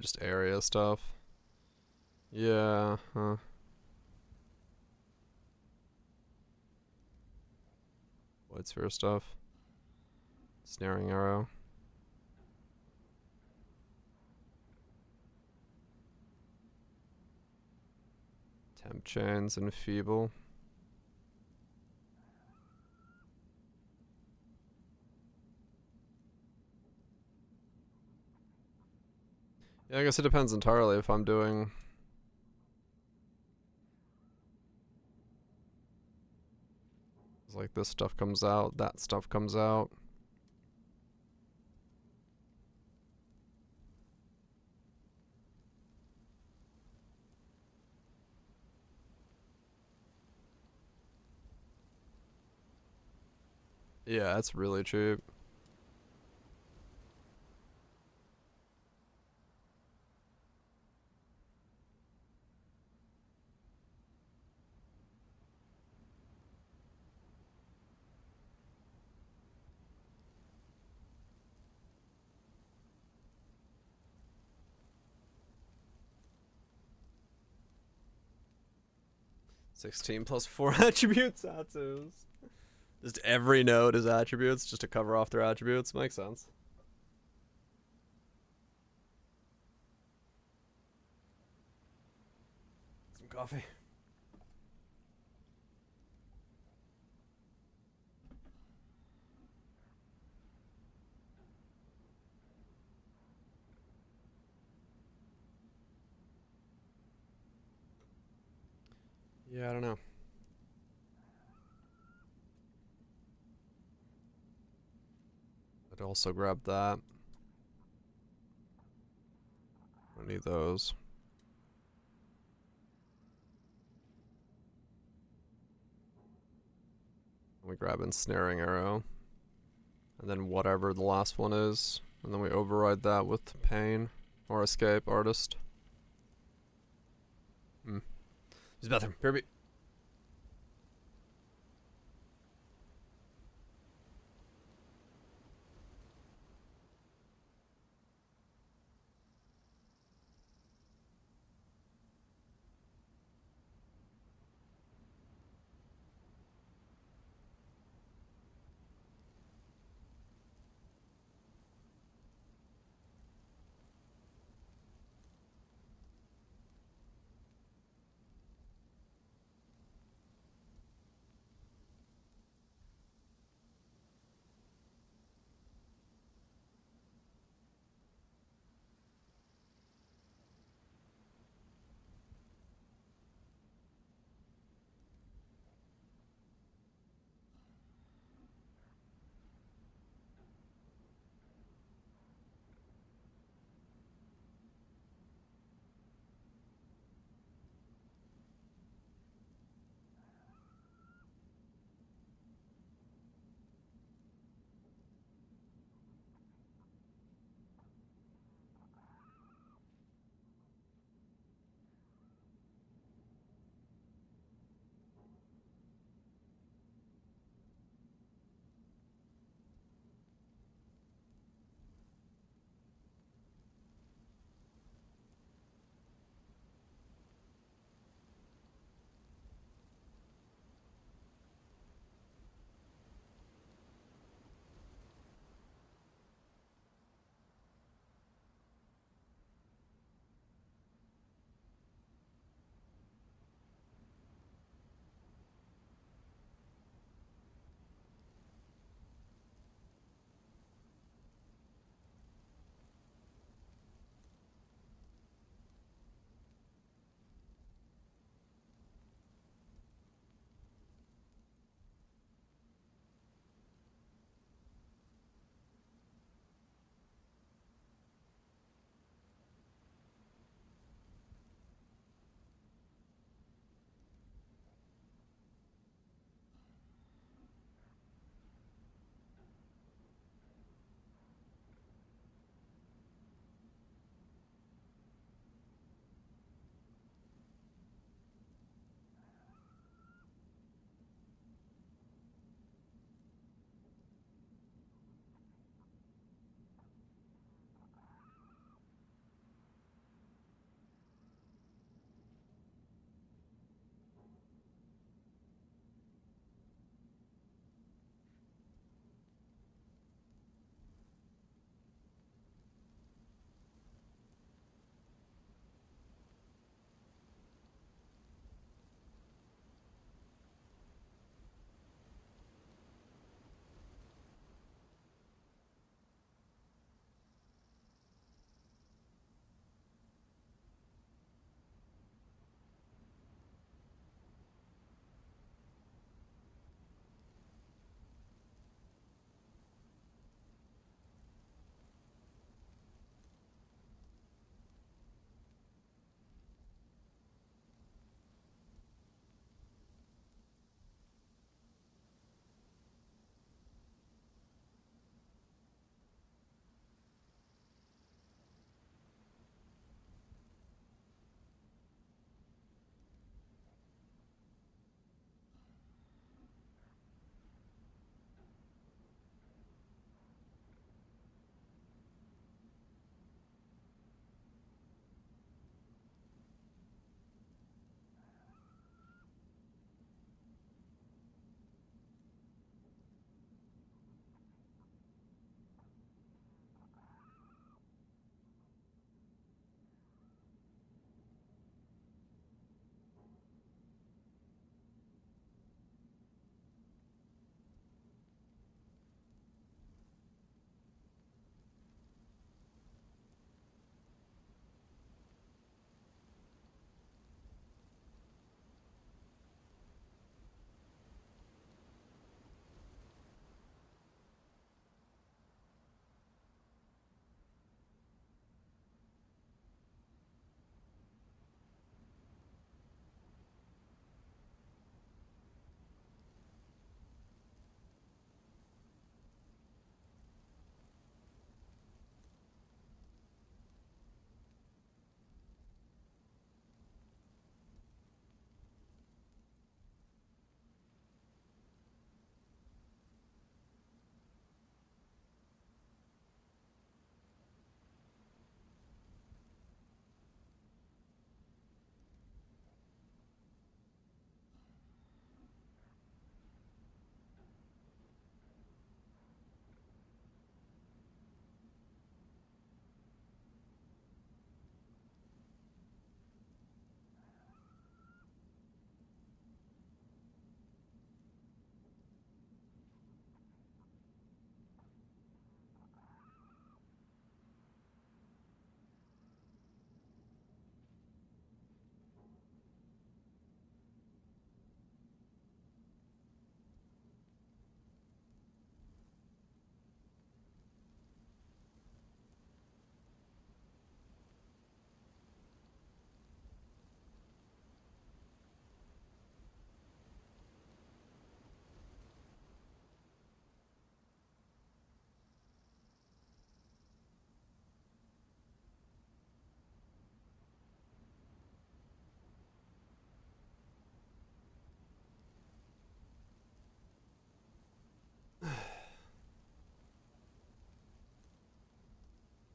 Just area stuff. Yeah, huh. White sphere stuff. Snaring arrow. Temp chains and feeble. Yeah, I guess it depends entirely if I'm doing... It's like this stuff comes out, that stuff comes out. Yeah, it's really cheap. $16 plus 4 attributes. Just every node is attributes, just to cover off their attributes. Makes sense. Some coffee. Yeah, I don't know. I'd also grab that. I need those. We grab ensnaring arrow. And then whatever the last one is. And then we override that with pain. Or escape artist. Use the bathroom. Kirby.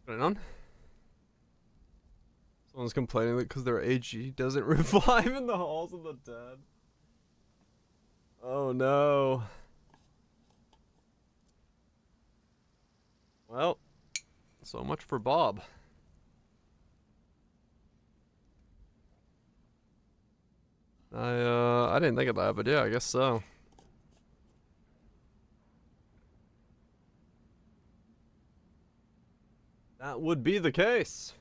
Put it on. Someone's complaining that because their AG doesn't revive in the halls of the dead. Oh no. Well, so much for Bob. I didn't think of that, but yeah, I guess so. That would be the case.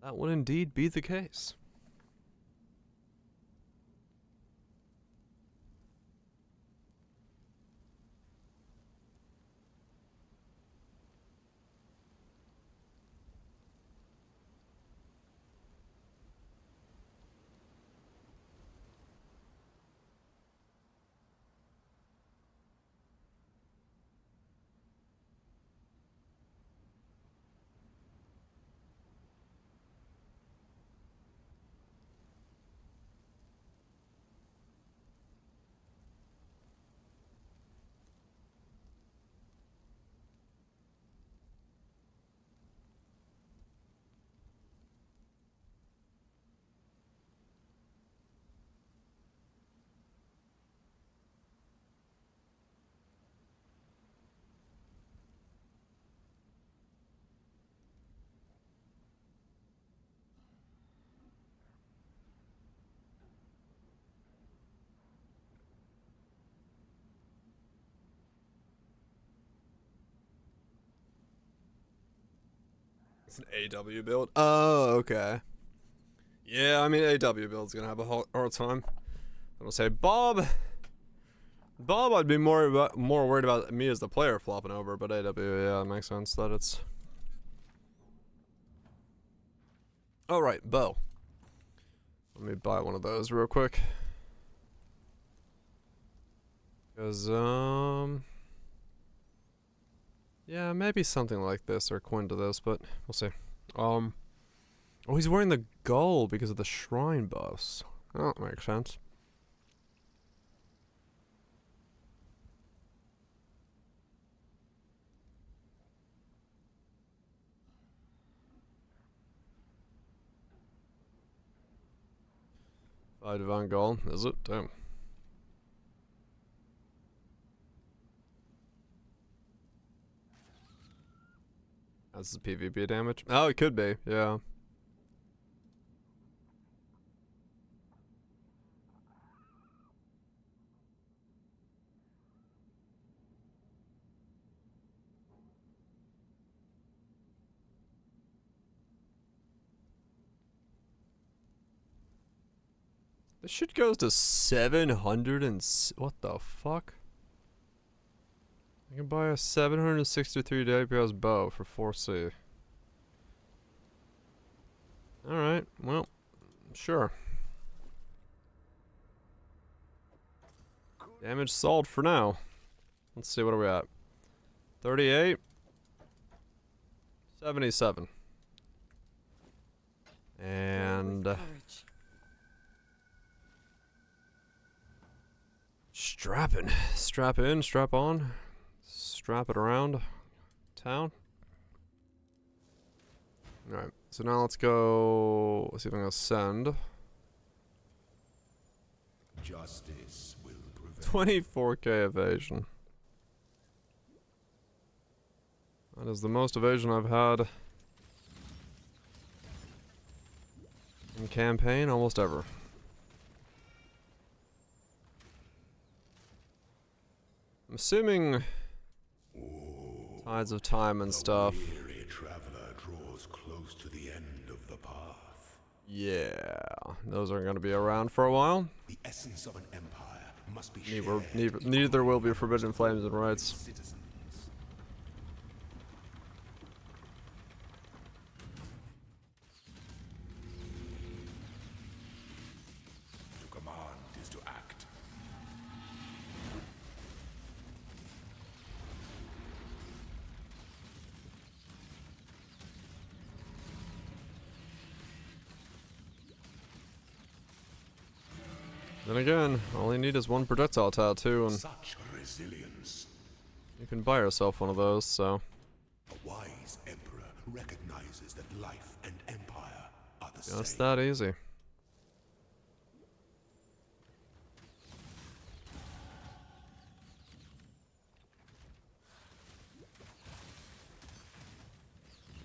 That would indeed be the case. It's an AW build. Oh, okay. Yeah, I mean AW build's gonna have a hard time. I'll say Bob, I'd be more worried about me as the player flopping over, but AW, yeah, it makes sense that it's. Oh right, bow. Let me buy one of those real quick. Cause yeah, maybe something like this or akin to this, but we'll see. Oh, he's wearing the gold because of the shrine buffs. Oh, that makes sense. Divine gold, is it? Damn. That's the PvP damage. Oh, it could be, yeah. This shit goes to 700 and what the fuck? I can buy a 763 DPS bow for 4C. Alright, well, sure. Damage solved for now. Let's see, what are we at? 38? 77. And strapping. Strap in, strap on. Strap it around town. Alright, so now let's go. Let's see if I'm gonna send. Justice will prevail. 24k evasion. That is the most evasion I've had in campaign almost ever. I'm assuming Tides of Time and stuff. Weary traveler draws close to the end of the path. Yeah, those aren't going to be around for a while. The essence of an empire must be neither will be Forbidden Flames and Rights. citizens. To command is to act. Then again, all you need is one projectile tattoo, and Such resilience. you can buy yourself one of those, so. A wise emperor recognizes that life and empire are the same. Just that easy.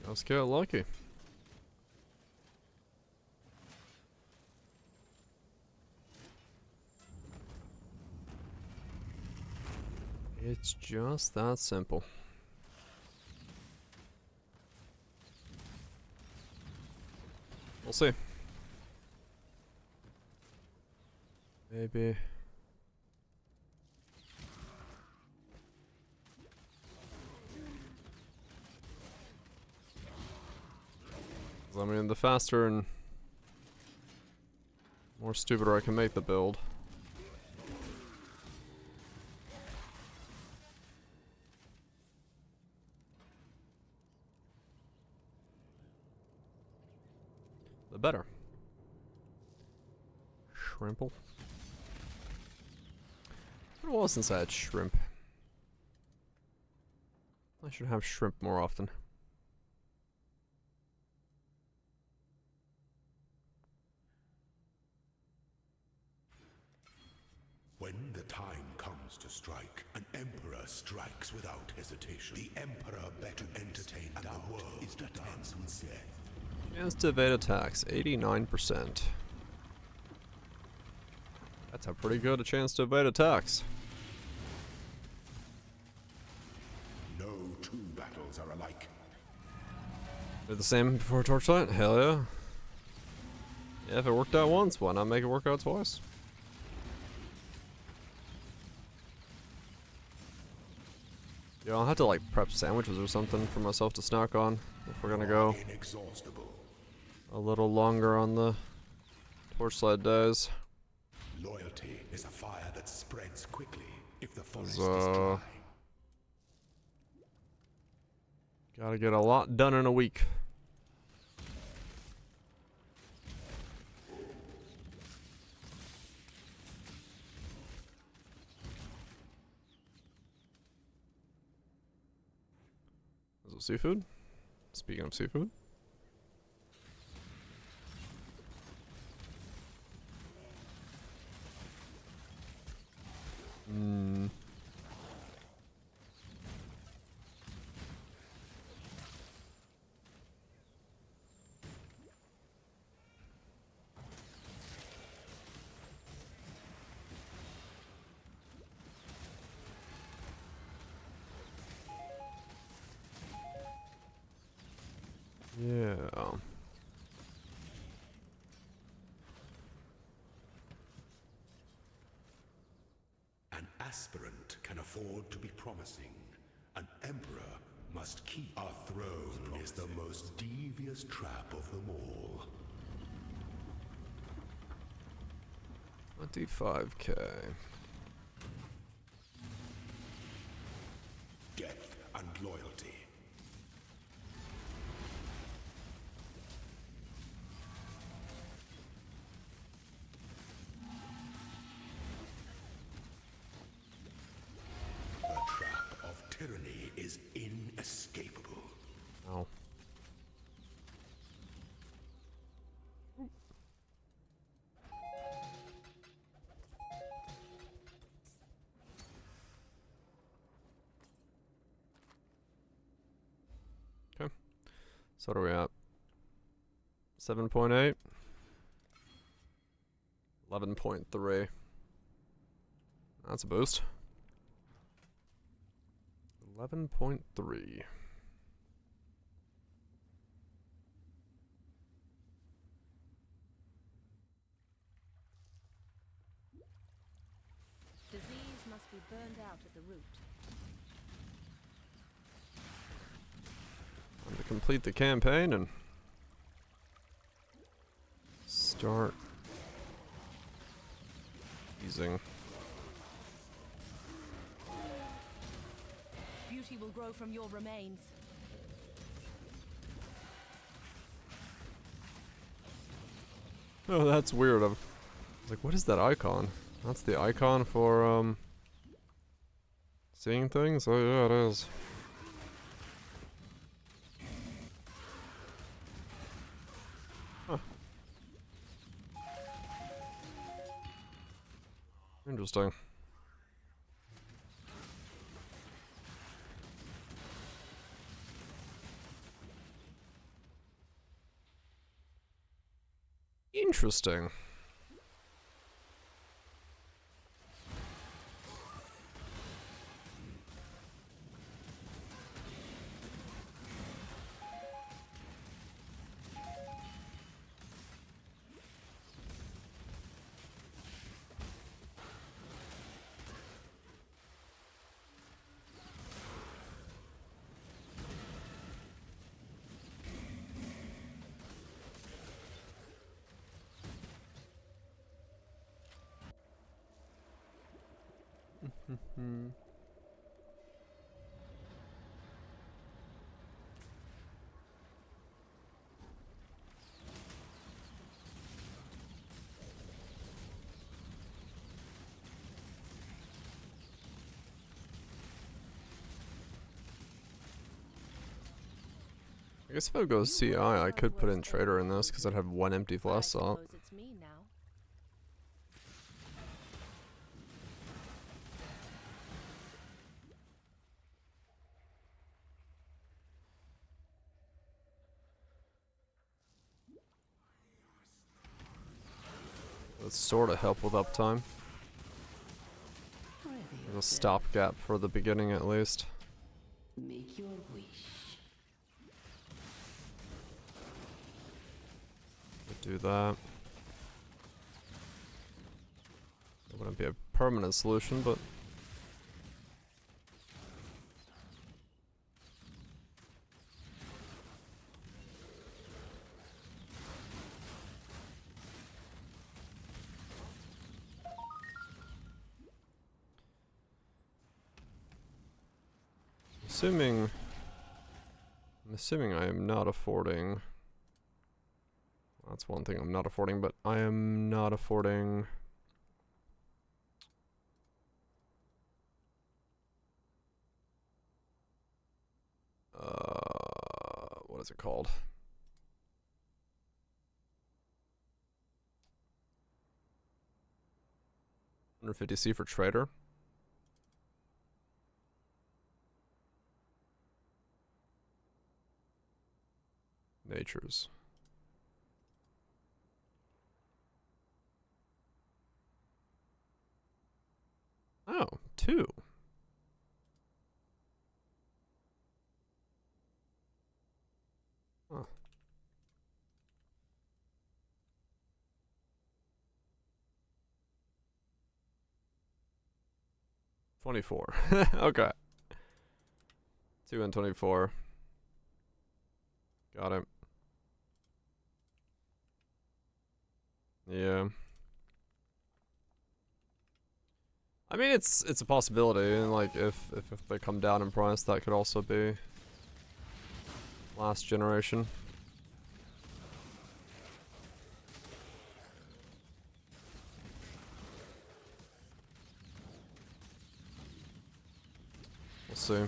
Just get lucky. It's just that simple. We'll see. Maybe. I mean, the faster and more stupider I can make the build, the better. Shrimple. It's been a while since I had shrimp. I should have shrimp more often. When the time comes to strike, an emperor strikes without hesitation. The emperor better entertain doubt, and the world is to dance with death. Chance to evade attacks, 89%. That's a pretty good chance to evade attacks. No two battles are alike. Did the same before Torchlight? Hell yeah. Yeah, if it worked out once, why not make it work out twice? Yeah, I'll have to like prep sandwiches or something for myself to snack on if we're gonna go a little longer on the Torchlight days. Loyalty is a fire that spreads quickly if the forest is dry. Gotta get a lot done in a week. Is it seafood? Speaking of seafood. Yeah. An aspirant can afford to be promising. An emperor must keep. Our throne is the most devious trap of them all. 25k. Death and loyalty. The trap of tyranny is inescapable. Oh. Okay. So what are we at? 7.8? 11.3. That's a boost. 11.3. Disease must be burned out at the root. Time to complete the campaign and start using. Beauty will grow from your remains. Oh, that's weird. like, what is that icon? That's the icon for, seeing things? Oh yeah, it is. Huh. Interesting. Interesting. I guess if I go CI, I could put in Trader in this because I'd have one empty flash slot. It's me now. That sort of help with uptime. There's a stopgap for the beginning at least. Make your wish. Do that. It wouldn't be a permanent solution, but I'm assuming I am not affording. That's one thing I'm not affording, but I am not affording. What is it called? 150C for Trader. Natures. Oh, 2. Huh. $24. Okay. 2 and 24. Got it. Yeah. I mean, it's a possibility, and like if they come down in price, that could also be last generation. We'll see.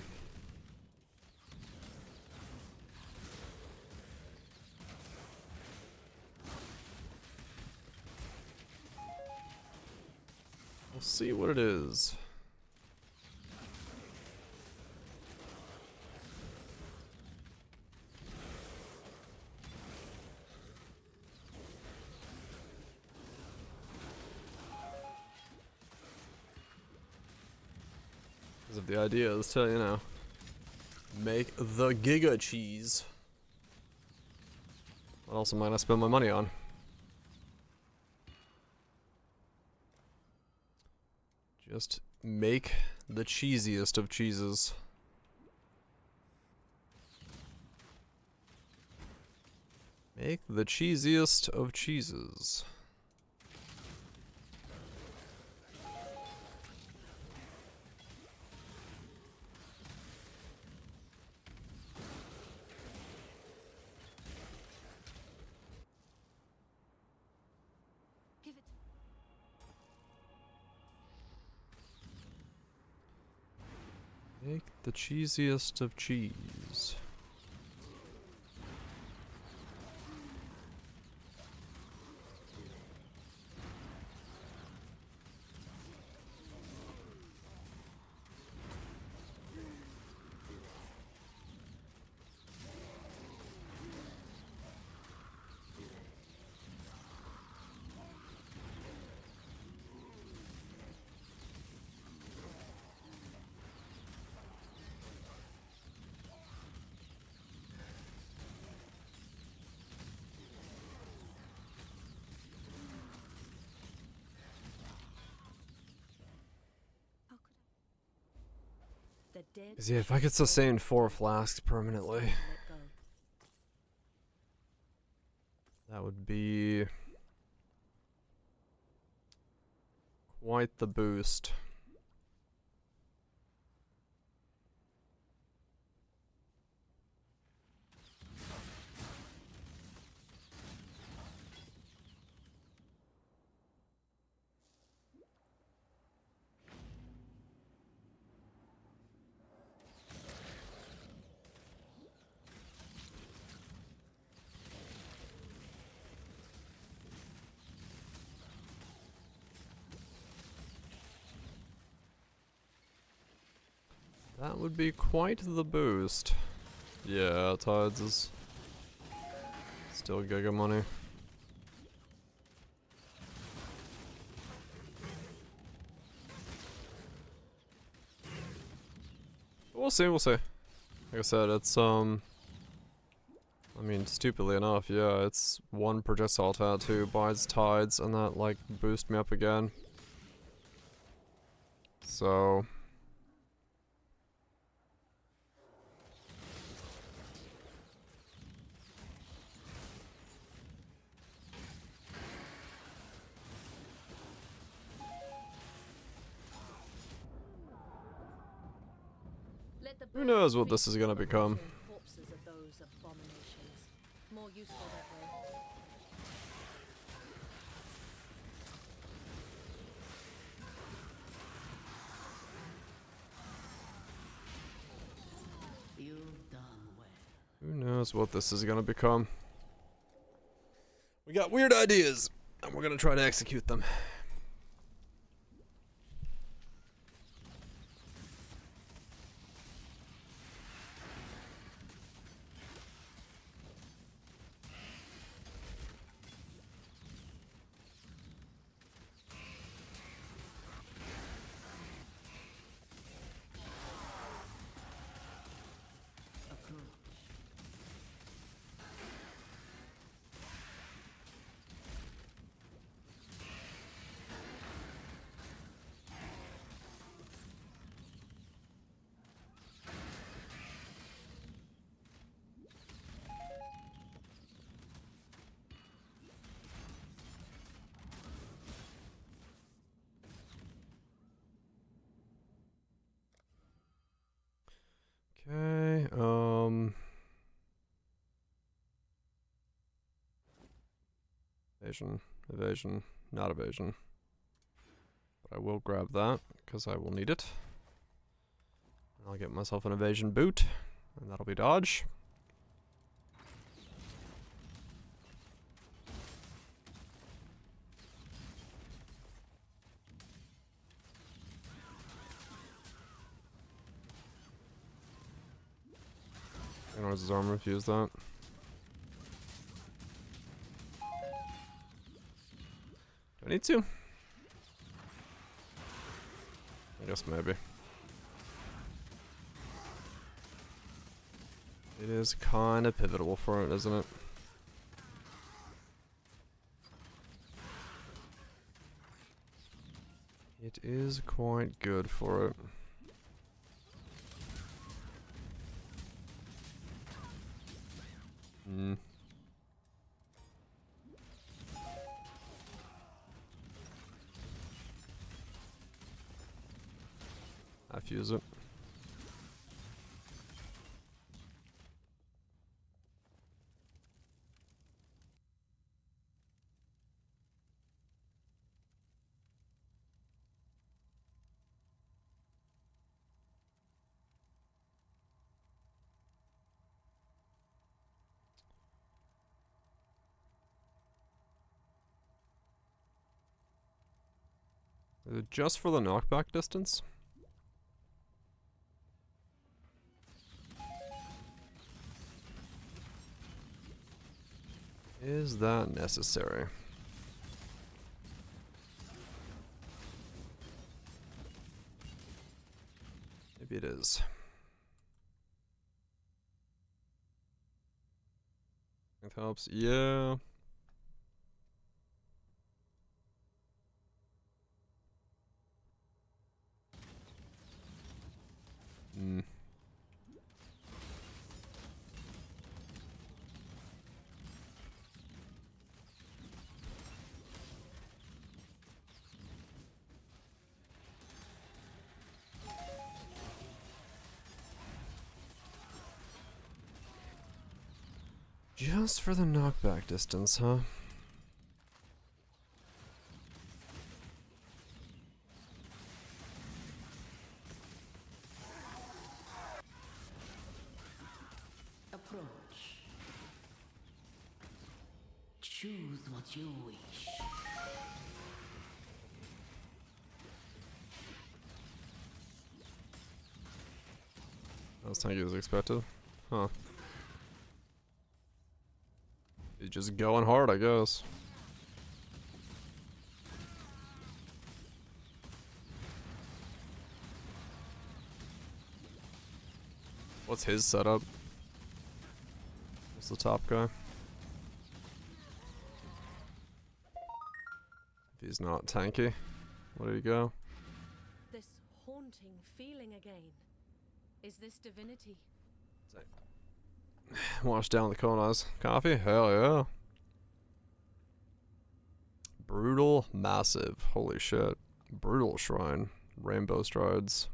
We'll see what it is. Because if the idea is to, you know, make the Giga cheese. What else am I gonna spend my money on? Just make the cheesiest of cheeses. Make the cheesiest of cheeses. Give it. Make the cheesiest of cheese. Cause yeah, if I could sustain 4 flasks permanently, that would be quite the boost. That would be quite the boost. Yeah, Tides is still giga money. We'll see, we'll see. Like I said, it's I mean, stupidly enough, yeah, it's 1 projectile tattoo buys Tides, and that like boost me up again. So who knows what this is gonna become? Corpses of those abominations. More useful that way. You've done well. Who knows what this is gonna become? We got weird ideas, and we're gonna try to execute them. Okay, evasion, evasion, not evasion. But I will grab that, because I will need it. And I'll get myself an evasion boot, and that'll be dodge. Ignores his armor if you use that. Do I need to? I guess maybe. It is kind of pivotal for it, isn't it? It is quite good for it. Hmm. I fuse it. Just for the knockback distance? Is that necessary? Maybe it is. It helps. Yeah. Just for the knockback distance, huh? Approach. Choose what you wish. That was tanky as expected. Huh. He's just going hard, I guess. What's his setup? What's the top guy? If he's not tanky, where do you go? This haunting feeling again. Is this divinity? Wash down the colonize. Coffee? Hell yeah. Brutal massive. Holy shit. Brutal shrine. Rainbow strides.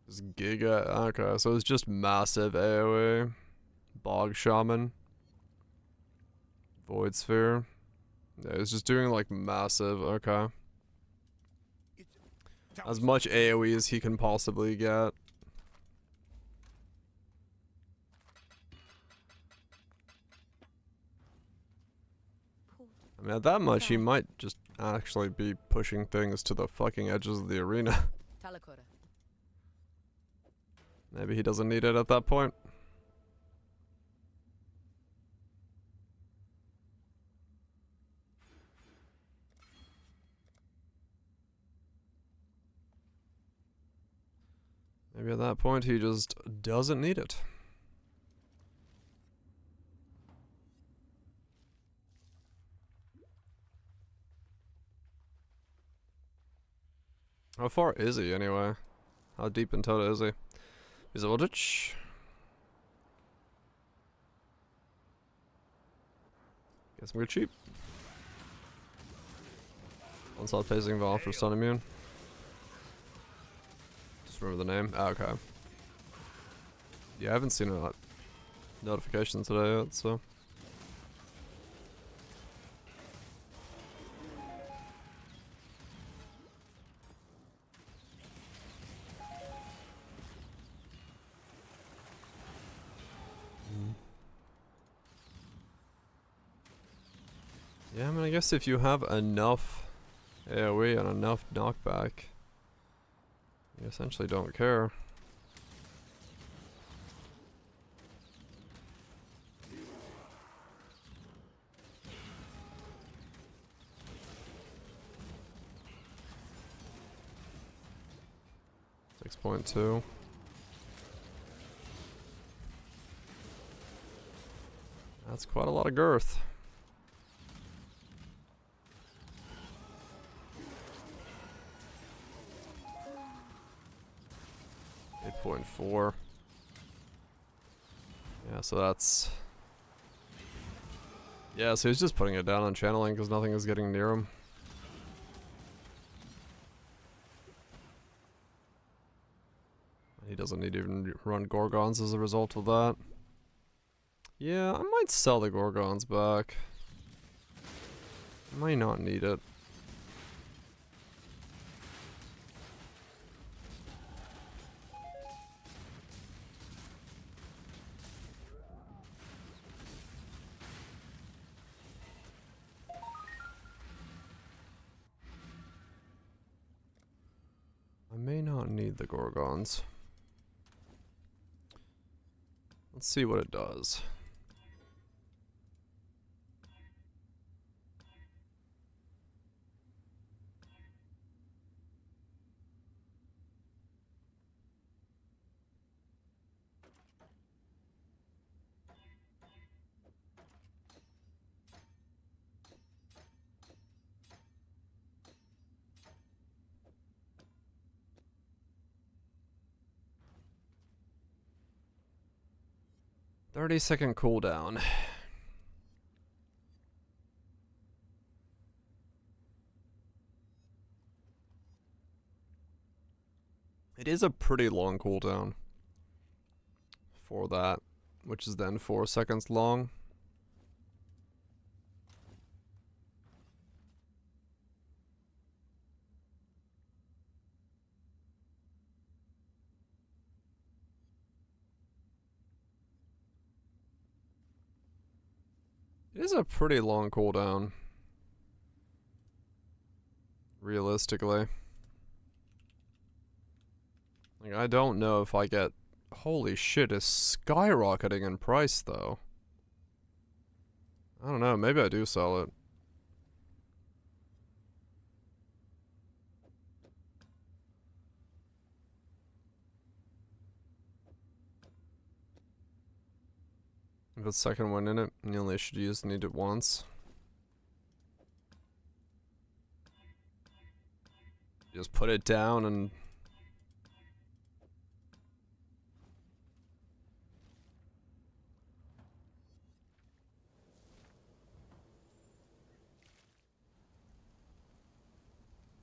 This giga. Okay, so it's just massive AoE. Bog shaman. Void sphere. Yeah, it's just doing like massive. Okay. As much AoE as he can possibly get. I mean, at that much, he might just actually be pushing things to the fucking edges of the arena. Maybe he doesn't need it at that point. Maybe at that point, he just doesn't need it. How far is he anyway? How deep in total is he? He's a voltage. Guess we're cheap. One-side phasing Val for Sun Immune. Just remember the name. Ah, okay. Yeah, I haven't seen a notification today yet, so. Yeah, I mean, I guess if you have enough AoE and enough knockback, you essentially don't care. .2. That's quite a lot of girth. 8.4. Yeah, so that's... Yeah, so he's just putting it down on channeling because nothing is getting near him. He doesn't need to even run Gorgons as a result of that. Yeah, I might sell the Gorgons back. Might not need it. need the Gorgons. Let's see what it does. "30-second cooldown." It is a pretty long cooldown for that, which is then 4 seconds long. It is a pretty long cooldown, realistically. Like, I don't know if I get... Holy shit, it's skyrocketing in price, though. I don't know, maybe I do sell it. If it's second one in it, you only should need it once. Just put it down and...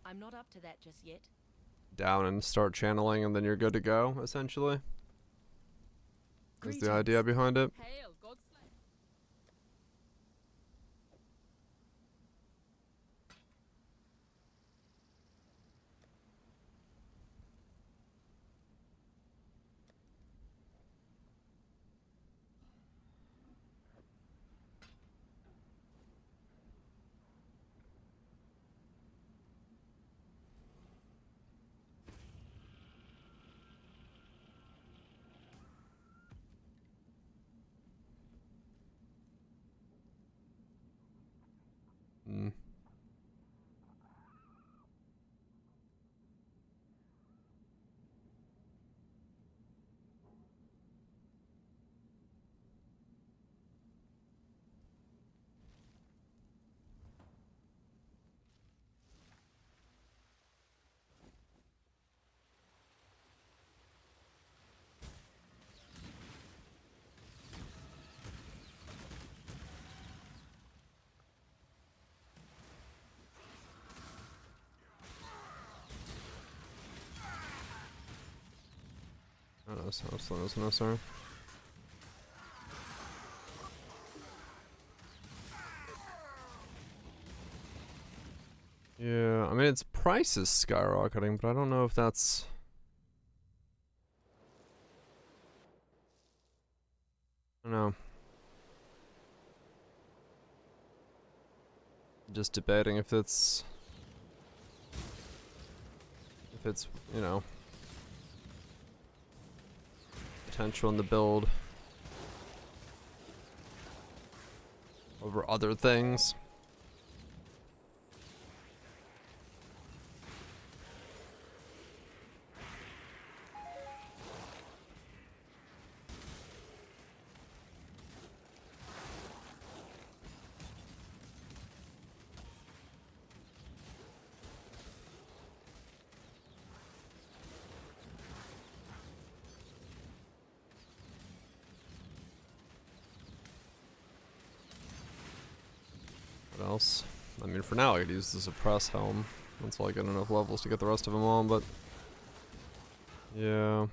I'm not up to that just yet. down and start channeling, and then you're good to go, essentially. Is the idea behind it. Hail, Godslayer. Mm. Oh, no, sorry. Yeah, I mean, its price is skyrocketing, but I don't know if that's... I don't know. Just debating if it's, you know, potential in the build over other things. What else? I mean, for now I could use the suppress helm until I get enough levels to get the rest of them on, but yeah.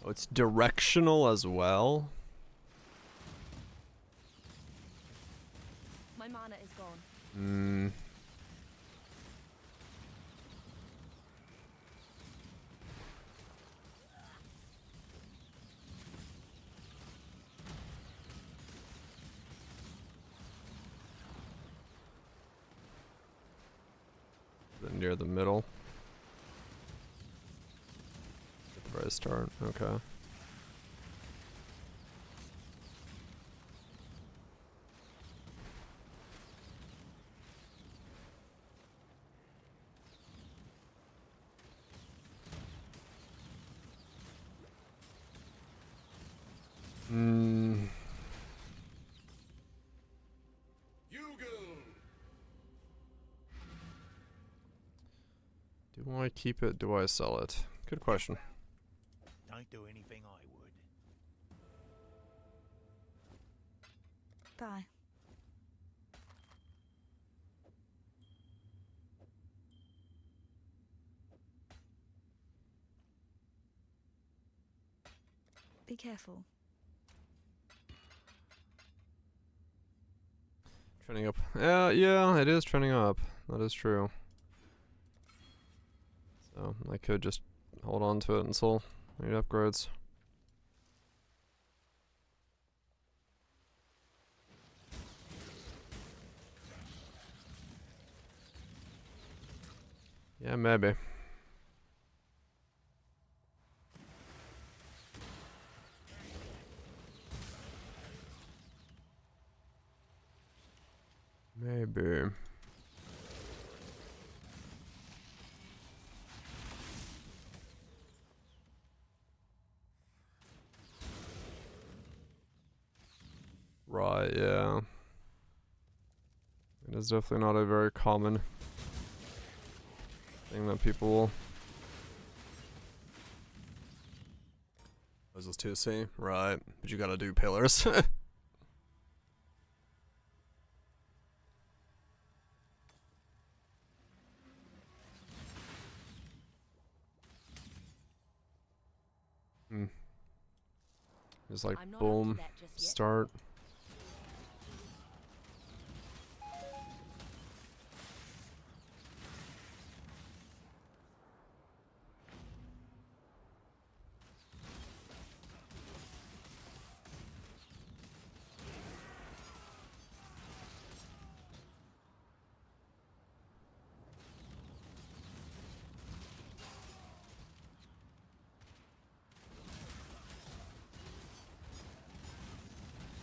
Oh, it's directional as well? My mana is gone. Hmm. Near the middle. At the very start. Okay. Hmm. Do I keep it? Do I sell it? Good question. Don't do anything I would. Bye. Be careful. Trending up. Yeah, it is trending up. That is true. So I could just hold on to it until I need upgrades. Yeah, maybe. Maybe. Right, yeah. It is definitely not a very common thing that people will. This is 2C? Right. But you gotta do pillars. Just like boom, start.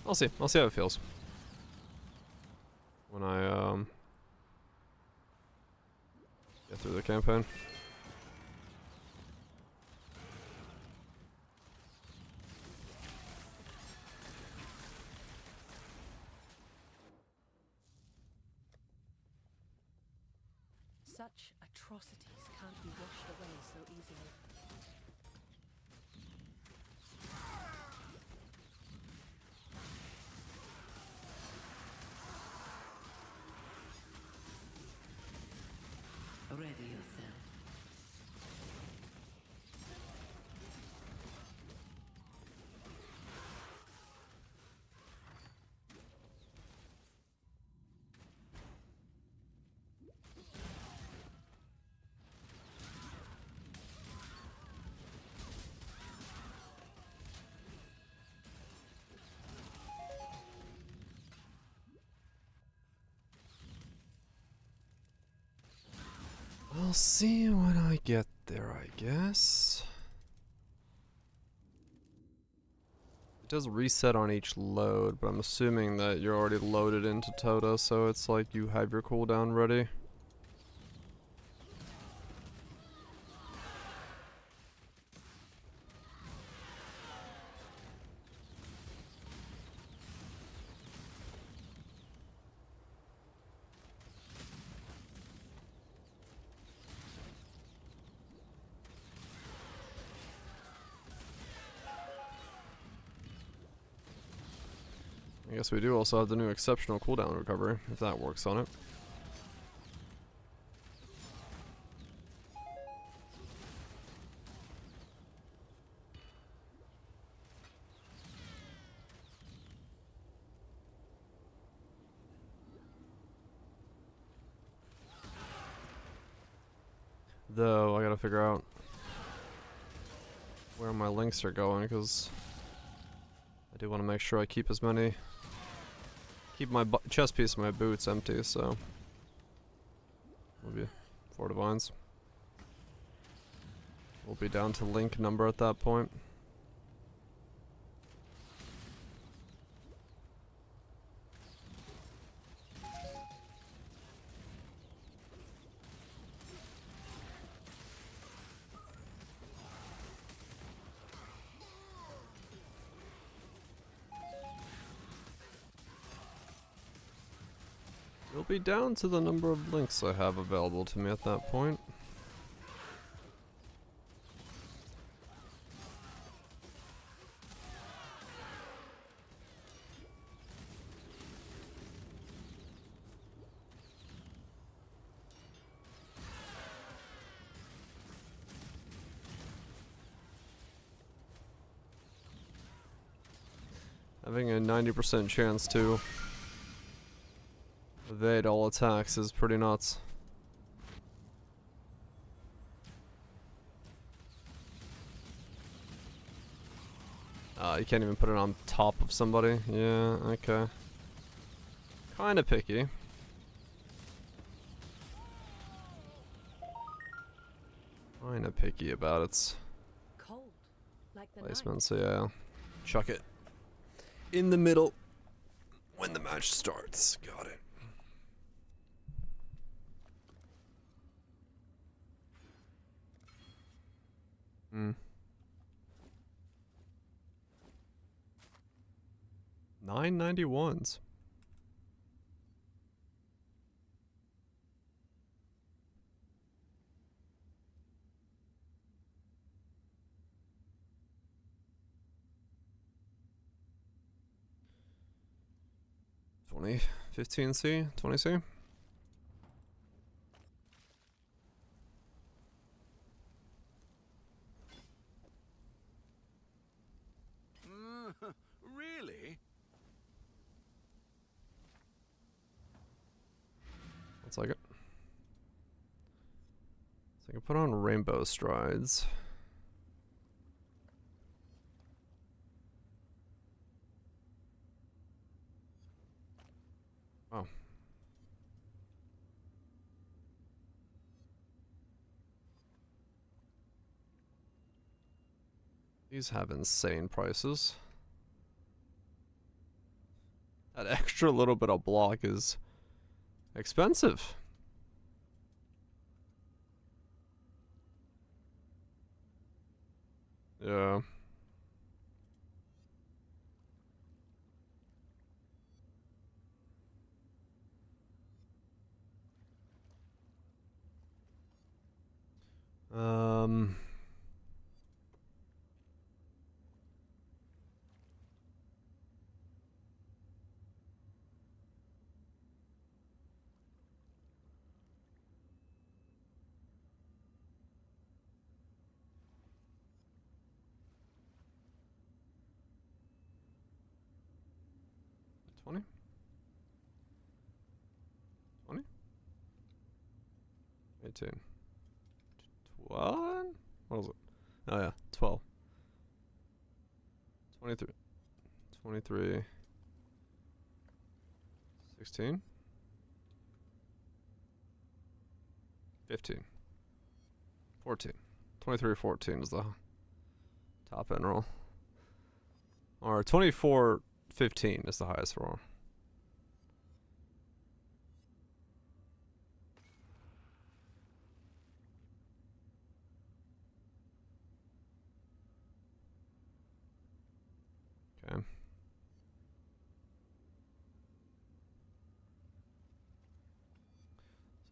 I'll see. I'll see how it feels when I get through the campaign. Such atrocities can't be washed away so easily. Ready yourself. I'll see when I get there, I guess. It does reset on each load, but I'm assuming that you're already loaded into Tota, so it's like you have your cooldown ready. I guess we do also have the new exceptional cooldown recovery, if that works on it. Though, I gotta figure out where my links are going, because I do want to make sure I keep as many... Keep my chest piece of my boots empty, so... Will be 4 divines. We'll be down to link number at that point. We'll be down to the number of links I have available to me at that point. Having a 90% chance to evade all attacks is pretty nuts. You can't even put it on top of somebody. Yeah, okay. Kinda picky. Kinda picky about its Cold, like the placement, so yeah. Chuck it in the middle when the match starts. Got it. Hmm. 991s. $20, $15C, $20C. Really? Looks like it. So I can put on rainbow strides. Oh. These have insane prices. That extra little bit of block is expensive. Yeah. Um... $20? $20? 18. 12? What was it? Oh yeah, 12. 23. 23. 16. 15. 14. 23 or 14 is the top end roll. Or 24 15 is the highest roll. Okay.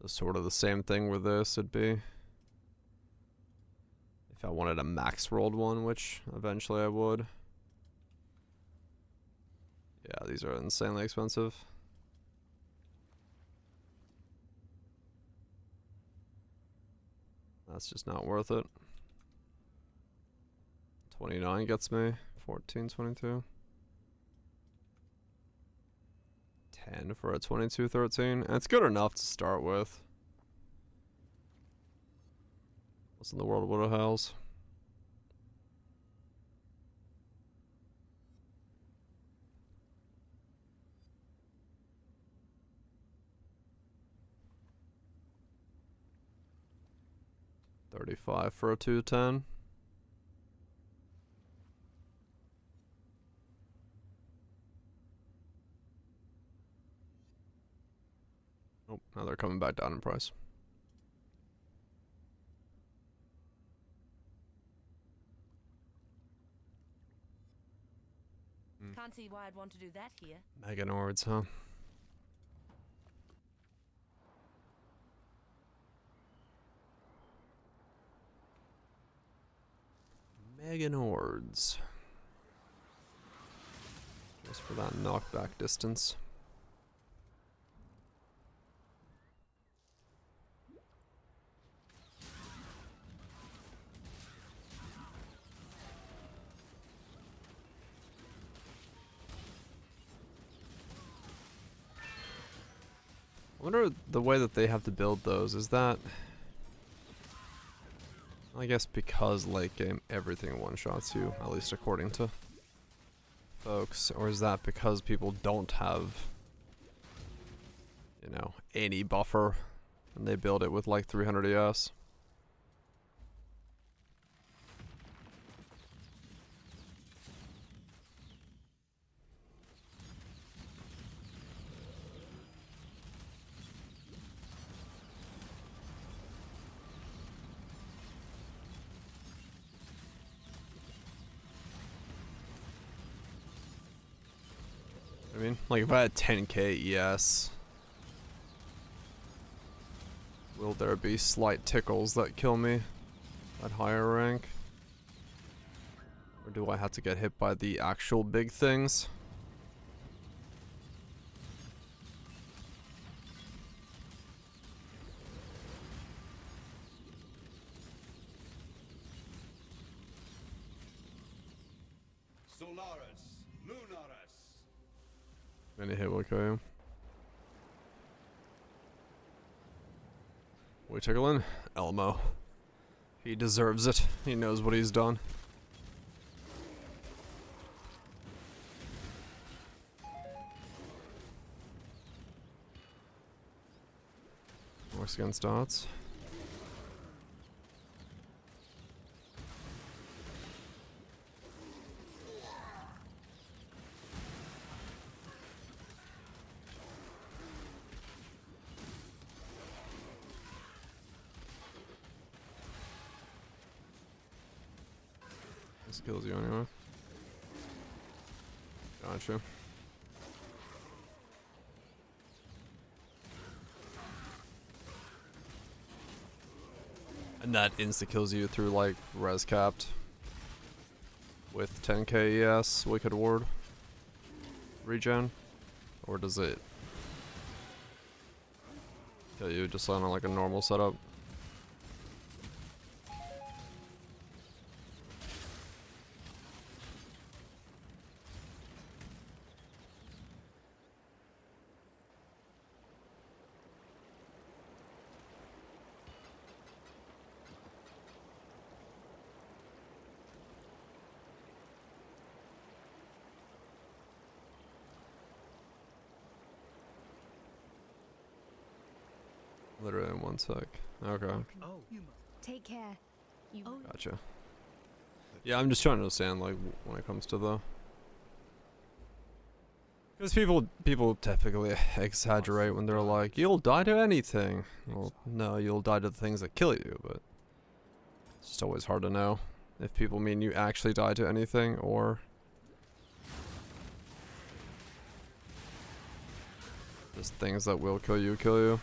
So sort of the same thing with this would be if I wanted a max rolled one, which eventually I would. Yeah, these are insanely expensive. That's just not worth it. 29 gets me. 14, 22. 10 for a 22, 13. And it's good enough to start with. What's in the world of Widow House? $35 for a 210. Oh, now they're coming back down in price. Can't see why I'd want to do that here. Meganords, huh? Meganords. Just for that knockback distance. I wonder the way that they have to build those, is that... I guess because late game everything one-shots you, at least according to folks, or is that because people don't have, you know, any buffer and they build it with like 300 ES? I mean, like if I had 10k ES, will there be slight tickles that kill me at higher rank? Or do I have to get hit by the actual big things? Solaris, Lunaris. Any hit will kill you. We tickle in? Elmo. He deserves it. He knows what he's done. Works against dots. This kills you anyway. Gotcha. And that insta kills you through like res capped with 10k ES Wicked Ward regen, or does it kill you just on like a normal setup? Literally in 1 sec. Okay. Oh, take care. Gotcha. Yeah, I'm just trying to understand, like, when it comes to the... Because people typically exaggerate when they're like, you'll die to anything. Well, no, you'll die to the things that kill you, but... It's just always hard to know if people mean you actually die to anything, or... just things that will kill you, kill you.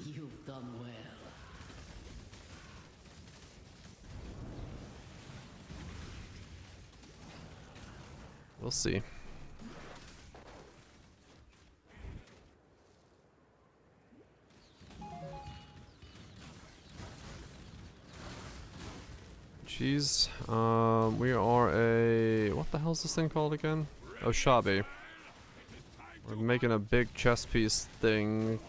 You've done well. We'll see. Jeez. We are a... what the hell is this thing called again? Oh, Shabby. We're making a big chess piece thing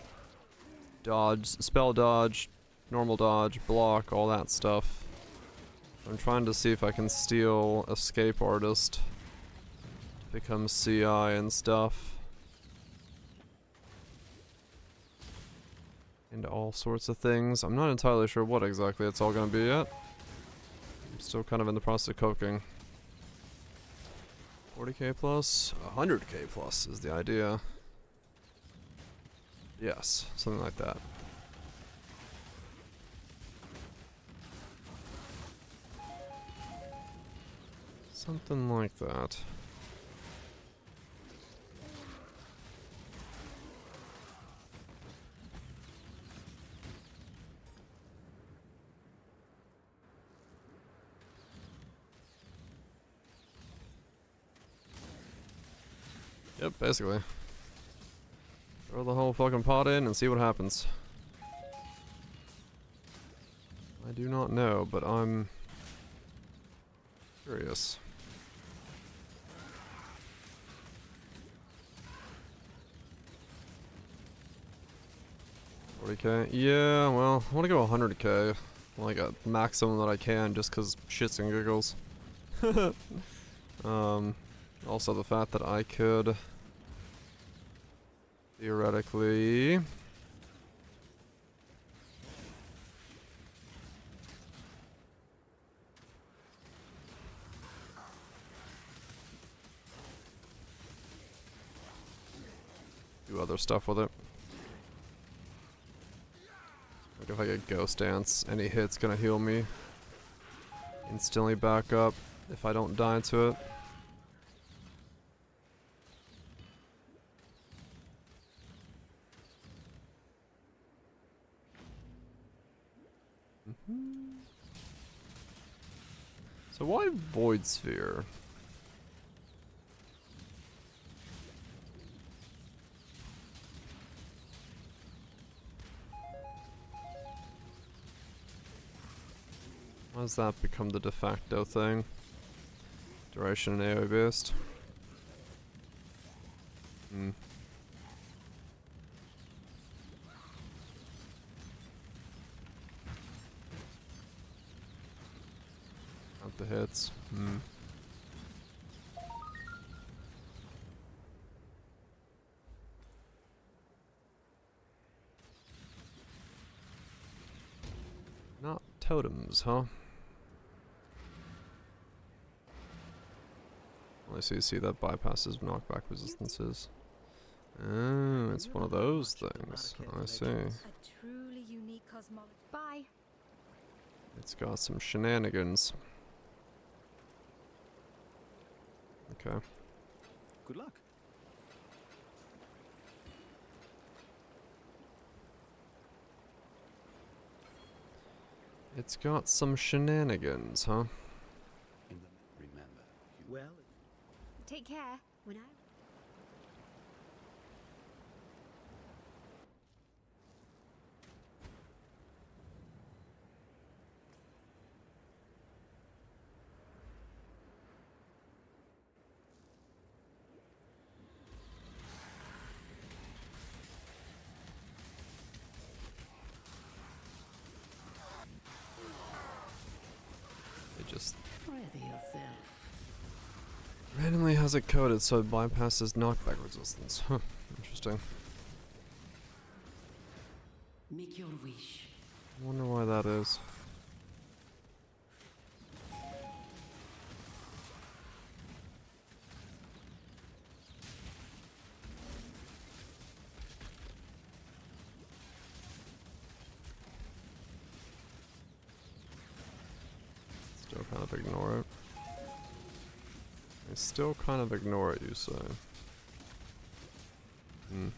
dodge, spell dodge, normal dodge, block, all that stuff. I'm trying to see if I can steal Escape Artist, become CI and stuff. And all sorts of things. I'm not entirely sure what exactly it's all gonna be yet. I'm still kind of in the process of cooking. 40k plus? 100k plus is the idea. Yes, something like that. Something like that. Yep, basically. Throw the whole fucking pot in and see what happens. I do not know, but I'm curious. $40k? Yeah, well, I want to go 100k. Like a maximum that I can, just cause shits and giggles. Also the fact that I could theoretically do other stuff with it. Like if I get Ghost Dance, any hit's gonna heal me. Instantly back up if I don't die to it. So why Void Sphere? Why does that become the de facto thing? Duration and AoE based? Hmm. Not the hits. Hmm. Not totems, huh? So you see that bypasses knockback resistances. Oh, it's one of those things. I see. A truly unique cosmology. Bye. It's got some shenanigans. Okay. Good luck. It's got some shenanigans, huh? Remember, well, Take care. When I It just Ready yourself. randomly has it coded so it bypasses knockback resistance. Huh. Interesting. Make your wish. I wonder why that is. Still kind of ignore it. I still kind of ignore it, you say. Hmm.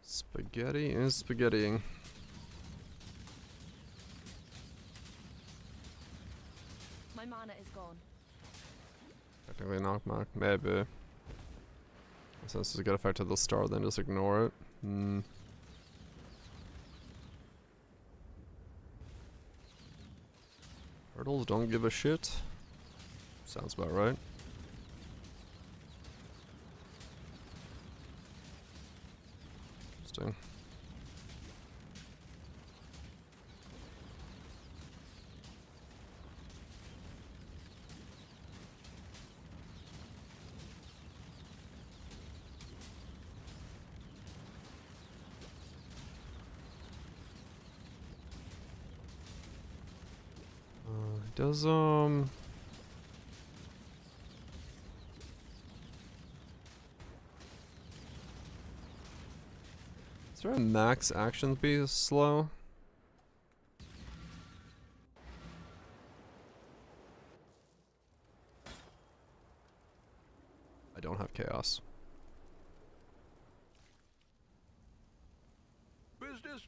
Spaghetti is spaghettiing. My mana is gone. Technically knockback, maybe. Since it's a good effect at the start, then just ignore it. Hmm. Turtles don't give a shit. Sounds about right. Interesting. Does is there a max action speed slow? I don't have chaos. Business.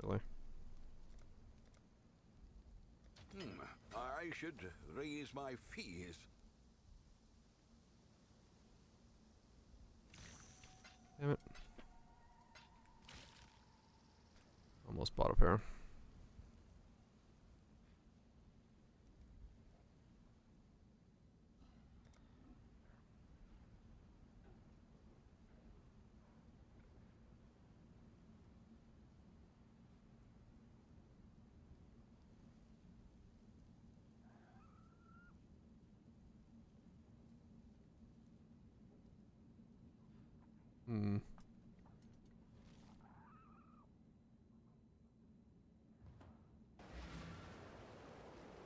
Really? I should raise my fees. Damn it. Almost bought a pair.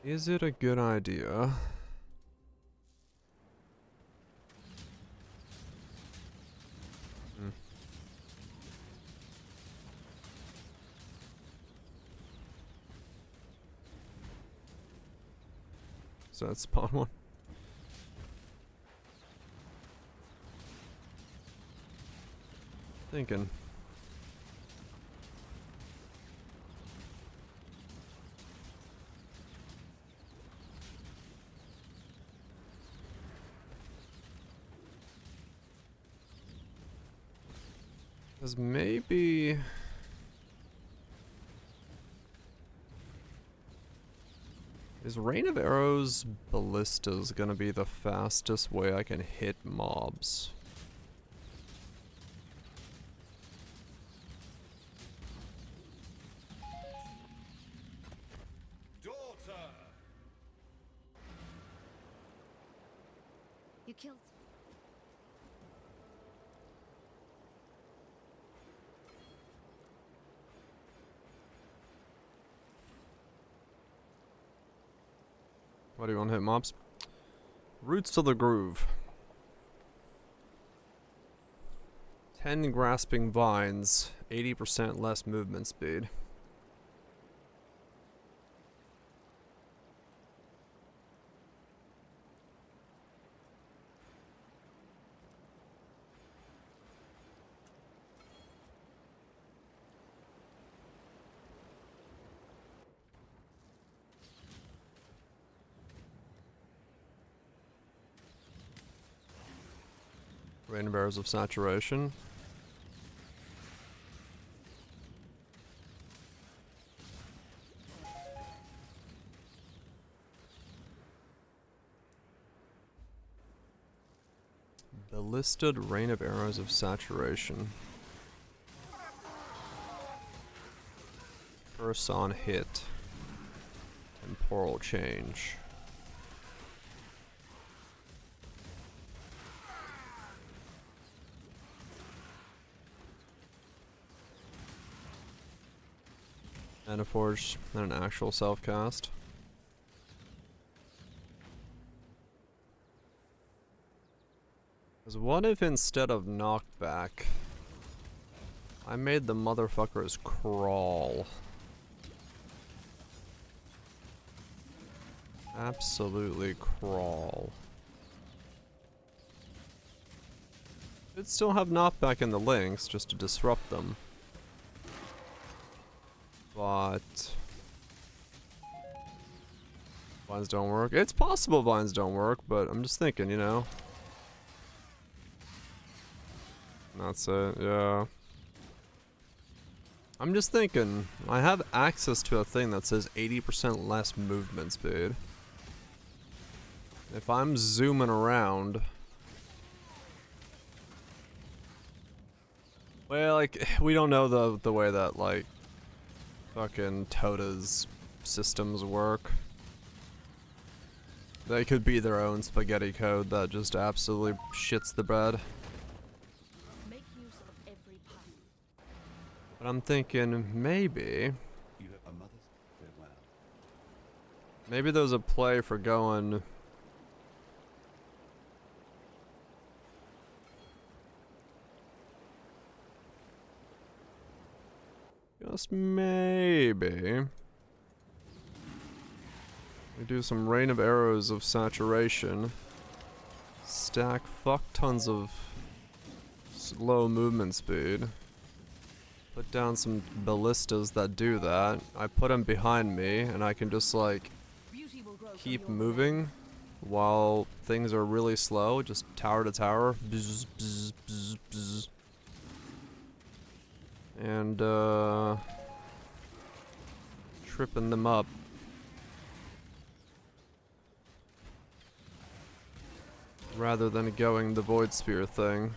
Is it a good idea? So that's spawn one. Thinking. Because maybe... Is Rain of Arrows Ballistas gonna be the fastest way I can hit mobs? Daughter! You killed. What do you want to hit mobs? Roots to the Groove. 10 grasping vines, 80% less movement speed. Rain of Arrows of Saturation. Ballisted Rain of Arrows of Saturation. Curse on hit. Temporal change. Anaforge and an actual self-cast. Because what if instead of knockback, I made the motherfuckers crawl? Absolutely crawl. It'd still have knockback in the links just to disrupt them. But vines don't work. It's possible vines don't work, but I'm just thinking, you know. That's it, yeah. I'm just thinking, I have access to a thing that says 80% less movement speed. If I'm zooming around, Well, like, we don't know the way that, like, fucking Tota's systems work. They could be their own spaghetti code that just absolutely shits the bed. Make use of every part. But I'm thinking maybe... You have a mother's farewell. Maybe there's a play for going... Just maybe... We do some rain of arrows of saturation. Stack fuck tons of slow movement speed. Put down some ballistas that do that. I put them behind me and I can just like keep moving while things are really slow. Just tower to tower. Bzz, bzz, bzz, bzz. And tripping them up. Rather than going the Void Spear thing.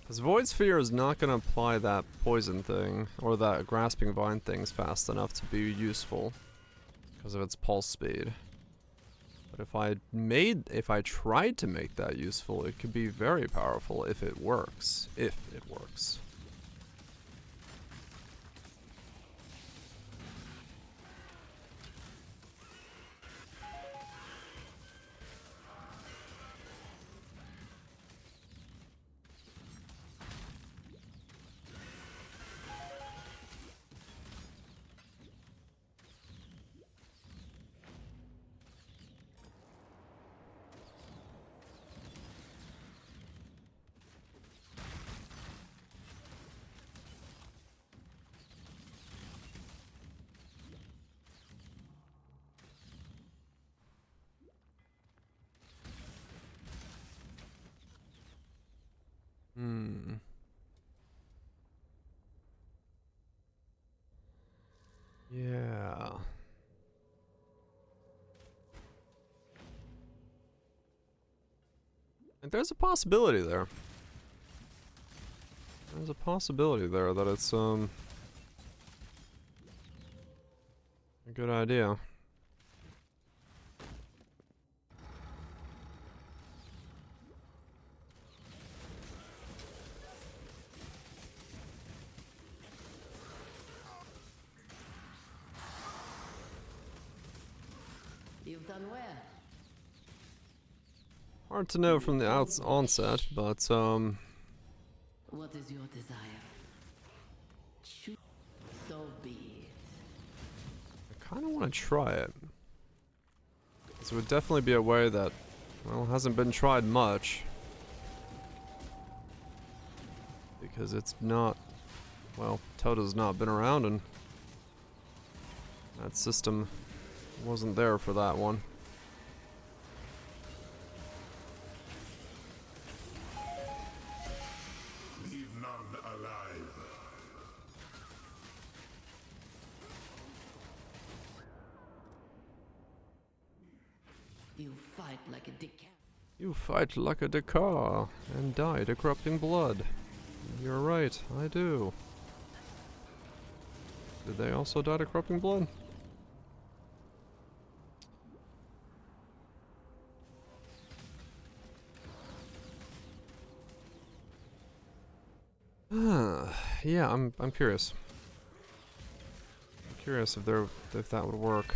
Because Void Sphere is not going to apply that poison thing, or that grasping vine things fast enough to be useful. Because of its pulse speed. But if I tried to make that useful, it could be very powerful if it works. If it works. Yeah. And there's a possibility there. There's a possibility there that it's a good idea. You've done well. Hard to know from the onset, but What is your desire? Shoot, so be it. I kind of want to try it. This would definitely be a way that, well, hasn't been tried much. Because it's not, well, Tota's not been around and that system wasn't there for that one. Leave none alive. You fight like a dick. You fight like a Dakar and die to corrupting blood. You're right, I do. Did they also die to corrupting blood? Yeah, I'm curious. I'm curious if that would work.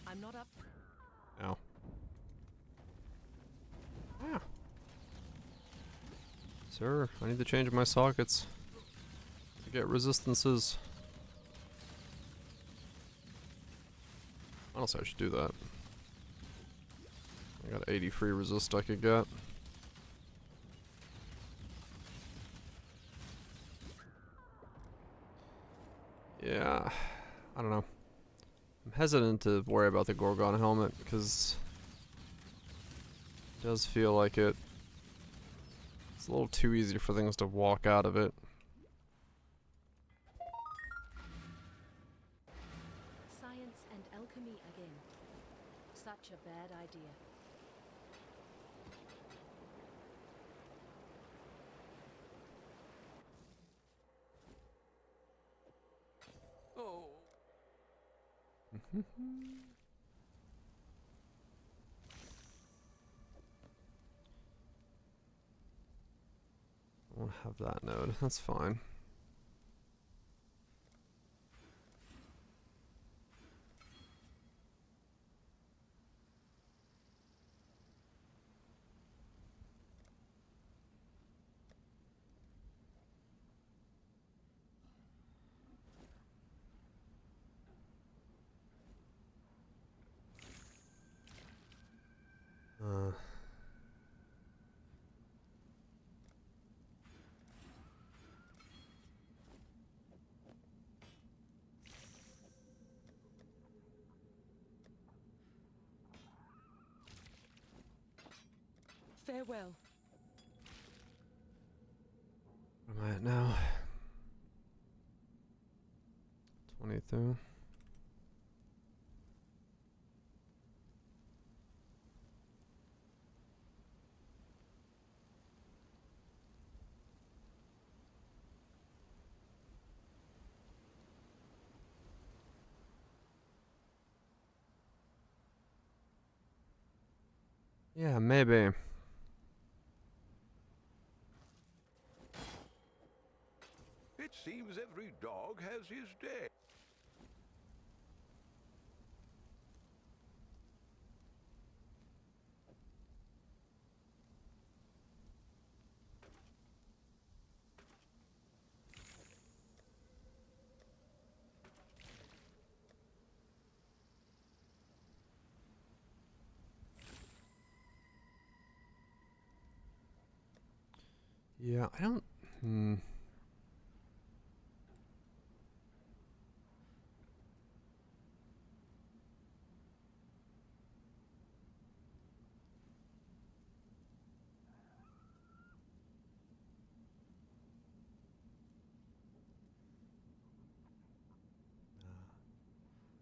I'm not up. Ow. Sir, I need to change my sockets to get resistances. Honestly, I should do that. I got 80 free resist I could get. Yeah, I don't know. I'm hesitant to worry about the Gorgon helmet because it does feel like it's a little too easy for things to walk out of it. Science and alchemy again. Such a bad idea. Oh. I won't have that node. That's fine. Farewell. Where am I at now? 22. Yeah, maybe. It seems every dog has his day. Yeah, I don't...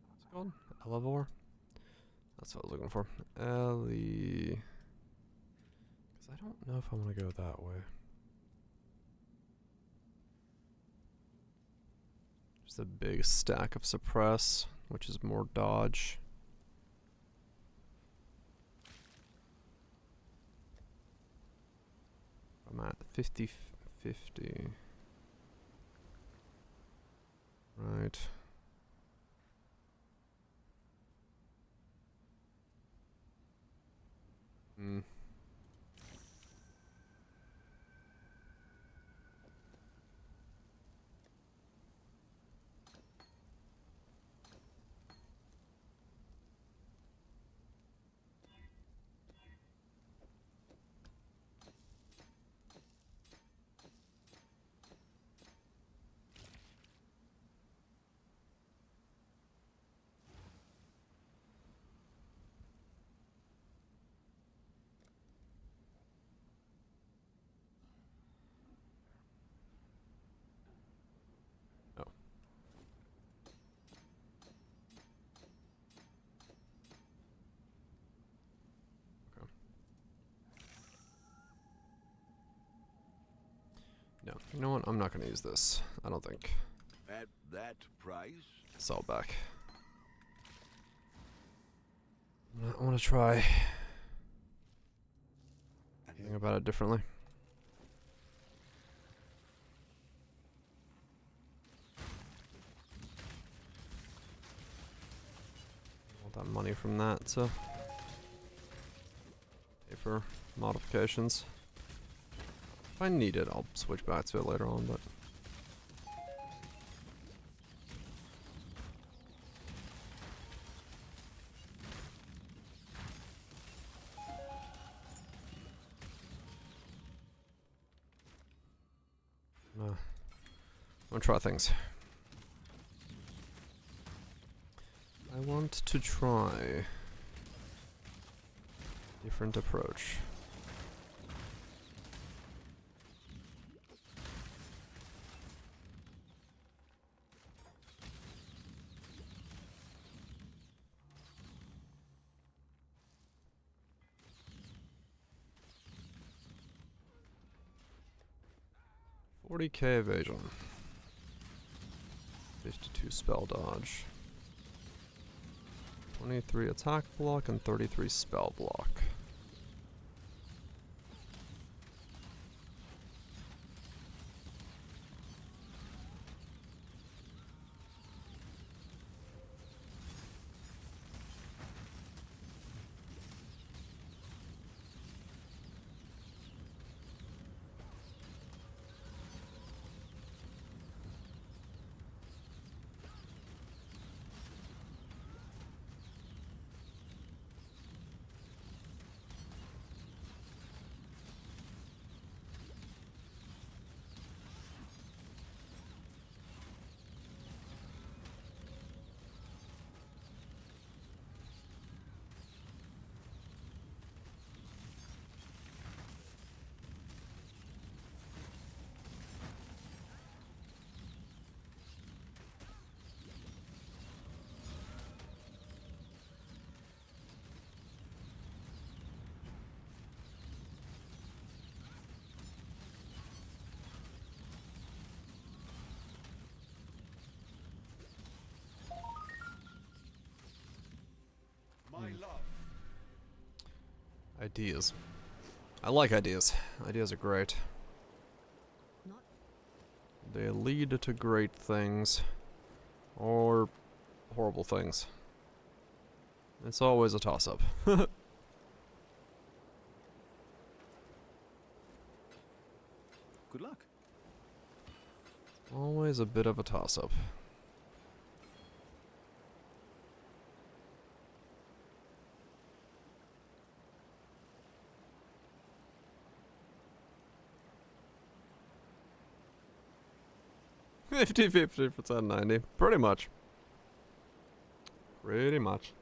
What's it called? Elevore? That's what I was looking for. Ellie... Because I don't know if I want to go that way. Just a big stack of suppress, which is more dodge. I'm at 50-50. Right. No, you know what? I'm not going to use this. I don't think. At that price? Sell back. I want to try thinking about it differently. I want that money from that to pay for modifications. If I need it, I'll switch back to it later on, but... I'm gonna try things. I want to try different approach. $40K evasion. 52 spell dodge. 23 attack block and 33 spell block. Ideas. I like ideas. Ideas are great. They lead to great things. Or horrible things. It's always a toss-up. Good luck. Always a bit of a toss-up. $50-50 for 1090. Pretty much. Pretty much.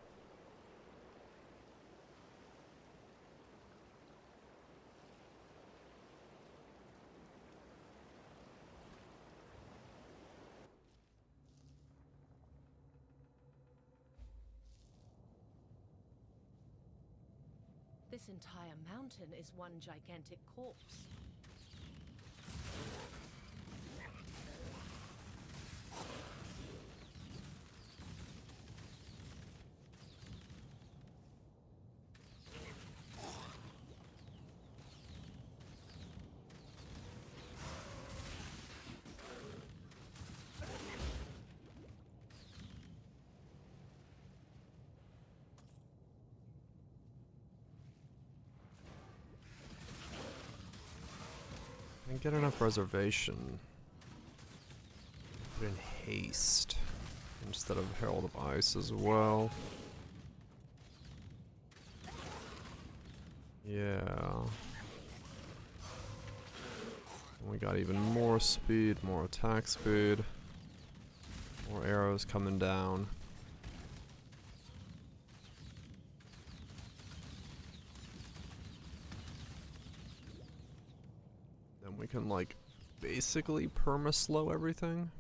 This entire mountain is one gigantic corpse. And get enough reservation. Put in haste instead of Herald of Ice as well. Yeah. We got even more speed, more attack speed, more arrows coming down. We can, like, basically perma-slow everything.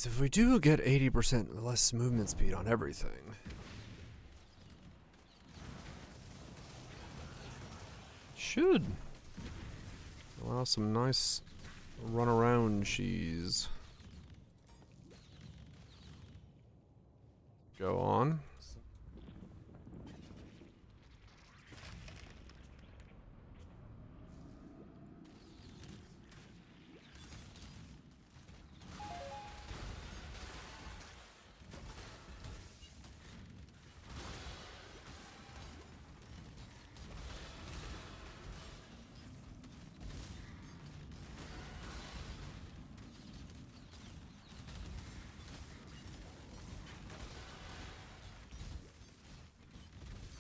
Because if we do get 80% less movement speed on everything, should allow some nice run around cheese. Go on.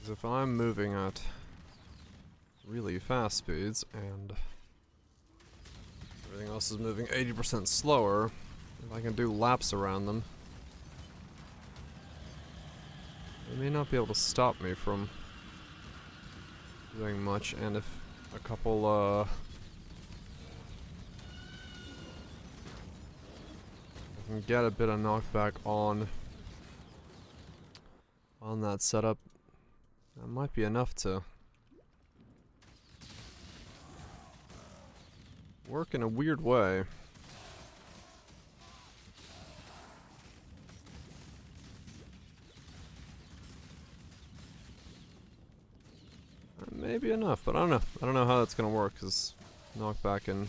If I'm moving at really fast speeds and everything else is moving 80% slower, if I can do laps around them, they may not be able to stop me from doing much. And if a couple I can get a bit of knockback on that setup, that might be enough to work in a weird way. Maybe enough, but I don't know. I don't know how that's gonna work, because knockback and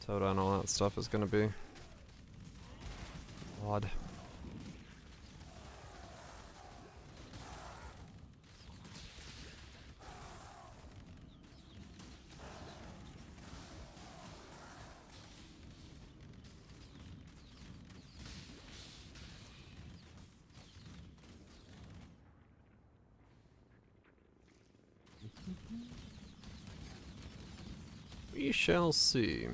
Toda and all that stuff is gonna be odd. We shall see.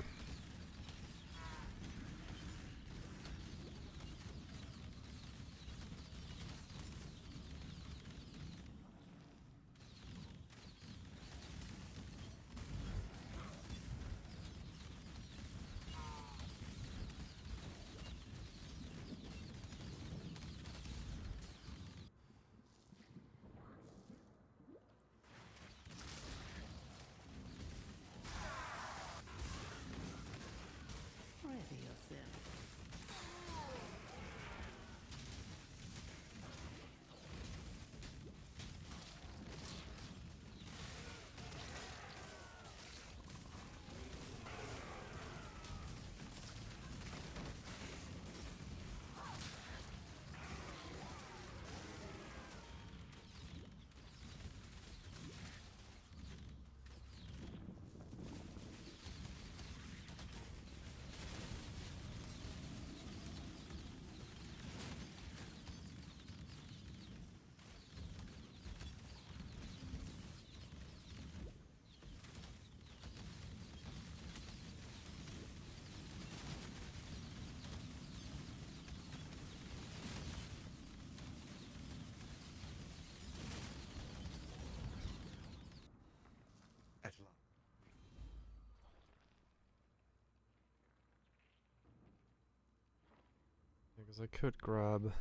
Because I could grab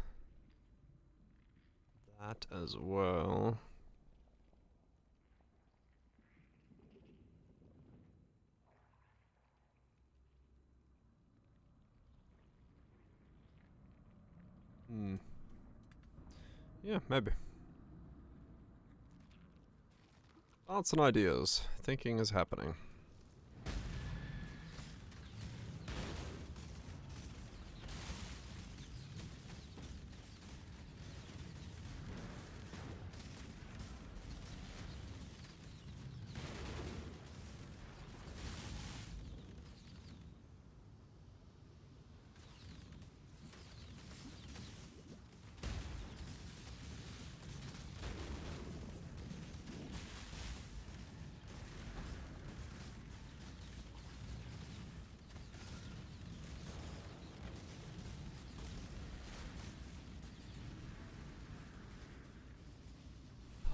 that as well. Yeah, maybe. Thoughts and ideas. Thinking is happening.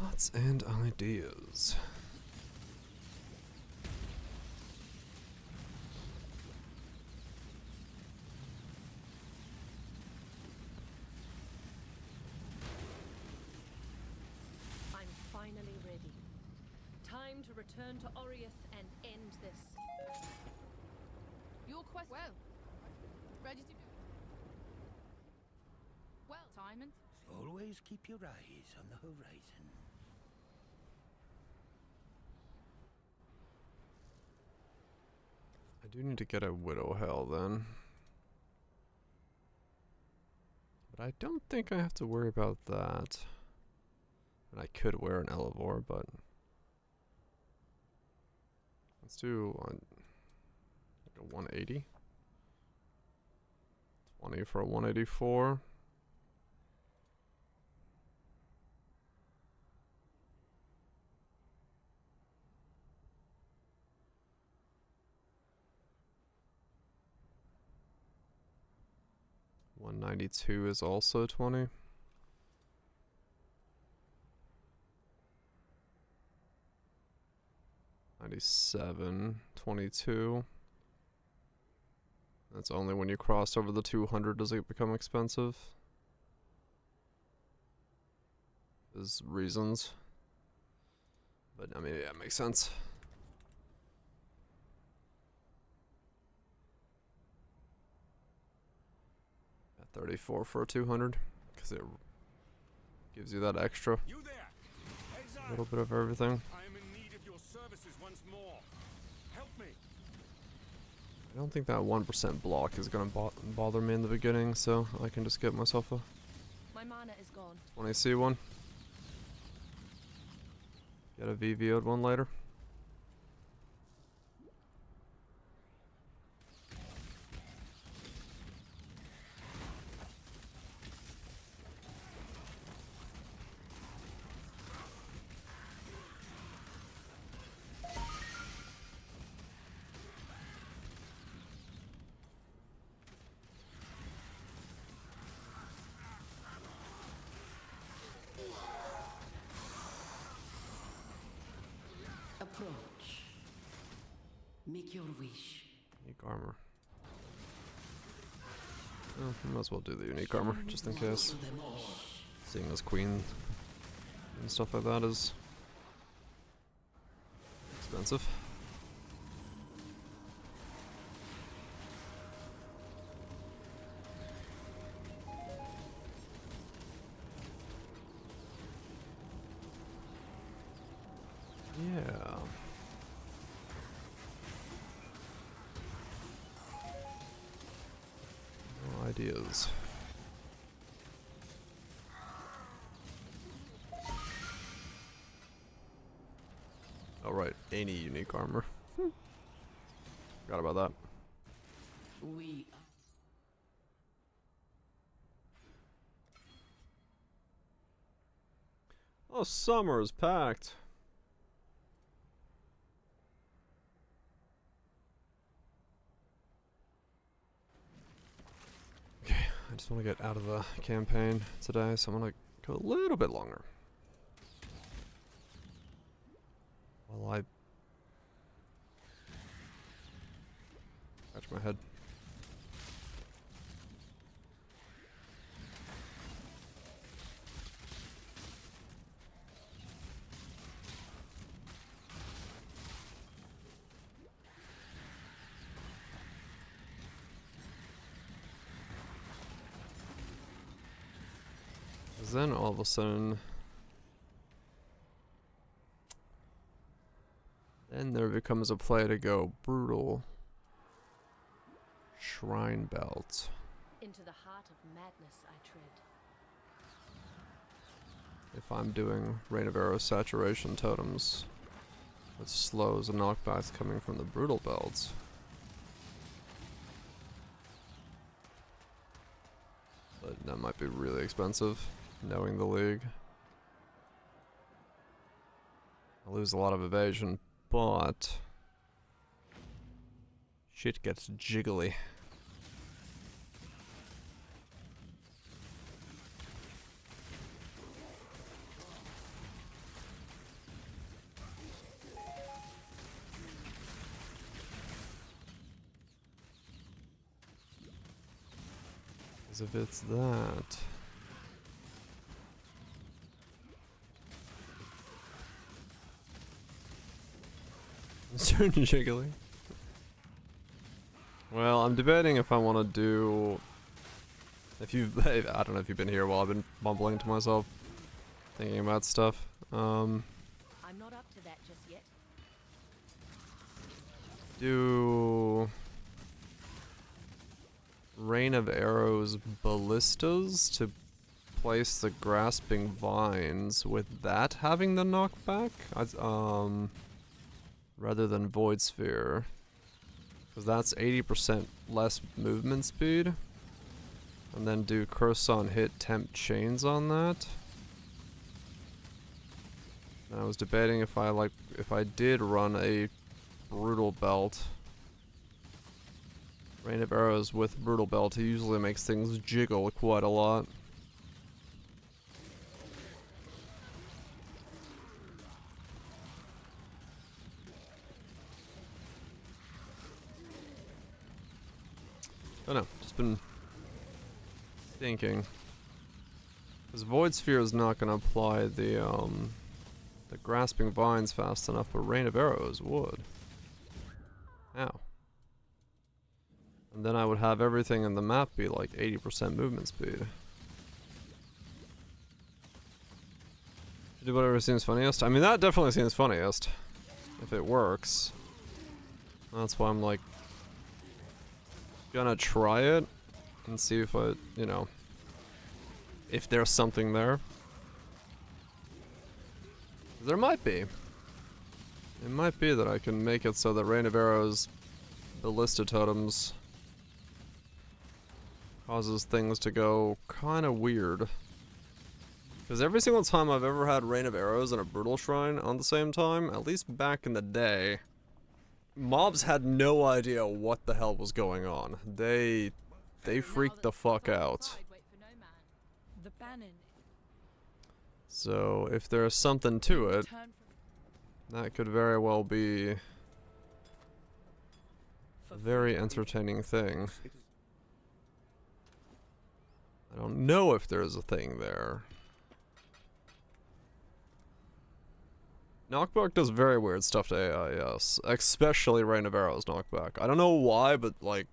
Thoughts and ideas. time to return to Aureus and end this. Your quest. Well, ready to do. Well, Simon. Always keep your eyes on the horizon. I do need to get a Widow Hell then. But I don't think I have to worry about that. And I could wear an Elevore, but let's do like a 180. 20 for a 184. $192 is also 20. $97, 22. That's only when you cross over the 200 does it become expensive. There's reasons. But I mean, yeah, it makes sense. At 34 for a 200, because it gives you that extra. A little bit of everything. I am in need of your services once more. Help me. I don't think that 1% block is going to bother me in the beginning, so I can just get myself a My mana is gone. 20C one. Get a VVO'd one later. Approach. Make your wish. Unique armor. Oh, we might as well do the unique armor, just in case. Seeing as queen and stuff like that is expensive. Yeah. No ideas. Oh right, any unique armor. Forgot about that. We Oh, summer is packed. Okay, I just want to get out of the campaign today, so I'm gonna go a little bit longer. While I scratch my head. Then all of a sudden, then there becomes a play to go brutal shrine belt. Into the heart of madness I tread. If I'm doing Rain of Arrow saturation totems, with slows and knockbacks coming from the brutal belts. But that might be really expensive. Knowing the league. I lose a lot of evasion, but shit gets jiggly. As if it's that. Mr. Jiggly. Well, I'm debating if I want to do... I don't know if you've been here while I've been mumbling to myself, thinking about stuff. I'm not up to that just yet. Do... Rain of Arrows ballistas to place the grasping vines with that having the knockback? Rather than Void Sphere. Because that's 80% less movement speed. And then do Curse on Hit Temp Chains on that. And I was debating if I did run a Brutal Belt. Rain of Arrows with Brutal Belt, it usually makes things jiggle quite a lot. I don't know, just been thinking. Because Void Sphere is not going to apply the Grasping Vines fast enough, but Rain of Arrows would. Ow. And then I would have everything in the map be like 80% movement speed. Do whatever seems funniest. I mean, that definitely seems funniest. If it works. That's why I'm like gonna try it and see if I, you know, if there's something there. There might be. It might be that I can make it so that Rain of Arrows, Ballista Totems, causes things to go kind of weird. Because every single time I've ever had Rain of Arrows and a Brutal Shrine on the same time, at least back in the day, mobs had no idea what the hell was going on. They freaked the fuck out. So if there's something to it, that could very well be a very entertaining thing. I don't know if there's a thing there. Knockback does very weird stuff to AI, yes. Especially Rain of Arrows knockback. I don't know why, but like,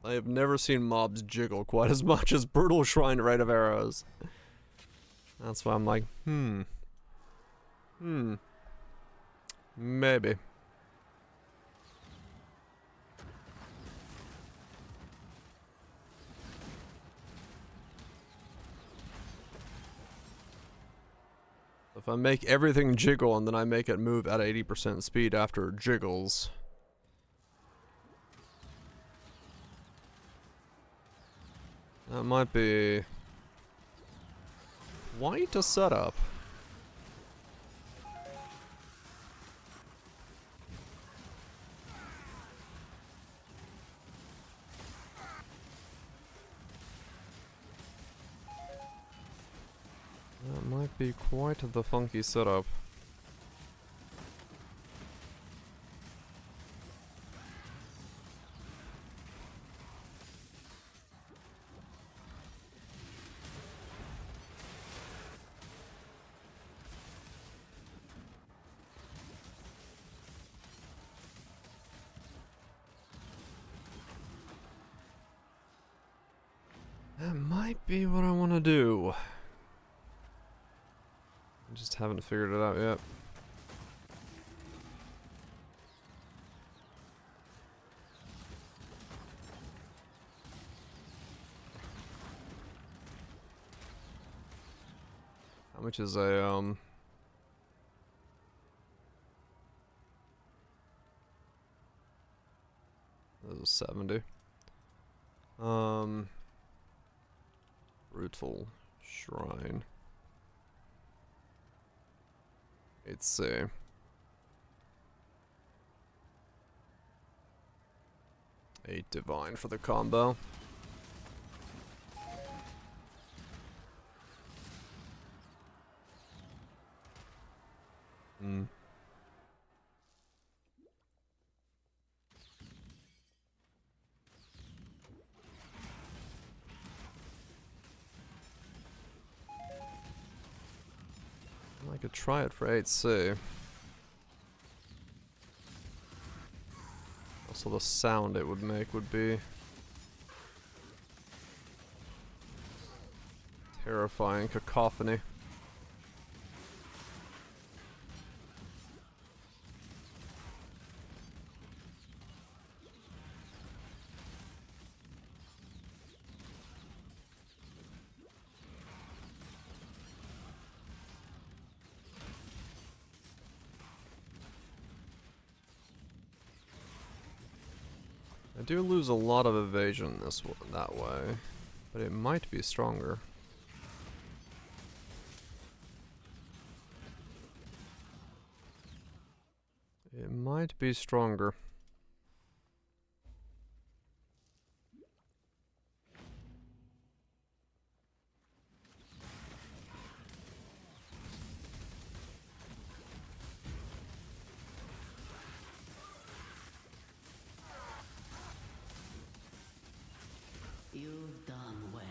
I have never seen mobs jiggle quite as much as Brutal Shrine Rain of Arrows. That's why I'm like, maybe. If I make everything jiggle and then I make it move at 80% speed after it jiggles. That might be quite a setup. That might be quite the funky setup. That might be what I want to do. I just haven't figured it out yet. How much is a This is 70. Brutal Shrine. Let's see. Eight Divine for the combo. I could try it for 8C. Also the sound it would make would be terrifying cacophony. I do lose a lot of evasion that way, but it might be stronger. It might be stronger. You've done well.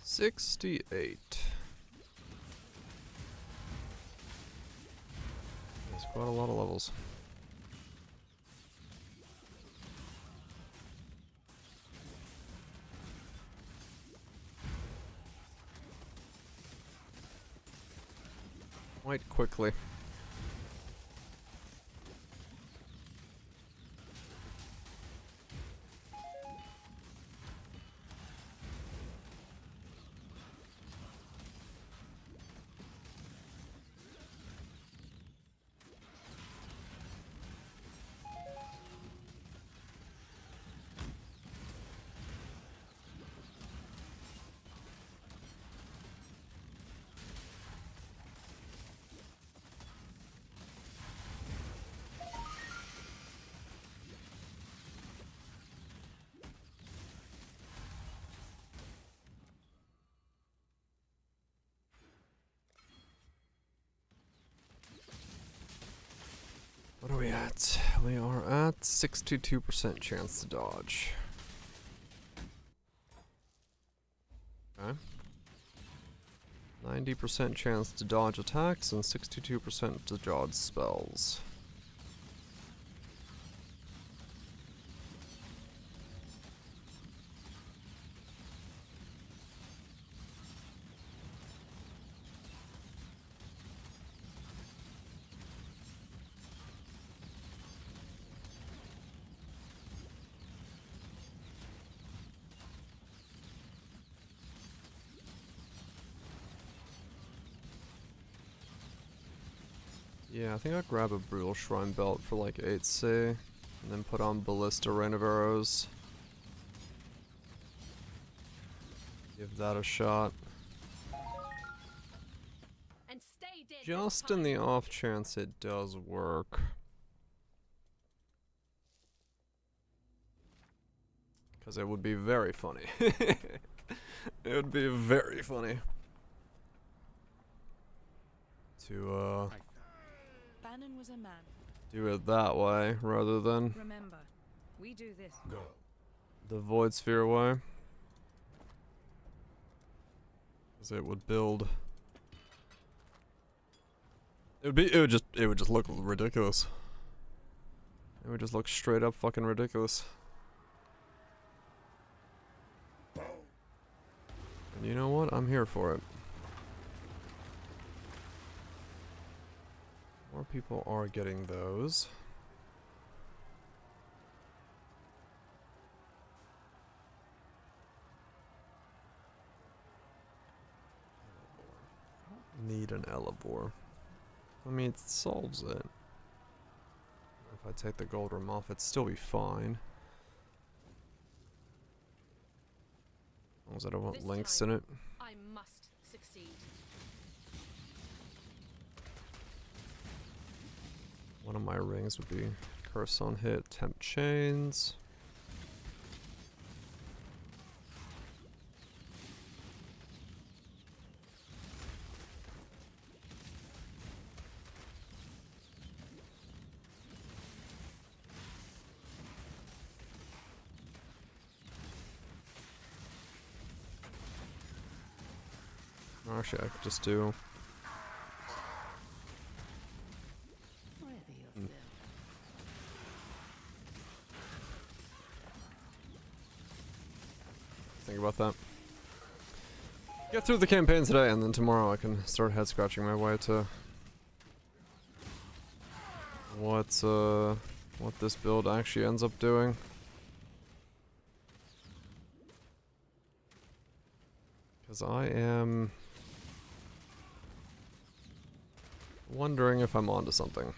$68. That's quite a lot of levels. Quite quickly. What are we at? We are at 62% chance to dodge. Okay. 90% chance to dodge attacks and 62% to dodge spells. Yeah, I think I'll grab a Brutal Shrine Belt for like 8C, and then put on Ballista Rain of Arrows. Give that a shot. And stay dead Just in the off chance it does work. Because it would be very funny. It would be very funny. To, Bannon was a man. do it that way, rather than Remember, we do this. Go. the Void Sphere way. Because it would build... It would just look ridiculous. It would just look straight up fucking ridiculous. And you know what? I'm here for it. More people are getting those. Need an Elevore. I mean, it solves it. If I take the gold rim off, it'd still be fine. As long as I don't want links in it. I must succeed. One of my rings would be Curse on Hit, Tempt Chains. Actually, I could just do. Think about that. Get through the campaign today, and then tomorrow I can start head scratching my way to what this build actually ends up doing. Because I am wondering if I'm onto something.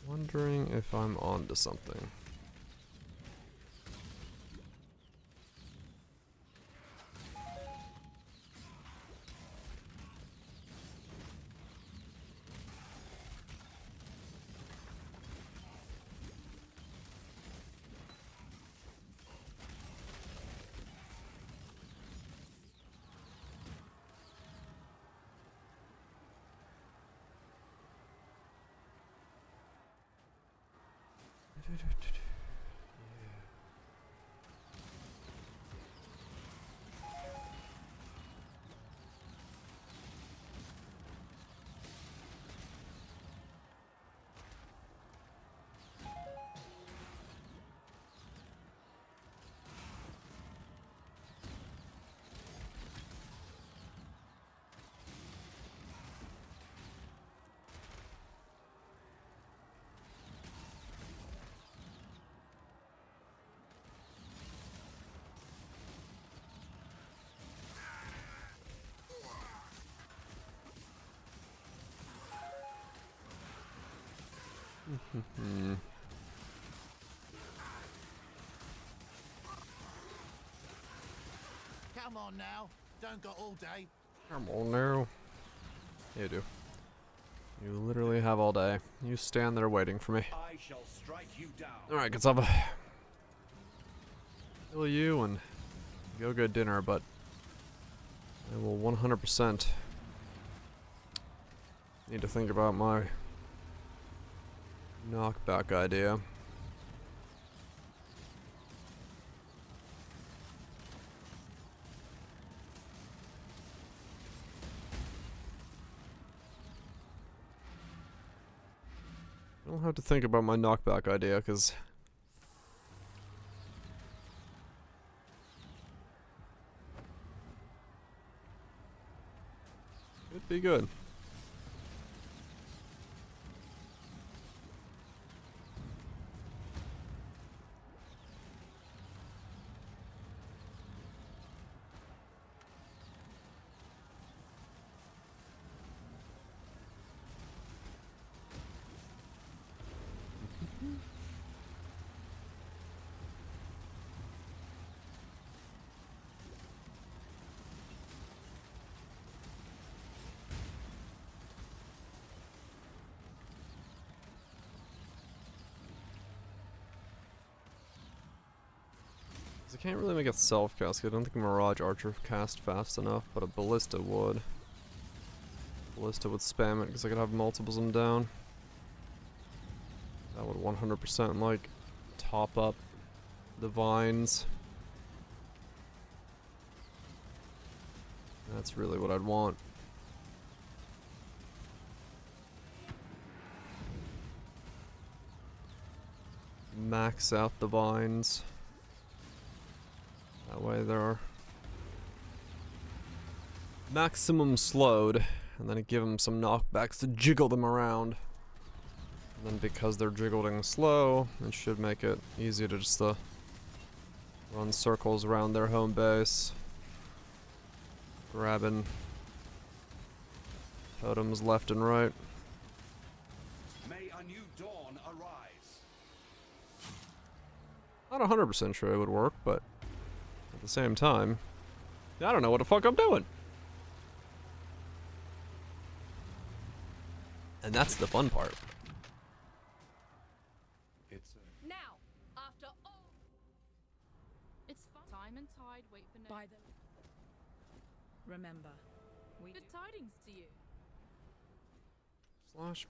Wondering if I'm onto something. Come on now, don't got all day. Come on now. You do. You literally have all day. You stand there waiting for me. I shall strike you down. Alright, Katsaba. Kill you and go get dinner, but I will 100% need to think about my knockback idea. I don't have to think about my knockback idea, because it'd be good. I can't really make it self-cast. I don't think a Mirage Archer cast fast enough, but a Ballista would. Ballista would spam it because I could have multiples of them down. That would 100% like top up the vines. That's really what I'd want. Max out the vines. That way they're maximum slowed, and then give them some knockbacks to jiggle them around. And then because they're jiggling slow, it should make it easier to just run circles around their home base. Grabbing totems left and right. May a new dawn arise. Not 100% sure it would work, but at the same time, I don't know what the fuck I'm doing. And that's the fun part. It's now, after all, it's fun. Time and tide wait for no. By the. Remember, we. Good tidings to you. Slash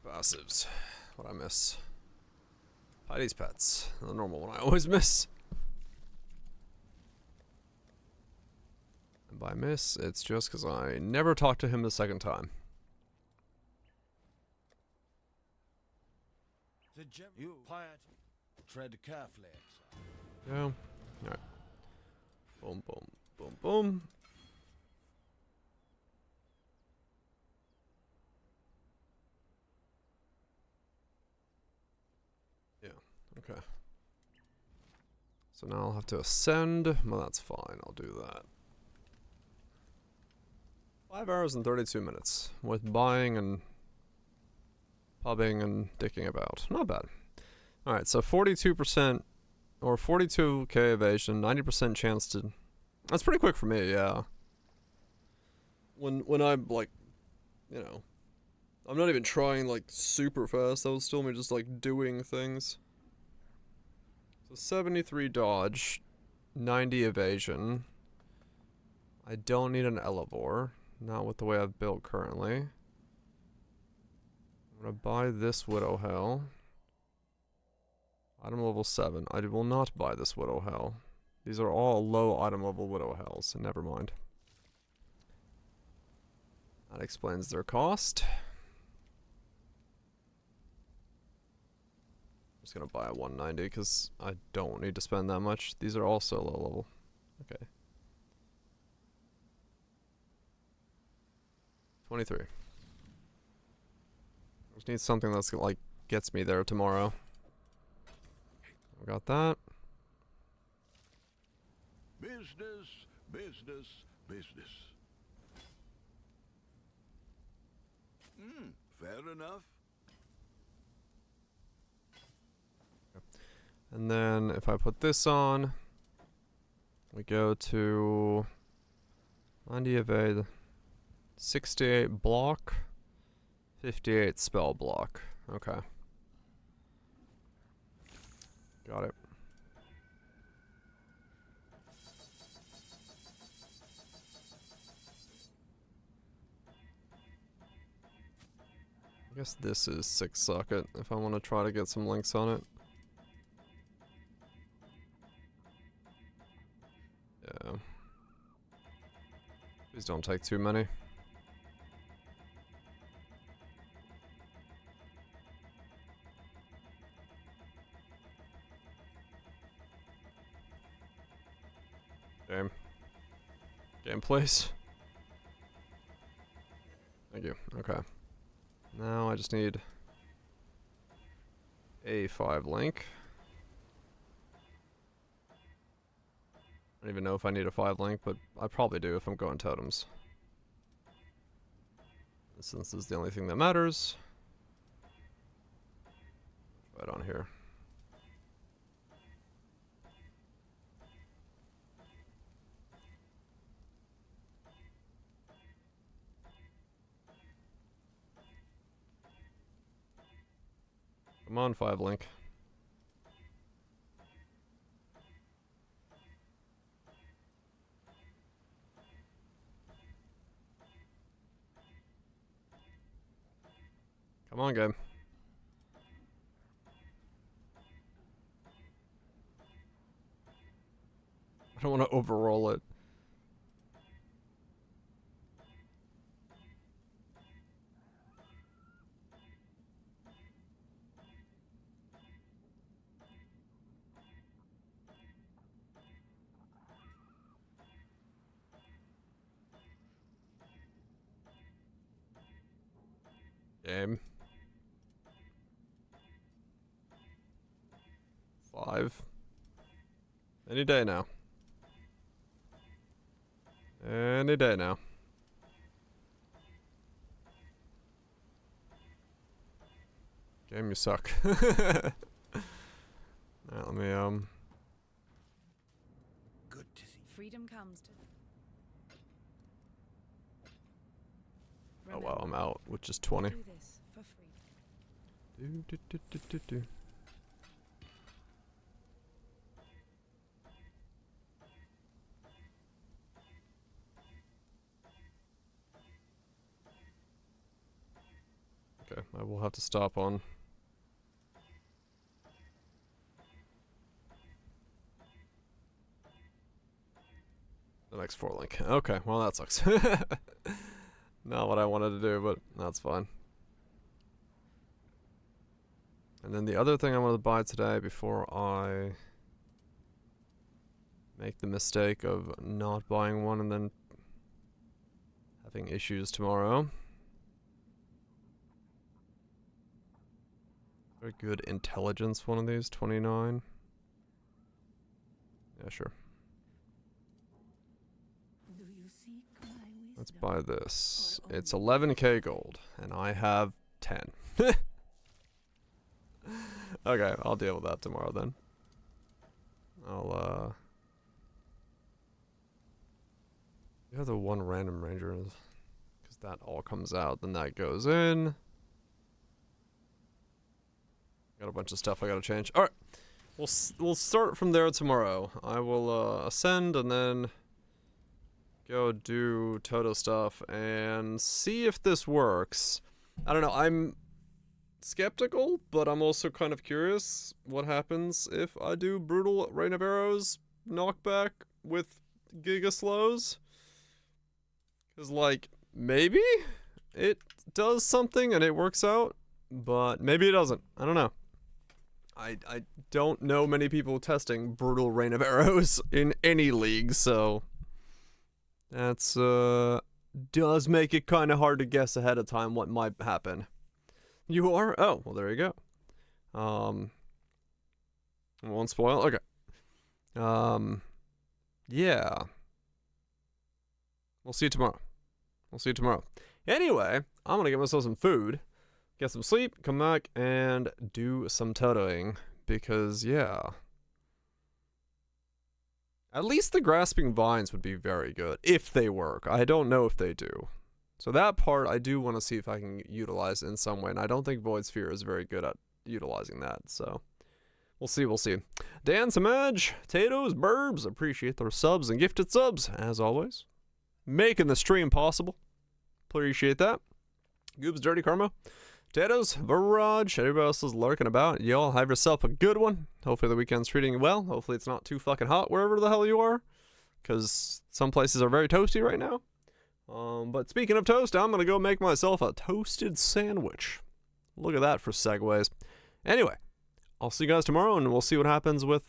passives. What I miss. Heidi's pets. The normal one I always miss. And by miss, it's just because I never talked to him the second time. You quiet. Tread carefully. Yeah. Alright. Boom, boom, boom, boom. Yeah, okay. So now I'll have to ascend. Well, that's fine. I'll do that. 5 hours and 32 minutes with buying and pubbing and dicking about. Not bad. Alright, so 42% or 42k evasion, 90% chance to... That's pretty quick for me, yeah. When I'm like, you know, I'm not even trying like super fast, that was still me just like doing things. So 73 dodge, 90 evasion. I don't need an Elevore, not with the way I've built currently. I'm gonna buy this Widow Hell. Item level 7. I will not buy this Widow Hell. These are all low item level Widow Hells, so never mind. That explains their cost. I'm just gonna buy a 190 because I don't need to spend that much. These are also low level. Okay. 23. Just need something that's like gets me there tomorrow. I got that. Business, business, business. Fair enough. And then if I put this on, we go to 90 evade, 68 block, 58 spell block. Okay. Got it. I guess this is 6 socket if I want to try to get some links on it. Yeah. Please don't take too many. Game please. Thank you. Okay. Now I just need a 5 link. I don't even know if I need a 5 link, but I probably do if I'm going totems. Since this is the only thing that matters. Right on here. Come on, 5 link. Come on, game. I don't want to overroll it. Game. 5. Any day now. Any day now. Game, you suck. Alright, let me Good to see. Freedom comes to. Oh wow, I'm out with just 20. Do this for free. Do. Okay, I will have to stop on. X4 link. Okay, well that sucks. Not what I wanted to do, but that's fine. And then the other thing I wanted to buy today before I make the mistake of not buying one and then having issues tomorrow. Very good intelligence one of these, 29. Yeah, sure. Let's buy this. It's 11k gold, and I have 10. Okay, I'll deal with that tomorrow then. I'll, you have the one random ranger, because that all comes out, then that goes in. Got a bunch of stuff I gotta change. Alright, we'll start from there tomorrow. I will, ascend and then go do Toto stuff and see if this works. I don't know, I'm skeptical, but I'm also kind of curious what happens if I do brutal Rain of Arrows knockback with Giga Slows. Because, like, maybe it does something and it works out, but maybe it doesn't. I don't know. I don't know many people testing brutal Rain of Arrows in any league, so that's does make it kind of hard to guess ahead of time what might happen. You are? Oh, well, there you go. Won't spoil. Okay. Yeah. We'll see you tomorrow. We'll see you tomorrow. Anyway, I'm gonna get myself some food, get some sleep, come back, and do some totoing. Because, yeah. At least the grasping vines would be very good, if they work. I don't know if they do. So that part, I do want to see if I can utilize in some way, and I don't think Void Sphere is very good at utilizing that, so we'll see, we'll see. Dan Samaj, Tatoes, Burbs, appreciate their subs and gifted subs, as always. Making the stream possible. Appreciate that. Goobs, Dirty Karma, Tatoes, Viraj, everybody else is lurking about. Y'all have yourself a good one. Hopefully the weekend's treating you well. Hopefully it's not too fucking hot wherever the hell you are, because some places are very toasty right now. But speaking of toast, I'm gonna go make myself a toasted sandwich. Look at that for segues. Anyway, I'll see you guys tomorrow, and we'll see what happens with